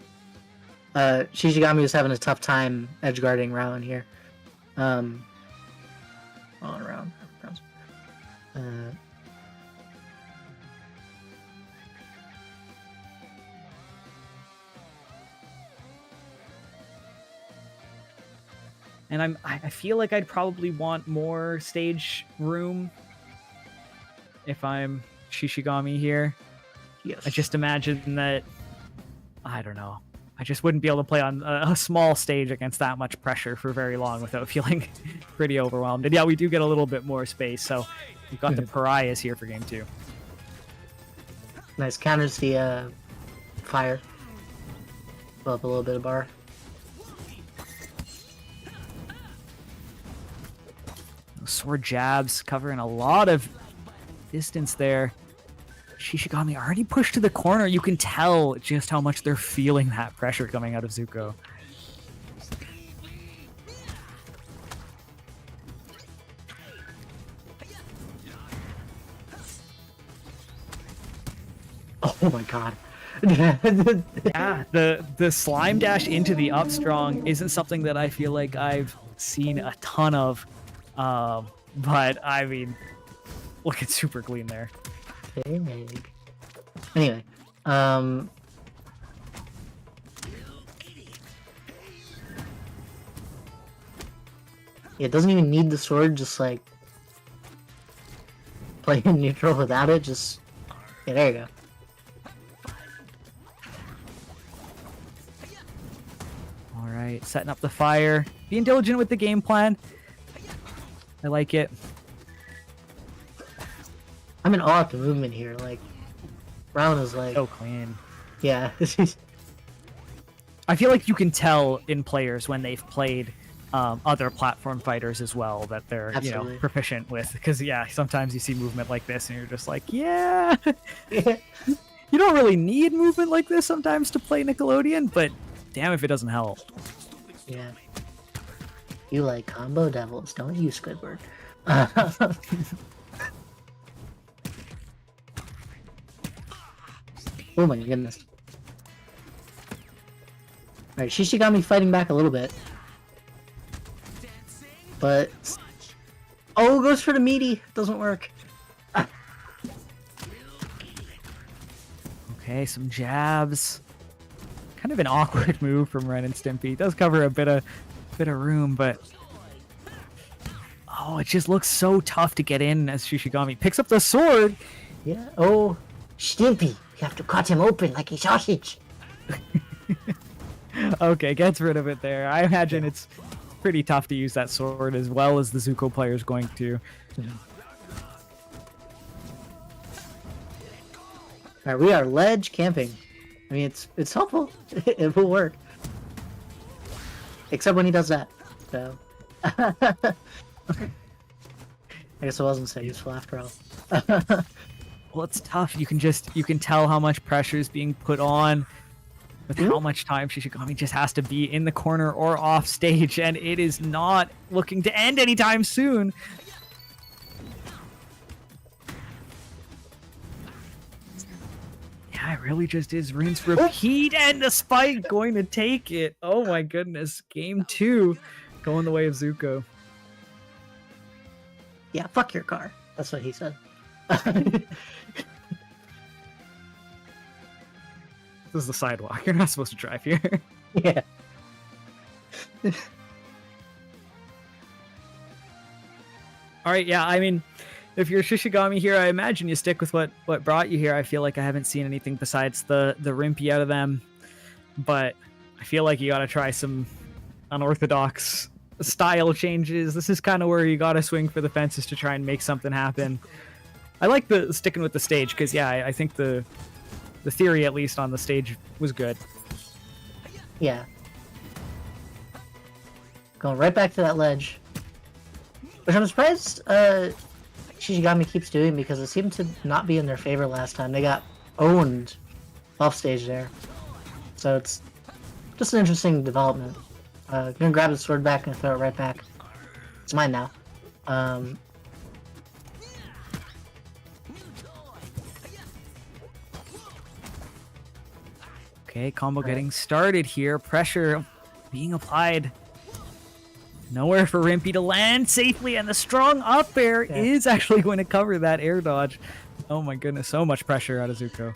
Shishigami was having a tough time edge guarding Rowan here. On around. And I feel like I'd probably want more stage room if I'm Shishigami here. Yes. I just imagine that, I don't know, I just wouldn't be able to play on a small stage against that much pressure for very long without feeling pretty overwhelmed. And yeah, we do get a little bit more space, so we've got the pariahs here for game 2. Nice, counters the fire. Pull up a little bit of bar. Sword jabs covering a lot of distance there. Shishigami already pushed to the corner. You can tell just how much they're feeling that pressure coming out of Zuko. Oh my god. Yeah, the slime dash into the up strong isn't something that I feel like I've seen a ton of. But I mean, look, it's super clean there. Big. Anyway, it doesn't even need the sword, just like play in neutral without it, just yeah, there you go. Alright, setting up the fire. Being diligent with the game plan. I like it. I'm in awe of the movement here, like Round is like, So clean. yeah. I feel like you can tell in players when they've played other platform fighters as well that they're Absolutely. proficient with. Because yeah, sometimes you see movement like this and you're just like, yeah, Yeah. you don't really need movement like this sometimes to play Nickelodeon, but damn if it doesn't help. Yeah. You like combo devils, don't you, Squidward? Oh my goodness. Alright, Shishigami fighting back a little bit. But... Oh, goes for the meaty. Doesn't work. Okay, some jabs. Kind of an awkward move from Ren and Stimpy. It does cover a bit of room, but oh, it just looks so tough to get in as Shishigami picks up the sword. Yeah. Oh, Stimpy. You have to cut him open like a sausage. Okay, gets rid of it there. I imagine it's pretty tough to use that sword as well as the Zuko player is going to. Alright, we are ledge camping. I mean, it's helpful. It will work. Except when he does that. So. I guess it wasn't so useful after all. Well, it's tough. You can tell how much pressure is being put on with how much time Shishigami just has to be in the corner or off stage, and it is not looking to end anytime soon. Yeah, it really just is rinse, repeat, and the spike going to take it. Oh my goodness. Game 2 going the way of Zuko. Yeah, fuck your car. That's what he said. This is the sidewalk. You're not supposed to drive here. Yeah. All right, yeah, I mean, if you're Shishigami here, I imagine you stick with what brought you here. I feel like I haven't seen anything besides the Rimpy out of them, but I feel like you got to try some unorthodox style changes. This is kind of where you got to swing for the fences to try and make something happen. I like the sticking with the stage because, yeah, I think the theory, at least on the stage, was good. Yeah. Going right back to that ledge. Which I'm surprised Shishigami keeps doing because it seemed to not be in their favor last time. They got owned off stage there. So it's just an interesting development. Gonna grab the sword back and throw it right back. It's mine now. Okay, combo getting started here. Pressure being applied. Nowhere for Rimpy to land safely, and the strong up air is actually going to cover that air dodge. Oh my goodness, so much pressure out of Zuko.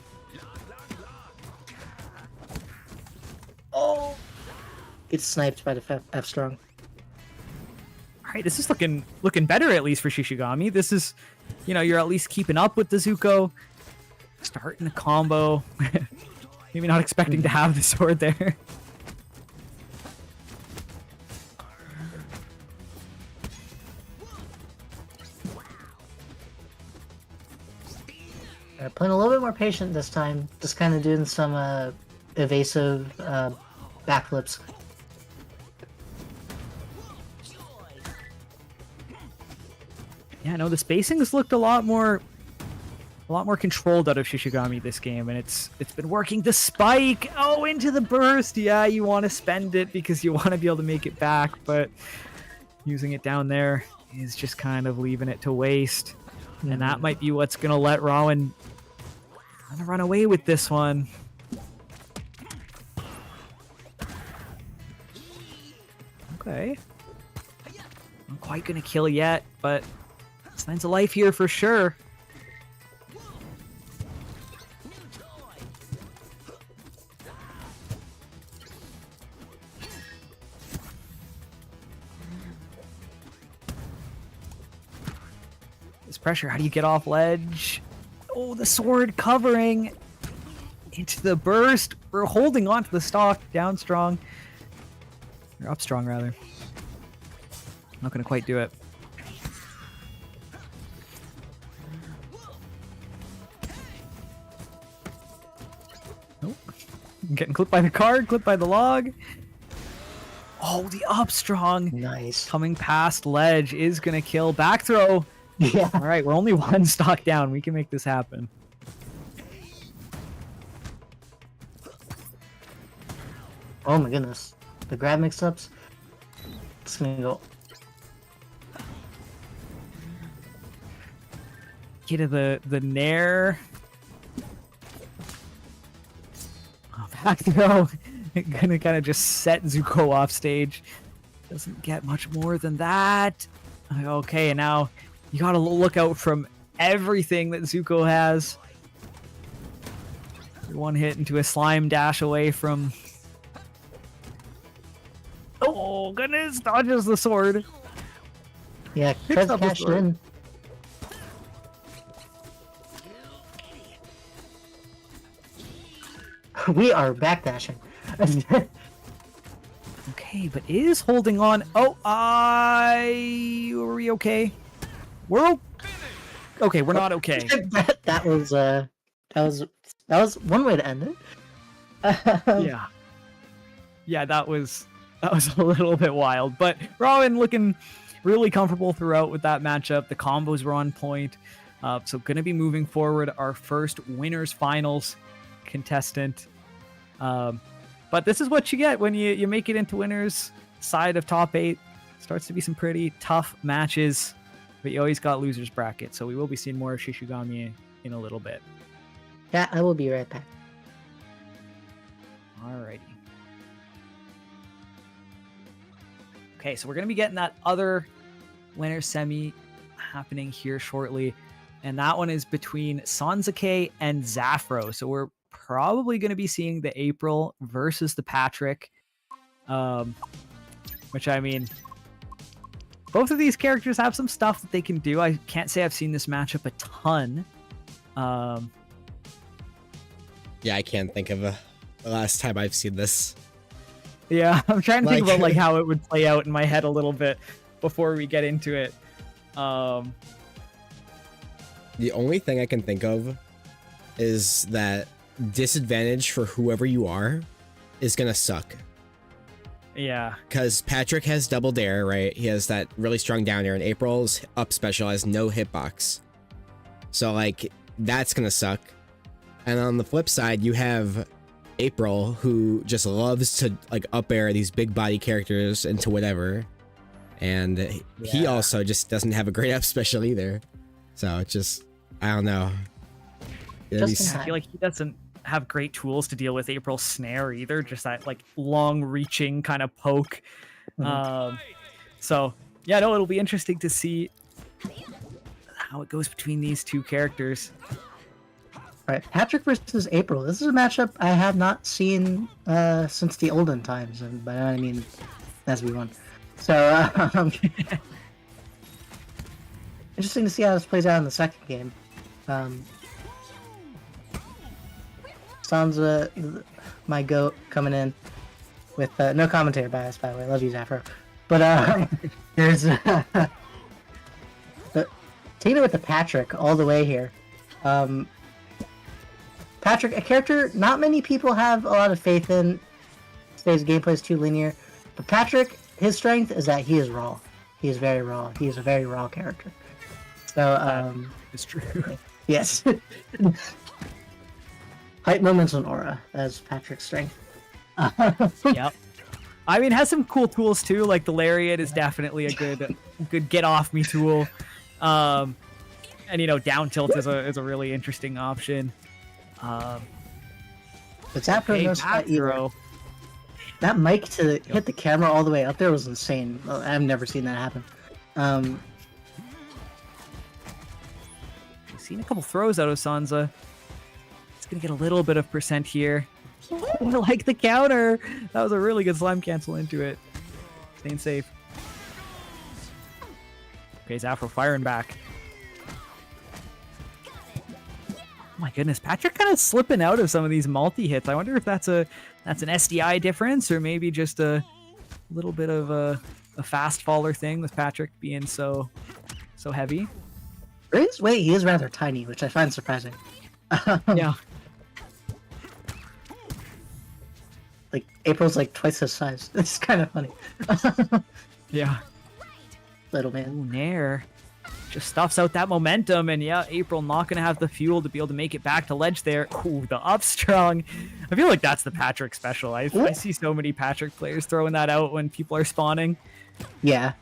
Oh! Gets sniped by the F strong. All right, this is looking better, at least for Shishigami. This is, you're at least keeping up with the Zuko. Starting the combo. Maybe not expecting to have the sword there. Playing a little bit more patient this time. Just kind of doing some evasive backflips. Yeah, no, the spacing has looked a lot more controlled out of Shishigami this game, and it's been working. The spike, into the burst. Yeah, you want to spend it because you want to be able to make it back, but using it down there is just kind of leaving it to waste. And that might be what's gonna let Rowan kind of run away with this one. Okay. Not quite gonna kill yet, but signs of life here for sure. This pressure, how do you get off ledge? Oh, the sword covering into the burst. We're holding on to the stock. Down strong. Or up strong, rather. Not going to quite do it. Getting clipped by the card, clipped by the log. Oh, the up strong Nice. coming past ledge is gonna kill. Back throw. Yeah. All right, we're only one stock down. We can make this happen. Oh my goodness. The grab mix-ups. It's gonna go. Get to the nair. Oh, back throw. Gonna kind of just set Zuko off stage. Doesn't get much more than that. Okay, and now you gotta look out from everything that Zuko has. One hit into a slime dash away from. Oh goodness! Dodges the sword. Yeah, Picks tries to up the cash it sword. in. We are backdashing. Okay, but is holding on. Oh, are we okay? We're okay. We're not okay. that was one way to end it. Yeah, yeah, that was a little bit wild, but Rowan looking really comfortable throughout with that matchup. The combos were on point, so gonna be moving forward our first winners finals contestant. But this is what you get when you make it into winners side of top 8. Starts to be some pretty tough matches, but you always got losers bracket, so we will be seeing more of Shishigami in a little bit. Yeah, I will be right back. Alrighty. Okay, so we're going to be getting that other winner semi happening here shortly. And that one is between Sanzake and Zafro. So we're probably going to be seeing the April versus the Patrick. Which, I mean, both of these characters have some stuff that they can do. I can't say I've seen this matchup a ton. Yeah, I can't think of the last time I've seen this. Yeah, I'm trying to think Like- about like how it would play out in my head a little bit before we get into it. The only thing I can think of is that disadvantage for whoever you are is gonna suck. Yeah. Because Patrick has double dare, right? He has that really strong down air, and April's up special has no hitbox. So, like, that's gonna suck. And on the flip side, you have April, who just loves to, like, up air these big body characters into whatever. And he Yeah. also just doesn't have a great up special either. So, it's just, I don't know. It'd be Just I feel like he doesn't have great tools to deal with April's snare either. Just that like long reaching kind of poke. So yeah, no, it'll be interesting to see how it goes between these two characters. Right, Patrick versus April. This is a matchup I have not seen since the olden times, and by that I mean NASB1. So interesting to see how this plays out in the second game. Sansa, my goat, coming in with no commentary bias, by the way. Love you, Zafro. But there's taking it with the Patrick all the way here. Patrick, a character not many people have a lot of faith in. Today's gameplay is too linear. But Patrick, his strength is that he is raw. He is very raw. He is a very raw character. So, It's true. yes. Hype moments on aura. That's Patrick's strength. Yep. I mean, has some cool tools too. Like the lariat is definitely a good get off me tool. And you know, down tilt is a really interesting option. But Zafro Okay, knows back that either. throw. That mic to hit the camera all the way up there was insane. I've never seen that happen. We've seen a couple throws out of Sansa. It's gonna get a little bit of percent here. I like the counter. That was a really good slime cancel into it. Staying safe. Okay, Zafro firing back. Oh my goodness, Patrick kind of slipping out of some of these multi-hits. I wonder if that's an SDI difference or maybe just a little bit of a fast faller thing with Patrick being so heavy. For his weight, he is rather tiny, which I find surprising. Yeah. like April's like twice his size. It's kind of funny. Yeah. Little man. Ooh, Nair just stuffs out that momentum, and yeah, April not gonna have the fuel to be able to make it back to ledge there. Ooh, the up strong. I feel like that's the Patrick special. I see so many Patrick players throwing that out when people are spawning. Yeah,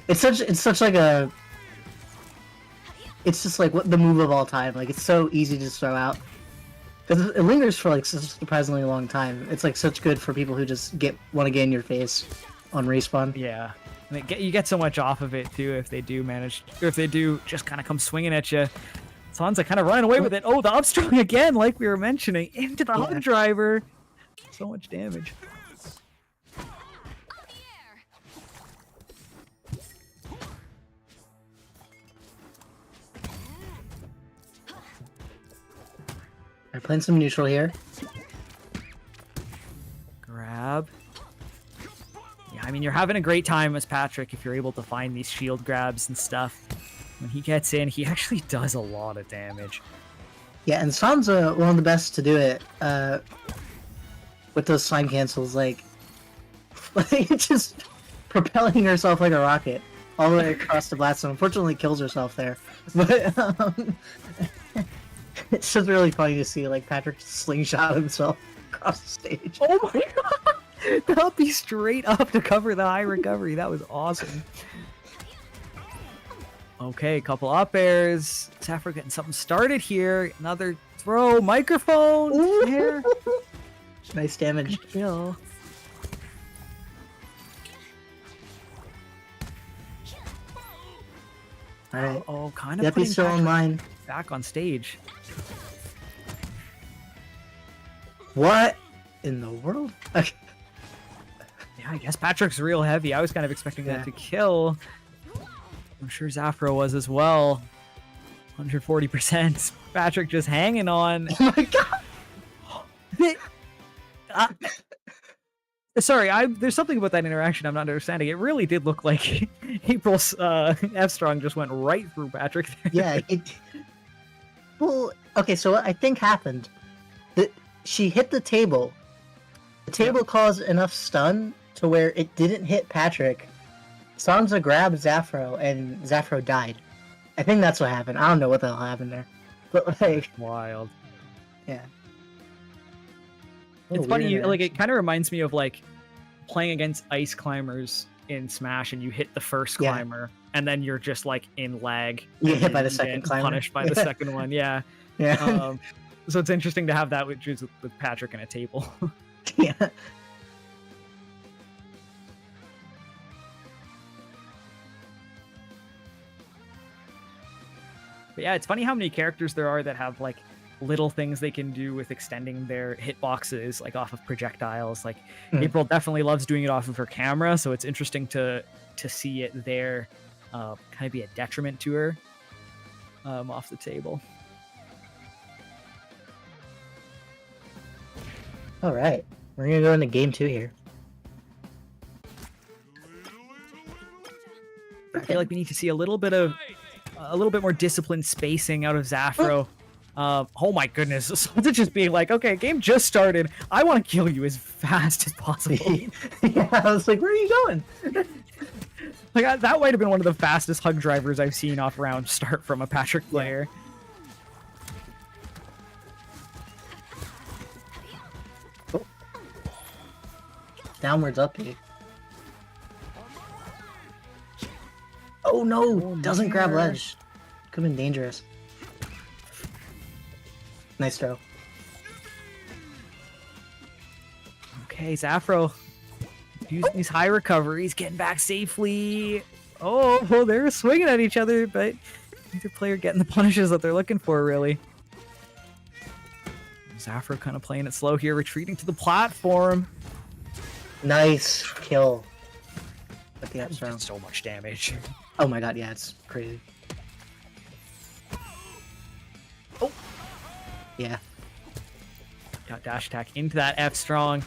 it's such like a. It's just like what the move of all time. Like it's so easy to just throw out because it lingers for like such a surprisingly long time. It's like such good for people who just want to get in your face on respawn. Yeah. And you get so much off of it too if they do manage, or if they do just kind of come swinging at you. Sansa kind of running away with it. Oh, the upstrong again, like we were mentioning, into the hug driver. So much damage. I'm playing some neutral here. Grab. Yeah, I mean, you're having a great time as Patrick if you're able to find these shield grabs and stuff. When he gets in, he actually does a lot of damage. Yeah, and Sansa one of the best to do it with those slime cancels, like just propelling herself like a rocket all the way across the blast zone. Unfortunately, kills herself there, but it's just really funny to see like Patrick slingshot himself across the stage. Oh my god! That'll be straight up to cover the high recovery. That was awesome. Okay, couple up airs. Zafra getting something started here. Another throw. Microphone here. Nice damage. Kill. Alright. Oh, kind of Yep, putting he's still Patrick online. back on stage. What in the world? Okay. Yeah, I guess Patrick's real heavy. I was kind of expecting that to kill. I'm sure Zafra was as well. 140%. Patrick just hanging on. Oh my god! Sorry, there's something about that interaction I'm not understanding. It really did look like April's F-Strong just went right through Patrick there. Yeah, well, okay, so what I think happened, that she hit the table. The table caused enough stun to where it didn't hit Patrick. Sansa grabbed Zafro, and Zafro died. I think that's what happened. I don't know what the hell happened there. But, like... Wild. Yeah. It's funny, like, it kind of reminds me of, like, playing against ice climbers in Smash, and you hit the first climber, and then you're just, like, in lag. You get hit by the second climber. Punished by the second one, yeah. Yeah. So it's interesting to have that with Patrick and a table. Yeah. But yeah, it's funny how many characters there are that have like little things they can do with extending their hitboxes, like off of projectiles. Like April definitely loves doing it off of her camera, so it's interesting to see it there kind of be a detriment to her off the table. All right, we're gonna go into game 2 here. I feel like we need to see a little bit more disciplined spacing out of Zafro. Oh my goodness, Sansa just being like, okay, game just started. I want to kill you as fast as possible. Yeah, I was like, where are you going? Like that might have been one of the fastest hug drivers I've seen off round start from a Patrick player. Oh. Downwards up here. Oh no! Doesn't grab ledge. Could have been dangerous. Nice throw. Okay, Zafro using these high recoveries, getting back safely. Oh, well, they're swinging at each other, but neither player getting the punishes that they're looking for, really. Zafro kind of playing it slow here, retreating to the platform. Nice kill. With the up So much damage. Oh my god, yeah, it's crazy. Oh! Yeah. Got dash attack into that F strong.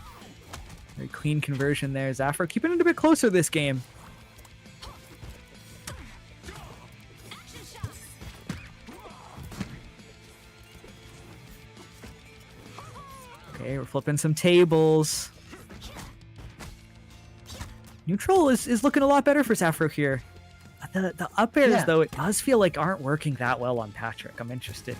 Very clean conversion there. Zafra keeping it a bit closer this game. Okay, we're flipping some tables. Neutral is looking a lot better for Zafro here. The up airs, Yeah. though, it does feel like aren't working that well on Patrick. I'm interested.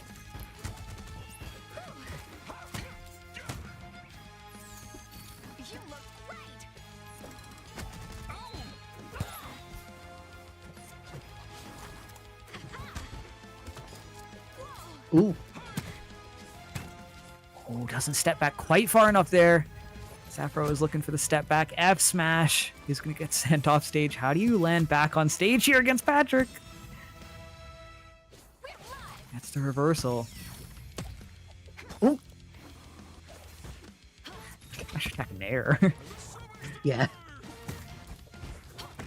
Ooh. Oh, doesn't step back quite far enough there. Zafro is looking for the step back. F smash. He's going to get sent off stage. How do you land back on stage here against Patrick? That's the reversal. Ooh. I should attack Nair. Yeah.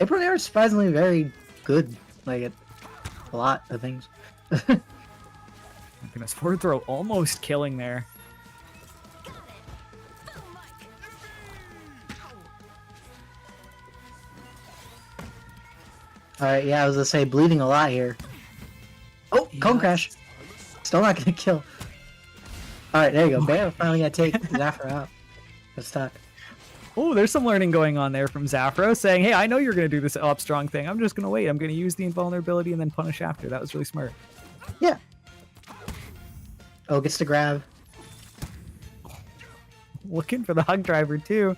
April Air is surprisingly very good. Like, at a lot of things. Goodness, forward throw almost killing there. Alright, yeah, I was gonna say, bleeding a lot here. Oh, cone crash. Still not gonna kill. Alright, there you go. Bear finally gonna take Zafra out. That's stuck. Oh, there's some learning going on there from Zafro, saying, hey, I know you're going to do this up strong thing. I'm just going to wait. I'm going to use the invulnerability and then punish after. That was really smart. Yeah. Oh, gets to grab. Looking for the hug driver, too.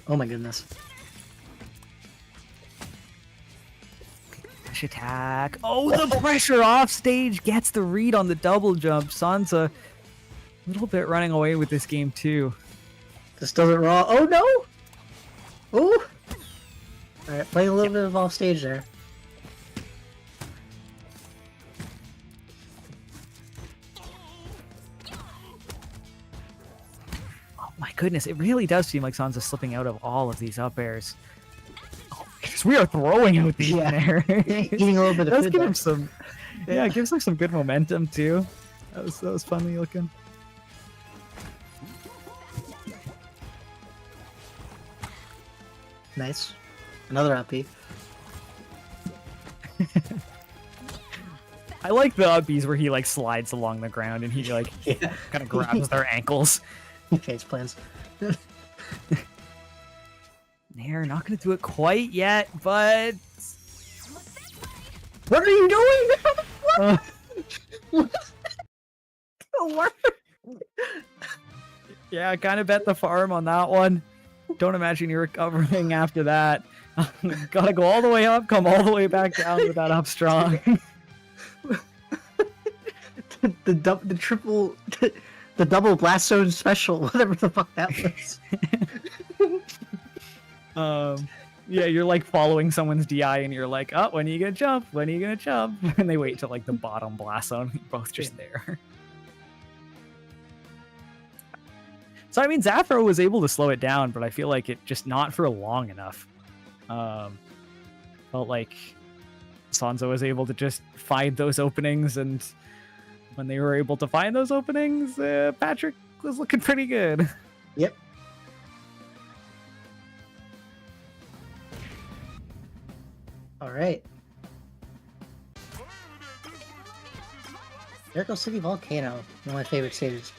Oh my goodness. Dash attack. Oh, the pressure off stage gets the read on the double jump. Sansa a little bit running away with this game, too. This doesn't raw. Oh no! Ooh! Alright, playing a little bit of off stage there. Oh my goodness, it really does seem like Sansa's slipping out of all of these up airs. Oh, because we are throwing out these Yeah. in air. Eating a little bit of Does food give there. him some, yeah, it gives him some good momentum too. That was funny looking. Nice. Another uppy. I like the uppies where he like slides along the ground and he like Yeah. kind of grabs their ankles. Face plans. Nair not gonna do it quite yet, but what are you doing? What? Yeah, I kind of bet the farm on that one. Don't imagine you're recovering after that. Gotta go all the way up, come all the way back down with that up strong. the triple, the double blast zone special, whatever the fuck that was. Yeah, you're like following someone's DI and you're like, oh, when are you gonna jump? When are you gonna jump? And they wait till like the bottom blast zone. You're both just there. So I mean, Zafro was able to slow it down, but I feel like it just not for long enough. Felt like Sansa was able to just find those openings, and when they were able to find those openings, Patrick was looking pretty good. Yep. All right. Miracle City Volcano, one of my favorite stages.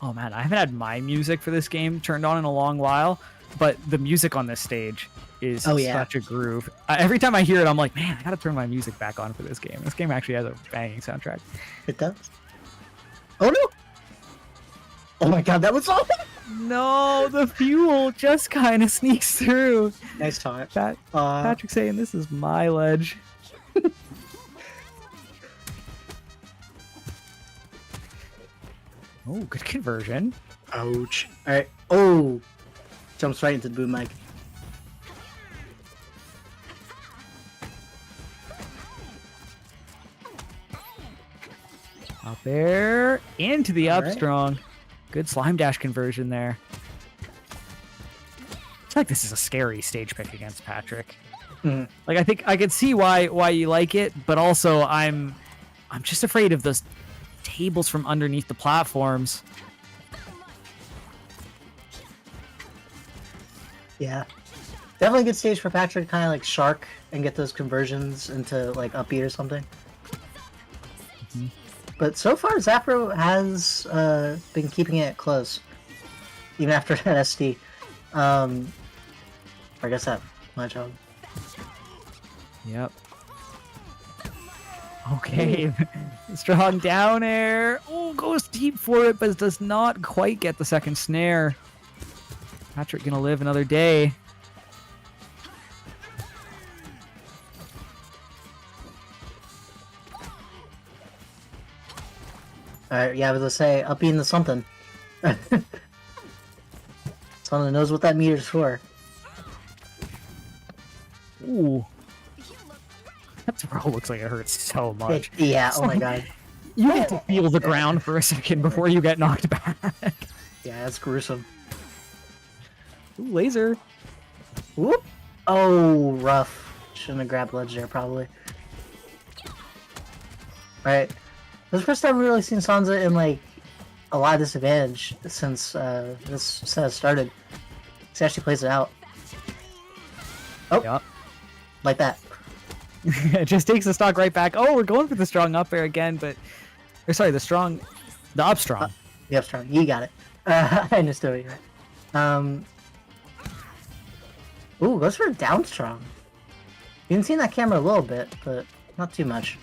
Oh man, I haven't had my music for this game turned on in a long while, but the music on this stage is such a groove. Every time I hear it, I'm like, man, I gotta turn my music back on for this game. This game actually has a banging soundtrack. It does. Oh no! Oh my god, that was awful! No, the fuel just kind of sneaks through. Nice taunt. Patrick saying this is my ledge. Oh, good conversion. Ouch. Alright. Oh! Jumps right into the boom mic. Up there, into the up Alright. strong. Good slime dash conversion there. I feel like this is a scary stage pick against Patrick. Mhm. Like I think I can see why you like it, but also I'm just afraid of those tables from underneath the platforms. Yeah. Definitely a good stage for Patrick to kind of like shark and get those conversions into like up B or something. But so far, Zaffro has been keeping it close, even after that SD. I guess that my job. Yep. Okay, strong down air. Oh, goes deep for it, but does not quite get the second snare. Patrick gonna live another day. Alright, yeah, I was gonna say, up into something. Someone knows what that meter's for. Ooh. That throw looks like it hurts so much. Yeah, oh my god. You get to feel the ground for a second before you get knocked back. Yeah, that's gruesome. Ooh, laser. Whoop! Oh, rough. Shouldn't have grabbed ledge there, probably. Right. This is the first time we've really seen Sansa in, like, a lot of disadvantage since this set has started. He actually plays it out. Oh, Yep. like that. It just takes the stock right back. Oh, we're going for the strong up air again, but... Or sorry, the up strong. Yep, strong. You got it. I understood what you Ooh, goes for down strong. You can see in that camera a little bit, but not too much.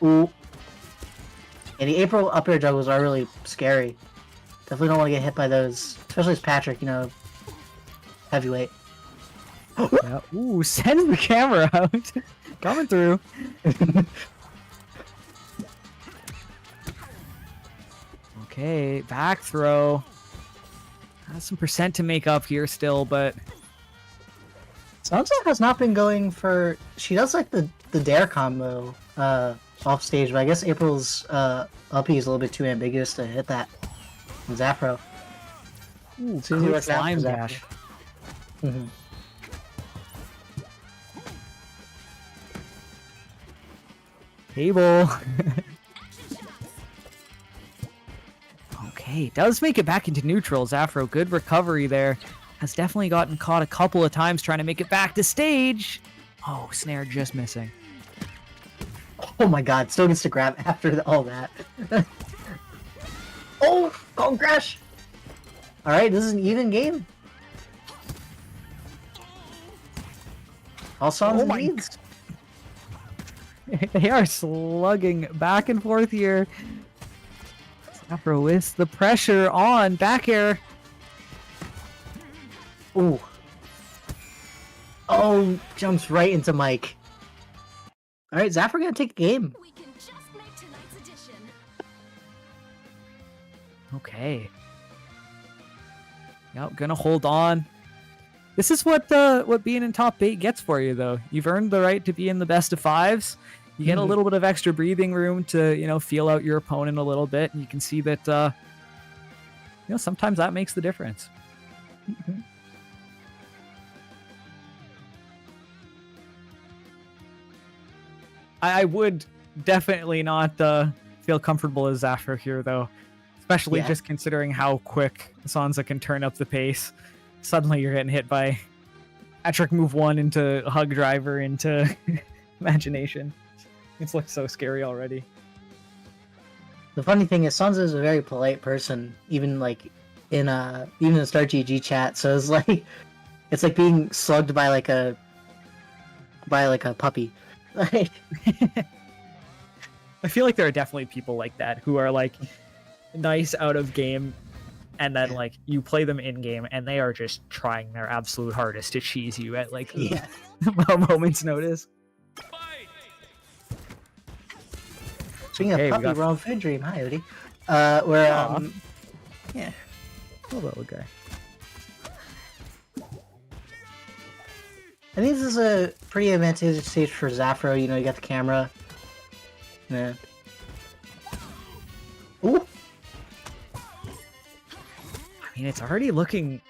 Ooh. Yeah, the April up air juggles are really scary. Definitely don't want to get hit by those, especially as Patrick, you know, heavyweight. Yeah. Ooh, sends the camera out. Coming through. Okay, back throw. Has some percent to make up here still, but Sansa has not been going for. She does like the dare combo off stage, but I guess April's uppy is a little bit too ambiguous to hit that with Zaffro. ooh, Soon as he quick works out slime for Zaffro. dash. Mhm. Table. Okay, does make it back into neutral. Zaffro, good recovery there. Has definitely gotten caught a couple of times trying to make it back to stage. Oh, snare just missing. Oh my god, still gets to grab after all that. Oh, crash! Alright, this is an even game. All songs Oh my needs. They are slugging back and forth here. Zaffro with the pressure on back air. Ooh. Oh, jumps right into Mike. Alright, Zaffro gonna take the game. We can just make tonight's edition. Okay. Yep, gonna hold on. This is what being in top 8 gets for you, though. You've earned the right to be in the best of 5s. You get a little bit of extra breathing room to, you know, feel out your opponent a little bit, and you can see that, you know, sometimes that makes the difference. I would definitely not feel comfortable as Zaffro here, though. Especially Yeah. just considering how quick Sansa can turn up the pace. Suddenly you're getting hit by Patrick move 1 into hug driver into imagination. It's looked so scary already. The funny thing is, Sansa is a very polite person, even like in the Start GG chat. So it's like being slugged by like a puppy. Like, I feel like there are definitely people like that who are like nice out of game, and then like you play them in game and they are just trying their absolute hardest to cheese you at like yeah. a moment's notice. Speaking Okay, we of puppy, got- we're on Food Dream. Hi, Odie. We're yeah. Oh, little guy. I think this is a pretty advantageous stage for Zaffro. You know, you got the camera. Yeah. Ooh. I mean, it's already looking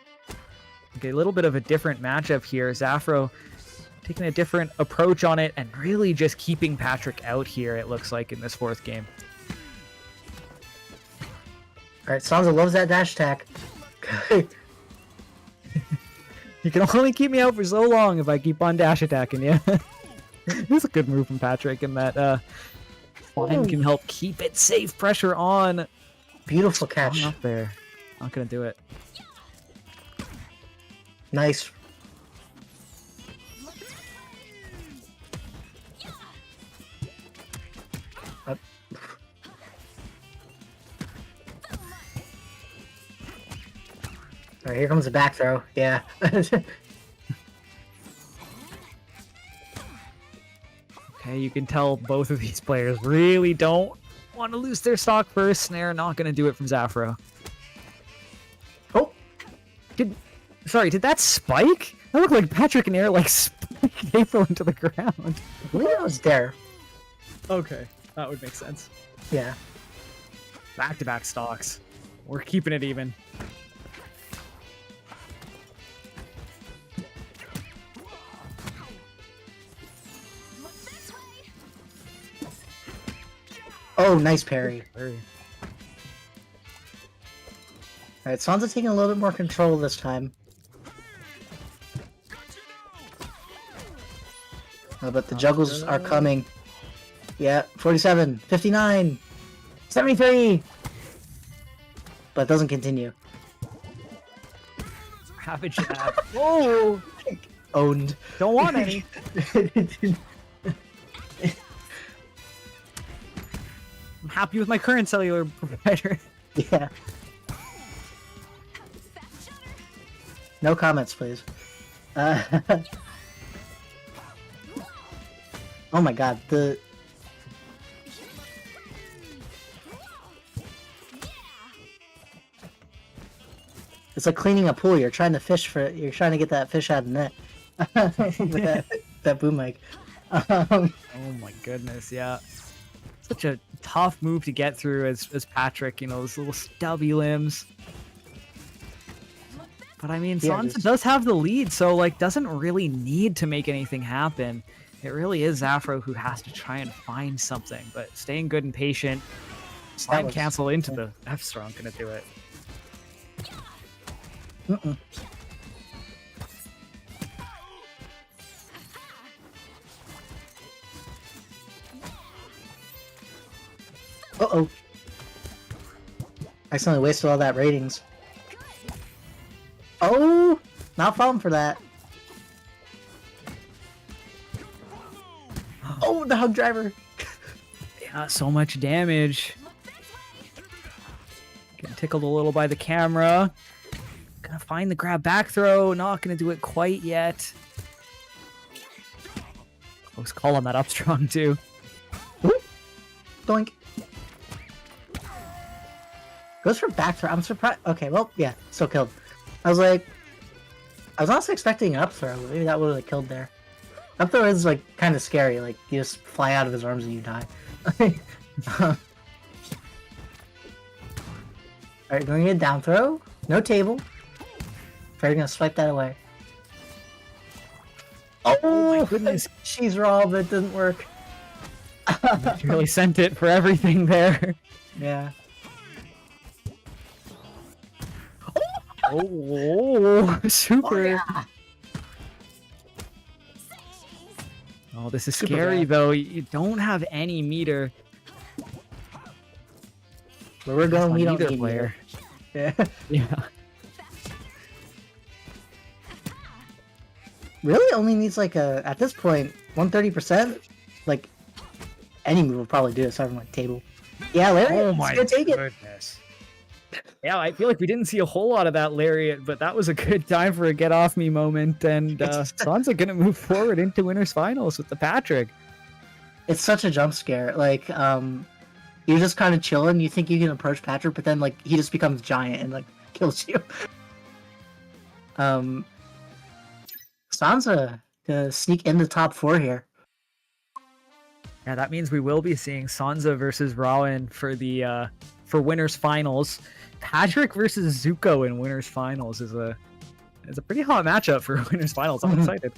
like a little bit of a different matchup here. Zaffro taking a different approach on it and really just keeping Patrick out here, it looks like, in this 4th game. Alright, Sansa loves that dash attack. You can only keep me out for so long if I keep on dash attacking you. This is a good move from Patrick in that Slime can help keep it safe. Pressure on. Beautiful catch. Up there. Not gonna do it. Nice. Up. Alright, here comes the back throw. Yeah. Okay, you can tell both of these players really don't want to lose their stock first. Snare not gonna do it from Zafro. Oh! Did that spike? That looked like Patrick and Air like spiked April into the ground. I believe it was there. Okay, that would make sense. Yeah. Back-to-back stocks. We're keeping it even. Oh, nice parry. Very. Alright, Sansa taking a little bit more control this time. Oh, but the juggles are coming. Yeah, 47, 59, 73! But it doesn't continue. Have a jab. Whoa! Owned. Don't want any. I'm happy with my current cellular provider. Yeah. No comments, please. Oh my god, the... It's like cleaning a pool. You're trying to fish for... You're trying to get that fish out of the net. With that boom mic. Oh my goodness, yeah. Such a tough move to get through as Patrick, you know, those little stubby limbs. But I mean, Yeah, Sansa does have the lead, so like doesn't really need to make anything happen. It really is Zafro who has to try and find something, but staying good and patient. Slime was- cancel into the F strong gonna do it. Mm-mm. Uh-oh. Accidentally wasted all that ratings. Oh! Not falling for that. Oh, the hug driver! Yeah, so much damage. Getting tickled a little by the camera. Gonna find the grab back throw. Not gonna do it quite yet. Close call on that up strong too. Doink. Goes for back throw. I'm surprised. Okay, well, yeah, still killed. I was honestly expecting an up throw. Maybe that would have killed there. Up throw is like kind of scary. Like you just fly out of his arms and you die. Alright, going to get down throw. No table. Fairy gonna swipe that away. Oh my goodness. She's raw, but it didn't work. Really sent it for everything there. Yeah. Oh, super. yeah. Oh, this is Super scary bad. though. You don't have any meter. Where we're going, on we don't either need player. Yeah. Yeah. Really only needs like a, at this point, 130%? Like, any move will probably do it, aside from like table. Yeah, Larry, Oh my gonna take it. goodness. Yeah, I feel like we didn't see a whole lot of that lariat, but that was a good time for a get off me moment. And Sansa gonna move forward into winners finals with the Patrick. It's such a jump scare. Like, you're just kind of chilling, you think you can approach Patrick, but then like he just becomes giant and like kills you. Sansa gonna sneak in the top 4 here. Yeah, that means we will be seeing Sansa versus Rowan for the for winners finals. Patrick versus Zuko in winners finals is a pretty hot matchup for winners finals. I'm excited.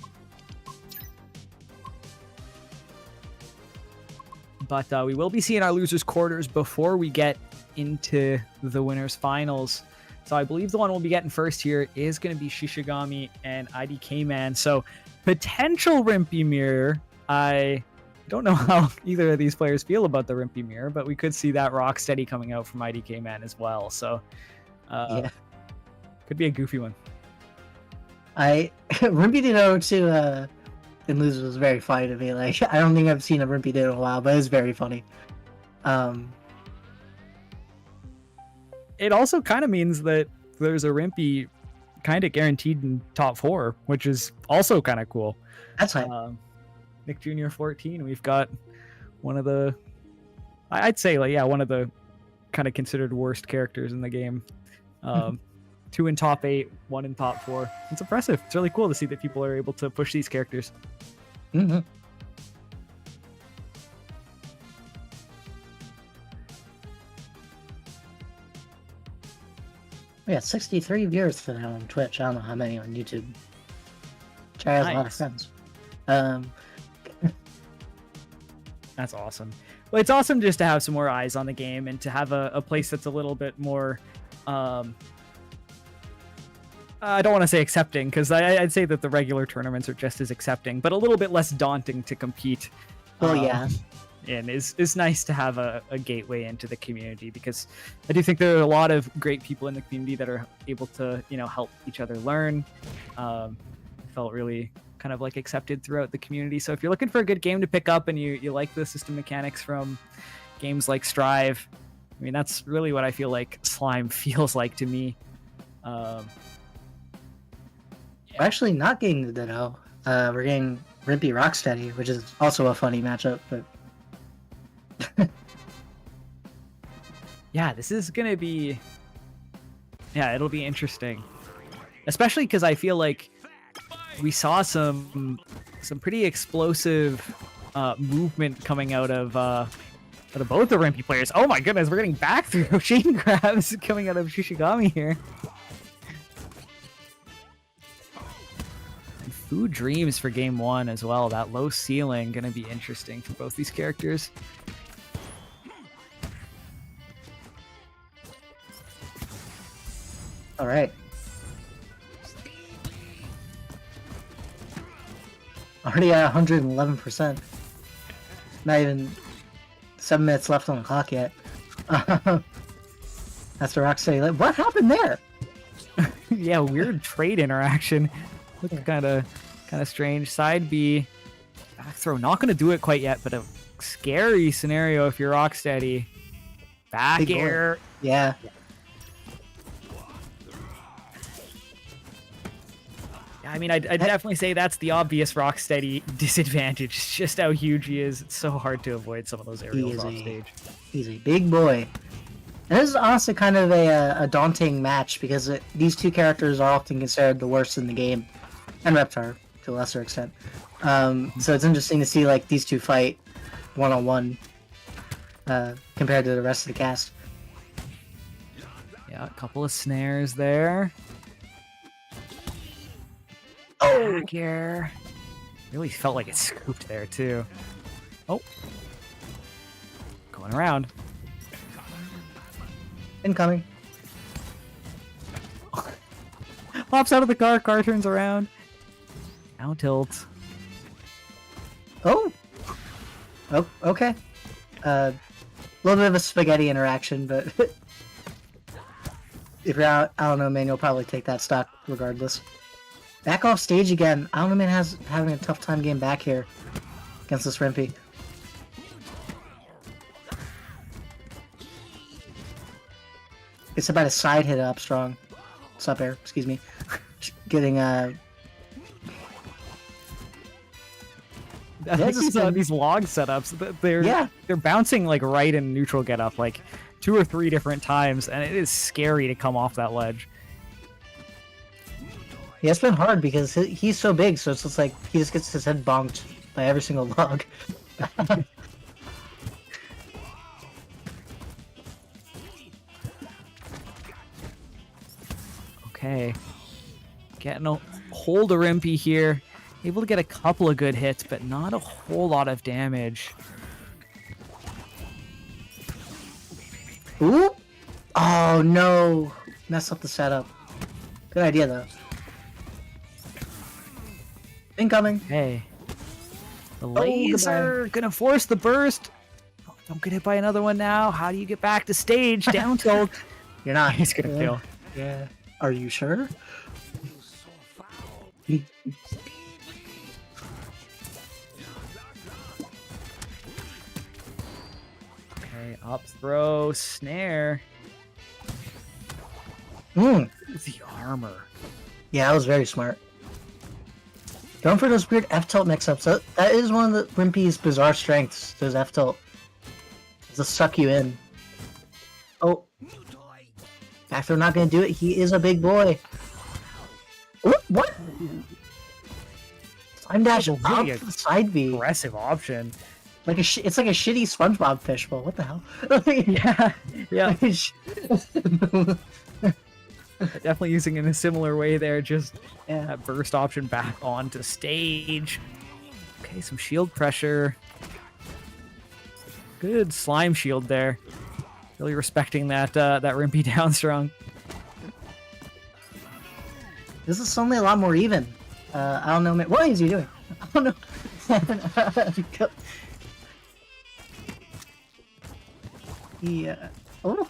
But we will be seeing our losers quarters before we get into the winners finals. So I believe the one we'll be getting first here is going to be Shishigami and IDK Man. So potential Rimpy Mirror. I don't know how either of these players feel about the Rimpy mirror, but we could see that Rocksteady coming out from IDK Man as well. So, Yeah. could be a goofy one. Rimpy Ditto to in Lose was very funny to me. Like, I don't think I've seen a Rimpy Ditto in a while, but it's very funny. It also kind of means that there's a Rimpy kind of guaranteed in top 4, which is also kind of cool. That's right. Nick Jr. 14. We've got one of the, I'd say, like, yeah, one of the kind of considered worst characters in the game. 2 in top 8, 1 in top 4. It's impressive. It's really cool to see that people are able to push these characters. Mm-hmm. We got 63 viewers for that on Twitch. I don't know how many on YouTube. Which I have a lot of Nice. friends. That's awesome. Well, it's awesome just to have some more eyes on the game and to have a place that's a little bit more, I don't want to say accepting, because I'd say that the regular tournaments are just as accepting, but a little bit less daunting to compete. Well, yeah. And is nice to have a gateway into the community, because I do think there are a lot of great people in the community that are able to, help each other learn. Felt really kind of like accepted throughout the community. So if you're looking for a good game to pick up and you like the system mechanics from games like Strive, I mean, that's really what I feel like Slime feels like to me. We're actually not getting the Ditto. We're getting Rimpy Rocksteady, which is also a funny matchup, but Yeah, this is gonna be, it'll be interesting, especially because I feel like we saw some pretty explosive movement coming out of both the Rimpy players. Oh my goodness, we're getting back through chain grabs coming out of Shishigami here. And Food Dreams for game 1 as well. That low ceiling gonna be interesting for both these characters. all right. Already at 111%. Not even 7 minutes left on the clock yet. That's the Rocksteady. Like, what happened there? Yeah, weird trade interaction. Looked kind of strange. Side B, back throw. Not going to do it quite yet, but a scary scenario if you're Rocksteady. Back Big boy. air. Yeah. I mean, I'd definitely say that's the obvious Rocksteady disadvantage. It's just how huge he is. It's so hard to avoid some of those aerials off stage. He's a big boy. And this is honestly kind of a daunting match because these two characters are often considered the worst in the game, and Reptar to a lesser extent. So it's interesting to see like these two fight one-on-one compared to the rest of the cast. Yeah, a couple of snares there. Oh, Back air. Really felt like it scooped there too. Oh, going around. incoming. Hops out of the car. Car turns around. Now tilt. Oh, okay. A little bit of a spaghetti interaction, but if you're out, I don't know, man, you'll probably take that stock regardless. Back off stage again. I don't know, man, having a tough time getting back here against this Rimpy. It's about a side hit up strong. What's up, air? Excuse me. Getting I Yeah, think it's been- these log setups, they're Yeah. they're bouncing like right in neutral get up like 2 or 3 different times, and it is scary to come off that ledge. Yeah, it's been hard because he's so big, so it's just like he just gets his head bonked by every single log. Okay, getting a hold of Rimpy here, able to get a couple of good hits, but not a whole lot of damage. Ooh! Oh no! Messed up the setup. Good idea though. Incoming. Hey, The laser gonna force the burst. Oh, don't get hit by another one now. How do you get back to stage? Down tilt. You're not. He's gonna kill. Yeah. Are you sure? Okay, up throw, snare. Mm. The armor. Yeah, that was very smart. Going for those weird F-tilt mix-ups. That is one of the Wimpy's bizarre strengths, those F-tilt. To suck you in. Oh. Back throw not gonna do it. He is a big boy. What? Slime dash Oh, up really the side B. Aggressive option. Like it's like a shitty SpongeBob fishbowl. What the hell? Yeah. Definitely using it in a similar way there. Just that burst option back onto stage. Okay, some shield pressure. Good slime shield there. Really respecting that that Rimpy down strong. This is suddenly a lot more even. I don't know, man. What is he doing? I don't know. Yeah. Oh.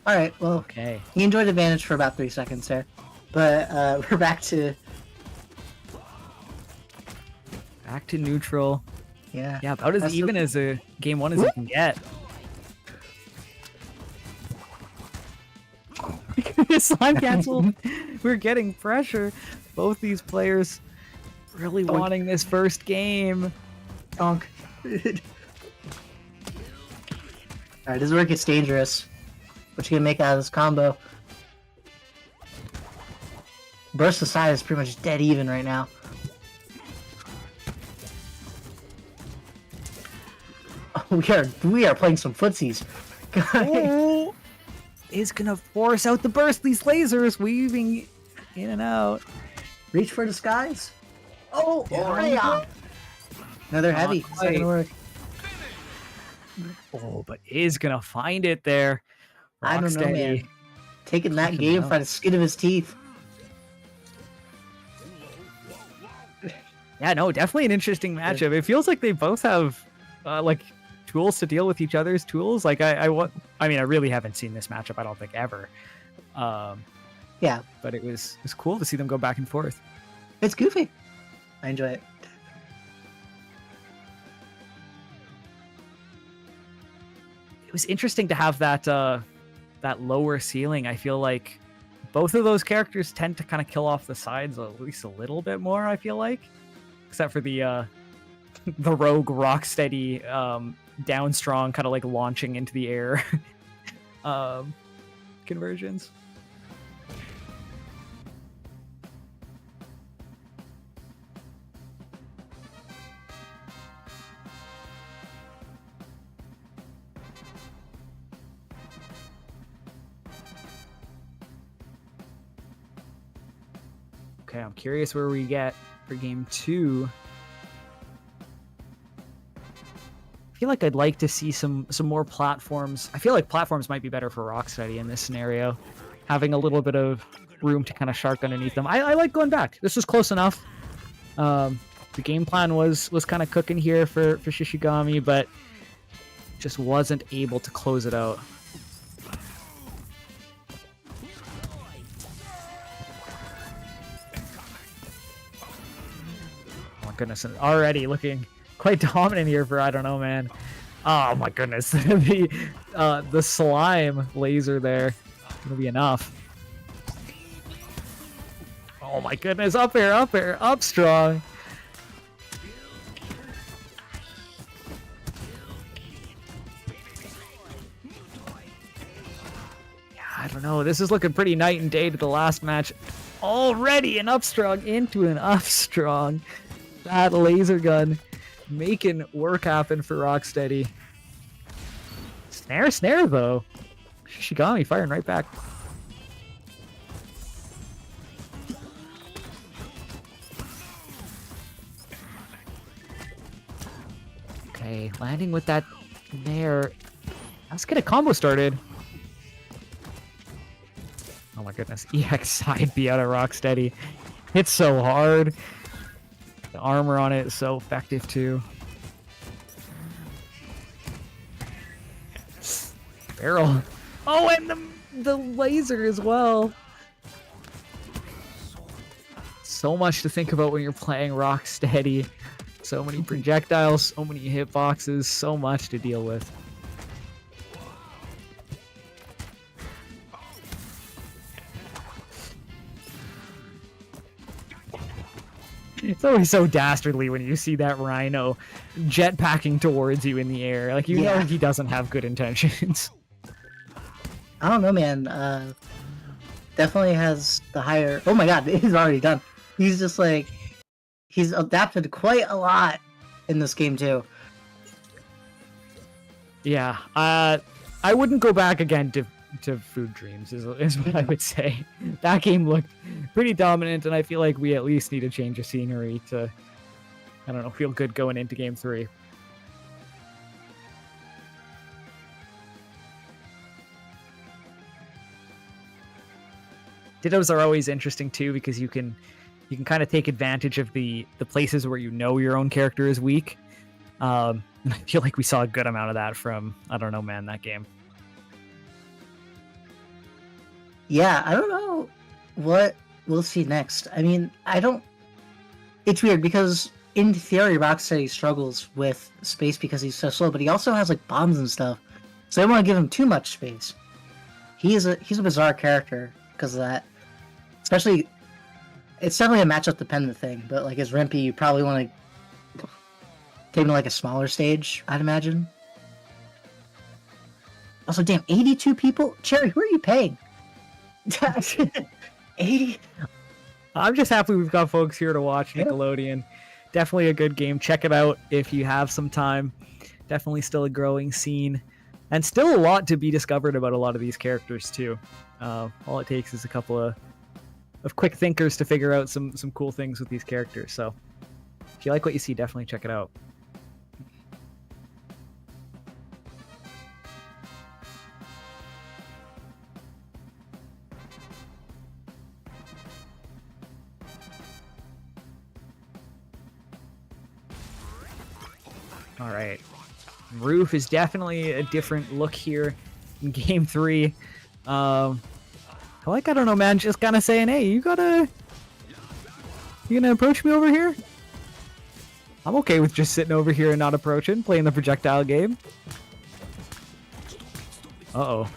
All right. Well. Okay. He enjoyed advantage for about 3 seconds there, but we're back to neutral. Yeah. Yeah, about as That's even the- as a game one as you can get. Slime cancel. We're getting pressure. Both these players really Donk. wanting this first game. Donk. Alright, this is where it gets dangerous. What you gonna make out of this combo? Burst aside is pretty much dead even right now. Oh, we are playing some footsies. Oh, is gonna force out the burst. These lasers weaving in and out. Reach for the skies. Oh, yeah. No, they're heavy. It's not quite. gonna work. Oh, but is gonna find it there. I don't know, Rocksteady. man. Taking that Fucking game hell. by the skin of his teeth. Yeah, no, definitely an interesting matchup. It feels like they both have like tools to deal with each other's tools. Like I mean, I really haven't seen this matchup. I don't think ever. Yeah, But it was cool to see them go back and forth. it's goofy. I enjoy it. It was interesting to have that that lower ceiling. I feel like both of those characters tend to kind of kill off the sides at least a little bit more. I feel like, except for the the rogue Rocksteady down strong, kind of like launching into the air conversions. Okay, I'm curious where we get for game 2. I feel like I'd like to see some more platforms. I feel like platforms might be better for Rocksteady in this scenario, having a little bit of room to kind of shark underneath them. I like going back. This was close enough. The game plan was kind of cooking here for Shishigami, but just wasn't able to close it out. Oh my goodness, and already looking quite dominant here for I don't know, man. Oh my goodness, the slime laser there gonna be enough. Oh my goodness, up air, up strong. Yeah, I don't know. This is looking pretty night and day to the last match. Already an up strong into an up strong. That laser gun making work happen for Rocksteady. Snare though. Shishigami firing right back. Okay, landing with that there. Let's get a combo started. Oh my goodness. EX side B out of Rocksteady. Hits so hard. The armor on it is so effective too. Barrel. Oh, and the laser as well. So much to think about when you're playing Rocksteady. So many projectiles, so many hitboxes, so much to deal with. It's always so dastardly when you see that Rhino jetpacking towards you in the air. Like, you know he doesn't have good intentions. I don't know, man. Definitely has the higher. Oh my god, he's already done. He's just like, he's adapted quite a lot in this game too. Yeah, I wouldn't go back again to Food Dreams is what I would say. That game looked pretty dominant, and I feel like we at least need a change of scenery to, I don't know, feel good going into Game 3. Dittos are always interesting too, because you can kind of take advantage of the places where you know your own character is weak. And I feel like we saw a good amount of that from, I don't know, man, that game. Yeah, I don't know what we'll see next. I mean, it's weird because in theory, Rocksteady struggles with space because he's so slow, but he also has like bombs and stuff, so they don't want to give him too much space. He's a bizarre character because of that. Especially, it's definitely a matchup dependent thing, but like as Rimpy, you probably want to take him to like a smaller stage, I'd imagine. Also, damn, 82 people? Cherry, who are you paying? 80? I'm just happy we've got folks here to watch Nickelodeon. Definitely a good game. Check it out if you have some time. Definitely still a growing scene. And still a lot to be discovered about a lot of these characters, too. All it takes is a couple of quick thinkers to figure out some cool things with these characters. So if you like what you see, definitely check it out. All right. Roof is definitely a different look here in Game 3. I don't know, man, just kind of saying, hey, you gonna approach me over here? I'm okay with just sitting over here and not approaching, playing the projectile game. Uh-oh.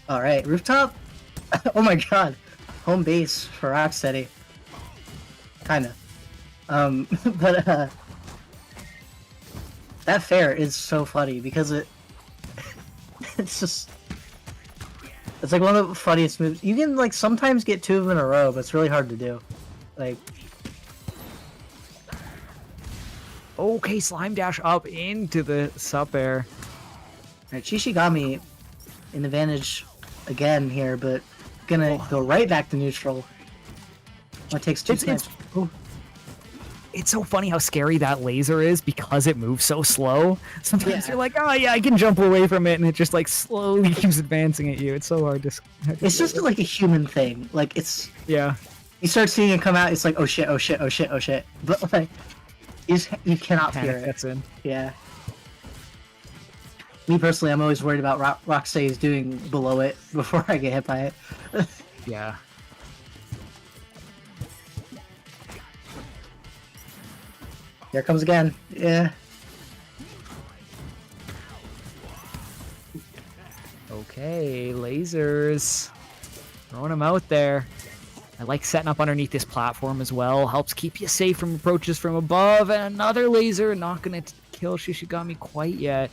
All right, rooftop. Oh my god, home base for Rocksteady. Kinda. But that fair is so funny because it's like one of the funniest moves. You can like sometimes get two of them in a row, but it's really hard to do. Like, okay, slime dash up into the sup air. right, Shishigami in advantage again here, but gonna go right back to neutral. It takes two snipes. It's so funny how scary that laser is because it moves so slow. Sometimes you're like, oh yeah, I can jump away from it, and it just like slowly keeps advancing at you. It's so hard to. It's just like a human thing. Like it's. Yeah. You start seeing it come out. It's like, oh shit, oh shit, oh shit, oh shit. But like, you cannot fear it. That's in. Yeah. Me personally, I'm always worried about Rocksteady's doing below it before I get hit by it. Yeah. Here it comes again. Yeah. Okay, lasers. Throwing them out there. I like setting up underneath this platform as well. Helps keep you safe from approaches from above. And another laser. Not going to kill Shishigami quite yet.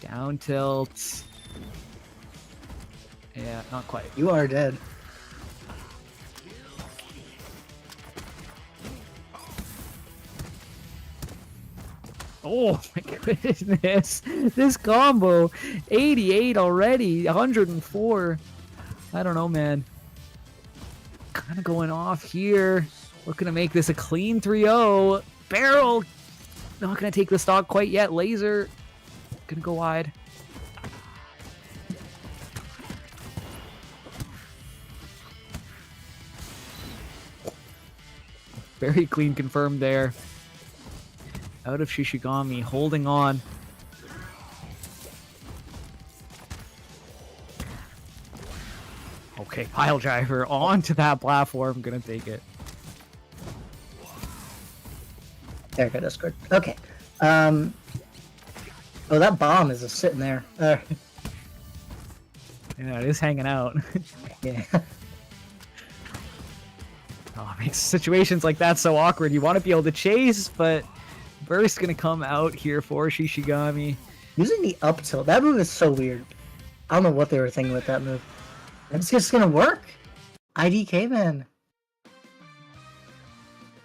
Down tilt. Yeah, not quite. You are dead. Oh my goodness. This combo. 88 already. 104. I don't know, man. Kind of going off here. Looking to make this a clean 3-0. Barrel. Not going to take the stock quite yet. Laser. Going to go wide. Very clean confirmed there. Out of Shishigami, holding on. Okay, pile driver onto that platform. Gonna take it. There, go Discord. Okay. Oh, that bomb is just sitting there. Yeah, it is hanging out. Yeah. Oh, it makes situations like that so awkward. You want to be able to chase, but burst gonna come out here for Shishigami. Using the up tilt, that move is so weird. I don't know what they were thinking with that move. It's just gonna work. IDK man.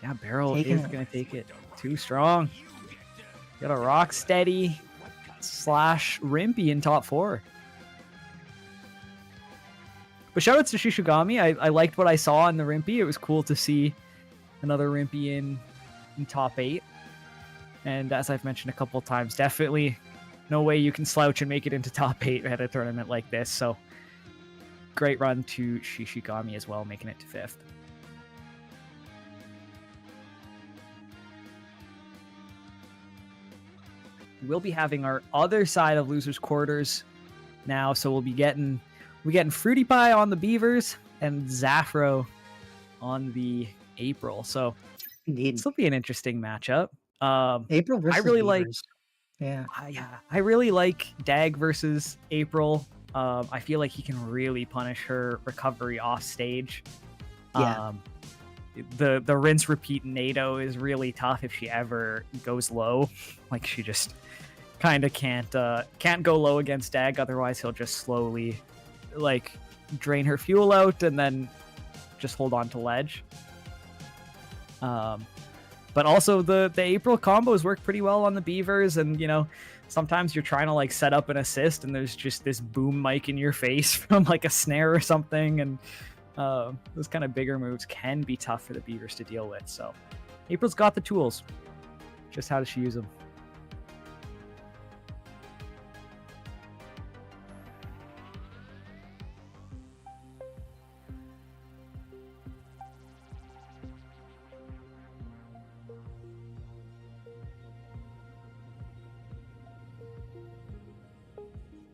Yeah, Barrel Taking is it. gonna take it. Too strong. Got a rock steady / Rimpy in top 4. But shoutouts to Shishigami. I liked what I saw in the Rimpy. It was cool to see another Rimpy in top 8. And as I've mentioned a couple times, definitely no way you can slouch and make it into top 8 at a tournament like this. So great run to Shishigami as well, making it to 5th. We'll be having our other side of losers quarters now, so we're getting Fruity Pie on the Beavers and Zafro on the April. So Indeed. this will be an interesting matchup. April versus really like- Beavers. Yeah. I really like Dag versus April. I feel like he can really punish her recovery off stage. Yeah. The rinse repeat NATO is really tough if she ever goes low. Like she just kind of can't go low against Dag, otherwise he'll just slowly like drain her fuel out and then just hold on to ledge. But also the April combos work pretty well on the Beavers, and you know, sometimes you're trying to like set up an assist and there's just this boom mic in your face from like a snare or something, and those kind of bigger moves can be tough for the Beavers to deal with. So April's got the tools. Just how does she use them?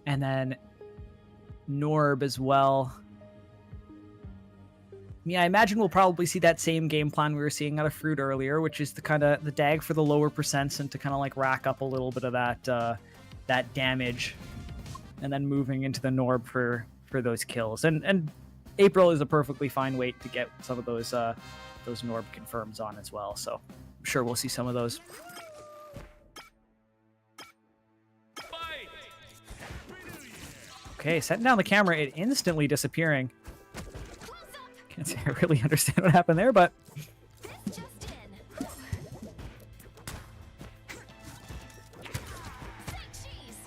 And then Norb as well. Yeah, I imagine we'll probably see that same game plan we were seeing out of Fruit earlier, which is the kind of the Dag for the lower percents and to kind of like rack up a little bit of that damage, and then moving into the Norb for those kills. And April is a perfectly fine weight to get some of those Norb confirms on as well. So I'm sure we'll see some of those. Okay, setting down the camera, it instantly disappearing. Can't say I really understand what happened there, but This just in. Say cheese.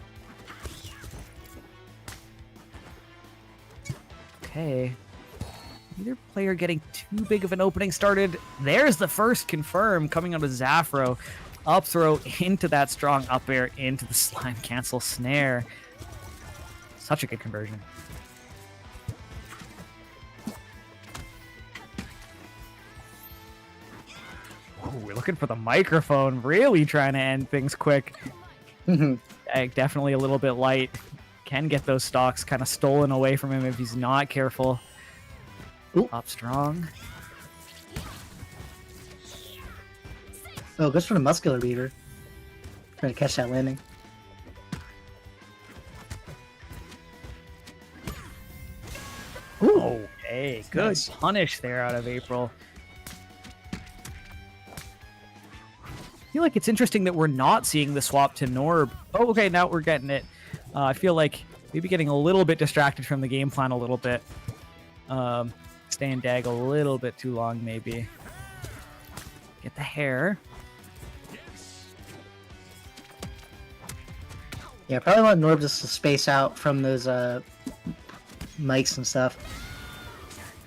okay. Either player getting too big of an opening started. There's the first confirm coming out of Zafro. Up throw into that strong up air into the slime cancel snare. Such a good conversion. Oh, we're looking for the microphone. Really trying to end things quick. Definitely a little bit light. Can get those stocks kind of stolen away from him if he's not careful. Ooh. Up strong. Oh, goes for the muscular beater. Trying to catch that landing. Ooh. Okay, good Nice. punish there out of April. I feel like it's interesting that we're not seeing the swap to Norb. Oh, okay, now we're getting it. I feel like maybe getting a little bit distracted from the game plan a little bit. Staying Dag a little bit too long, maybe. Get the hair. Yeah, probably want Norb just to space out from those mics and stuff.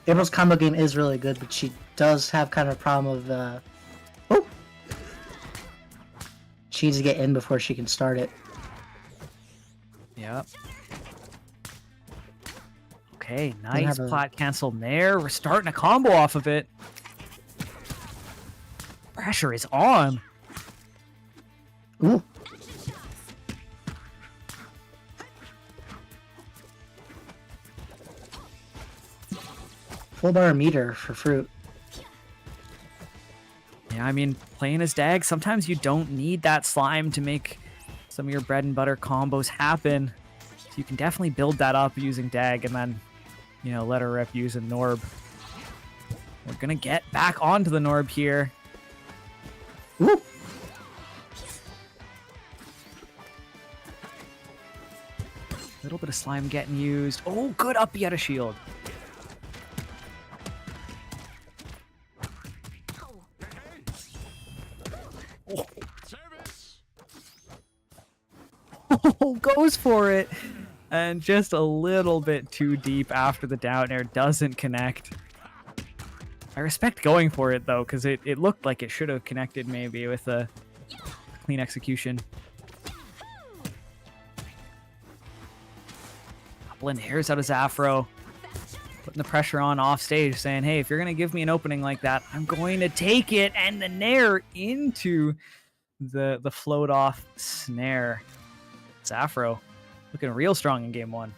April's combo game is really good, but she does have kind of a problem of oh! She needs to get in before she can start it. Yep. Okay, have nice a- plot cancel there. We're starting a combo off of it. pressure is on. Ooh. Full bar meter for fruit. Yeah, I mean, playing as Dag, sometimes you don't need that slime to make some of your bread and butter combos happen. So you can definitely build that up using Dag and then, you know, let her rip using Norb. We're gonna get back onto the Norb here. Ooh. A little bit of slime getting used. Oh, good up, he had a shield. Oh, goes for it. And just a little bit too deep after the down air doesn't connect. I respect going for it though, because it looked like it should have connected maybe with a clean execution. Blend hairs out of Zafro, putting the pressure on off stage, saying, hey, if you're going to give me an opening like that, I'm going to take it. And the nair into the float off snare. Zafro looking real strong in game one.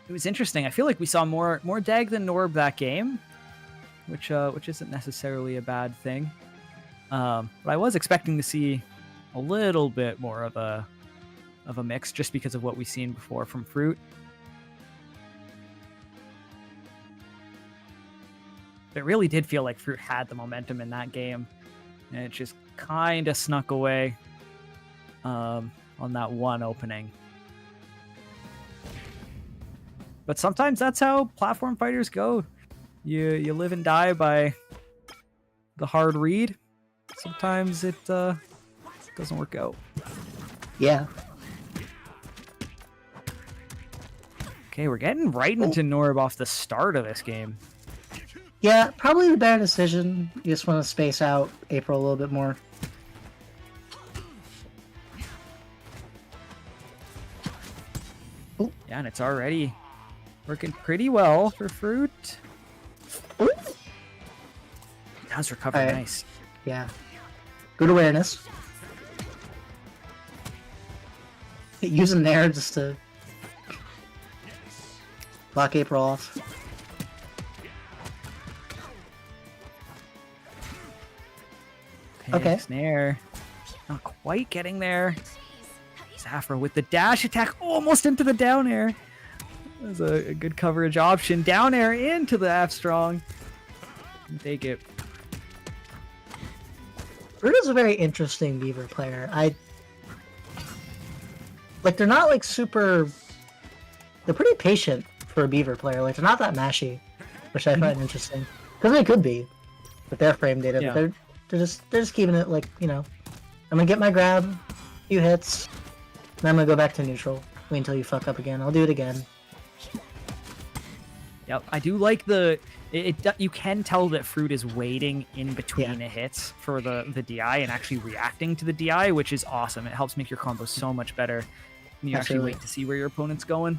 It was interesting. I feel like we saw more Dag than Norb that game, which isn't necessarily a bad thing. But I was expecting to see a little bit more of a mix just because of what we've seen before from Fruit. It really did feel like Fruit had the momentum in that game, and it just kind of snuck away on that one opening. But sometimes that's how platform fighters go. You live and die by the hard read. Sometimes it doesn't work out. Yeah. Okay, we're getting right into Norb off the start of this game. Yeah, probably the better decision. You just want to space out April a little bit more. Yeah, and it's already working pretty well for Fruit. Ooh. Does recover Alright. nice. Yeah. Good awareness. Using there just to block April off. Okay. Snare. Not quite getting there. Zafra with the dash attack almost into the down air. That was a good coverage option. Down air into the F strong. Take it. Fruit is a very interesting Beaver player. They're not like super. They're pretty patient for a Beaver player. Like they're not that mashy, which I find interesting. Because they could be, with their frame data. Yeah. But they're just keeping it like, you know, I'm gonna get my grab, a few hits, and I'm gonna go back to neutral. Wait until you fuck up again. I'll do it again. Yep, I do like you can tell that Fruit is waiting in between the hits for the DI and actually reacting to the DI, which is awesome. It helps make your combo so much better when you actually Absolutely. wait to see where your opponent's going.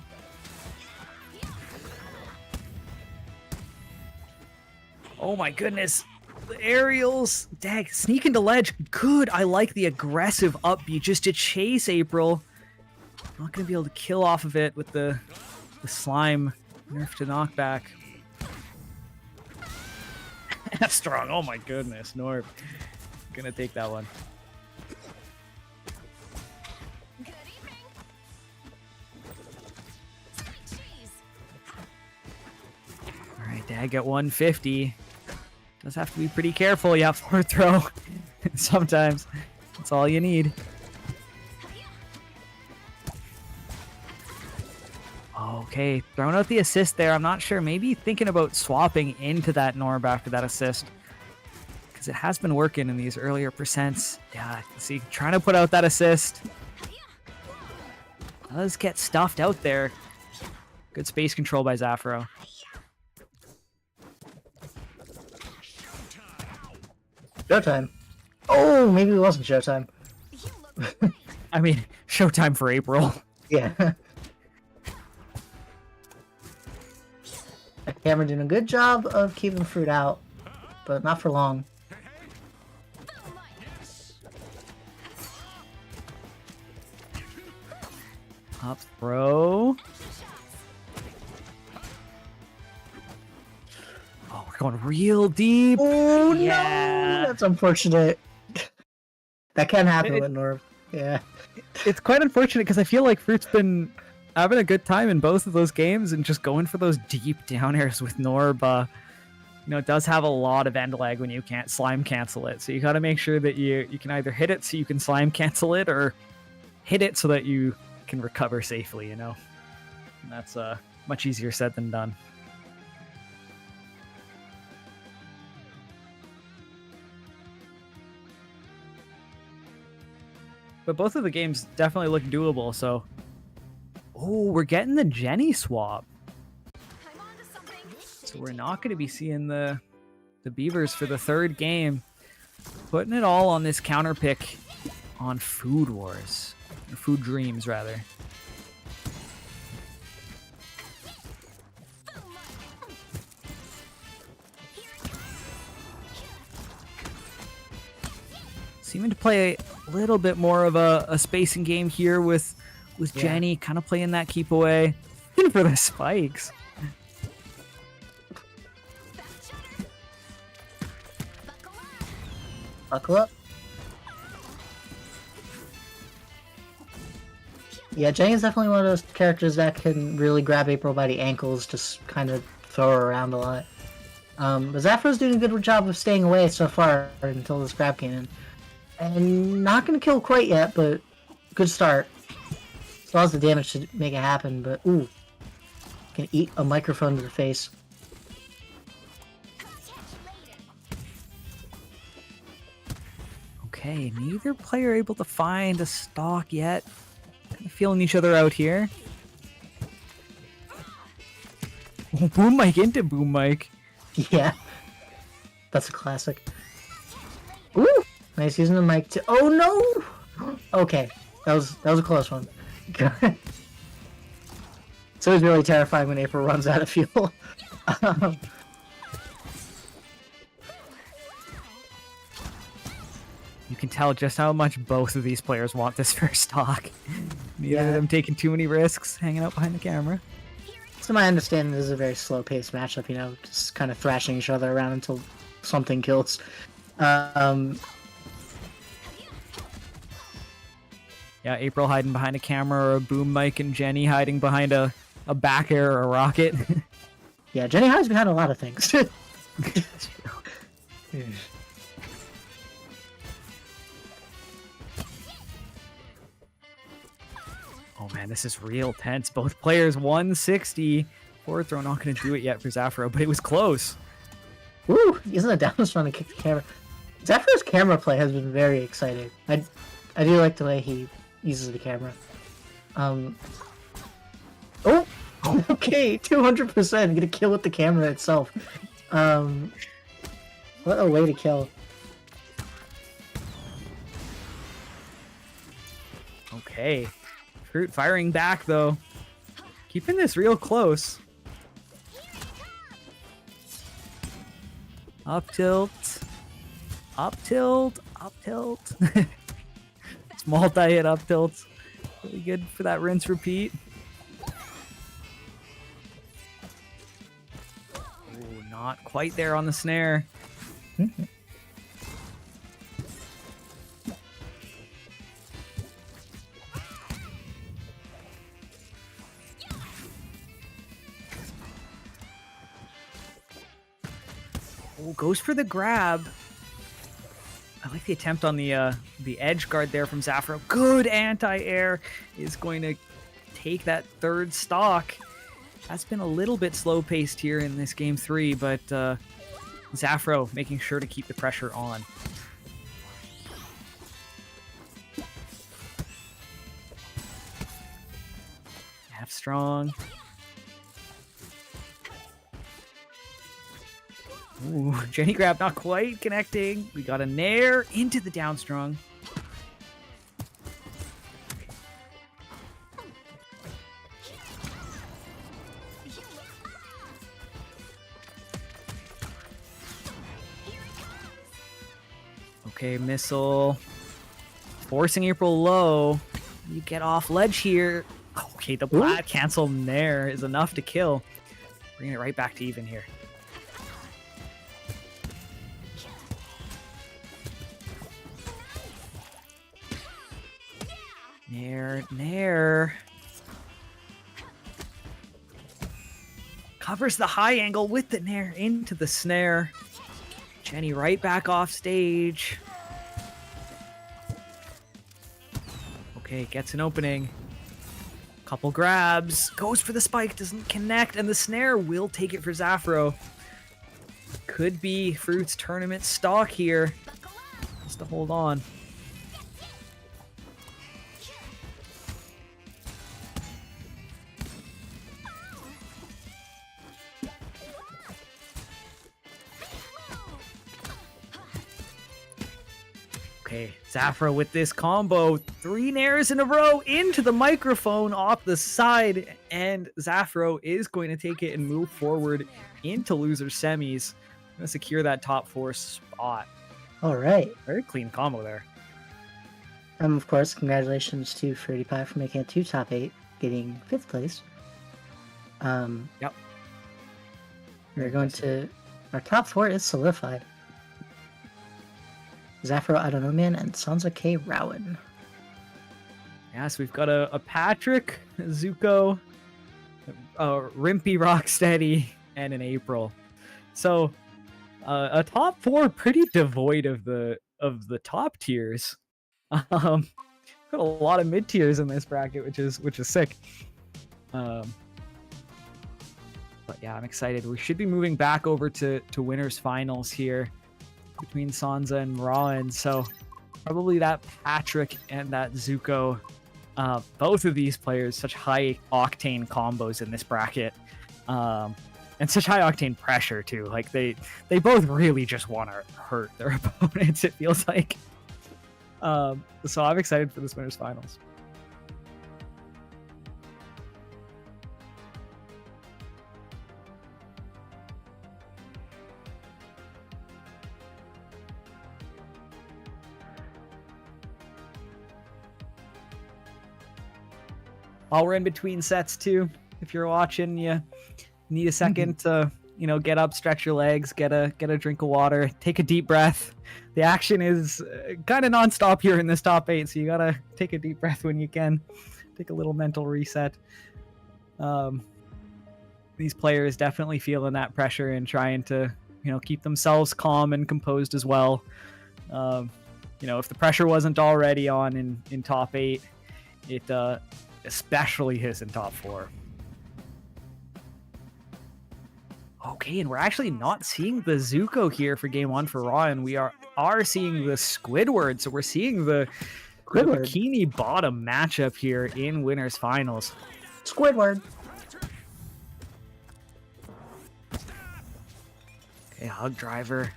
Oh my goodness. The aerials. Dag, sneak into ledge. Good. I like the aggressive up B just to chase April. Not going to be able to kill off of it with the slime nerf to knockback. That's strong. Oh my goodness. Norb. Gonna take that one. Good evening. Sweet cheese. Alright, Dag at 150. Does have to be pretty careful. Yeah, forward throw. Sometimes. That's all you need. Okay, throwing out the assist there. I'm not sure. Maybe thinking about swapping into that Norb after that assist. Because it has been working in these earlier percents. Yeah, see, trying to put out that assist. Does get stuffed out there. Good space control by Zafro. Showtime. Oh, maybe it wasn't showtime. You look I mean, showtime for April. Yeah. Cameron doing a good job of keeping fruit out, but not for long. Up throw. Oh, we're going real deep. Oh Yeah. no, that's unfortunate. That can happen It- with Norv. Yeah. It's quite unfortunate because I feel like Fruit's been having a good time in both of those games and just going for those deep down airs with Norb. It does have a lot of end lag when you can't slime cancel it. So you got to make sure that you can either hit it so you can slime cancel it or hit it so that you can recover safely, And that's much easier said than done. But both of the games definitely look doable, so... Oh, we're getting the Jenny swap. I'm onto something. So we're not going to be seeing the Beavers for the third game. Putting it all on this counter pick on Food Wars. Or Food Dreams, rather. Seeming to play a little bit more of a spacing game here with Jenny, kind of playing that keep away. In for the spikes. Buckle up. Yeah, Jenny is definitely one of those characters that can really grab April by the ankles, just kind of throw her around a lot. But Zafro's doing a good job of staying away so far until this grab came in. And not going to kill quite yet, but good start. Still has the damage to make it happen, but ooh. Can eat a microphone to the face. Okay, neither player able to find a stock yet. Kind of feeling each other out here. Oh, boom mic into boom mic. Yeah. That's a classic. Ooh! Nice using the mic to. Oh no! Okay, that was a close one. It's always really terrifying when April runs out of fuel. You can tell just how much both of these players want this first stock. Neither of them taking too many risks, hanging out behind the camera. To my understanding, this is a very slow-paced matchup. Just kind of thrashing each other around until something kills. Yeah, April hiding behind a camera or a boom mic, and Jenny hiding behind a back air or a rocket. Yeah, Jenny hides behind a lot of things. Oh man, this is real tense. Both players 160. Forward throw not going to do it yet for Zafro, but it was close. Woo! Using the down trying to kick the camera. Zafro's camera play has been very exciting. I do like the way he uses the camera. Oh! Okay, 200%. Get a kill with the camera itself. What a way to kill. Okay. Fruit firing back, though. Keeping this real close. Up tilt. Up tilt. Up tilt. Small diet up tilt. Really good for that rinse repeat. Ooh, not quite there on the snare. Oh, goes for the grab. I like the attempt on the edge guard there from Zafro. Good anti-air is going to take that third stock. That's been a little bit slow-paced here in this game 3, but Zafro making sure to keep the pressure on. Half strong. Ooh, Jenny grab not quite connecting. We got a nair into the down strong. Okay, missile. Forcing April low. You get off ledge here. Okay, the plat cancel there is enough to kill. Bringing it right back to even here. Nair. Covers the high angle with the Nair into the snare. Jenny right back off stage. Okay, gets an opening. Couple grabs. Goes for the spike, doesn't connect, and the snare will take it for Zafro. Could be Fruit's tournament stock here. Just to hold on. Okay, Zafra with this combo, 3 nairs in a row into the microphone off the side, and Zafro is going to take it and move forward into loser semis. Gonna secure that top 4 spot. All right. Very clean combo there. Of course, congratulations to Fruity Pie for making it to top 8, getting 5th place. Yep. We're going to... Our top 4 is solidified. Zafro Adonomian and Sansa K. Rowan. Yes, we've got a Patrick, a Zuko, a Rimpy Rocksteady, and an April. So a top 4 pretty devoid of the top tiers. Got a lot of mid tiers in this bracket, which is sick. But yeah, I'm excited. We should be moving back over to winners finals here between Sansa and Rowan. So probably that Patrick and that Zuko, both of these players, such high octane combos in this bracket, and such high octane pressure too. Like they both really just want to hurt their opponents, it feels like. So I'm excited for this winners finals. While we're in between sets too, if you're watching, you need a second to, get up, stretch your legs, get a drink of water, take a deep breath. The action is kind of nonstop here in this top 8, so you gotta take a deep breath when you can. Take a little mental reset. These players definitely feeling that pressure and trying to, keep themselves calm and composed as well. If the pressure wasn't already on in top 8, it especially his in top 4. Okay, and we're actually not seeing the Zuko here for game 1 for Raw, and we are seeing the Squidward. So we're seeing the bikini bottom matchup here in winners finals. Squidward. Okay, hug driver.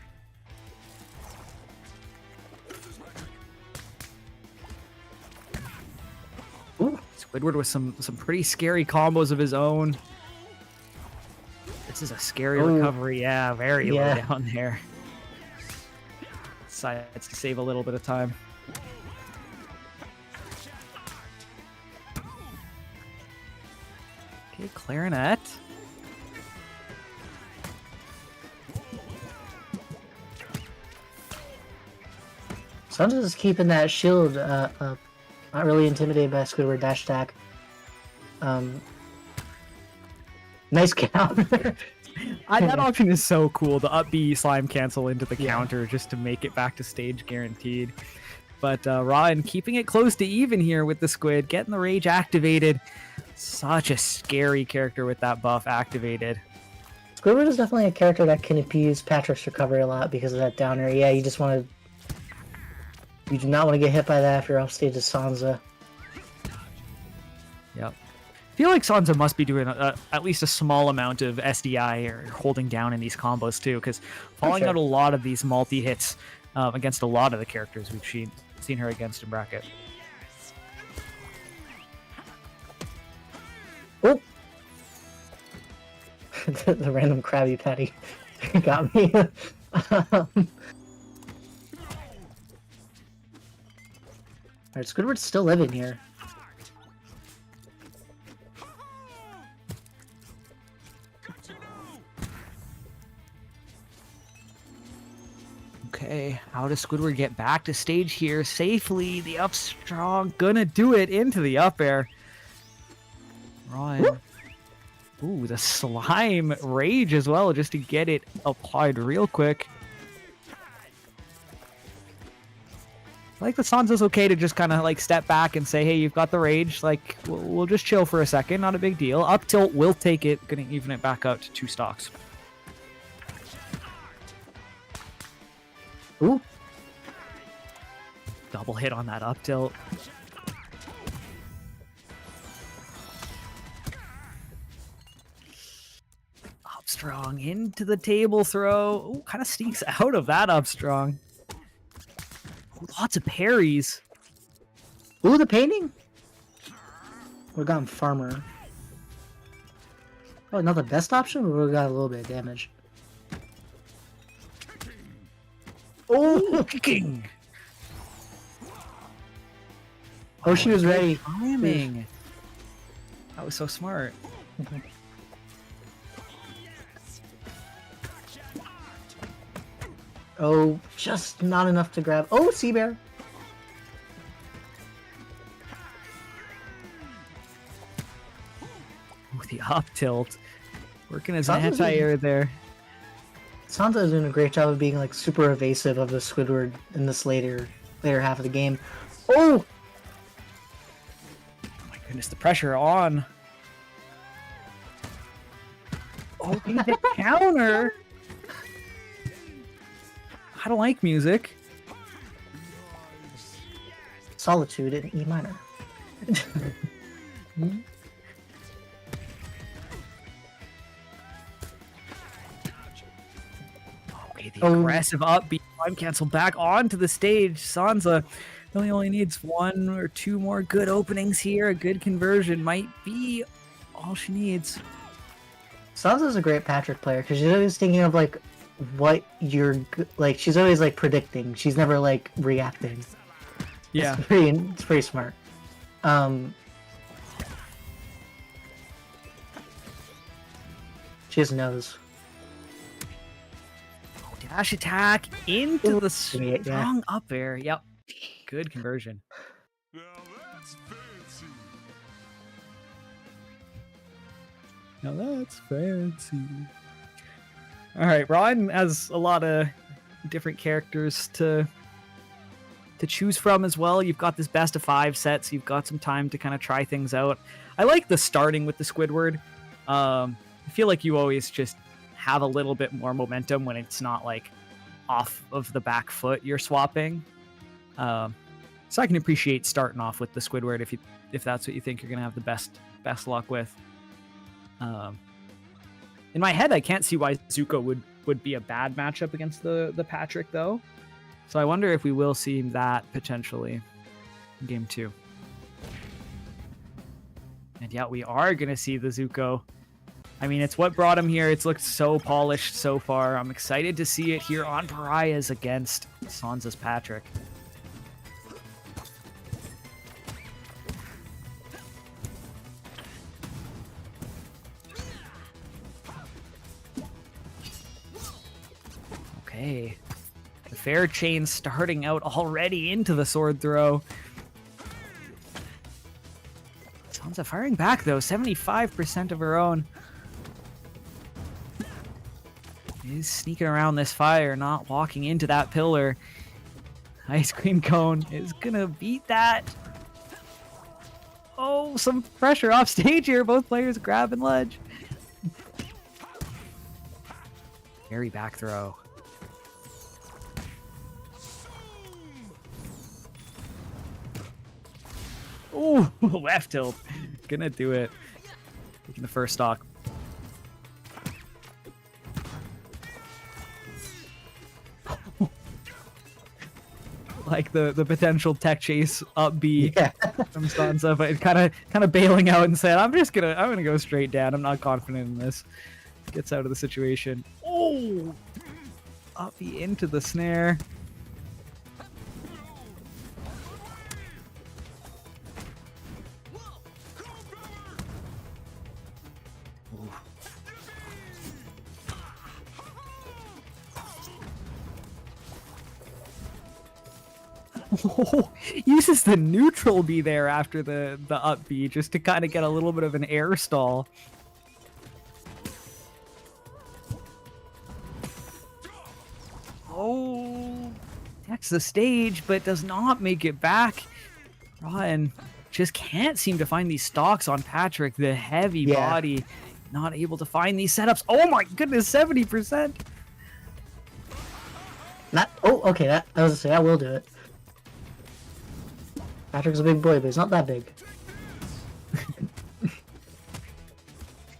Ooh, Squidward with some pretty scary combos of his own. This is a scary recovery. Yeah, very low down there. Decides to save a little bit of time. Okay, clarinet. Sansa is keeping that shield up. Not really intimidated by Squidward dash attack. Nice counter. That option is so cool. The up B slime cancel into the counter just to make it back to stage guaranteed. But Ryan keeping it close to even here with the Squid, getting the rage activated. Such a scary character with that buff activated. Squidward is definitely a character that can appease Patrick's recovery a lot because of that downer. Yeah, you just want to... You do not want to get hit by that if you're off stage as Sansa. Yep. I feel like Sansa must be doing at least a small amount of SDI or holding down in these combos too, because falling out a lot of these multi-hits against a lot of the characters we've seen her against in bracket. Oh! The random Krabby Patty got me. Alright, Squidward's still living here. Okay, how does Squidward get back to stage here safely? The up strong, gonna do it into the up air. Ryan. Ooh, the slime rage as well, just to get it applied real quick. I like that Sansa's okay to just kind of like step back and say, hey, you've got the rage. Like, we'll just chill for a second. Not a big deal. Up tilt will take it. Gonna even it back out to 2 stocks. Ooh. Double hit on that up tilt. Up strong into the table throw. Ooh, kind of sneaks out of that up strong. Ooh, lots of parries. Ooh, the painting? We've gone farmer. Oh, not the best option, but we got a little bit of damage. Oh, kicking. Oh, she was ready. Timing. That was so smart. Oh, just not enough to grab. Oh, Sea Bear. Ooh, the up tilt. Working as That an was anti-air there. Santa is doing a great job of being like super evasive of the Squidward in this later half of the game. Oh! Oh my goodness, the pressure on. Oh, the counter. I don't like music. Solitude in E minor. Okay, the Oh. aggressive upbeat time cancel back onto the stage. Sansa really only needs 1 or 2 more good openings here. A good conversion might be all she needs. Sansa's a great Patrick player because she's always thinking of like what like. She's always like predicting. She's never like reacting. Yeah. It's pretty smart. She just knows. Dash attack into the Yeah. strong up air. Yep. Good conversion. Now that's fancy. All right, Ron has a lot of different characters to choose from as well. You've got this best of 5 set, so you've got some time to kind of try things out. I like the starting with the Squidward. I feel like you always just have a little bit more momentum when it's not like off of the back foot you're swapping. So I can appreciate starting off with the Squidward if that's what you think you're gonna have the best luck with. In my head, I can't see why Zuko would be a bad matchup against the Patrick though. So I wonder if we will see that potentially in game 2. And yeah, we are gonna see the Zuko. I mean, it's what brought him here. It's looked so polished so far. I'm excited to see it here on Pariahs against Sansa's Patrick. Okay. The fair chain starting out already into the sword throw. Sansa firing back though, 75% of her own. Is sneaking around this fire, not walking into that pillar. Ice cream cone is gonna beat that. Oh, some pressure off stage here. Both players grabbing ledge. Very back throw. Oh, left tilt. Gonna do it. Taking the first stock. Like the potential tech chase up B from Sansa, but kind of bailing out and said, I'm gonna go straight down. I'm not confident in this. Gets out of the situation. Oh, up B into the snare. Uses the neutral B there after the up B just to kind of get a little bit of an air stall. Oh, that's the stage, but does not make it back. And just can't seem to find these stocks on Patrick. The heavy body, not able to find these setups. Oh my goodness, 70%. Okay, that I was gonna say that will do it. Patrick's a big boy, but he's not that big.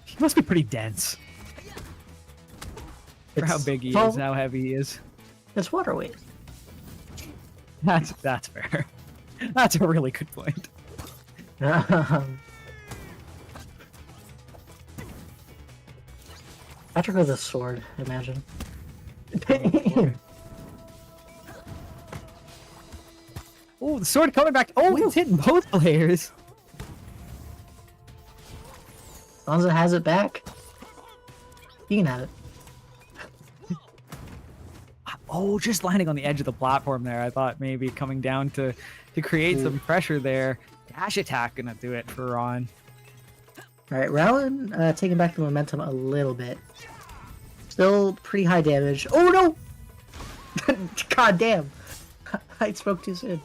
He must be pretty dense. For how big he is, how heavy he is. It's water weight. That's fair. That's a really good point. Patrick with a sword, imagine. Oh, the sword coming back. Oh, it's hitting both players. Sansa has it back. You can have it. Oh, just landing on the edge of the platform there. I thought maybe coming down to create some pressure there. Dash attack gonna do it for Ron. Alright, Rowan taking back the momentum a little bit. Still pretty high damage. Oh no! God damn! I spoke too soon.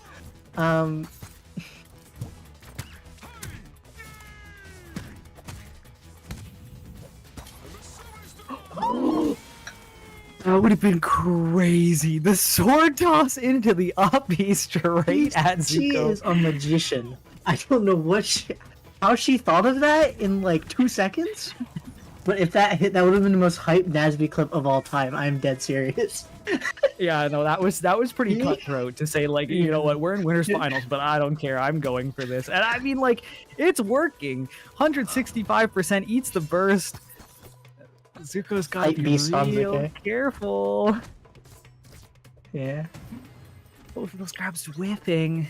That would have been crazy. The sword toss into the up B straight at Zuko. She is a magician. I don't know how she thought of that in like 2 seconds. But if that hit, that would have been the most hyped NASB clip of all time. I'm dead serious. Yeah, no, that was pretty cutthroat to say, like, you know what, we're in winners finals, but I don't care. I'm going for this. And I mean, like, it's working. 165% eats the burst. Zuko's got to be real careful. Yeah. Both of those grabs whiffing.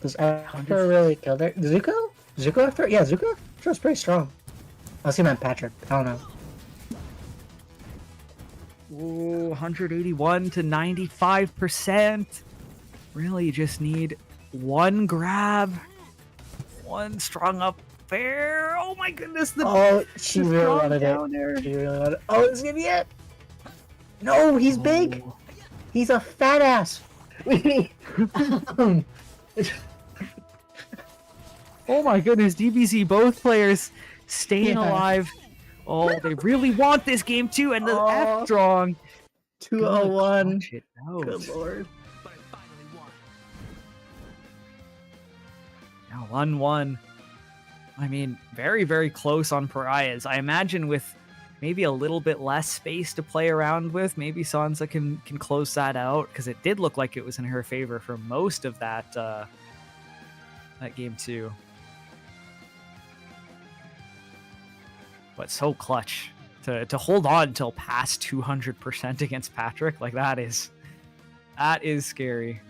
Does After really kill there? Zuko? Zuko after? Yeah, Zuko was pretty strong. I'll see him at Patrick. I don't know. Ooh, 181 to 95%. Really just need one grab. One strong up there. Oh my goodness. She really wanted it. She really wanted it. Oh, this is gonna be it. No, he's big. He's a fat ass. Oh my goodness, DBZ, both players staying alive. Oh, they really want this game too, and the F strong. 201. Good lord. Now 1-1. I mean, very, very close on Pariahs. I imagine with maybe a little bit less space to play around with, maybe Sansa can close that out, because it did look like it was in her favor for most of that that game too. But so clutch to hold on until past 200% against Patrick. Like, that is scary.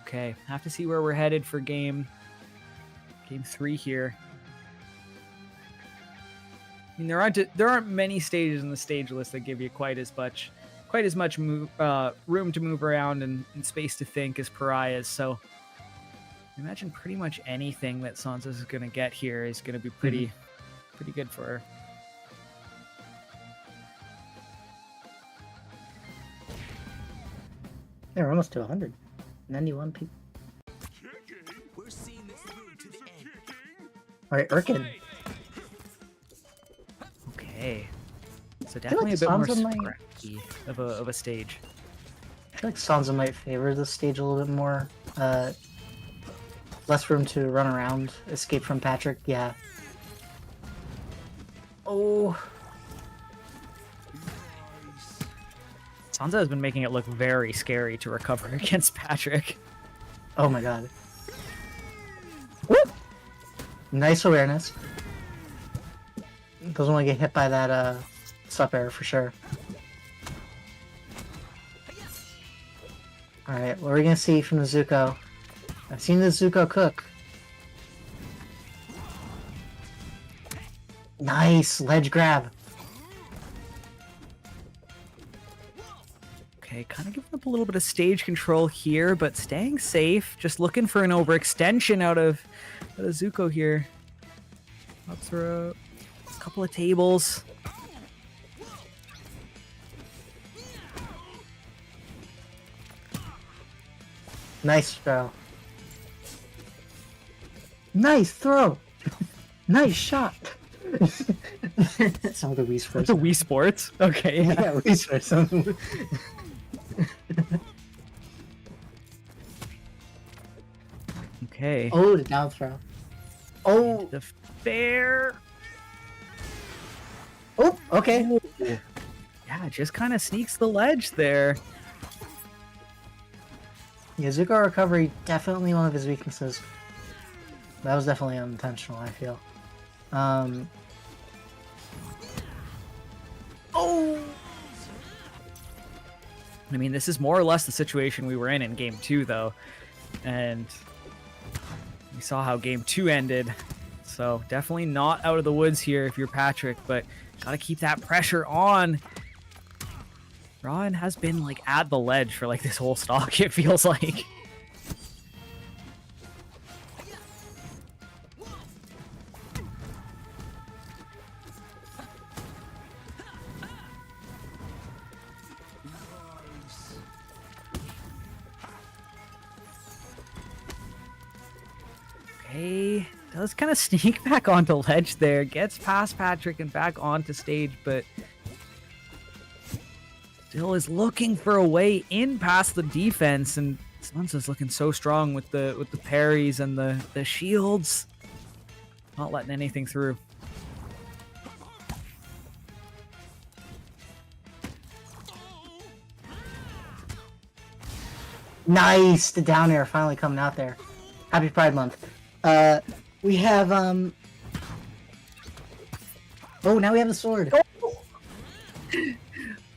Okay, have to see where we're headed for game 3 here. I mean, there aren't many stages in the stage list that give you quite as much room to move around and space to think as Pariahs. So I imagine pretty much anything that Sansa is going to get here is going to be pretty good for her. Yeah, we're almost to 100. 91 people. Alright, Urkin. Okay. So definitely a bit more scrappy of a stage. I feel like Sansa might favor this stage a little bit more. Less room to run around, escape from Patrick, yeah. Oh. Sansa has been making it look very scary to recover against Patrick. Oh my god. Whoop! Nice awareness. Doesn't want to get hit by that sup air for sure. Alright, what are we gonna see from the Zuko? I've seen the Zuko cook. Nice ledge grab. Okay, kind of giving up a little bit of stage control here, but staying safe. Just looking for an overextension out of Zuko here. Up throw a couple of tables. Nice throw. Nice throw. Nice shot. Some of the Wii Sports. The Wii Sports? Okay, yeah. Yeah, Wii Sports. Okay. Oh, the down throw. Oh, The fair. oh, okay. Yeah, just kind of sneaks the ledge there. Yeah, Zuko recovery, definitely one of his weaknesses. That was definitely unintentional, I feel. Oh! I mean, this is more or less the situation we were in game 2, though. And we saw how game 2 ended. So definitely not out of the woods here if you're Patrick, but gotta keep that pressure on. Ron has been like at the ledge for like this whole stock, it feels like. Okay, does kind of sneak back onto ledge there, gets past Patrick and back onto stage, but still is looking for a way in past the defense, and Sansa's looking so strong with the parries and the shields, not letting anything through. Nice! The down air finally coming out there. Happy Pride Month. We have, Oh, now we have the sword.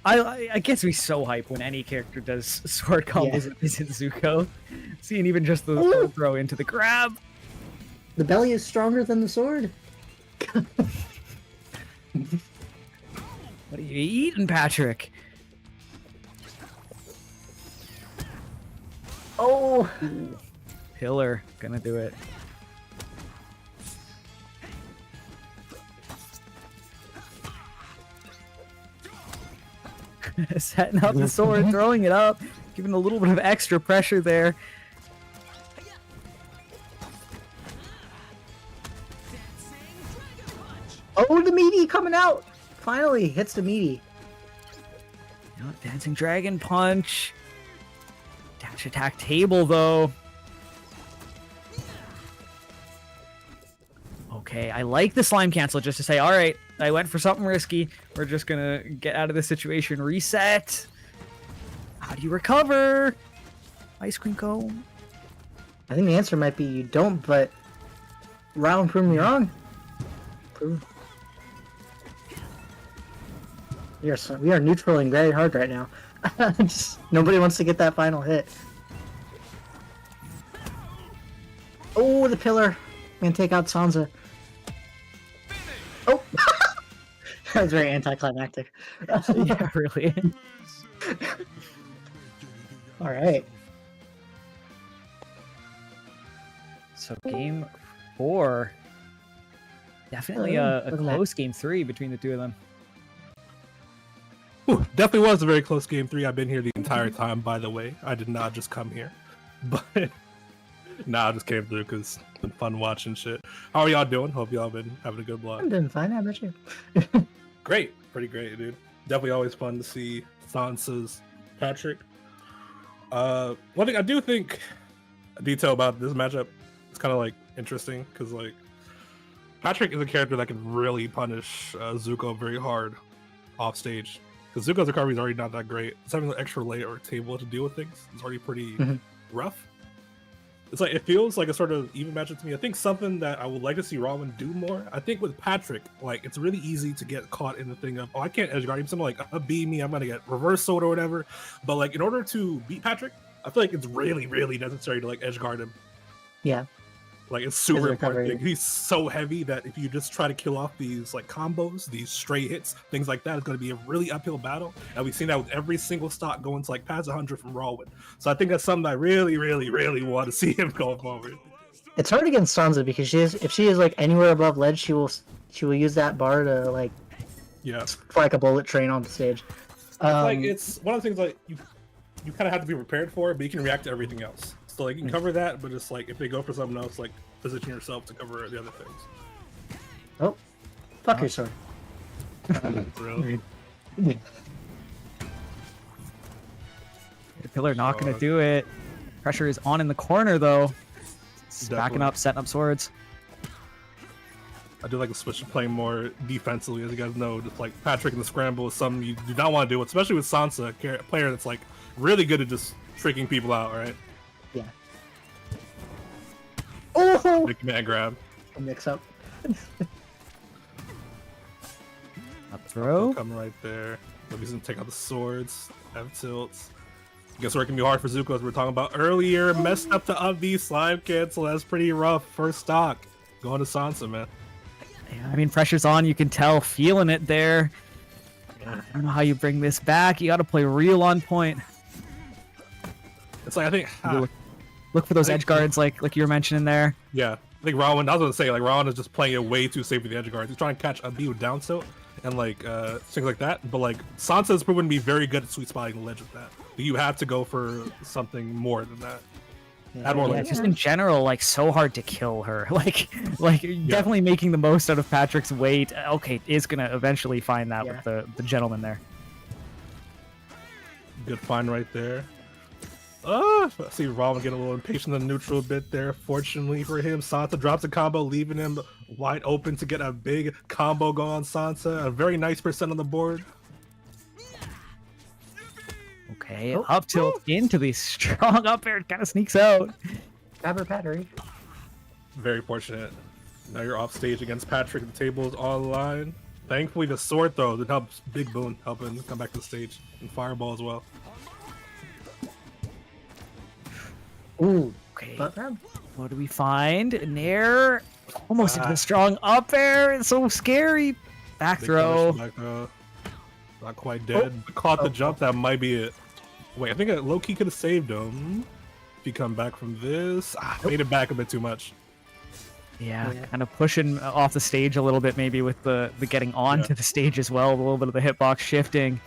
I guess we so hype when any character does sword combos with this in Zuko. Seeing even just the throw into the grab. The belly is stronger than the sword. What are you eating, Patrick? Oh! Pillar, gonna do it. Setting up the sword, throwing it up, giving a little bit of extra pressure there. Oh, the meaty coming out! Finally, hits the meaty. You know, Dancing Dragon Punch. Dash attack table, though. Okay, I like the slime cancel just to say, all right, I went for something risky. We're just gonna get out of this situation. Reset. How do you recover? Ice cream cone. I think the answer might be you don't, but round prove me wrong. We are neutraling very hard right now. Just, nobody wants to get that final hit. Oh, the pillar. Gonna take out Sansa. Oh! That was very anticlimactic. Yeah, really. Alright. So game 4. Definitely a Look at that. close game 3 between the two of them. Whew, definitely was a very close game 3. I've been here the entire time, by the way. I did not just come here. But I just came through because it's been fun watching shit. How are y'all doing? Hope y'all been having a good block. I'm doing fine, how about you? Great. Pretty great, dude. Definitely always fun to see Sansa's Patrick. One thing I do think a detail about this matchup is kind of like interesting because like Patrick is a character that can really punish Zuko very hard off stage because Zuko's recovery is already not that great. It's having an extra layer or table to deal with things. It's already pretty rough. It's like it feels like a sort of even matchup to me. I think something that I would like to see Rowan do more. I think with Patrick, like it's really easy to get caught in the thing of, oh, I can't edge guard him. Something like beat me, I'm gonna get reversed or whatever. But like in order to beat Patrick, I feel like it's really, really necessary to like edge guard him. Yeah. Like it's super His important. recovery. He's so heavy that if you just try to kill off these like combos, these stray hits, things like that, it's going to be a really uphill battle. And we've seen that with every single stock going to like past 100 from Rawlin. So I think that's something I really, really, really want to see him going forward. It's hard against Sansa because if she is like anywhere above ledge, she will use that bar to like Yeah, fly like a bullet train on the stage. like it's one of the things like you kind of have to be prepared for it, but you can react to everything else. So like you can cover that, but it's like if they go for something else, like position yourself to cover the other things. Oh, fuck your sword. Really? The pillar not going to do it. Pressure is on in the corner though. Backing Definitely. up, setting up swords. I do like to switch to playing more defensively, as you guys know. Just like Patrick in the scramble is something you do not want to do, especially with Sansa, a player that's like really good at just tricking people out, right? Yeah. Oh, Big man grab. mix up. Up throw. Coming right there. But he's gonna take out the swords. Have tilts. Guess where it can be hard for Zuko, as we were talking about earlier. Messed up the up B slime cancel. That's pretty rough. First stock. Going to Sansa, man. Yeah, I mean, pressure's on. You can tell, feeling it there. I don't know how you bring this back. You got to play real on point. It's like I think Look for those I think- edge guards, like you were mentioning there. yeah. I think Rowan, I was gonna say, like Rowan is just playing it way too safe with the edge guards. He's trying to catch a B with down tilt and like things like that. But like Sansa has proven to be very good at sweet spotting the ledge with that. But you have to go for something more than that. Add more Yeah, layers. just in general, like so hard to kill her. Like definitely making the most out of Patrick's weight. Okay, is gonna eventually find that with the gentleman there. Good find right there. I see Rowan getting a little impatient in the neutral a bit there. Fortunately for him, Sansa drops a combo, leaving him wide open to get a big combo going on Sansa. A very nice percent on the board. Okay, up tilt into the strong up air. Kind of sneaks out. Grab her battery. Very fortunate. Now you're off stage against Patrick. The table is online. Thankfully, the sword throw that helps Big Boon helping come back to the stage, and Fireball as well. Ooh. Okay, Butt grab. what do we find? Nair, almost into the strong up air. It's so scary. Back Big throw. punish, back throw. Not quite dead. Caught the jump. That might be it. Wait, I think low key could have saved him. If you come back from this, made it back a bit too much. Yeah, kind of pushing off the stage a little bit, maybe with the getting onto the stage as well. A little bit of the hitbox shifting,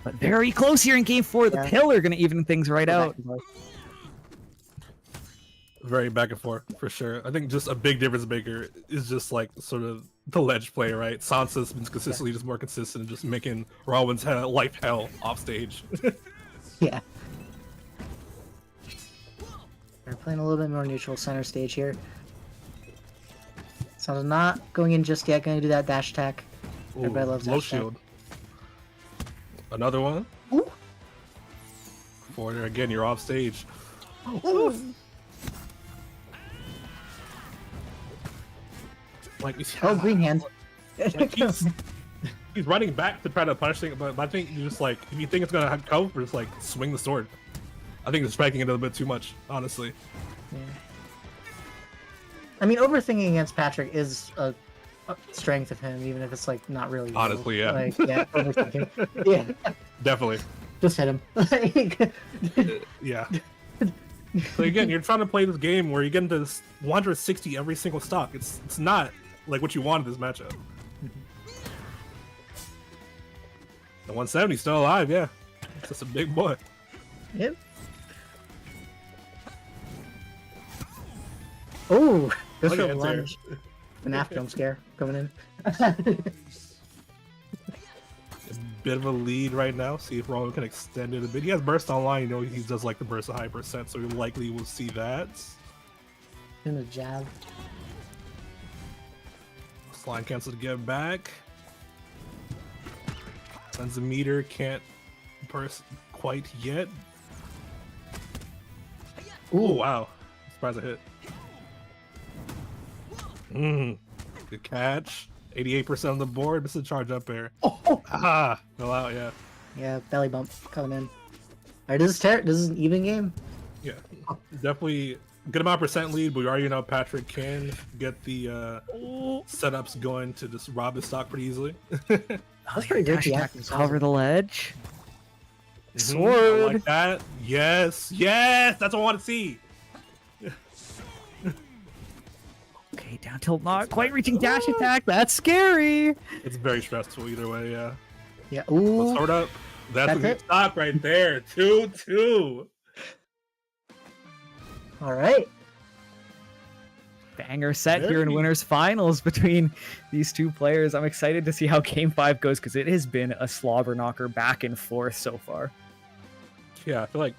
but very close here in game 4. The pillar going to even things right out. Very back and forth for sure. I think just a big difference maker is just like sort of the ledge play, right? Sansa's been consistently just more consistent, and just making Rowan's life hell off stage. Yeah. We're playing a little bit more neutral center stage here. Sansa's not going in just yet. Going to do that dash attack. Everybody loves low dash attack. shield. Another one. Ooh. For there again, you're off stage. Ooh. Like, Oh, green hand. like he's running back to try to punish things, but I think you just like, if you think it's gonna have cover, just like swing the sword. I think it's expecting it a little bit too much, honestly. Yeah. I mean, overthinking against Patrick is a strength of him, even if it's like not really. real. Honestly, yeah. Like, yeah, overthinking. Yeah, Definitely. just hit him. Like, Yeah. So again, you're trying to play this game where you get into 160 every single stock. It's not like what you wanted this matchup. The 170 still alive, yeah. It's just a big boy. yep. Oh, this Look for at a it there. lunge. An half jump scare coming in. Bit of a lead right now. See if Rowan can extend it a bit. He has burst online. You know he does like the burst a high percent, so we likely will see that. Doing a jab. Slime cancel to get back. Sends a meter. Can't burst quite yet. Oh wow. Surprise a hit. Good catch. 88% on the board. This is a charge up air. Oh, Ah, fell out, yeah. yeah, belly bump coming in. Alright, this is an even game. Yeah, definitely good amount of percent lead, but we already know Patrick can get the setups going to just rob his stock pretty easily. That's pretty good. Dash Yeah, attack, cover the ledge. I Sword. like that. Yes, yes, that's what I want to see. Okay, down tilt, not quite reaching dash attack. That's scary. It's very stressful either way, yeah. yeah. Let's Ooh, start up. That's a That's good it? stock right there. 2-2. all right. Banger set here in Very- winners finals between these two players. I'm excited to see how game 5 goes because it has been a slobber knocker back and forth so far. Yeah, I feel like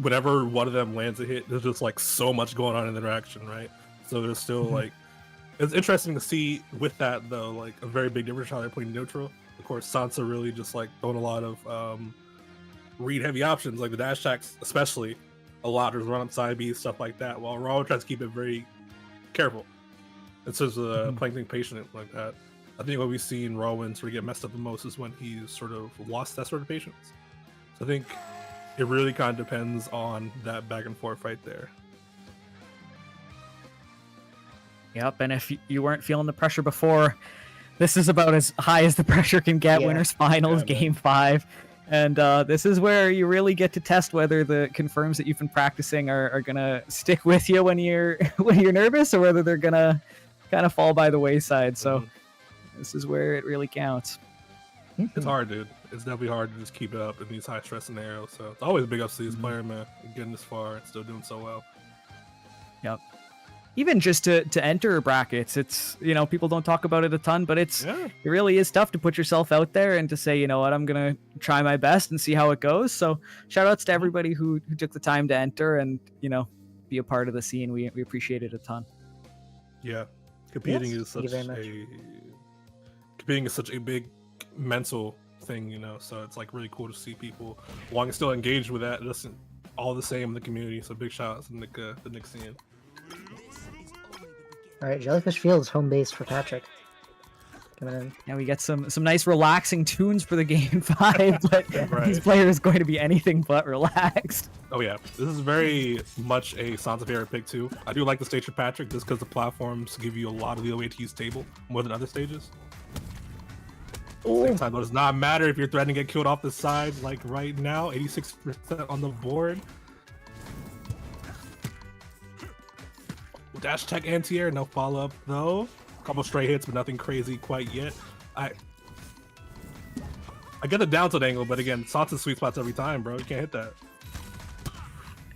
whenever one of them lands a hit, there's just like so much going on in the interaction, right? So there's still like, it's interesting to see with that though, like a very big difference how they're playing neutral. Of course, Sansa really just like throwing a lot of read heavy options, like the dash attacks, especially a lot. There's run up side B, stuff like that. While Raw tries to keep it very careful. It's just playing things patient like that. I think what we've seen Rowan sort of get messed up the most is when he's sort of lost that sort of patience. So I think it really kind of depends on that back and forth right there. Yep, and if you weren't feeling the pressure before, this is about as high as the pressure can get. Yeah. Winners finals, Yeah, man. game 5. And this is where you really get to test whether the confirms that you've been practicing are gonna stick with you when you're when you're nervous, or whether they're gonna kind of fall by the wayside. So this is where it really counts. It's hard, dude. It's definitely hard to just keep it up in these high stress scenarios. So it's always big ups to these players, man. Getting this far and still doing so well. Yep. Even just to enter brackets, it's, you know, people don't talk about it a ton, but it really is tough to put yourself out there and to say, you know what, I'm gonna try my best and see how it goes. So shout outs to everybody who took the time to enter and, you know, be a part of the scene. We appreciate it a ton. Yeah, competing Yes, is thank such you very a competing is such a big mental thing, you know. So it's like really cool to see people wanting to still engage with that. Just all the same in the community. So big shout out to Nick, the Nick scene. All right, Jellyfish Field is home base for Patrick. Coming in. Now we get some nice relaxing tunes for the game 5, but Right. these players going to be anything but relaxed. Oh yeah, this is very much a Sansa favorite pick too. I do like the stage for Patrick just because the platforms give you a lot of leeway to use table more than other stages. Same time, though, it does not matter if you're threatening to get killed off the side like right now. 86% on the board. Dash attack anti-air, no follow-up though. Couple stray hits, but nothing crazy quite yet. I get the down tilt angle, but again, Sansa's sweet spots every time, bro. You can't hit that.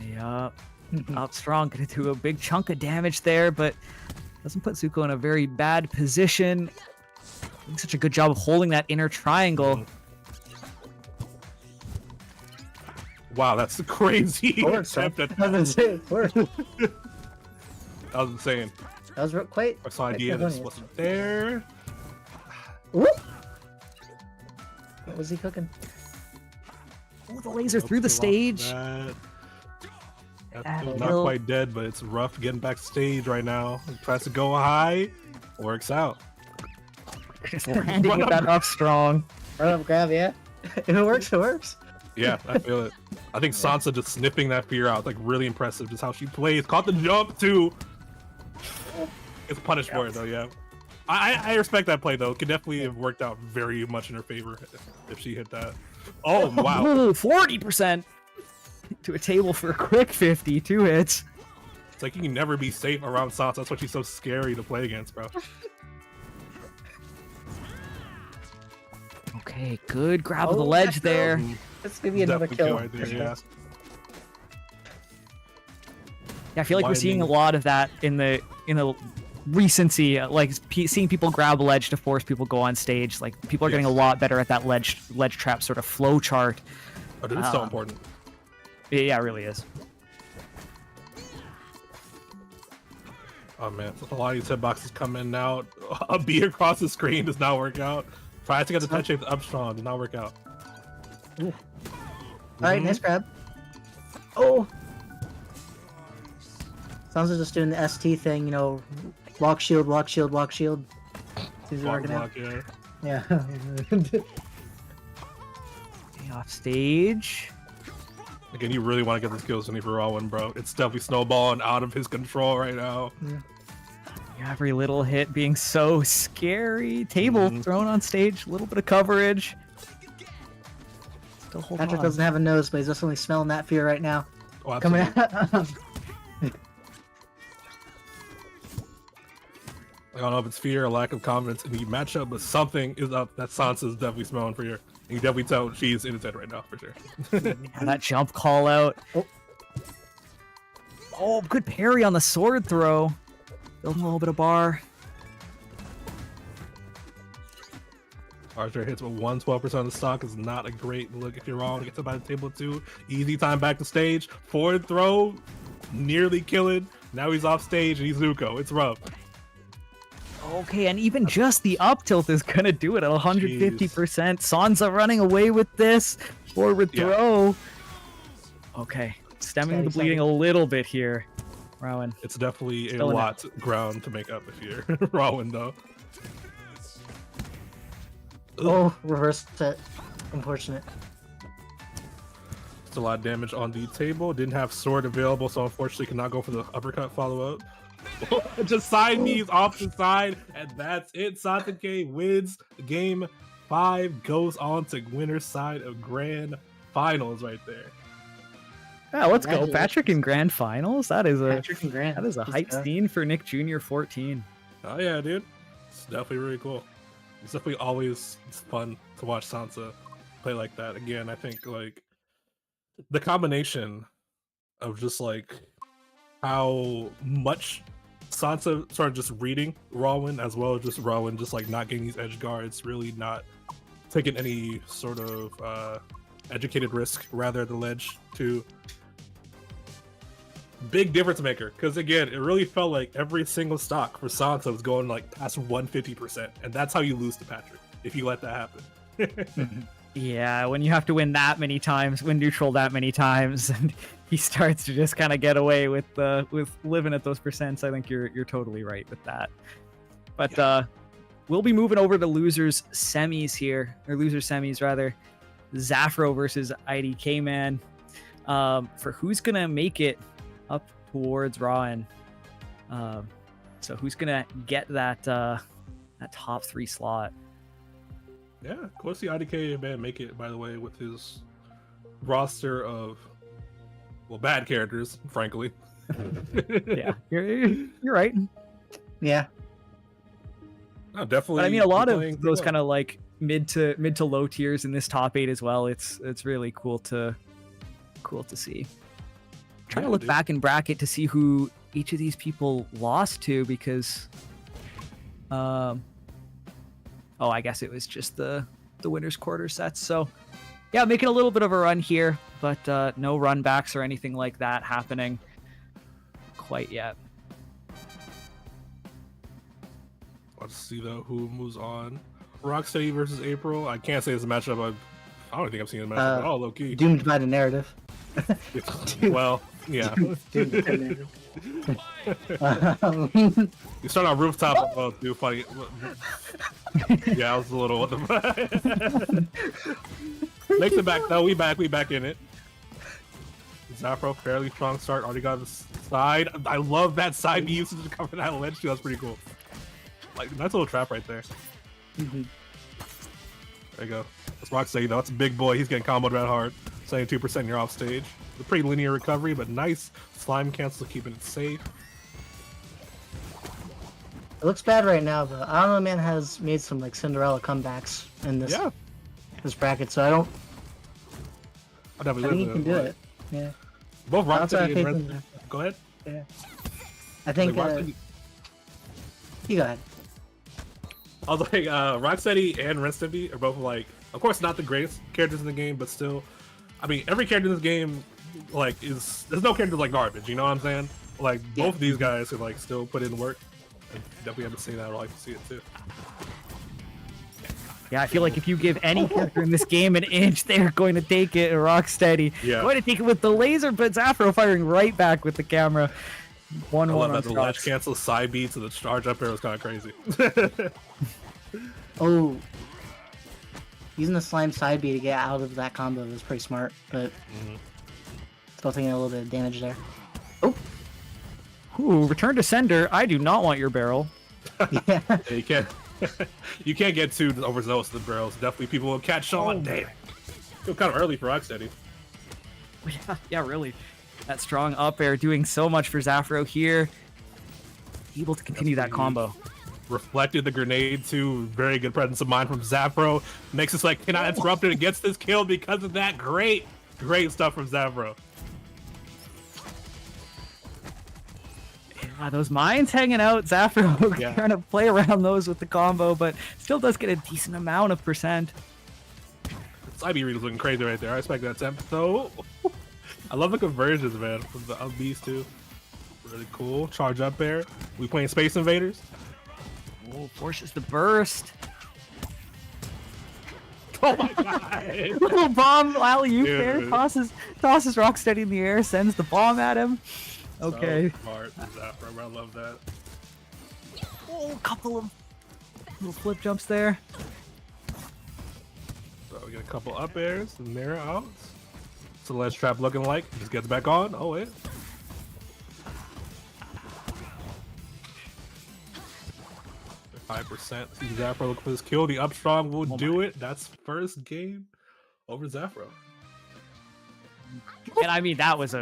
Yep. Out strong, gonna do a big chunk of damage there, but doesn't put Zuko in a very bad position. Doing such a good job of holding that inner triangle. Wow, that's crazy. Works, right? attempt at That was insane. Works. That was insane. That was quite. I saw quite idea this funny. wasn't there. Ooh. What was he cooking? Oh, the laser Nope, through the still off stage. that. That's That still not hill. quite dead, but it's rough getting backstage right now. He tries to go high, works out. Just landing with that up strong. Run up grab, yeah. If it works, it works. Yeah, I feel it. I think Sansa just sniffing that fear out, like really impressive. Just how she plays. Caught the jump too. It's punished for it though, yeah. I respect that play though. Could definitely have worked out very much in her favor if she hit that. Oh wow. Ooh, 40% to a table for a quick 50. 2 hits. It's like you can never be safe around Sansa. That's why she's so scary to play against, bro. Okay, good grab of the Oh, ledge that's there. Mhm. Let's give you another Definitely kill. right there, yeah. Yeah, I feel like we're seeing a Lightning. lot of that in the recency, like seeing people grab a ledge to force people go on stage. Like people are getting a Yes. lot better at that ledge trap sort of flow chart. Oh, dude, it's so Ah. important. Yeah, it really is. Oh man, a lot of these hitboxes coming out. A B across the screen does not work out. Try to get the touch shape up strong, did not work out. All right, Mhm. nice grab. Oh, Sansa's just doing the ST thing, you know, walk shield, walk shield, walk shield. Seems to be Block, working out. block, yeah. Yeah. Off stage. Again, you really want to get this kills in for Rowan, bro. It's definitely snowballing out of his control right now. Every little hit being so scary. Table thrown on stage. A little bit of coverage. Still hold Patrick on. doesn't have a nose, but he's definitely smelling that fear right now. Oh, Coming absolutely. out. I don't know if it's fear or lack of confidence in the matchup, but something is up that Sansa's definitely smelling for you. And you definitely tell she's in his head right now, for sure. Yeah, that jump call out. Oh, good parry on the sword throw. Building a little bit of bar. Archer hits with 112% of the stock is not a great look if you're wrong. Gets up by the table too. Easy time back to stage. Forward throw, nearly killing. Now he's off stage and he's Zuko. It's rough. Okay, and even just the up tilt is gonna do it at 150%. Sansa running away with this. Forward Yeah. throw. Okay, stemming Steady, the bleeding a little bit here. Rowan. It's definitely a Still in it. lot ground to make up if you're Rowan though. Oh, reverse set. Unfortunate. It's a lot of damage on the table. Didn't have sword available, so unfortunately cannot go for the uppercut follow up. Just side knees off the side, and that's it. Sasuke wins game 5, goes on to winner's side of grand finals right there. Yeah, let's go. Congratulations. Patrick in grand finals. That is a Patrick and Grant. hype scene for Nick Jr. 14. Oh yeah, dude. It's definitely really cool. It's definitely always fun to watch Sansa play like that. Again, I think like the combination of just like how much Sansa started just reading Rowan as well as just Rowan just like not getting these edge guards, really not taking any sort of educated risk rather than ledge to big difference maker, because again it really felt like every single stock for Sansa was going like past 150%, and that's how you lose to Patrick if you let that happen. Yeah, when you have to win that many times, win neutral that many times, and he starts to just kind of get away with living at those percents, I think you're totally right with that. But we'll be moving over to losers semis here, or loser semis rather. Zafro versus IDK Man, for who's gonna make it up towards Raw. So who's gonna get that that top 3 slot? Yeah, of course the IDK man make it, by the way, with his roster of, well, bad characters, frankly. Yeah, you're right. Yeah. No, definitely. But I mean, a lot playing of those well. kind of like mid to low tiers in this top 8 as well. It's really cool to see. Trying Yeah, to look dude. back in bracket to see who each of these people lost to, because I guess it was just the winners quarter sets. So yeah, making a little bit of a run here, but no run backs or anything like that happening quite yet. Let's see though who moves on. Rocksteady versus April. I can't say it's a matchup. I don't think I've seen a matchup at all, low key. Doomed by the narrative. Well, yeah. Doomed by the narrative. You start on rooftop of both, dude. Funny. Yeah, I was a little. What the fuck? Makes it back though. We back in it. Zafro, fairly strong start. Already got the side. I love that side B usage to cover that ledge too. That's pretty cool. Like, nice little trap right there. Mhm. There you go. That's Rocksteady though. That's a big boy. He's getting comboed red hard. 72% you're off stage. A pretty linear recovery, but nice slime cancel, keeping it safe. It looks bad right now, but I don't know, man has made some like Cinderella comebacks in this Yeah, this bracket, so I don't I definitely I think he live can with do it. it. Yeah. Both That's what I Rocksteady think and in Ren. Go ahead. Yeah. I think Like, Rocksteady- you go ahead. I was like, Rocksteady and Rensteady are both like, of course, not the greatest characters in the game, but still, I mean, every character in this game, like, there's no character like garbage. You know what I'm saying? Like, Yeah. both of these guys could like still put in work. And definitely haven't seen that. I'd like to see it too. Yeah, I feel like if you give any character in this game an inch, they're going to take it. Rocksteady Yeah. going to take it with the laser, but Zafro firing right back with the camera. I 1-1 love on that the ledge Scots. cancel side B to the charge up air was kind of crazy. Oh, using the slime side B to get out of that combo was pretty smart, but still taking a little bit of damage there. Ooh, return to sender. I do not want your barrel. Yeah. Yeah, you can't you can't get too overzealous with the barrels. Definitely people will catch on. Oh. Damn. Feel kind of early for Rocksteady. Yeah, really. That strong up air doing so much for Zafro here. Able to continue that combo. Reflected the grenade too. Very good presence of mind from Zafro. Makes us like cannot interrupt it and gets this kill because of that. Great stuff from Zafro. Yeah, those mines hanging out. Zafro Yeah. trying to play around those with the combo, but still does get a decent amount of percent. Side B read is looking crazy right there. I expect that temp though. I love the conversions, man, from the up Bs too. Really cool. Charge up air. We playing Space Invaders. Oh, forces the burst. Oh my god. Little bomb alley-oop there. Dude. Tosses Rocksteady in the air, sends the bomb at him. Okay. So smart, Zafro. I love that. Oh, couple of little flip jumps there. So we get a couple up airs and mirror out. So ledge trap looking like just gets back on. Oh wait. %. See Zafro looking for this kill. The up strong will do it. That's first game over Zafro. And I mean, that was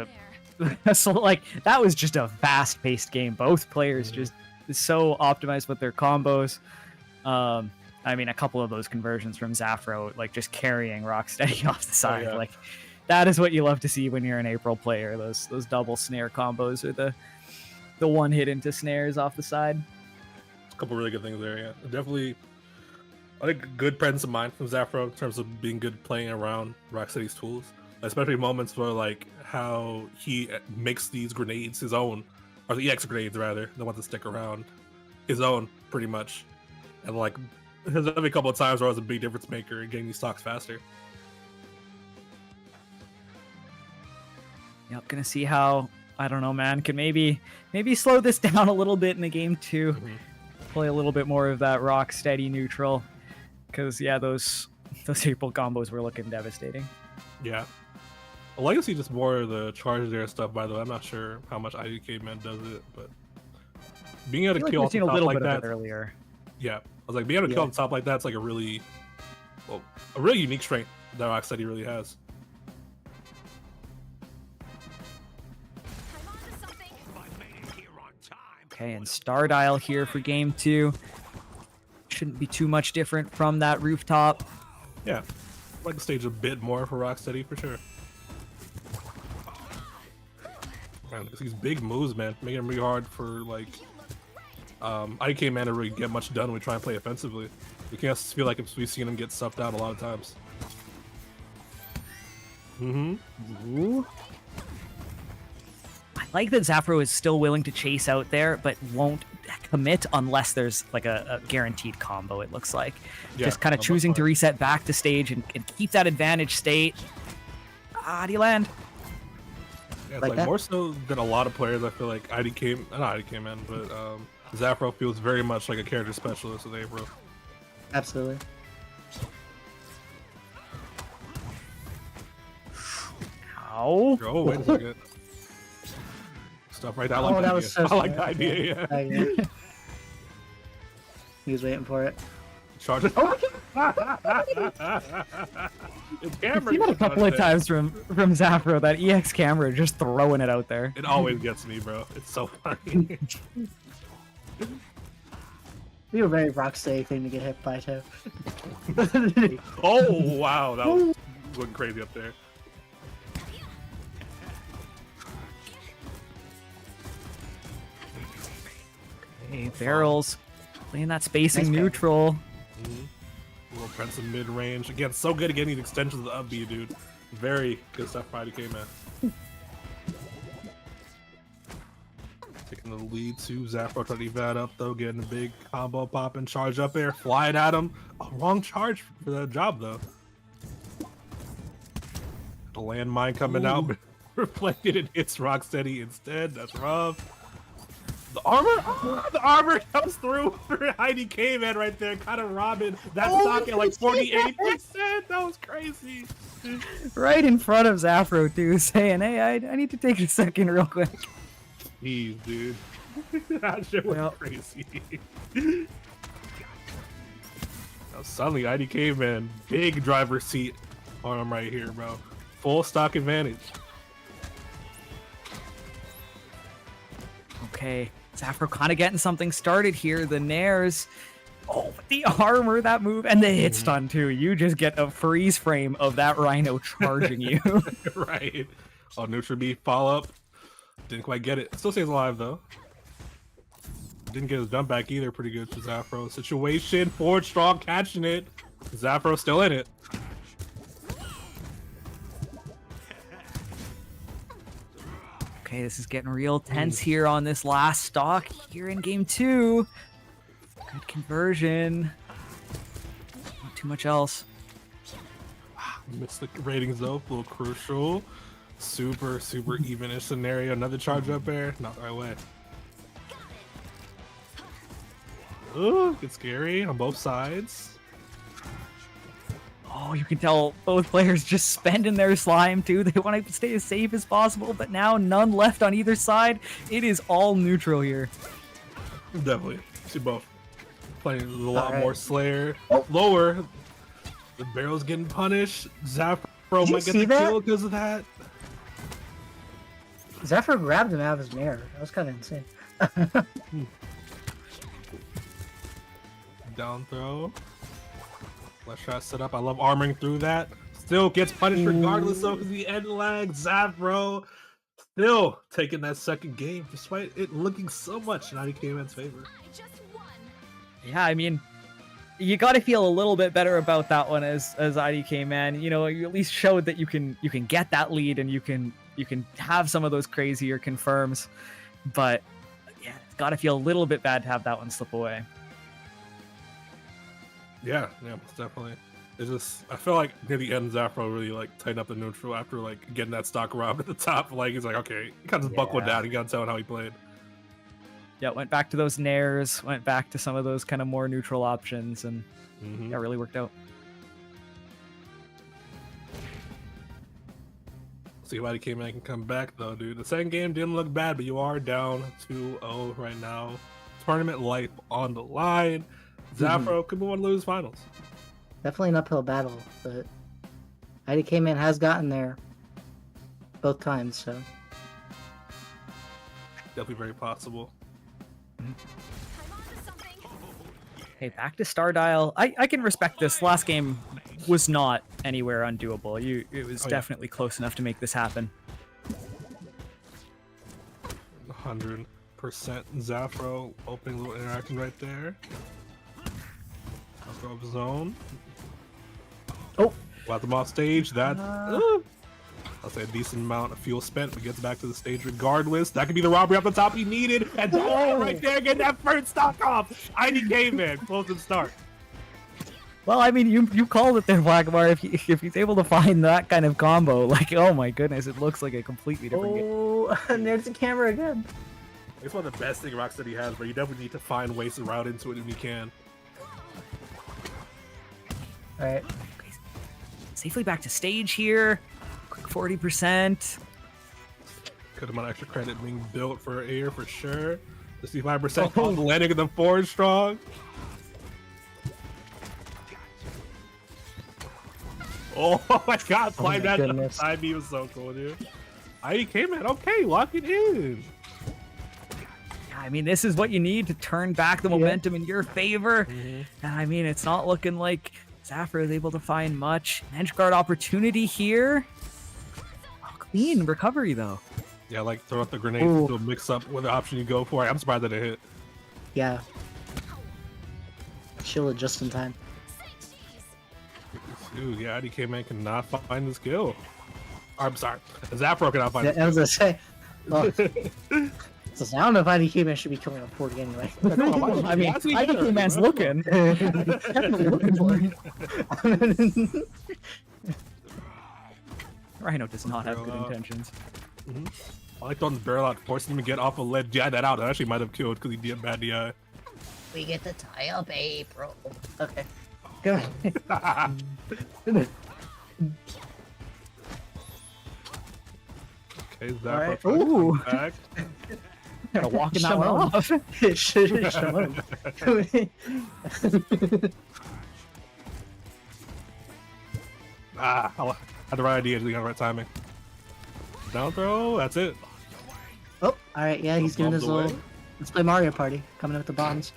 so like that was just a fast-paced game. Both players just so optimized with their combos. I mean, a couple of those conversions from Zafro, like just carrying Rocksteady off the side. yeah. Like that is what you love to see when you're an April player. Those double snare combos or the one hit into snares off the side. A couple really good things there. Yeah, definitely. I think good presence of mind from Zafro in terms of being good playing around Rocksteady's tools, especially moments where like how he makes these grenades his own, or the EX grenades rather, the ones that stick around, his own pretty much, and like there's every couple of times where I was a big difference maker in getting these stocks faster. Yep, gonna see how, I don't know, man, can maybe slow this down a little bit in the game too. Play a little bit more of that Rocksteady neutral, because yeah, those April combos were looking devastating. Yeah. I like to see just more of the charge there stuff, by the way. I'm not sure how much IDK Man does it, but being able to I feel kill like off we've the seen a top little like bit of that. it earlier. Yeah. I was like, being able to kill on top like that's like a really unique strength that Rocksteady really has. I'm onto something. Okay, and Star Dial here for game 2. Shouldn't be too much different from that rooftop. Yeah. I'd like to stage a bit more for Rocksteady for sure. Man, these big moves, man, making it really hard for like IDK Man to really get much done when we try and play offensively. We can't feel like we've seen him get stuffed out a lot of times. Ooh. I like that Zafro is still willing to chase out there, but won't commit unless there's like a guaranteed combo, it looks like. Yeah, Just kind of on both choosing to sides. reset back to stage and keep that advantage state. Ah, do you land? Yeah, it's Like like that? more so than a lot of players. I feel like IDK, not IDK Man, but Zafro feels very much like a character specialist with April. Absolutely. Ow. Oh, wait a second. Stuff right there. I like Oh, the that idea. was so I like the smart. idea, yeah. Okay. He was waiting for it. Charge it. Oh, It's camera. Seen that a couple of times from Zafro, that EX camera just throwing it out there. It always gets me, bro. It's so funny. be a very Rocksteady thing to get hit by too. Oh, wow. That was going crazy up there. Hey, barrels. Playing that spacing Nice barrel. neutral. Little Prince of mid-range. Again, so good at getting these extensions of the up B, dude. Very good stuff for IDK Man. Taking the lead to Zafro, trying to eat that up though, getting a big combo pop and charge up there, flying at him. Oh, wrong charge for the job though. The landmine coming out, reflected and hits Rocksteady instead. That's rough. The armor comes through for IDK man right there, kind of robbing that stock at like 48%. That was crazy. Right in front of Zafro too, saying, "Hey, I need to take a second real quick." Jeez, dude. That shit was Well. crazy. Now suddenly IDK man, big driver's seat on him right here, bro. Full stock advantage. Okay, Zafro kind of getting something started here. The Nairs. Oh, the armor, that move, and the hit stun too. You just get a freeze frame of that Rhino charging you. Right. Oh, neutral B follow up. Didn't quite get it. Still stays alive though. Didn't get his jump back either. Pretty good for Zafro. Situation. Forward strong catching it. Zafro still in it. Okay, this is getting real tense here on this last stock here in game 2. Good conversion. Not too much else. Missed the ratings though. A little crucial. Super evenish scenario. Another charge up air. Not the right way. Ooh, it's scary on both sides. Oh, you can tell both players just spending their slime too. They want to stay as safe as possible, but now none left on either side. It is all neutral here. Definitely. See both. Playing a lot Alright. more Slayer. Lower. The barrel's getting punished. Zafro you might get see the that? kill because of that. Zephyr grabbed him out of his mirror. That was kind of insane. Down throw. Let's try to set up. I love armoring through that. Still gets punished regardless though because the end lag. Zafro still taking that second game despite it looking so much in IDK man's favor. I just won. Yeah, I mean, you got to feel a little bit better about that one as IDK man. You know, you at least showed that you can get that lead and you can have some of those crazier confirms. But yeah, it's got to feel a little bit bad to have that one slip away. Yeah, most definitely. It's just I feel like near the end Zafro really like tightened up the neutral after like getting that stock robbed at the top. Like he's like, okay, he kind of just buckled down. He got to tell how he played. Yeah, went back to those nairs, went back to some of those kind of more neutral options, and that really worked out. See if IDK man can come back though, dude. The second game didn't look bad, but you are down 2-0 right now. Tournament life on the line. Zafro could move on to lose finals. Definitely an uphill battle, but IDK man has gotten there both times, so Definitely very possible. I'm onto something. Hey, back to Star Dial. I can respect this. Last game was not anywhere undoable. It was definitely close enough to make this happen. 100% Zafro opening a little interaction right there. Throw up zone. Oh. Let them off stage. That's I'll say a decent amount of fuel spent, but gets back to the stage regardless. That could be the robbery up the top he needed. And right there, getting that first stock off. IDK man, close and start. Well, I mean, you called it there, Blackmar. If he's able to find that kind of combo, like, oh my goodness, it looks like a completely different game. oh, and there's the camera again. It's one of the best things Rocksteady has, but you definitely need to find ways to route into it if you can. All right, Safely back to stage here. Quick 40%. Could have been extra credit being built for air for sure. 65% on the landing of the forward strong. Oh my god, slide that goodness. side B was so cool, dude. IDK man, okay, lock it in. I mean, this is what you need to turn back the momentum in your favor. And I mean, it's not looking like Zafra is able to find much. Edge guard opportunity here. Oh, clean recovery, though. Yeah, like throw out the grenade to mix up with the option you go for. I'm surprised that it hit. yeah. Shielded just in time. Dude, yeah, IDK man cannot find the skill. I'm sorry, Zafro cannot find the I was skill. gonna say. Well, so I don't know if IDK man should be coming up 40 anyway. I mean, I think the man's looking. Definitely looking for it. Rhino does not have good intentions. I like throwing the barrel out, forcing him to get off a ledge. Yeah, that out. I actually might have killed because he did bad DI. We get to tie up April. Okay. Go ahead. Okay, Alright. Zappa Ooh. back. Gotta walk in that Shut one up. off. I had the right idea, just got the right timing. Down throw, that's it. Oh, alright, yeah, he's doing Bombs his away. little. Let's play Mario Party. Coming in with the bombs.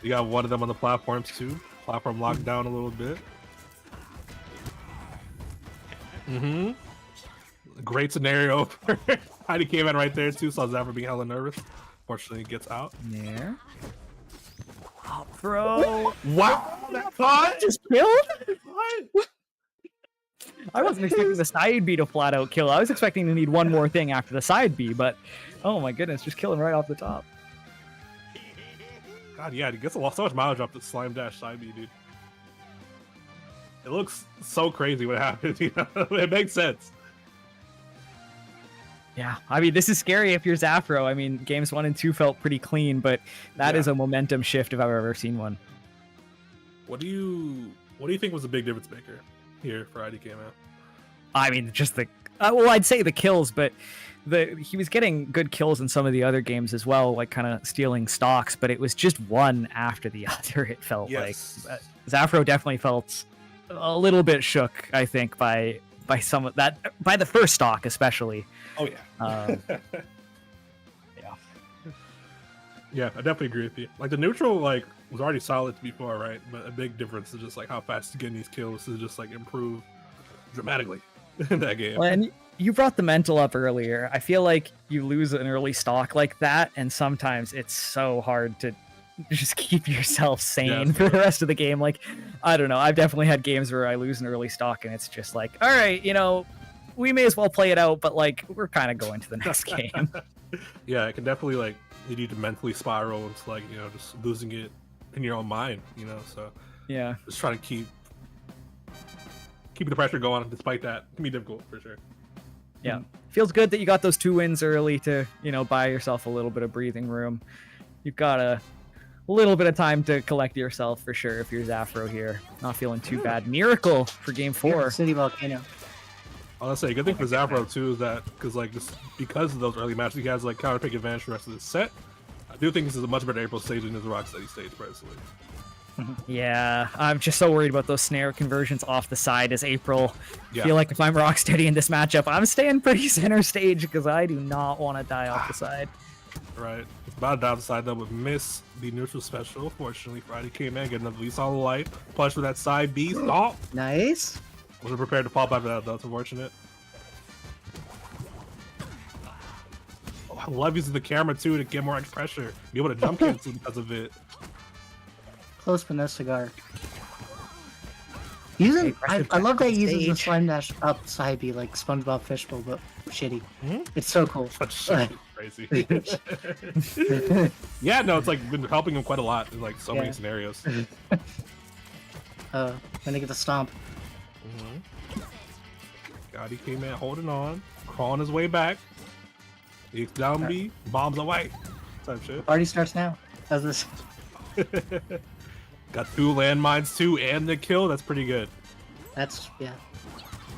You got one of them on the platforms too. Platform locked down a little bit. Great scenario for Heidi came in right there too, saw Zapper being hella nervous. Fortunately, he gets out. There. Up throw. Wow, that punch! Just killed? I wasn't expecting the side B to flat out kill. I was expecting to need one more thing after the side B, but oh my goodness, just killing right off the top. God, yeah, he gets so much mileage off the slime dash side B, dude. It looks so crazy what happens, you know? It makes sense. Yeah, I mean, this is scary if you're Zafro. I mean, games 1 and 2 felt pretty clean, but that is a momentum shift if I've ever seen one. What do you think was the big difference maker here for IDK, man? I mean, just the well, I'd say the kills, but he was getting good kills in some of the other games as well, like kind of stealing stocks, but it was just one after the other. It felt Yes. like Zafro definitely felt a little bit shook, I think, by some of that, by the first stock especially. Oh yeah. Yeah. Yeah, I definitely agree with you. Like the neutral, like was already solid before, right? But a big difference is just like how fast getting these kills is just like improve dramatically in that game. Well, and you brought the mental up earlier. I feel like you lose an early stock like that, and sometimes it's so hard to just keep yourself sane for the rest of the game. Like, I don't know. I've definitely had games where I lose an early stock, and it's just like, all right, you know, we may as well play it out, but like, we're kind of going to the next game. Yeah, it can definitely like lead you to mentally spiral into like, you know, just losing it in your own mind, you know. So Yeah. just trying to keep the pressure going despite that. It can be difficult for sure. Yeah. Feels good that you got those 2 wins early to, you know, buy yourself a little bit of breathing room. You've got a little bit of time to collect yourself for sure if you're Zafro here. Not feeling too bad. Miracle for game 4. City Volcano. I was gonna say, good thing for Zapro too is that because of those early matches, he has like counter pick advantage for the rest of the set. I do think this is a much better April stage than his Rocksteady stage, personally. Yeah, I'm just so worried about those snare conversions off the side as April. Yeah. Feel like if I'm Rocksteady in this matchup, I'm staying pretty center stage because I do not want to die off the side. Right. It's about down the side though, but miss the neutral special. Fortunately, Friday came in, getting another saw the light. Punch for that side B. Stop. Nice. Wasn't prepared to pop after that though. It's unfortunate. Oh, I love using the camera too to get more pressure. Be able to jump cancel because of it. Close finesse cigar. Using, I love that he uses the slime dash up side B like SpongeBob Fishbowl, but shitty. It's so cool. Crazy. Yeah, no, it's like been helping him quite a lot in like so many scenarios. Gonna get the stomp. God, he came in holding on, crawling his way back. He's down B, bombs away. Type shit. Party starts now. How's this? Got 2 landmines too and the kill. That's pretty good. That's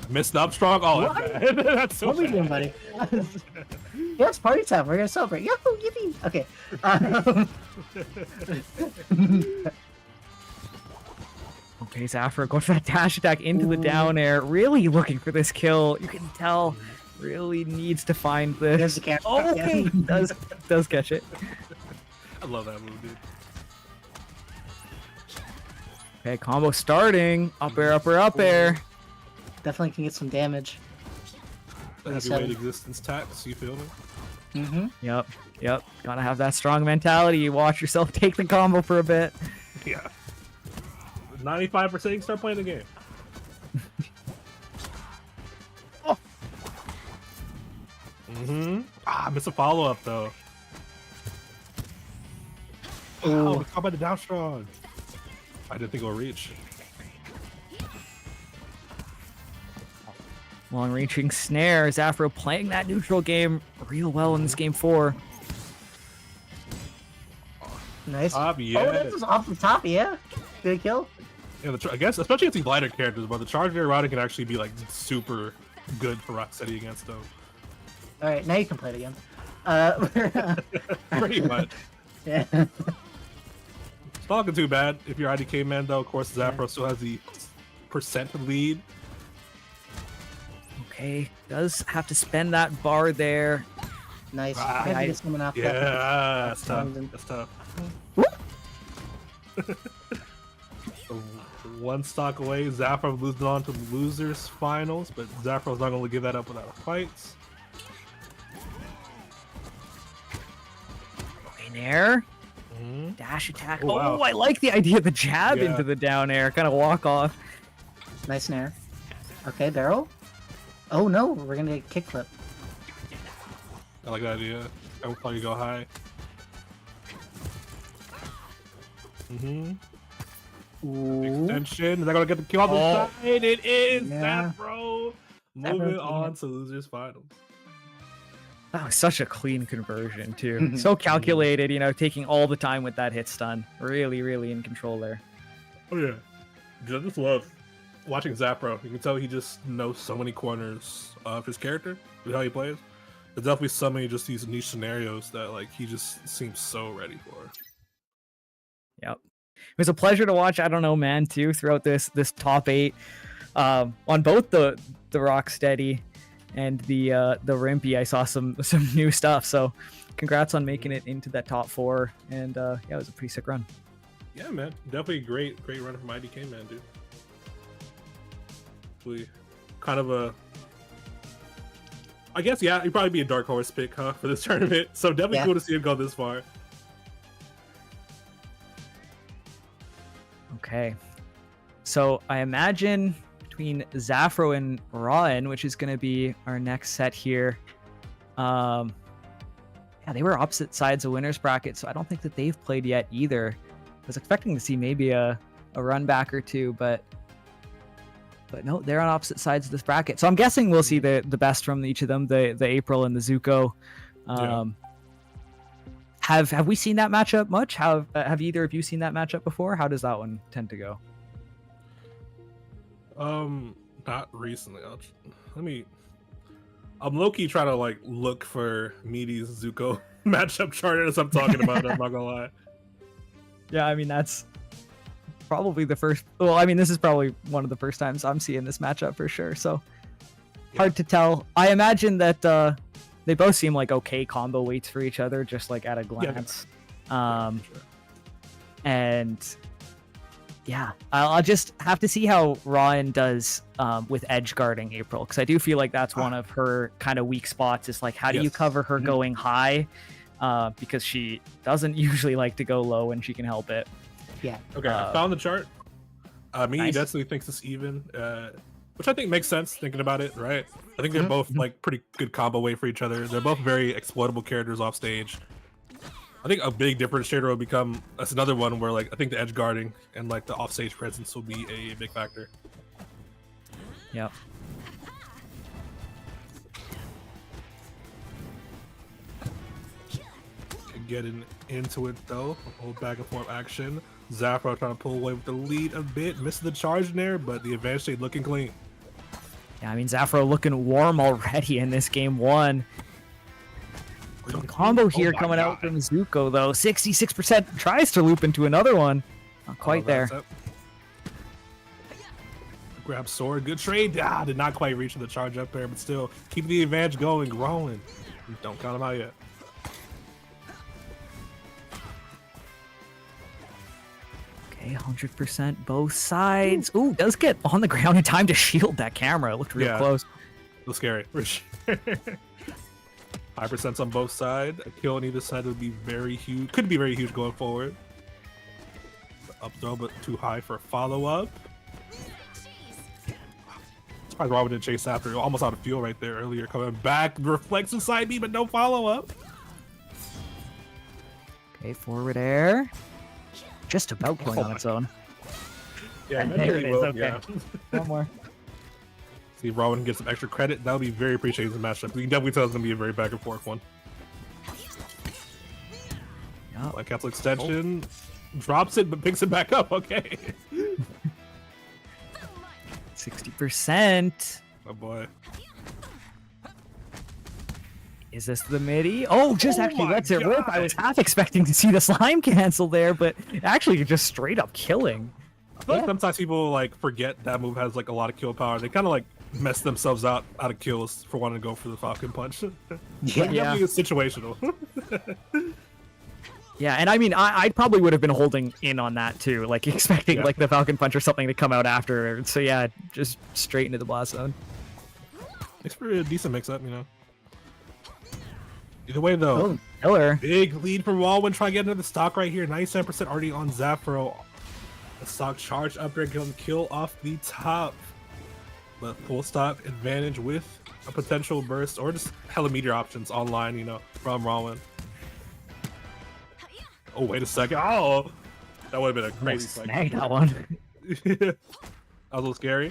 Missed up strong. Oh, that's bad. That's so What are we doing, bad. buddy? Yes, party time. We're gonna celebrate. Yahoo! Yippee! Okay. Okay, Zafra going for that dash attack into the down air. Really looking for this kill. You can tell. Really needs to find this. There's the camera. Oh, Yeah. does catch it. I love that move, dude. Okay, combo starting. Up air, up air, up air. Definitely can get some damage. Heavyweight existence tax. You feel me? Mm-hmm. Yep. Gotta have that strong mentality. Watch yourself take the combo for a bit. Yeah. 95% you can start playing the game. Missed a follow up though. Oh, how about the down strong? I didn't think it would reach. Long-reaching snare. Zafro playing that neutral game real well in this game 4. Nice. Top, yeah. Oh, this is off the top, yeah. Good kill. Yeah, I guess especially against these lighter characters, but the charge erotic can actually be like super good for Rocksteady against them. All right, now you can play it again. Pretty much. Yeah. It's not looking too bad if you're IDK man though. Of course, Zafro still has the percent lead. Okay, does have to spend that bar there. Nice. Ah, I had to get someone off Yeah, that. that's tough. That's tough. So, one stock away. Zafro losing on to the losers finals, but Zafro's not going to give that up without a fight. In air. Mhm. Dash attack. Oh, wow. I like the idea of the jab Yeah. into the down air. Kind of walk off. Nice snare. Okay, barrel. Oh no, we're gonna get kickflip. I like that idea. I will probably go high. Extension. Is that going to get the kill on the Oh. side? It is. Yeah. Zafro. Zafro Moving taking on it. to losers finals. That was such a clean conversion too. So calculated, you know, taking all the time with that hit stun. Really, really in control there. Oh yeah, I just love watching Zafro. You can tell he just knows so many corners of his character with how he plays. There's definitely so many just these niche scenarios that like he just seems so ready for. Yep. It was a pleasure to watch. I don't know, man, too, throughout this top 8, on both the Rocksteady and the Rimpy. I saw some new stuff. So, congrats on making it into that top 4. And yeah, it was a pretty sick run. Yeah, man, definitely a great run from IDK, man, dude. We kind of a, I guess, yeah, he'd probably be a dark horse pick, huh, for this tournament. So definitely Yeah. cool to see him go this far. Okay. So I imagine between Zafro and Raen, which is going to be our next set here. Yeah, they were opposite sides of winners bracket, so I don't think that they've played yet either. I was expecting to see maybe a run back or two, but no, they're on opposite sides of this bracket. So I'm guessing we'll see the best from each of them, the April and the Zuko. Yeah. Have we seen that matchup much? Have either of you seen that matchup before? How does that one tend to go? Not recently. I'm low-key trying to like look for Meaty's Zuko matchup chart as I'm talking about it, I'm not gonna lie. Yeah, I mean that's probably the first. Well, I mean this is probably one of the first times I'm seeing this matchup for sure. So hard to tell. I imagine that they both seem like okay combo weights for each other, just like at a glance. Sure. And yeah, I'll just have to see how Raen does with edge guarding April, because I do feel like that's one of her kind of weak spots. Is like, how do you Yes. cover her going high? Because she doesn't usually like to go low when she can help it. Yeah. Okay, I found the chart. Meaty Nice. definitely thinks it's even, which I think makes sense thinking about it, right? I think they're both like pretty good combo weight for each other. They're both very exploitable characters off stage. I think a big differentiator will become, that's another one where like I think the edge guarding and like the offstage presence will be a big factor. Yep. Getting into it though, a whole back and forth action. Zafro trying to pull away with the lead a bit, missing the charge there, but the advantage state looking clean. Yeah, I mean Zafro looking warm already in this game 1. Some combo here my coming out God. from Zuko though. 66% tries to loop into another one. Not quite there. That's up. Grab sword, good trade. Did not quite reach the charge up there, but still keep the advantage going, growing. Don't count him out yet. Okay, 100% both sides. Ooh, does get on the ground in time to shield that camera. It looked real Yeah. close. A little scary. For sure. High percents on both sides. A kill on either side would be very huge. Could be very huge going forward. Up throw, but too high for a follow up. Surprised Robin didn't chase after. Almost out of fuel right there earlier. Coming back, reflects inside me, but no follow up. Okay, forward air. Just about going on its own. Yeah, There it is, okay. Yeah. One more. See if Rowan can get some extra credit. That would be very appreciated in the matchup. You can definitely tell it's going to be a very back and forth one. Yeah. Like Castle Extension drops it but picks it back up. Okay. 60%. Oh boy. Is this the midi? Oh, just actually my lets it rip. I God. was half expecting to see the slime cancel there, but actually just straight up killing. I feel like sometimes people like forget that move has like a lot of kill power. They kind of like mess themselves out of kills for wanting to go for the Falcon Punch. Yeah. It's situational. Yeah, and I mean, I probably would have been holding in on that too, like expecting Yeah. like the Falcon Punch or something to come out after. So yeah, just straight into the blast zone. It's for a decent mix-up, you know. Either way, though, Oh, killer. big lead from Walwyn. Trying to get into the stock right here. 97% already on Zaffro. The stock charge up there, getting kill off the top. But full stop advantage with a potential burst or just hella meteor options online, you know, from Walwyn. Oh, wait a second. Oh, that would have been a crazy fight. Snag that one. That was a little scary.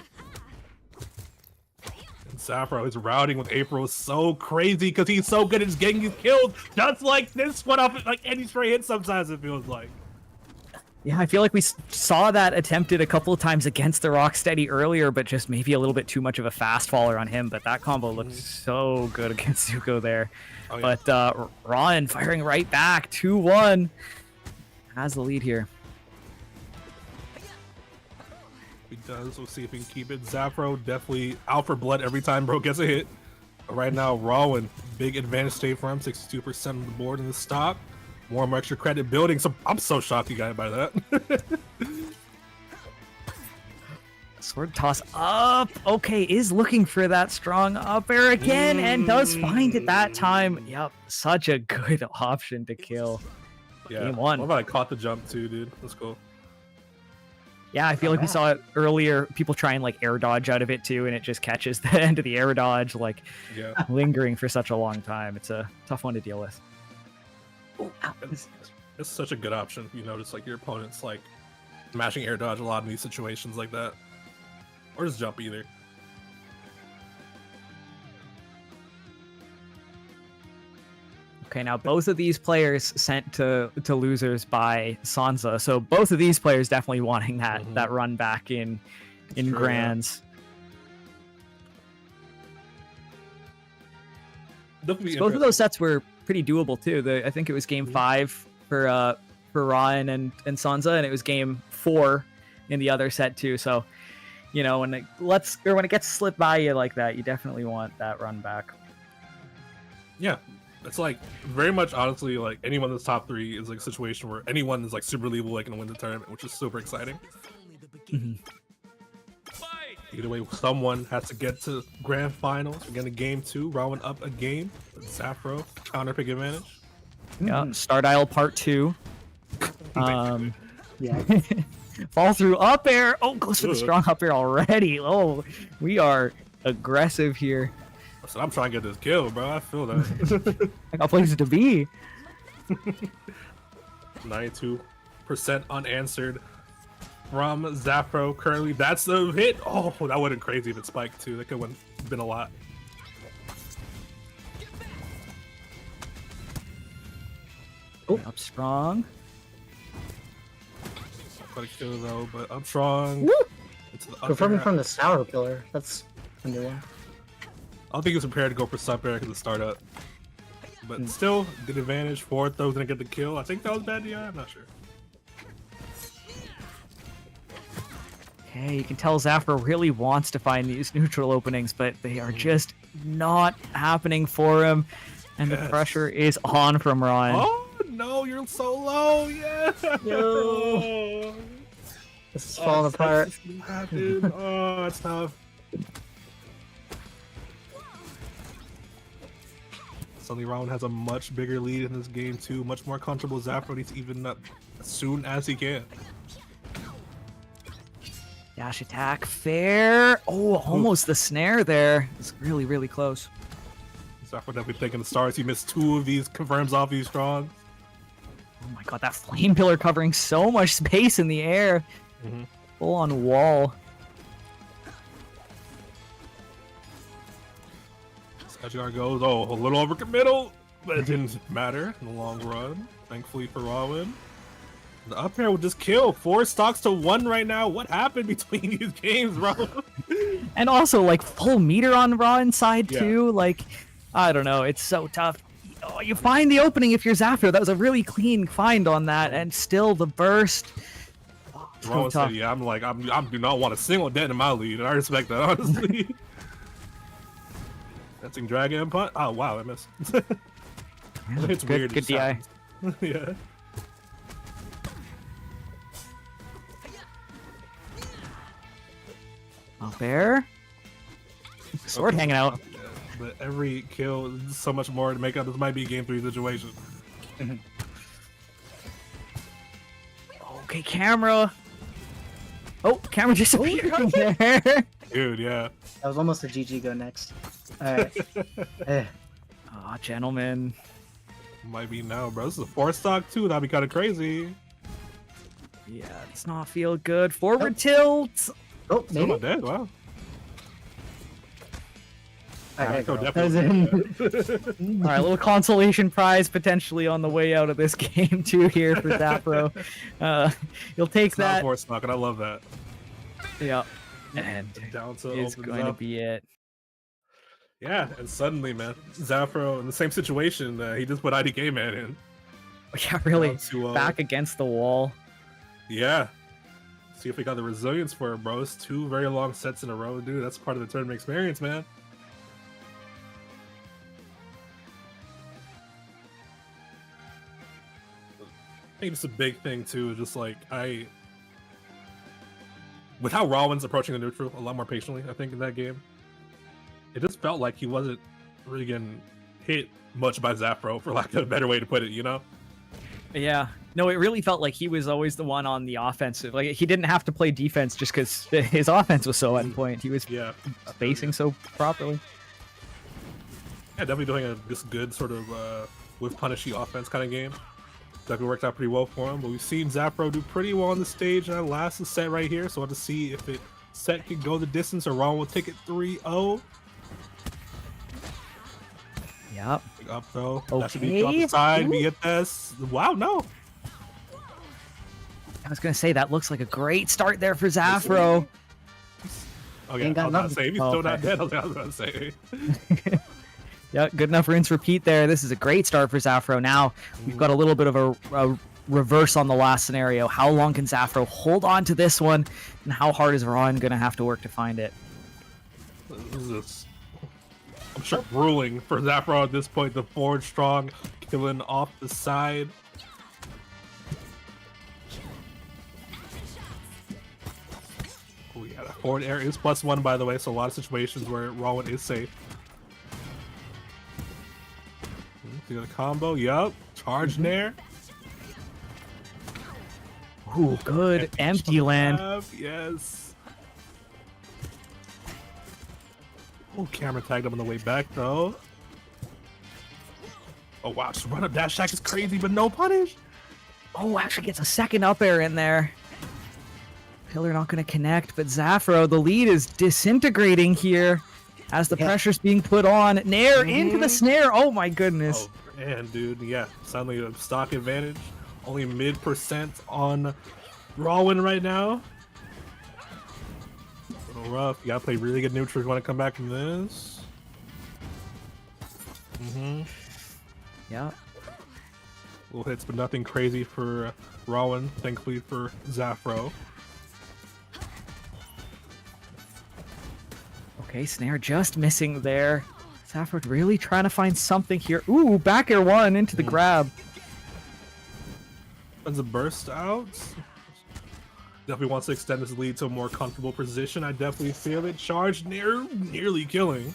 And Sapporo, his routing with April is so crazy because he's so good at just getting these kills, just like this one off like any stray hit sometimes it feels like. Yeah, I feel like we saw that attempted a couple of times against the Rocksteady earlier, but just maybe a little bit too much of a fast faller on him. But that combo looked so good against Zuko there. Oh, yeah. But Ron firing right back, 2-1. Has the lead here. He does. We'll see if he can keep it. Zaffro definitely out for blood every time bro gets a hit. But right now, Rowan, big advantage state for him, 62% of the board in the stock. More and more extra credit building. So I'm so shocked you got it by that. Sword toss up. Okay, is looking for that strong up air again and does find it that time. Yep, such a good option to kill. Yeah. Game one. What about I caught the jump too, dude? Let's go. Yeah, I feel like we saw it earlier. People try and like air dodge out of it too, and it just catches the end of the air dodge, like Yeah. lingering for such a long time. It's a tough one to deal with. It's such a good option. You notice like your opponent's like mashing air dodge a lot in these situations like that. Or just jump either. Okay, now both of these players sent to losers by Sansa, so both of these players definitely wanting that that run back in True, yeah. grands. Definitely Both of those sets were pretty doable too. I think it was game 5 for Ryan and Sansa, and it was game 4 in the other set too. So, you know, when it gets slipped by you like that, you definitely want that run back. Yeah. It's like very much honestly like anyone in this top 3 is like a situation where anyone is like super believable like can win the tournament, which is super exciting. Either way, someone has to get to grand finals. We're getting game 2, Rowan up a game. Saffro counter pick advantage. Yeah, Star Dial Part 2. Yeah. Fall through up air. Oh, goes for the Ugh. strong up air already. Oh, we are aggressive here. Listen, I'm trying to get this kill, bro. I feel that. I got places to be. 92% unanswered from Zaffro currently. That's the hit. Oh, that would have been crazy if it spiked too. That could have been a lot. Oh, up strong. Quite a kill though, but up strong. Woo! It's the Confirming upper- from the Sour Killer. That's a new one. I don't think he was prepared to go for sub air because of startup. But still, good advantage. Forward throw gonna get the kill. I think that was bad DI. I'm not sure. Okay, you can tell Zafra really wants to find these neutral openings, but they are just not happening for him. And the Yes. pressure is on from Ryan. Oh no, you're so low. Yeah. No. This is falling apart. Oh, that's tough. Suddenly, Rowan has a much bigger lead in this game too. Much more comfortable. Zaffro needs to even up as soon as he can. Dash attack, fair. Oh, almost the snare there. It's really, really close. Zaffro definitely taking the stars. He missed 2 of these. Confirms off these strong. Oh my god, that flame pillar covering so much space in the air. Mhm. Full on wall. Edgeguard goes, oh, a little overcommittal, but it didn't matter in the long run. Thankfully for Rowan. The up air will just kill. 4 stocks to 1 right now. What happened between these games, bro? And also, like, full meter on Raw inside, Yeah. too. Like, I don't know. It's so tough. Oh, you find the opening if you're Zafro. That was a really clean find on that. And still the burst. Oh, so Rowan tough. said, yeah, I do not want a single dead in my lead, and I respect that, honestly. Dancing Dragon punt. Oh, wow, I missed. It's good, weird. it good just DI. happens. Yeah. Up air. Sword hanging out. Yeah, but every kill is so much more to make up. This might be a game 3 situation. Okay, camera. Oh, camera just appeared there. Dude, yeah. That was almost a GG go next. Alright. Oh, gentlemen. Might be now, bro. This is a 4 stock too. That'd be kind of crazy. Yeah, it's not feel good. Forward tilt. Oh, Still maybe? not dead. Wow. Alright, Echo go. definitely. All right, a little consolation prize potentially on the way out of this game too here for Zapro. You'll take It's not a that. 4 stock, and I love that. Yeah, and Down to is opens going to up. be it. Yeah, and suddenly, man, Zafro in the same situation. He just put IDK man in. Yeah, really Down to, back against the wall. Yeah. See if we got the resilience for it, bro. It's 2 very long sets in a row, dude. That's part of the tournament experience, man. I think it's a big thing too. Just like with how Rowan's approaching the neutral a lot more patiently, I think in that game, it just felt like he wasn't really getting hit much by Zafro, for lack of a better way to put it. You know? Yeah, no, it really felt like he was always the one on the offensive. Like he didn't have to play defense just because his offense was so on point. He was Yeah. spacing so properly. Yeah, definitely doing this good sort of with punishy offense kind of game. Definitely worked out pretty well for him. But we've seen Zafro do pretty well on the stage in that last set right here. So we'll have to see if it set can go the distance or Ron will take it 3-0. Yep. Big up though. That should be Okay. off the side. Ooh. We get this. Wow, no. I was gonna say that looks like a great start there for Zafro. Oh yeah, Ain't got I was about to nothing. say, if he's Oh, still not okay. dead, I was about to say. Yeah, good enough rinse repeat there. This is a great start for Zafro. Now we've got a little bit of a reverse on the last scenario. How long can Zafro hold on to this one, and how hard is Ron gonna have to work to find it? This is, I'm sure, grueling for Zafro at this point. The forward strong, killing off the side. Oh yeah, that forward air is +1, by the way, so a lot of situations where Rowan is safe. See the combo, yup. Charge nair. Ooh, good empty land. Yes. Oh, camera tagged him on the way back, though. Oh, wow. Just run up dash attack is crazy, but no punish. Oh, actually gets a second up air in there. Pillar not going to connect, but Zafro, the lead is disintegrating here as the pressure's being put on. Nair into the snare. Oh my goodness. Oh, man, dude. Yeah, suddenly a stock advantage. Only mid% on Rawin right now. A little rough. You gotta play really good neutral if you want to come back from this. Yeah. Little hits, but nothing crazy for Rowan. Thankfully for Zafro. Okay, snare just missing there. Zafro really trying to find something here. Ooh, back air one into the grab. As a burst out. Definitely wants to extend his lead to a more comfortable position. I definitely feel it. Charge nearly killing.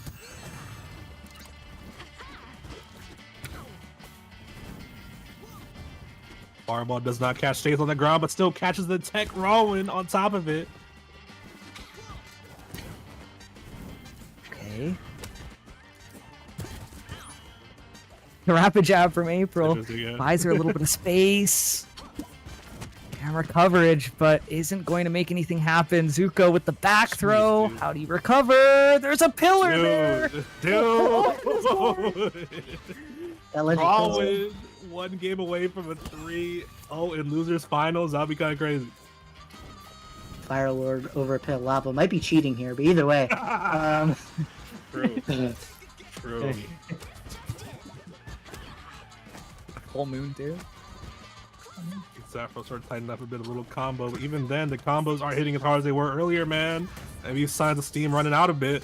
Fireball does not catch, stays on the ground, but still catches the tech Rowan on top of it. Okay. The rapid jab from April. Interesting, yeah. Buys her a little bit of space. Camera coverage, but isn't going to make anything happen. Zuko with the back throw. dude. How do you recover? There's a pillar there. Dude. That legend kills him. Rowan, one game away from a 3-0 in losers finals. That'll be kind of crazy. Fire Lord over a pit of lava might be cheating here, but either way. True. True. Full moon too. Sappho started tightening up a bit, a little combo, but even then, the combos aren't hitting as hard as they were earlier, man. Maybe signs of steam running out a bit.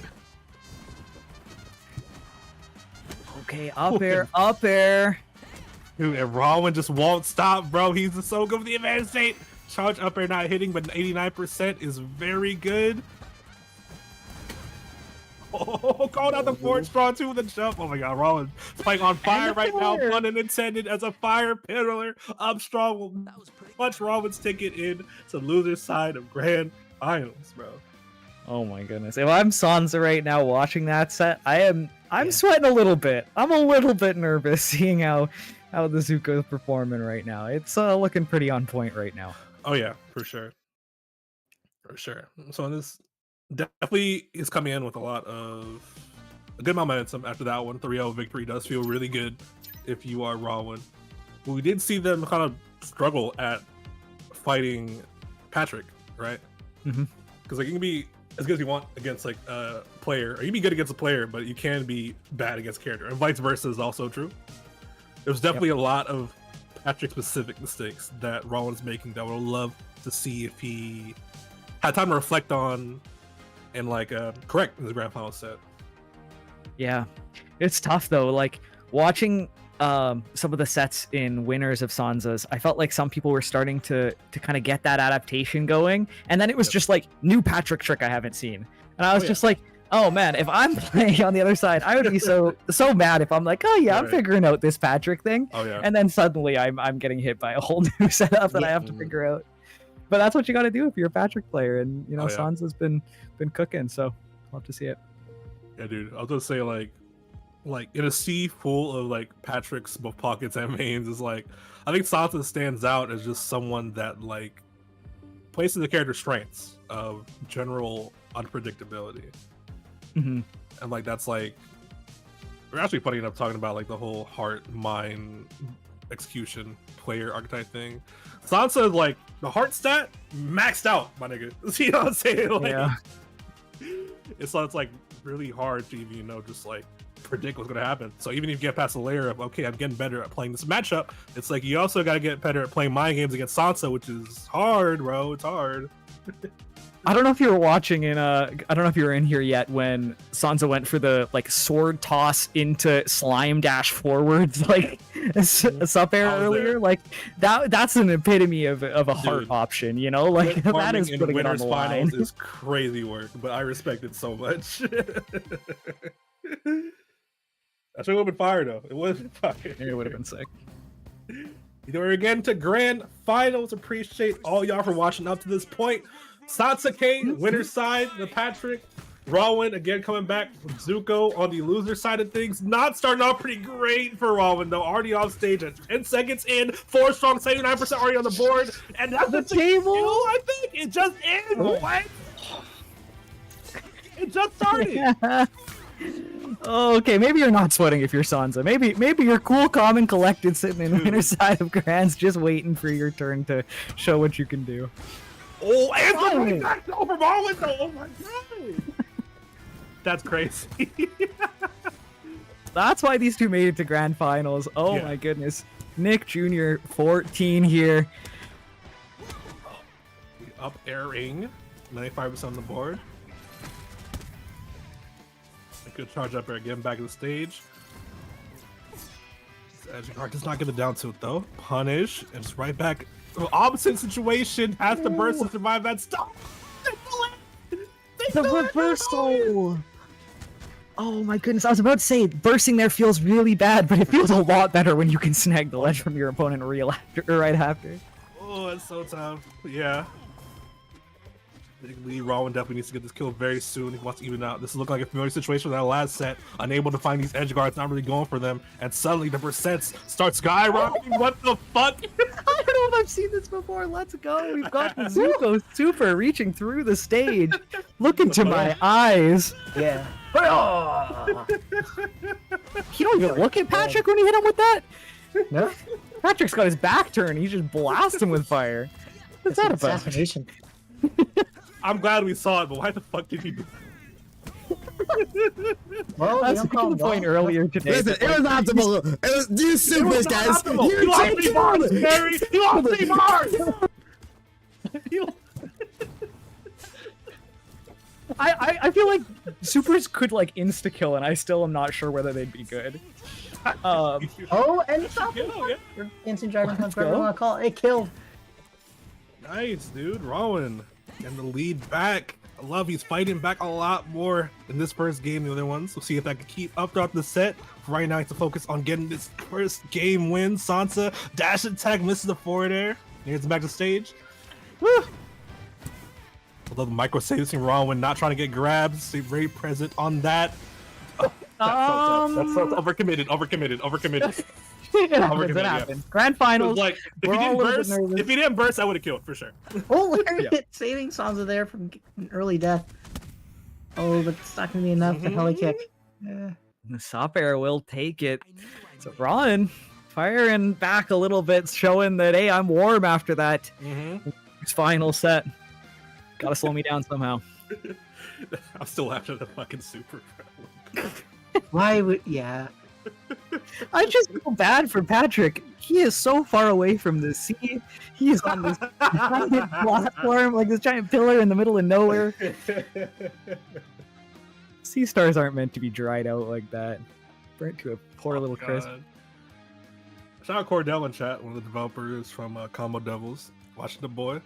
Okay, up air, up air. Dude, and Rowan just won't stop, bro. He's so good for the advanced state. Charge up air not hitting, but 89% is very good. Oh, called out the forward strong too with the jump. Oh my god, Rowan's playing on fire right now. Pun intended, as a fire pillar. Up strong will punch Rowan's ticket in to loser side of grand finals, bro. Oh my goodness. If I'm Sansa right now watching that set, I'm sweating a little bit. I'm a little bit nervous seeing how the Zuko is performing right now. It's looking pretty on point right now. Oh yeah, for sure. For sure. So this definitely is coming in with a lot of a good momentum after that one. 3-0 victory does feel really good if you are Rowan. But we did see them kind of struggle at fighting Patrick, right? Mhm. Because like you can be as good as you want against like a player, or you can be good against a player, but you can be bad against a character, and vice versa is also true. There's definitely a lot of Patrick specific mistakes that Rowan's making that I would love to see if he had time to reflect on and like correct in the grand final set. Yeah, it's tough though. Like watching some of the sets in winners of Sansa's, I felt like some people were starting to kind of get that adaptation going, and then it was just like new Patrick trick I haven't seen, and I was just like, oh man, if I'm playing on the other side, I would be so mad if I'm like, oh yeah, I'm figuring out this Patrick thing, and then suddenly I'm getting hit by a whole new setup that I have to figure out. But that's what you got to do if you're a Patrick player, and you know Sansa's been cooking, so love to see it. Yeah, dude. I was gonna say like in a sea full of like Patrick's both pockets and mains is like I think Sansa stands out as just someone that like plays to the character's strengths of general unpredictability. Mm-hmm. And like that's like we're actually funny enough talking about like the whole heart, mind, execution, player archetype thing. Sansa like the heart stat maxed out, my nigga. You know what I'm saying? Like, it's like really hard to even just like predict what's gonna happen. So even if you get past the layer of okay, I'm getting better at playing this matchup, it's like you also gotta get better at playing mind games against Sansa, which is hard, bro. It's hard. I don't know if you were watching I don't know if you were in here yet when Sansa went for the like sword toss into slime dash forwards like a sup air earlier. There. Like that's an epitome of a heart option, you know? Like that is putting it on the line. Is crazy work, but I respect it so much. That's would have been fire though. It would have been fire. It would have been sick. Either way, again to grand finals. Appreciate all y'all for watching up to this point. Sansa Kane, winner's side, the Patrick. Rowan again coming back from Zuko on the loser side of things. Not starting off pretty great for Rowan though. Already off stage at 10 seconds in. 4 strong, 79% already on the board. And that's the table. I think it just is. What? It just started. Oh, okay, maybe you're not sweating if you're Sansa. Maybe you're cool, calm, and collected, sitting in the winner's side of Grands, just waiting for your turn to show what you can do. Oh, and the back over Rowan though. Oh my god. That's crazy. That's why these two made it to grand finals. Oh my goodness. Nick Jr. 14 here. Up airing, 95% on the board. A good charge up air again, back to the stage. Edgecard does not get the down tilt though. Punish, and just right back. Opposite situation, has to burst and survive that stop. The reversal. Oh my goodness, I was about to say bursting there feels really bad, but it feels a lot better when you can snag the ledge from your opponent right after. Oh, it's so tough. Yeah. Rowan definitely needs to get this kill very soon. He wants to even out. This looked like a familiar situation with that last set. Unable to find these edge guards, not really going for them. And suddenly the percents start skyrocketing. What the fuck? I don't know know if I've seen this before. Let's go. We've got the Zuko Super reaching through the stage. Look into my eyes. Yeah. He don't even look at Patrick when he hit him with that. No? Patrick's got his back turned. He just blasts him with fire. What's that about? Assassination. I'm glad we saw it, but why the fuck did he do? Well, I was making the point earlier today. Listen, it was optimal. It was you supers, guys. You lost 3 bars, Barry. You lost 3 bars. I feel like supers could like insta kill, and I still am not sure whether they'd be good. Oh, and stop it. Yeah. Instant Dragon Punch, whatever go. you want to call it. It killed. Nice, dude. Rowan and the lead back. I love he's fighting back a lot more in this first game than the other ones. We'll see if that can keep up throughout the set. Right now, he has to focus on getting this first game win. Sansa dash attack, misses the forward air. Here's back to stage. Woo! I love the micro saves from Rowan not trying to get grabs. Stay very present on that. That's so overcommitted. It happens. Overcommitted, It yeah. happens. Grand It was finals. like if We're he all didn't a little bit burst, nervous. if he didn't burst, I would have killed for sure. Oh, Lariat saving Sansa there from an early death. Oh, but it's not going to be enough to heli kick. Yeah. The Sop Air will take it. So Ron firing back a little bit, showing that, hey, I'm warm after that. His final set. Gotta slow me down somehow. I'm still after the fucking super. Why would... Yeah. I just feel bad for Patrick. He is so far away from the sea. He is on this giant platform, like this giant pillar in the middle of nowhere. Sea stars aren't meant to be dried out like that. Burnt to a poor little crisp. Shout out Cordell in chat, one of the developers from Combo Devils, watching the boy.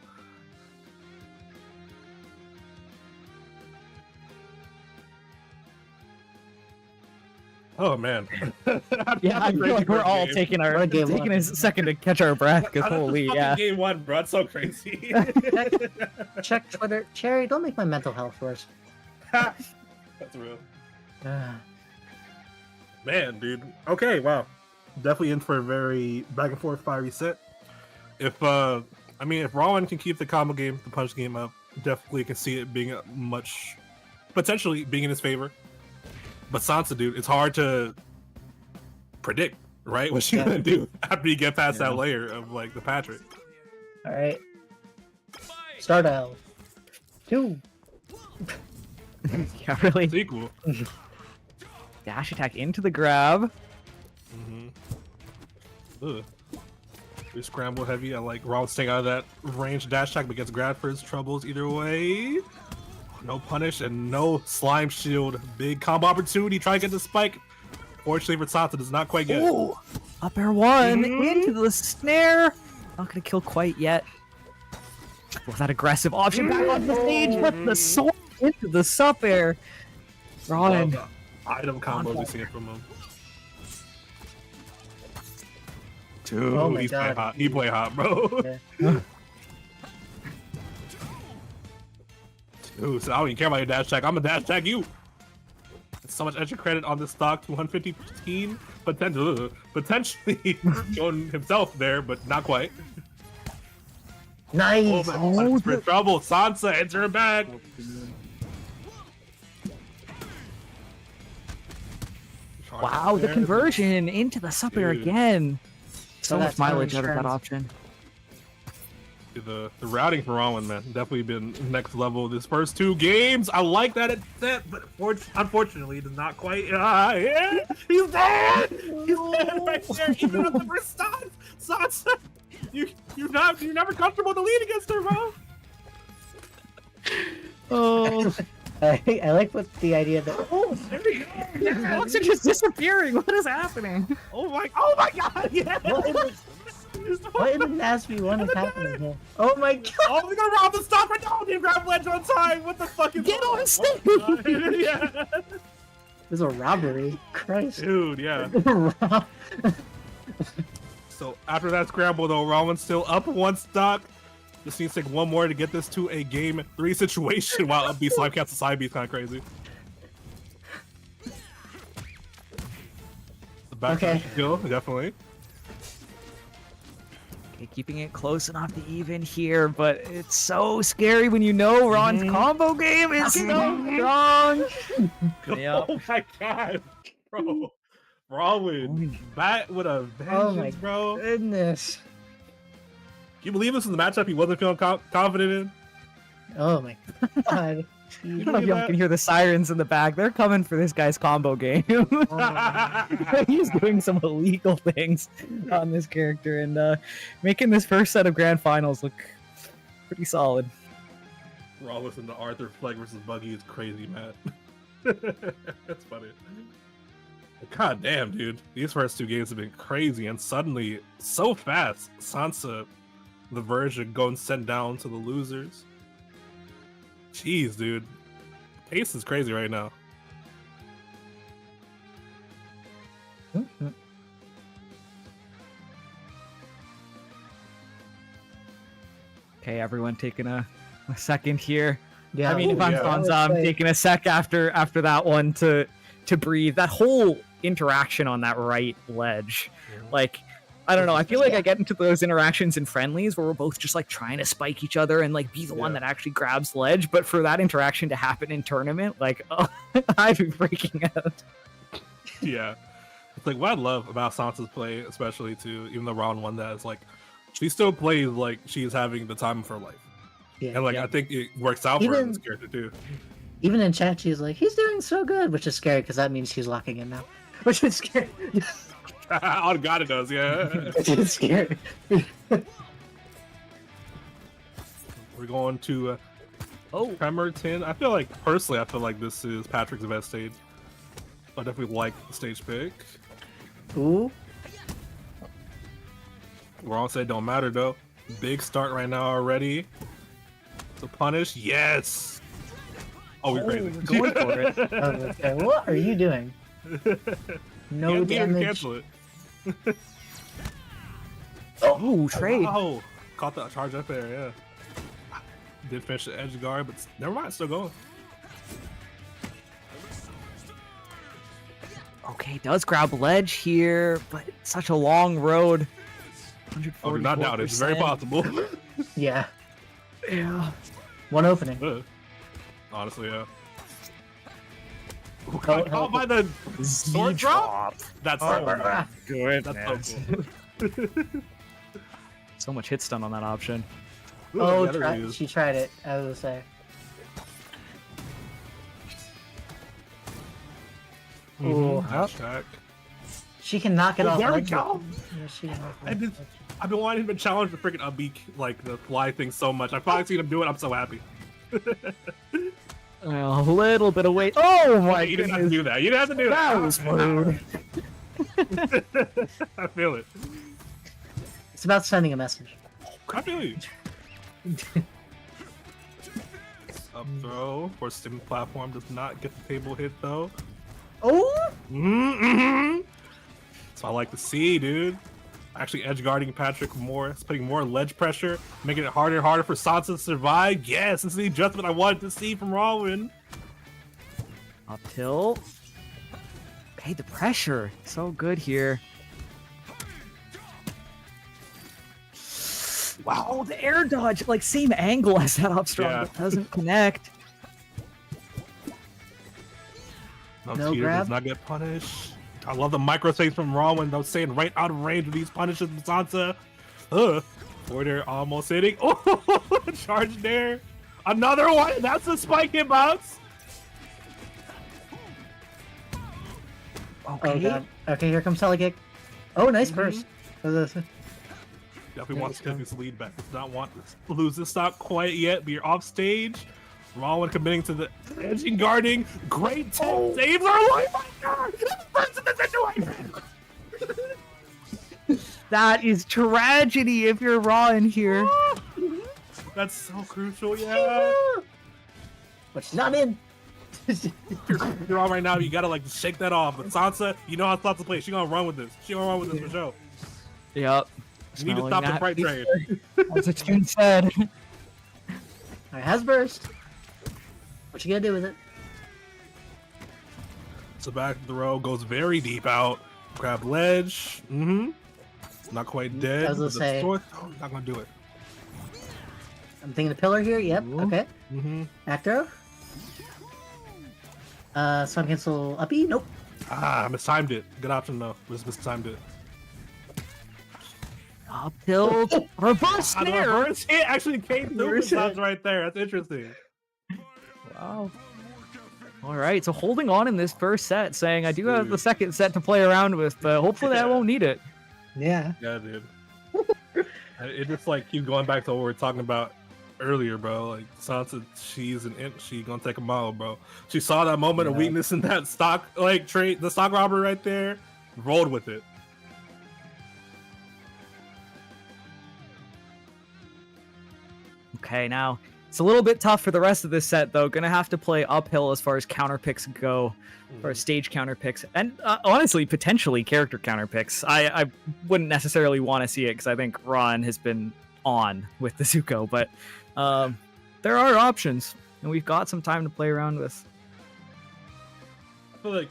Oh man. Yeah, I feel like we're all taking What a game taking one. a second to catch our breath, because holy, Fucking yeah. Game 1, bro. It's so crazy. Check Twitter. Cherry, don't make my mental health worse. That's real. Ah. Man, dude. Okay, wow. Definitely in for a very back and forth fiery set. If if Rowan can keep the combo game, the punch game up, definitely can see it being potentially being in his favor. But Sansa, dude, it's hard to predict, right? What she's gonna do after you get past that layer of like the Patrick. All right. Start out. 2. Yeah, really. Sequel. Dash attack into the grab. Ugh. We scramble heavy. I like Rowan staying out of that range dash attack, but gets grabbed for his troubles either way. No punish and no slime shield. Big combo opportunity. Try to get the spike. Fortunately for Sansa, does not quite get it. Ooh, up air one into the snare. Not gonna kill quite yet. With that aggressive option back on the stage, but the sword into the sup air. Ron. Item combos we see from him. Dude, Oh my he's playing God. hot. He play hot, bro. Yeah. Dude, so I don't even care about your dash attack. I'm gonna dash attack you. So much extra credit on this stock, 215 potentially showing himself there, but not quite. Nice. Oh, for trouble. Sansa, enter her back. Wow, the conversion into the sup air Dude. again. So So much that's how mileage out of that insurance- option. The routing for Rowan, man, definitely been next level this first 2 games. I like that it's set, but unfortunately, it is not quite. Yeah, he's dead. He's dead right there. Even with the first stop, Sansa, you're never comfortable to lead against her, bro. Oh, I like what the idea that. Oh, there we go. Alex is just disappearing. What is happening? Oh my God, yeah. What in the NASB one is happening here? Oh my god! Oh, we got rob the stopper. No, didn't grab ledge on time. What the fuck is Get on stage! Yeah. This is a robbery. Christ. Dude, yeah. Rob- So after that scramble, though, Rowan's still up 1 stock. Just needs to take 1 more to get this to a game 3 situation. While up B slime cancel side B is kind of crazy. The back Okay. kill, definitely. Okay, keeping it close enough to even here, but it's so scary when you know Ron's combo game is so strong. Yep. Oh my god, bro. Rowan, back with a Oh my vengeance, bro. Can Goodness. you believe this is the matchup he wasn't feeling confident in? Oh my god. I don't know if y'all can hear the sirens in the back. They're coming for this guy's combo game. He's doing some illegal things on this character and making this first set of grand finals look pretty solid. Rowan in the Arthur Fleck versus Buggy is crazy, man. That's funny. God damn, dude. These first two games have been crazy, and suddenly, so fast, Sansa, the Virgin, going sent down to the losers. Jeez, dude. Pace is crazy right now. Okay, everyone taking a second here. Yeah, I mean, if I'm yeah. Fonz, I'm taking a sec after that one to breathe. That whole interaction on that right ledge, like, I don't know. I feel like I get into those interactions in friendlies where we're both just like trying to spike each other and like be the one that actually grabs the ledge. But for that interaction to happen in tournament, like, oh, I'd be freaking out. Yeah. It's like what I love about Sansa's play, especially too, even the round one that is like, she still plays like she's having the time of her life. Yeah. And like, I think it works out for her in this character too. Even in chat, she's like, he's doing so good, which is scary because that means she's locking in now. Which is scary. Oh God, it does, yeah. Which is scary. We're going to Tremerton. I feel like, personally, this is Patrick's best stage. I definitely like the stage pick. Ooh. We're all saying don't matter though. Big start right now already. So punish, yes. Oh, we're crazy. Going for it. Okay, what are you doing? No Can't damage. cancel it. Oh, trade. Oh, caught the charge up there, yeah. Did finish the edge guard, but never mind, still going. Okay, does grab ledge here, but it's such a long road. Oh, do not doubt it. It's very 144%. possible. Yeah. Yeah. One opening. Honestly, yeah. Oh, Got caught by the sword drop? That's Ah, Good. That's so cool. So much hit stun on that option. Ooh, oh, the other use. she tried it. I was gonna say. Ooh. Hashtag. She can knock it Oh, off. there we right? go. Yeah, she can knock I it did- off. I've been wanting to challenge the freaking upbeat, like the fly thing so much. I've finally seen him do it. I'm so happy. A little bit of weight. Oh my You didn't have to goodness. do that. You didn't have to do that. That was rude. I feel it. It's about sending a message. I feel you. Up throw for stim platform does not get the table hit though. Oh! Mm-hmm. So I like to see, dude. Actually edge guarding Patrick more, putting more ledge pressure, making it harder and harder for Sansa to survive. Yes, this is the adjustment I wanted to see from Rowan. Up tilt. Okay, the pressure. So good here. Wow, the air dodge. Like, same angle as that up strong, Yeah. but doesn't connect. No Cheater grab? does not get punished. I love the micro saves from Rowan. Though staying right out of range of these punishes from Sansa. Order almost hitting. Oh, charge there. Another one. That's a spike hitbox. Oh Okay. god. Okay, here comes Telekick. Oh, nice burst. Definitely wants to get this lead back. Does not want to lose this stock quite yet. But you're off stage. Rowan committing to the edging guarding. Great tip saves our life. Oh my god. First in the situation. That is tragedy if you're raw in here. That's so crucial. Yeah. But she's not in. You're on right now. You gotta like shake that off. But Sansa, you know how Sansa plays. She gonna run with this. She gonna run with this for sure. Yep. You need to stop the freight train. As it's been said. Alright, has burst. What you gonna do with it? So back to the row goes very deep out. Grab ledge. Mm-hmm. Not quite dead. I was gonna but the say- sword- oh, not gonna do it. I'm thinking the pillar here. Yep. Ooh. Okay. Mm-hmm. Back throw. Sun cancel uppy. Nope. Ah, I mistimed it. Good option though. Just mistimed it. Up tilt. Reverse Ah, the snare. reverse hit actually came through Reverse with hit. right there. That's interesting. Wow. All right, so holding on in this first set, saying I do have the Dude. second set to play around with, but hopefully I won't need it. Yeah. Yeah, dude. It just like keep going back to what we were talking about earlier, bro. Like Sansa, she's an imp. She gonna take a mile, bro. She saw that moment of Yeah. weakness in that stock like trade, the stock robber right there, rolled with it. Okay, now it's a little bit tough for the rest of this set, though. Gonna have to play uphill as far as counter picks go, or stage counter picks, and honestly, potentially character counter picks. I wouldn't necessarily want to see it because I think Ron has been on with the Zuko, but there are options, and we've got some time to play around with. I feel like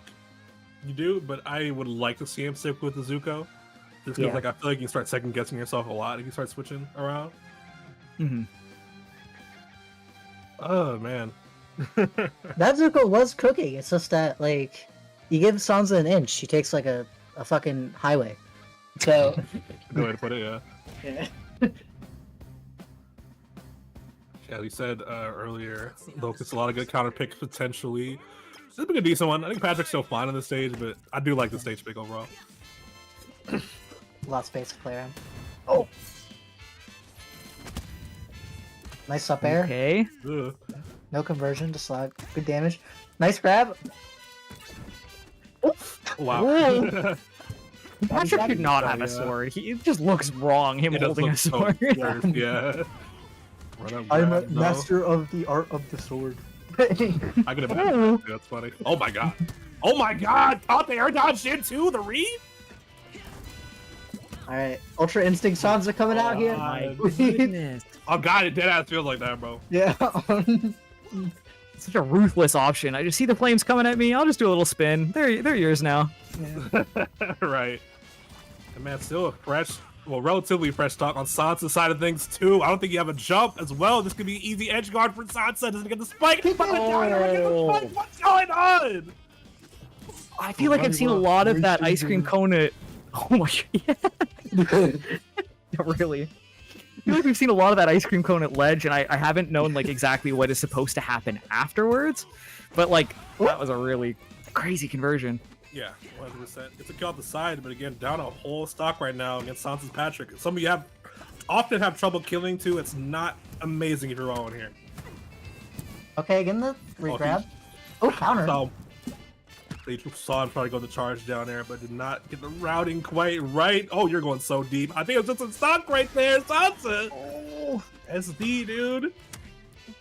you do, but I would like to see him stick with the Zuko. Just because, Yeah. like, I feel like you start second guessing yourself a lot if you start switching around. Mm-hmm. Oh man. That Zuko was cooking. It's just that like you give Sansa an inch, she takes like a fucking highway. So Good way to put it, yeah. yeah. Yeah, we said earlier, though it's a lot of good counter picks potentially. This has been a decent one. I think Patrick's still fine on the stage, but I do like the stage pick overall. A lot of space to play around. Oh. Nice up air. Okay. Ugh. No conversion to slug. Good damage. Nice grab. Wow. Patrick should not have Yeah. a sword. It just looks wrong, him It does holding look a so sword. cursed, yeah. Run up I'm a grab, no. master of the art of the sword. I could imagine that, too. That's funny. Oh my god. Oh my god! Caught the air dodge in too, the read? Alright. Ultra Instinct Sansa coming out here. my Goodness. Oh god, it dead ass feels like that, bro. Yeah. Such a ruthless option. I just see the flames coming at me. I'll just do a little spin. They're yours now. Right. And man, still a fresh, well, relatively fresh stock on Sansa's side of things too. I don't think you have a jump as well. This could be easy edge guard for Sansa. Doesn't get the spike. But the downer against the spike. What's going on? I feel like I've seen a lot of that ice cream cone at... Oh my god. Yeah, really. I feel like we've seen a lot of that ice cream cone at ledge, and I haven't known like exactly what is supposed to happen afterwards. But like, that was a really crazy conversion. Yeah, 100%. It's a kill out the side, but again, down a whole stock right now against Sansa's Patrick. Some of you often have trouble killing too. It's not amazing if you're rolling here. Okay, again the re-grab. Oh, counter. So they saw him try to go the charge down there, but did not get the routing quite right. Oh, you're going so deep. I think it was just a stock right there, Sansa. Oh, SD, dude.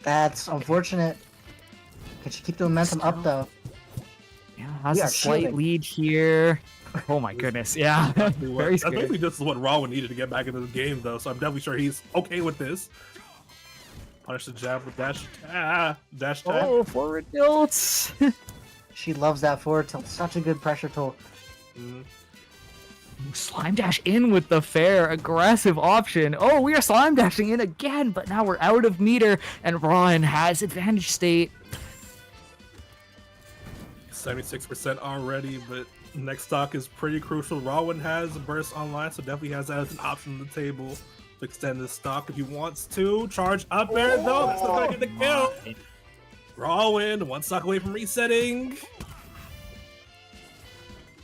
That's unfortunate. Can she keep the momentum up though? Yeah, has We a are slight shooting. lead here. Oh my goodness, yeah. Very I scary. think this is what Raw needed to get back into the game, though. So I'm definitely sure he's okay with this. Punish the jab with dash. Dash tag. Oh, forward tilts. She loves that forward tilt. Such a good pressure tool. Mhm. Slime dash in with the fair aggressive option. Oh, we are slime dashing in again, but now we're out of meter, and Ron has advantage state. 76% already, but next stock is pretty crucial. Rawin has a burst online, so definitely has that as an option on the table to extend this stock if he wants to. Charge up air though, that's not gonna get the kill. Rawin, one stock away from resetting.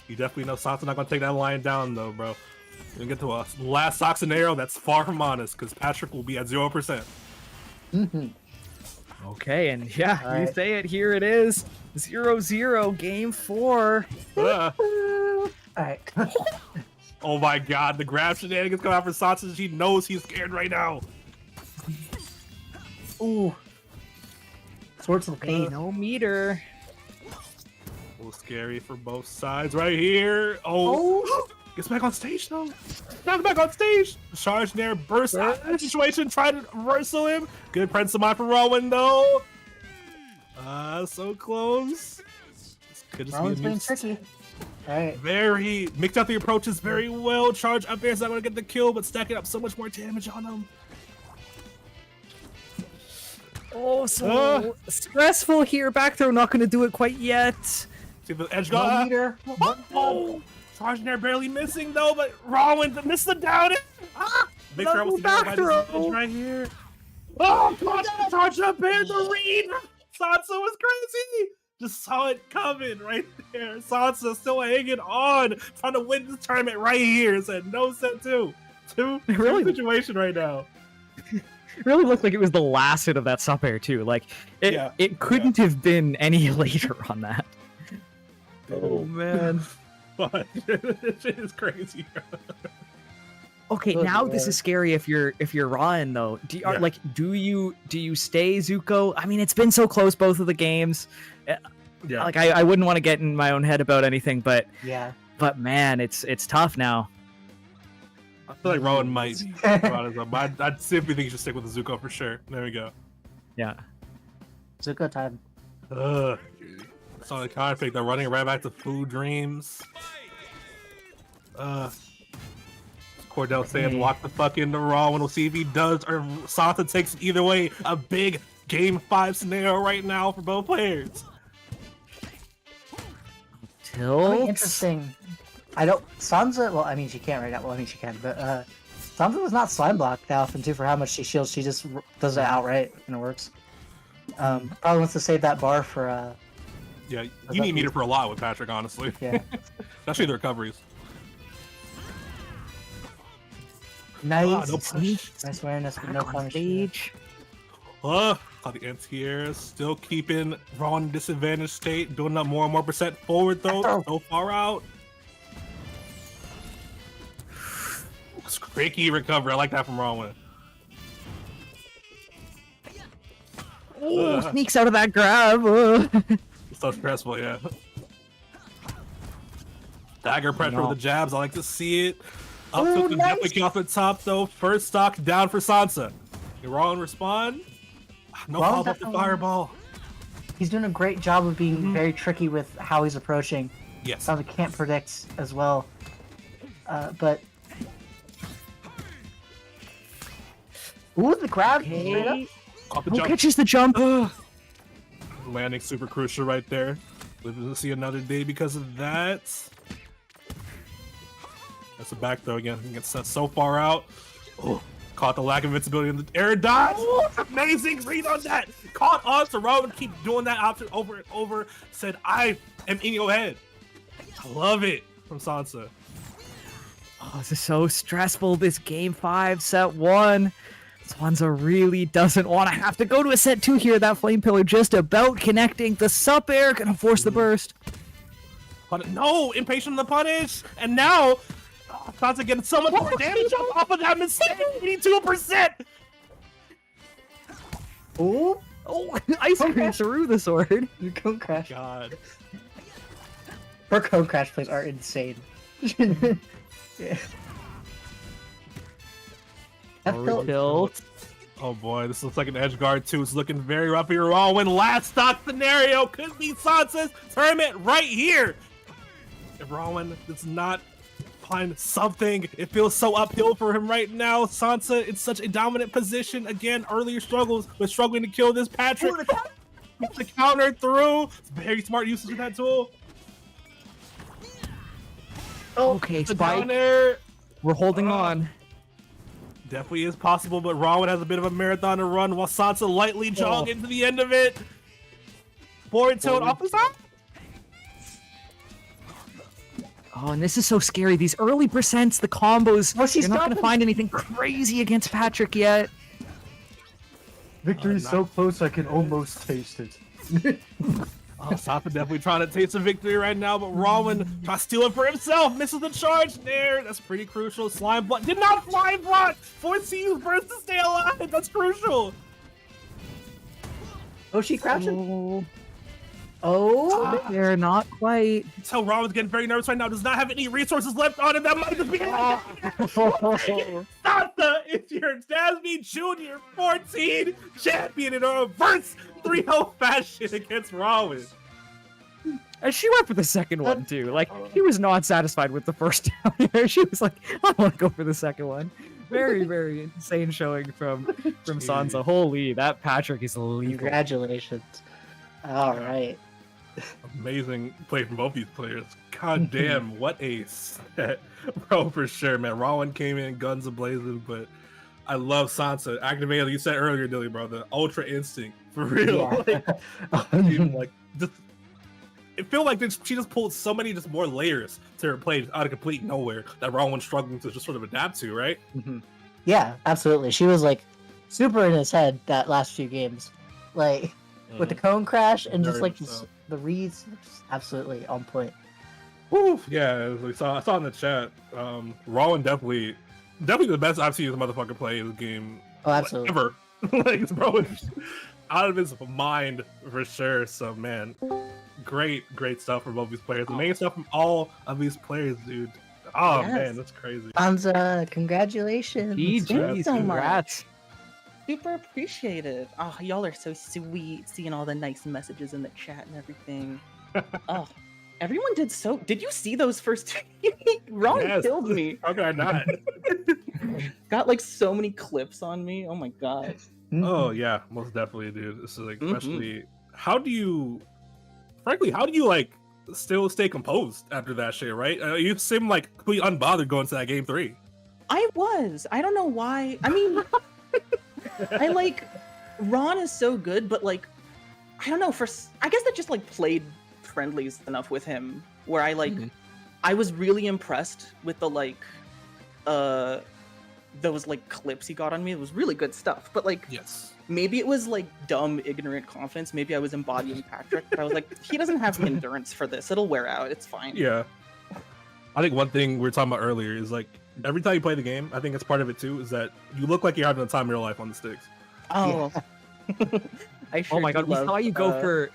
You definitely know Sansa not gonna take that line down though, bro. You're gonna get to a last stock scenario that's far from honest, because Patrick will be at 0%. Okay, and yeah, you Alright. say it, here it is. 0-0, game 4. Ah. Alright. Oh my god, the grab shenanigans come out for Sansa. She knows he's scared right now. Ooh. Swords of pain. No meter. A little scary for both sides right here. Oh, gets back on stage though. Now back on stage. Charge there, burst out of the situation, try to reversal him. Good Prince of Mine for Rowan though. So close. This could just Rowan's be a being new tricky. Alright. Very mixed out the approaches very well. Charge up air's not going to get the kill, but stacking up so much more damage on him. Oh, so stressful here. Back throw not going to do it quite yet. See the edge guard. Oh, Charge in there barely missing though, but Rowan missed the down. Big throw was back throw. right here. Oh, charge up air, the read. Sansa was crazy. Just saw it coming right there. Sansa still hanging on, trying to win this tournament right here. Said no set two. Two Really? situation right now. It really looked like it was the last hit of that sub air too. Like it couldn't have been any later on that. Oh man. But it is crazy. Okay, Good now lord. this is scary if you're Ryan though. Do you stay Zuko? I mean, it's been so close both of the games. Yeah. Like I wouldn't want to get in my own head about anything, but Yeah. man, it's tough now. I feel like Rowan might. I'd simply think you should stick with the Zuko for sure. There we go. Yeah. Zuko time. Ugh. Saw the counter fake. They're running right back to Food Dreams. Cordell saying, "Walk the fuck into Raw." And we'll see if he does, or Sansa takes it either way. A big Game 5 scenario right now for both players. Tilt. Interesting. I don't. Sansa. Well, I mean, she can't right now. Well, I mean, she can, but Sansa was not slime blocked that often too. For how much she shields, she just does it outright, and it works. Probably wants to save that bar for. Yeah, you need meter for a lot with Patrick, honestly. Yeah. Especially the recoveries. Nice. No punish. Nice awareness, but no Back on punish. stage. Caught the anti-air. Still keeping Raw in disadvantage state. Building up more and more percent forward though. So far out. Creaky recovery. I like that from Raw. Oh, sneaks out of that grab. It's so stressful, yeah. Dagger pressure with the jabs. I like to see it. Up Ooh, tilt can definitely get off the top though. First stock down for Sansa. Raw respond. No Raw follow up the definitely- fireball. He's doing a great job of being very tricky with how he's approaching. Yes. Sansa can't predict as well. But. Ooh, the grab. Straight up. Off the Who jump. catches the jump? Landing super crucial right there. Living to see another day because of that. That's a back throw again. He gets set so far out. Oh, caught the lack of invincibility in the air dodge. Oh, amazing read on that. Caught on to Rowan. Keep doing that option over and over. Said, I am in your head. I love it from Sansa. Oh, this is so stressful. This game 5, set 1. Sansa really doesn't want to have to go to a set 2 here. That flame pillar just about connecting. The sup air gonna force the burst. But no, impatient on the punish. And now, Sansa getting so much more damage off of that mistake. 82%. Ooh. Oh, ice cream through the sword. Your cone crash. God. Her cone crash plays are insane. Yeah. That felt Tilt. Oh boy, this looks like an edge guard too. It's looking very rough here. Raw when last stock scenario could be Sansa's tournament right here. If Rowan does not find something, it feels so uphill for him right now. Sansa in such a dominant position. Again, earlier struggles, but struggling to kill this Patrick. Gets the counter through. It's very smart usage of that tool. Okay, The Spike. counter. We're holding on. Definitely is possible, but Rowan has a bit of a marathon to run while Sansa lightly jog into the end of it. Forward tilt off the side. Oh, and this is so scary. These early percents, the combos. Oh, she's you're not going to stopping. find anything crazy against Patrick yet. Victory is so close I can almost taste it. Oh, Sansa definitely trying to taste a victory right now, but Rowan tries to steal it for himself. Misses the charge there. That's pretty crucial. Slime block. Did not fly block. Forcing burst to stay alive. That's crucial. Oh, she crouching. Oh. They're not quite. So Rowan's getting very nervous right now. Does not have any resources left on him. That might just be Sansa is your NASB Junior 14 champion in a reverse 3-0 fashion against Rowan. And she went for the second one too. Like she was not satisfied with the first down air. She was like, I want to go for the second one. Very, very insane showing from Sansa. Holy, that Patrick is lethal. Congratulations. All right. Amazing play from both these players. God damn, what a set. Bro, for sure, man. Rowan came in, guns a-blazing, but I love Sansa. Activated, you said earlier, Dilly, bro, the Ultra Instinct. For real. Like, just, it felt like she just pulled so many just more layers to her play out of complete nowhere that Rowan's struggling to just sort of adapt to, right? Yeah, absolutely. She was like super in his head that last few games. Like, with the cone crash and just Very like much so. the reads, just absolutely on point. Woo, yeah, I saw in the chat. Rowan definitely the best I've seen this motherfucker play in the game Oh, absolutely. ever. Like, bro, is out of his mind for sure. So, man, great stuff from both these players. Amazing stuff from all of these players, dude. Oh Yes. man, that's crazy. Sansa, congratulations. GG, so much. congrats. Super appreciated. Oh, y'all are so sweet. Seeing all the nice messages in the chat and everything. Oh, everyone did so. Did you see those first two? Ron Yes. killed me. How could I not? Got like so many clips on me. Oh my god. Oh yeah, most definitely, dude. This is like, Mhm. especially how do you like still stay composed after that shit, right? You seem like completely unbothered going to that game 3. I was. I don't know why. I mean, I like Ron is so good, but like, I don't know. I guess I just like played friendlies enough with him where I like, I was really impressed with the like, those like clips he got on me. It was really good stuff. But like, Yes. maybe it was like dumb, ignorant confidence. Maybe I was embodying Patrick, but I was like, he doesn't have the endurance for this. It'll wear out. It's fine. Yeah. I think one thing we were talking about earlier is like every time you play the game, I think it's part of it too, is that you look like you're having the time of your life on the sticks. Oh. I sure Oh my do god, we love, saw you go for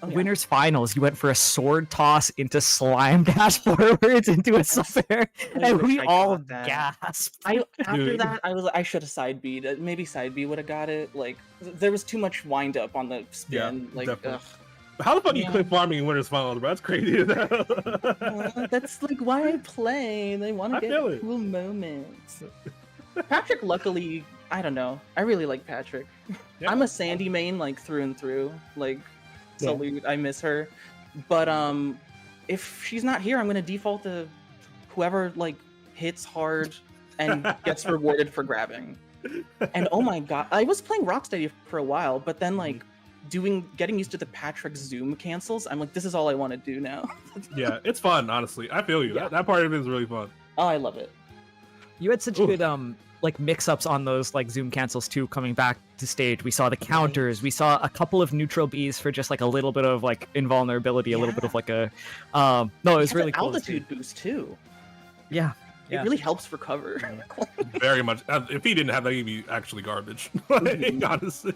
oh, yeah. winners finals. You went for a sword toss into slime dash forwards into a sub air, I and wish we I all got that. gasped. After Dude. that, I should have side B'd. Maybe side B would have got it. Like there was too much wind up on the spin. Yeah, like definitely. ugh. How the fuck you Yeah. clip farming in Winners Finals, bro? That's crazy. That's like why I play. They want I to feel get it. cool moments. Patrick, luckily, I don't know. I really like Patrick. Yeah. I'm a Sandy main like through and through. Like Yeah. salute, I miss her. But if she's not here, I'm gonna default to whoever like hits hard and gets rewarded for grabbing. And oh my god, I was playing Rocksteady for a while, but then like getting used to the Patrick zoom cancels, I'm like, this is all I want to do now. Yeah, it's fun, honestly. I feel you. Yeah. That part of it is really fun. Oh, I love it. You had such Oof. good like mix-ups on those like zoom cancels too. Coming back to stage, we saw the counters. We saw a couple of neutral Bs for just like a little bit of like invulnerability, a little bit of like a no, it was It has really an cool. to see. altitude boost too. Yeah. It Yeah. really helps recover. Very much. If he didn't have that, he'd be actually garbage. Like, honestly.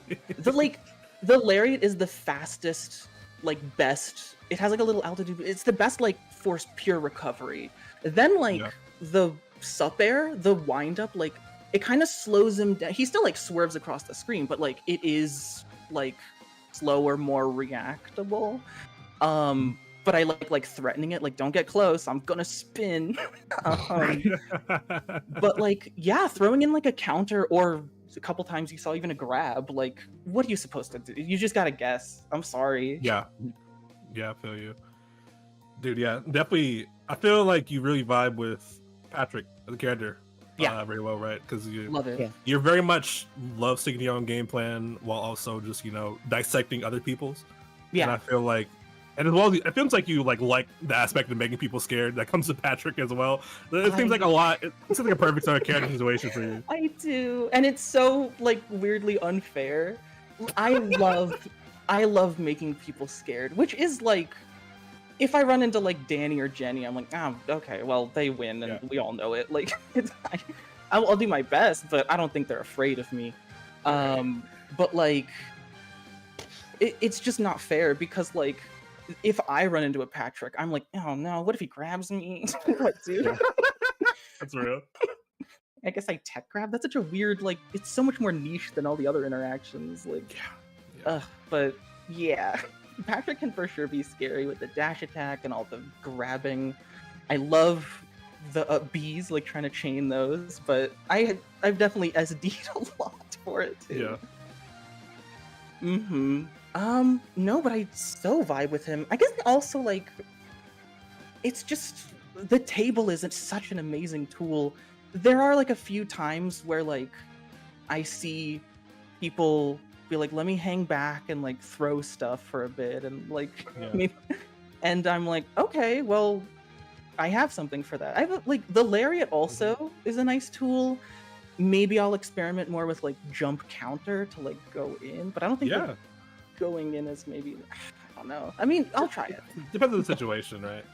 The lariat is the fastest, like best. It has like a little altitude. It's the best like force pure recovery. Then like Yeah. the sup air, the wind up, like it kind of slows him down. He still like swerves across the screen, but like it is like slower, more reactable. But I like threatening it, like don't get close, I'm gonna spin. But like yeah, throwing in like a counter or a couple times you saw even a grab, like what are you supposed to do? You just gotta guess. I'm sorry. Yeah. Yeah, I feel you. Dude, yeah, definitely. I feel like you really vibe with Patrick, the character. Yeah. Very well, right? Because Love it. Yeah. you're very much love sticking to your own game plan while also just, dissecting other people's. And I Yeah. feel like, and as well, it feels like you like the aspect of making people scared that comes to Patrick as well. It seems like a lot. It seems like a perfect sort of character situation for you. I do. And it's so like weirdly unfair. I love making people scared, which is like if I run into like Danny or Jenny, I'm like, oh, okay, well they win and Yeah. we all know it. Like I'll do my best, but I don't think they're afraid of me. But like it's just not fair because like if I run into a Patrick, I'm like, oh no, what if he grabs me? What, dude? That's real. I guess I tech grab. That's such a weird, like, it's so much more niche than all the other interactions. Like, Yeah. but yeah. Patrick can for sure be scary with the dash attack and all the grabbing. I love the bees, like trying to chain those, but I've definitely SD'd a lot for it too. Yeah. No, but I so vibe with him. I guess also like it's just the table isn't such an amazing tool. There are like a few times where like I see people be like, let me hang back and like throw stuff for a bit and like Yeah. and I'm like, okay, well, I have something for that. I have like the lariat also is a nice tool. Maybe I'll experiment more with like jump counter to like go in, but I don't think like, Yeah. going in is maybe I don't know. I mean, I'll try it. Depends on the situation, right?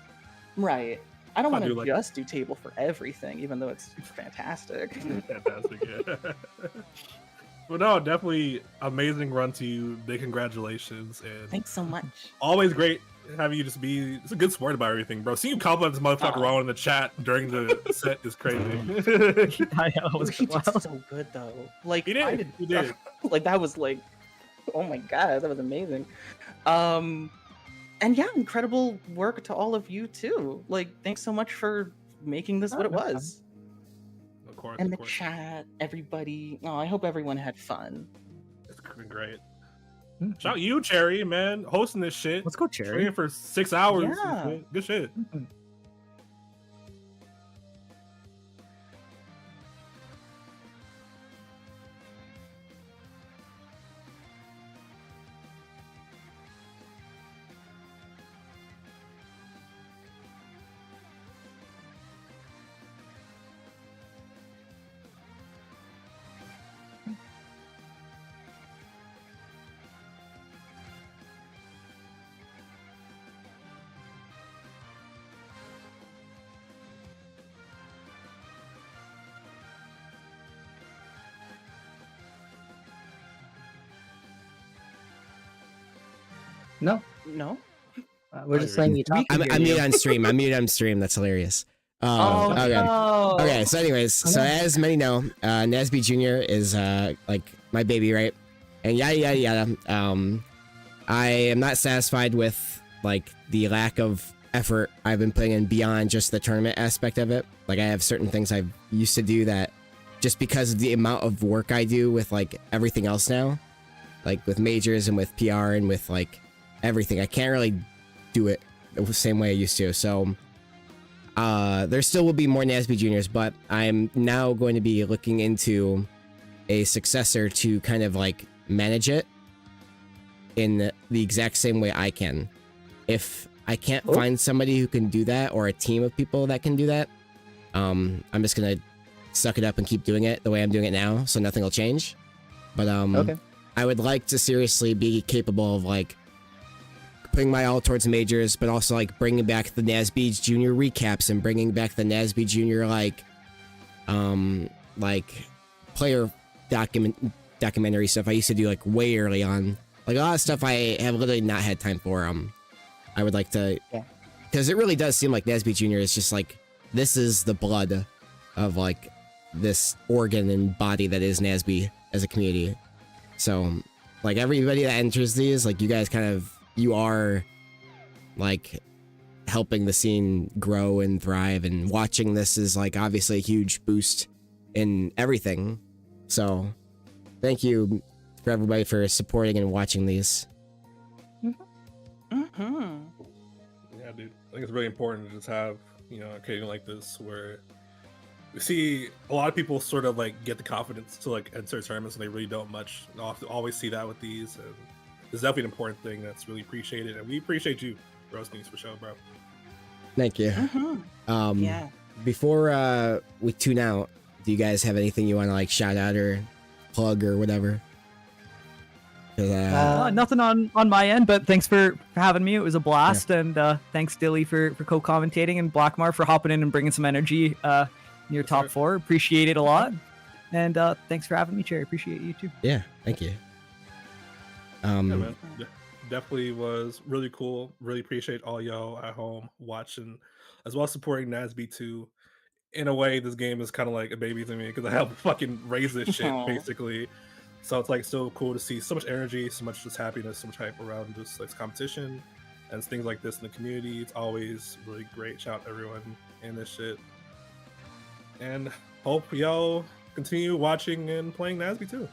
Right. I don't I'll want to do, like- just do table for everything, even though it's fantastic. Fantastic. Yeah. But no, definitely amazing run to you. Big congratulations, and Thanks so much. always great having you just be. It's a good sport about everything, bro. Seeing you compliment this motherfucker Aw. while in the chat during the set is crazy. I know, it was He did wild. so good though. Like He did, I did. he did. Like that was like, oh my god, that was amazing. And yeah, incredible work to all of you too. Like, thanks so much for making this what it was. Of course, And of the course. chat, everybody. Oh, I hope everyone had fun. It's been great. Shout out you, Cherry, man, hosting this shit. Let's go, Cherry. Training for 6 hours. Yeah. Good shit. No, No? we're just letting you talk. I'm muted on stream. I'm muted on stream. That's hilarious. Okay. no. Okay, so anyways, so as many know, NASB Junior is like my baby, right? And yada yada yada. I am not satisfied with like the lack of effort I've been putting in beyond just the tournament aspect of it. Like I have certain things I used to do that just because of the amount of work I do with like everything else now, like with majors and with PR and with like everything, I can't really do it the same way I used to. So there still will be more NASB juniors, but I'm now going to be looking into a successor to kind of like manage it in the exact same way I can. If I can't find somebody who can do that or a team of people that can do that, I'm just gonna suck it up and keep doing it the way I'm doing it now, so nothing will change. But Okay. I would like to seriously be capable of like putting my all towards majors, but also like bringing back the NASB junior recaps and bringing back the NASB junior like player documentary stuff I used to do like way early on. Like a lot of stuff I have literally not had time for. I would like to, because it really does seem like NASB junior is just like, this is the blood of like this organ and body that is NASB as a community. So like everybody that enters these, like you guys you are like helping the scene grow and thrive, and watching this is like obviously a huge boost in everything. So thank you for everybody for supporting and watching these. Mm-hmm. Yeah, dude. I think it's really important to just have, an occasion like this where we see a lot of people sort of like get the confidence to like enter tournaments and they really don't much. I always see that with these, and it's definitely an important thing that's really appreciated, and we appreciate you, Roasties, for sure, bro. Thank you. Mm-hmm. Yeah. Before we tune out, do you guys have anything you want to like shout out or plug or whatever? 'Cause, Nothing on my end, but thanks for having me. It was a blast, and thanks Dilly for co-commentating, and Blackmar for hopping in and bringing some energy in your top four. Appreciate it a lot, and thanks for having me, Cherry. Appreciate you too. yeah, thank you. Yeah, man. Definitely was really cool. Really appreciate all y'all at home watching, as well as supporting NASB2. In a way, this game is kind of like a baby to me because I helped fucking raise this shit, Aw. basically. So it's like so cool to see so much energy, so much just happiness, so much hype around just like competition and things like this in the community. It's always really great. Shout out to everyone in this shit. And hope y'all continue watching and playing NASB2.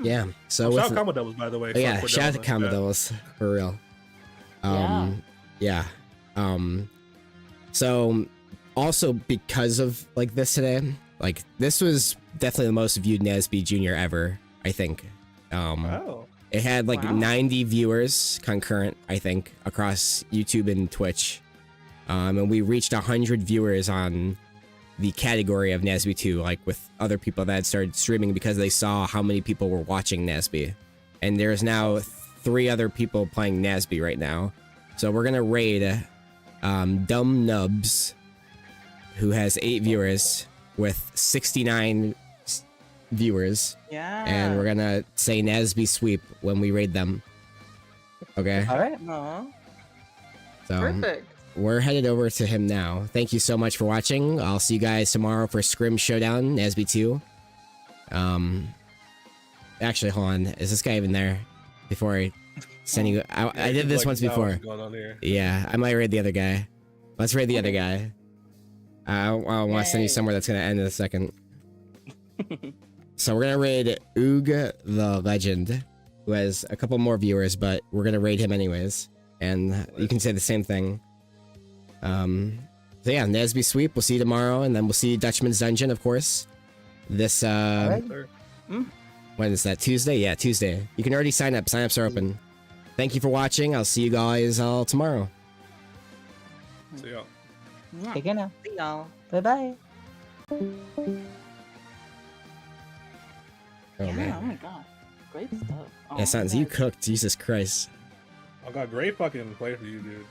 Yeah. So Shout with out Combo Doubles, by the way. yeah, for shout out to putting Combo that on Doubles for real. Yeah. Yeah. So also because of like this today, like this was definitely the most viewed NASB Junior ever, I think. Wow. It had like Wow. 90 viewers concurrent, I think, across YouTube and Twitch. And we reached 100 viewers on the category of NASB2, like with other people that had started streaming because they saw how many people were watching NASB. And there's now 3 other people playing NASB right now. So we're gonna raid Dumb Nubs, who has 8 viewers with 69 viewers. Yeah. And we're gonna say NASB sweep when we raid them. Okay? All right. Aw, So perfect. we're headed over to him now. Thank you so much for watching. I'll see you guys tomorrow for Scrim Showdown, NASB2. Actually, hold on. Is this guy even there? Before I send you... I did this once before. Going on here. Yeah, I might raid the other guy. Let's raid the other guy. I want to send you Yay. somewhere that's going to end in a second. So we're going to raid Oog the Legend, who has a couple more viewers, but we're going to raid him anyways. And you can say the same thing. So yeah, NASB sweep. We'll see you tomorrow, and then we'll see Dutchman's Dungeon, of course. This, Alright. Sure. when is that? Tuesday? Yeah, Tuesday. You can already sign up. Sign-ups are open. Thank you for watching. I'll see you guys all tomorrow. So, yeah. Mwah. Take care now. See y'all. Bye bye. Oh Yeah, man. oh my god. Great stuff. Oh, Yeah, Sans, my you God. cooked. Jesus Christ. I got great fucking play for you, dude.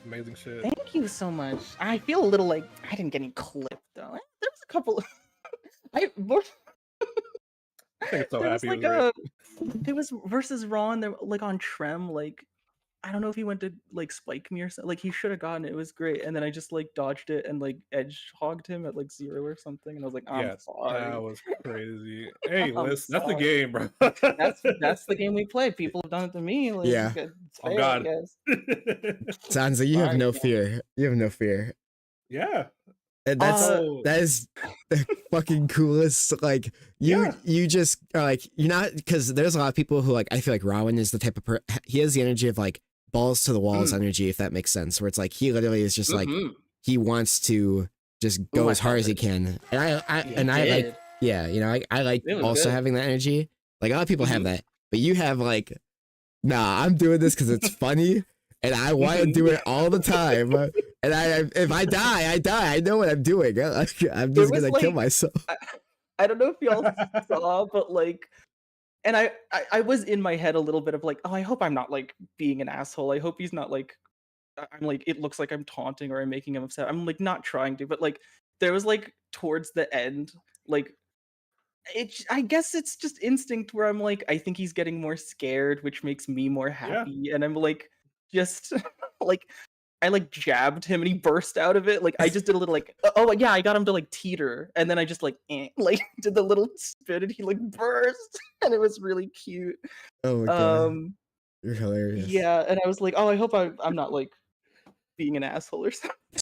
Amazing shit. Thank you so much. I feel a little like I didn't get any clip though. There was a couple. I think so There was happy. like It was there was versus Ron. There like on Trem. Like I don't know if he went to like spike me or something. Like he should have gotten it. It was great. And then I just like dodged it and like edge hogged him at like 0 or something. And I was like, I'm Yeah, sorry. that was crazy. Hey, I'm Liz, that's the sorry. game, bro. That's the game we play. People have done it to me. Like, Yeah. it's Oh, fair, I God. guess. Sansa, you have Sorry, no man. fear. You have no fear. yeah. And that's Oh. that is the fucking coolest. Like you, Yeah. you just are like you're not because there's a lot of people who like I feel like Rowan is the type of he has the energy of like balls to the walls energy, if that makes sense. Where it's like he literally is just like Mhm. he wants to just go Ooh, I as hard as he felt can. And I He and I like did. yeah, you know I like It was also good. having that energy. Like a lot of people have Mhm. that, but you have like, nah, I'm doing this because it's funny. And I want to do it all the time. And if I die, I die. I know what I'm doing. I'm just was, gonna kill like- myself. I don't know if y'all saw, but like, and I was in my head a little bit of like, oh, I hope I'm not like being an asshole. I hope he's not like, I'm like, it looks like I'm taunting or I'm making him upset. I'm like not trying to, but like, there was like towards the end, like, I guess it's just instinct where I'm like, I think he's getting more scared, which makes me more happy, and I'm like, just like. I like jabbed him and he burst out of it. Like I just did a little like, oh yeah, I got him to like teeter, and then I just like like did the little spin and he like burst, and it was really cute. Oh my god, Um, you're hilarious. yeah, and I was like, oh, I hope I'm not like being an asshole or something.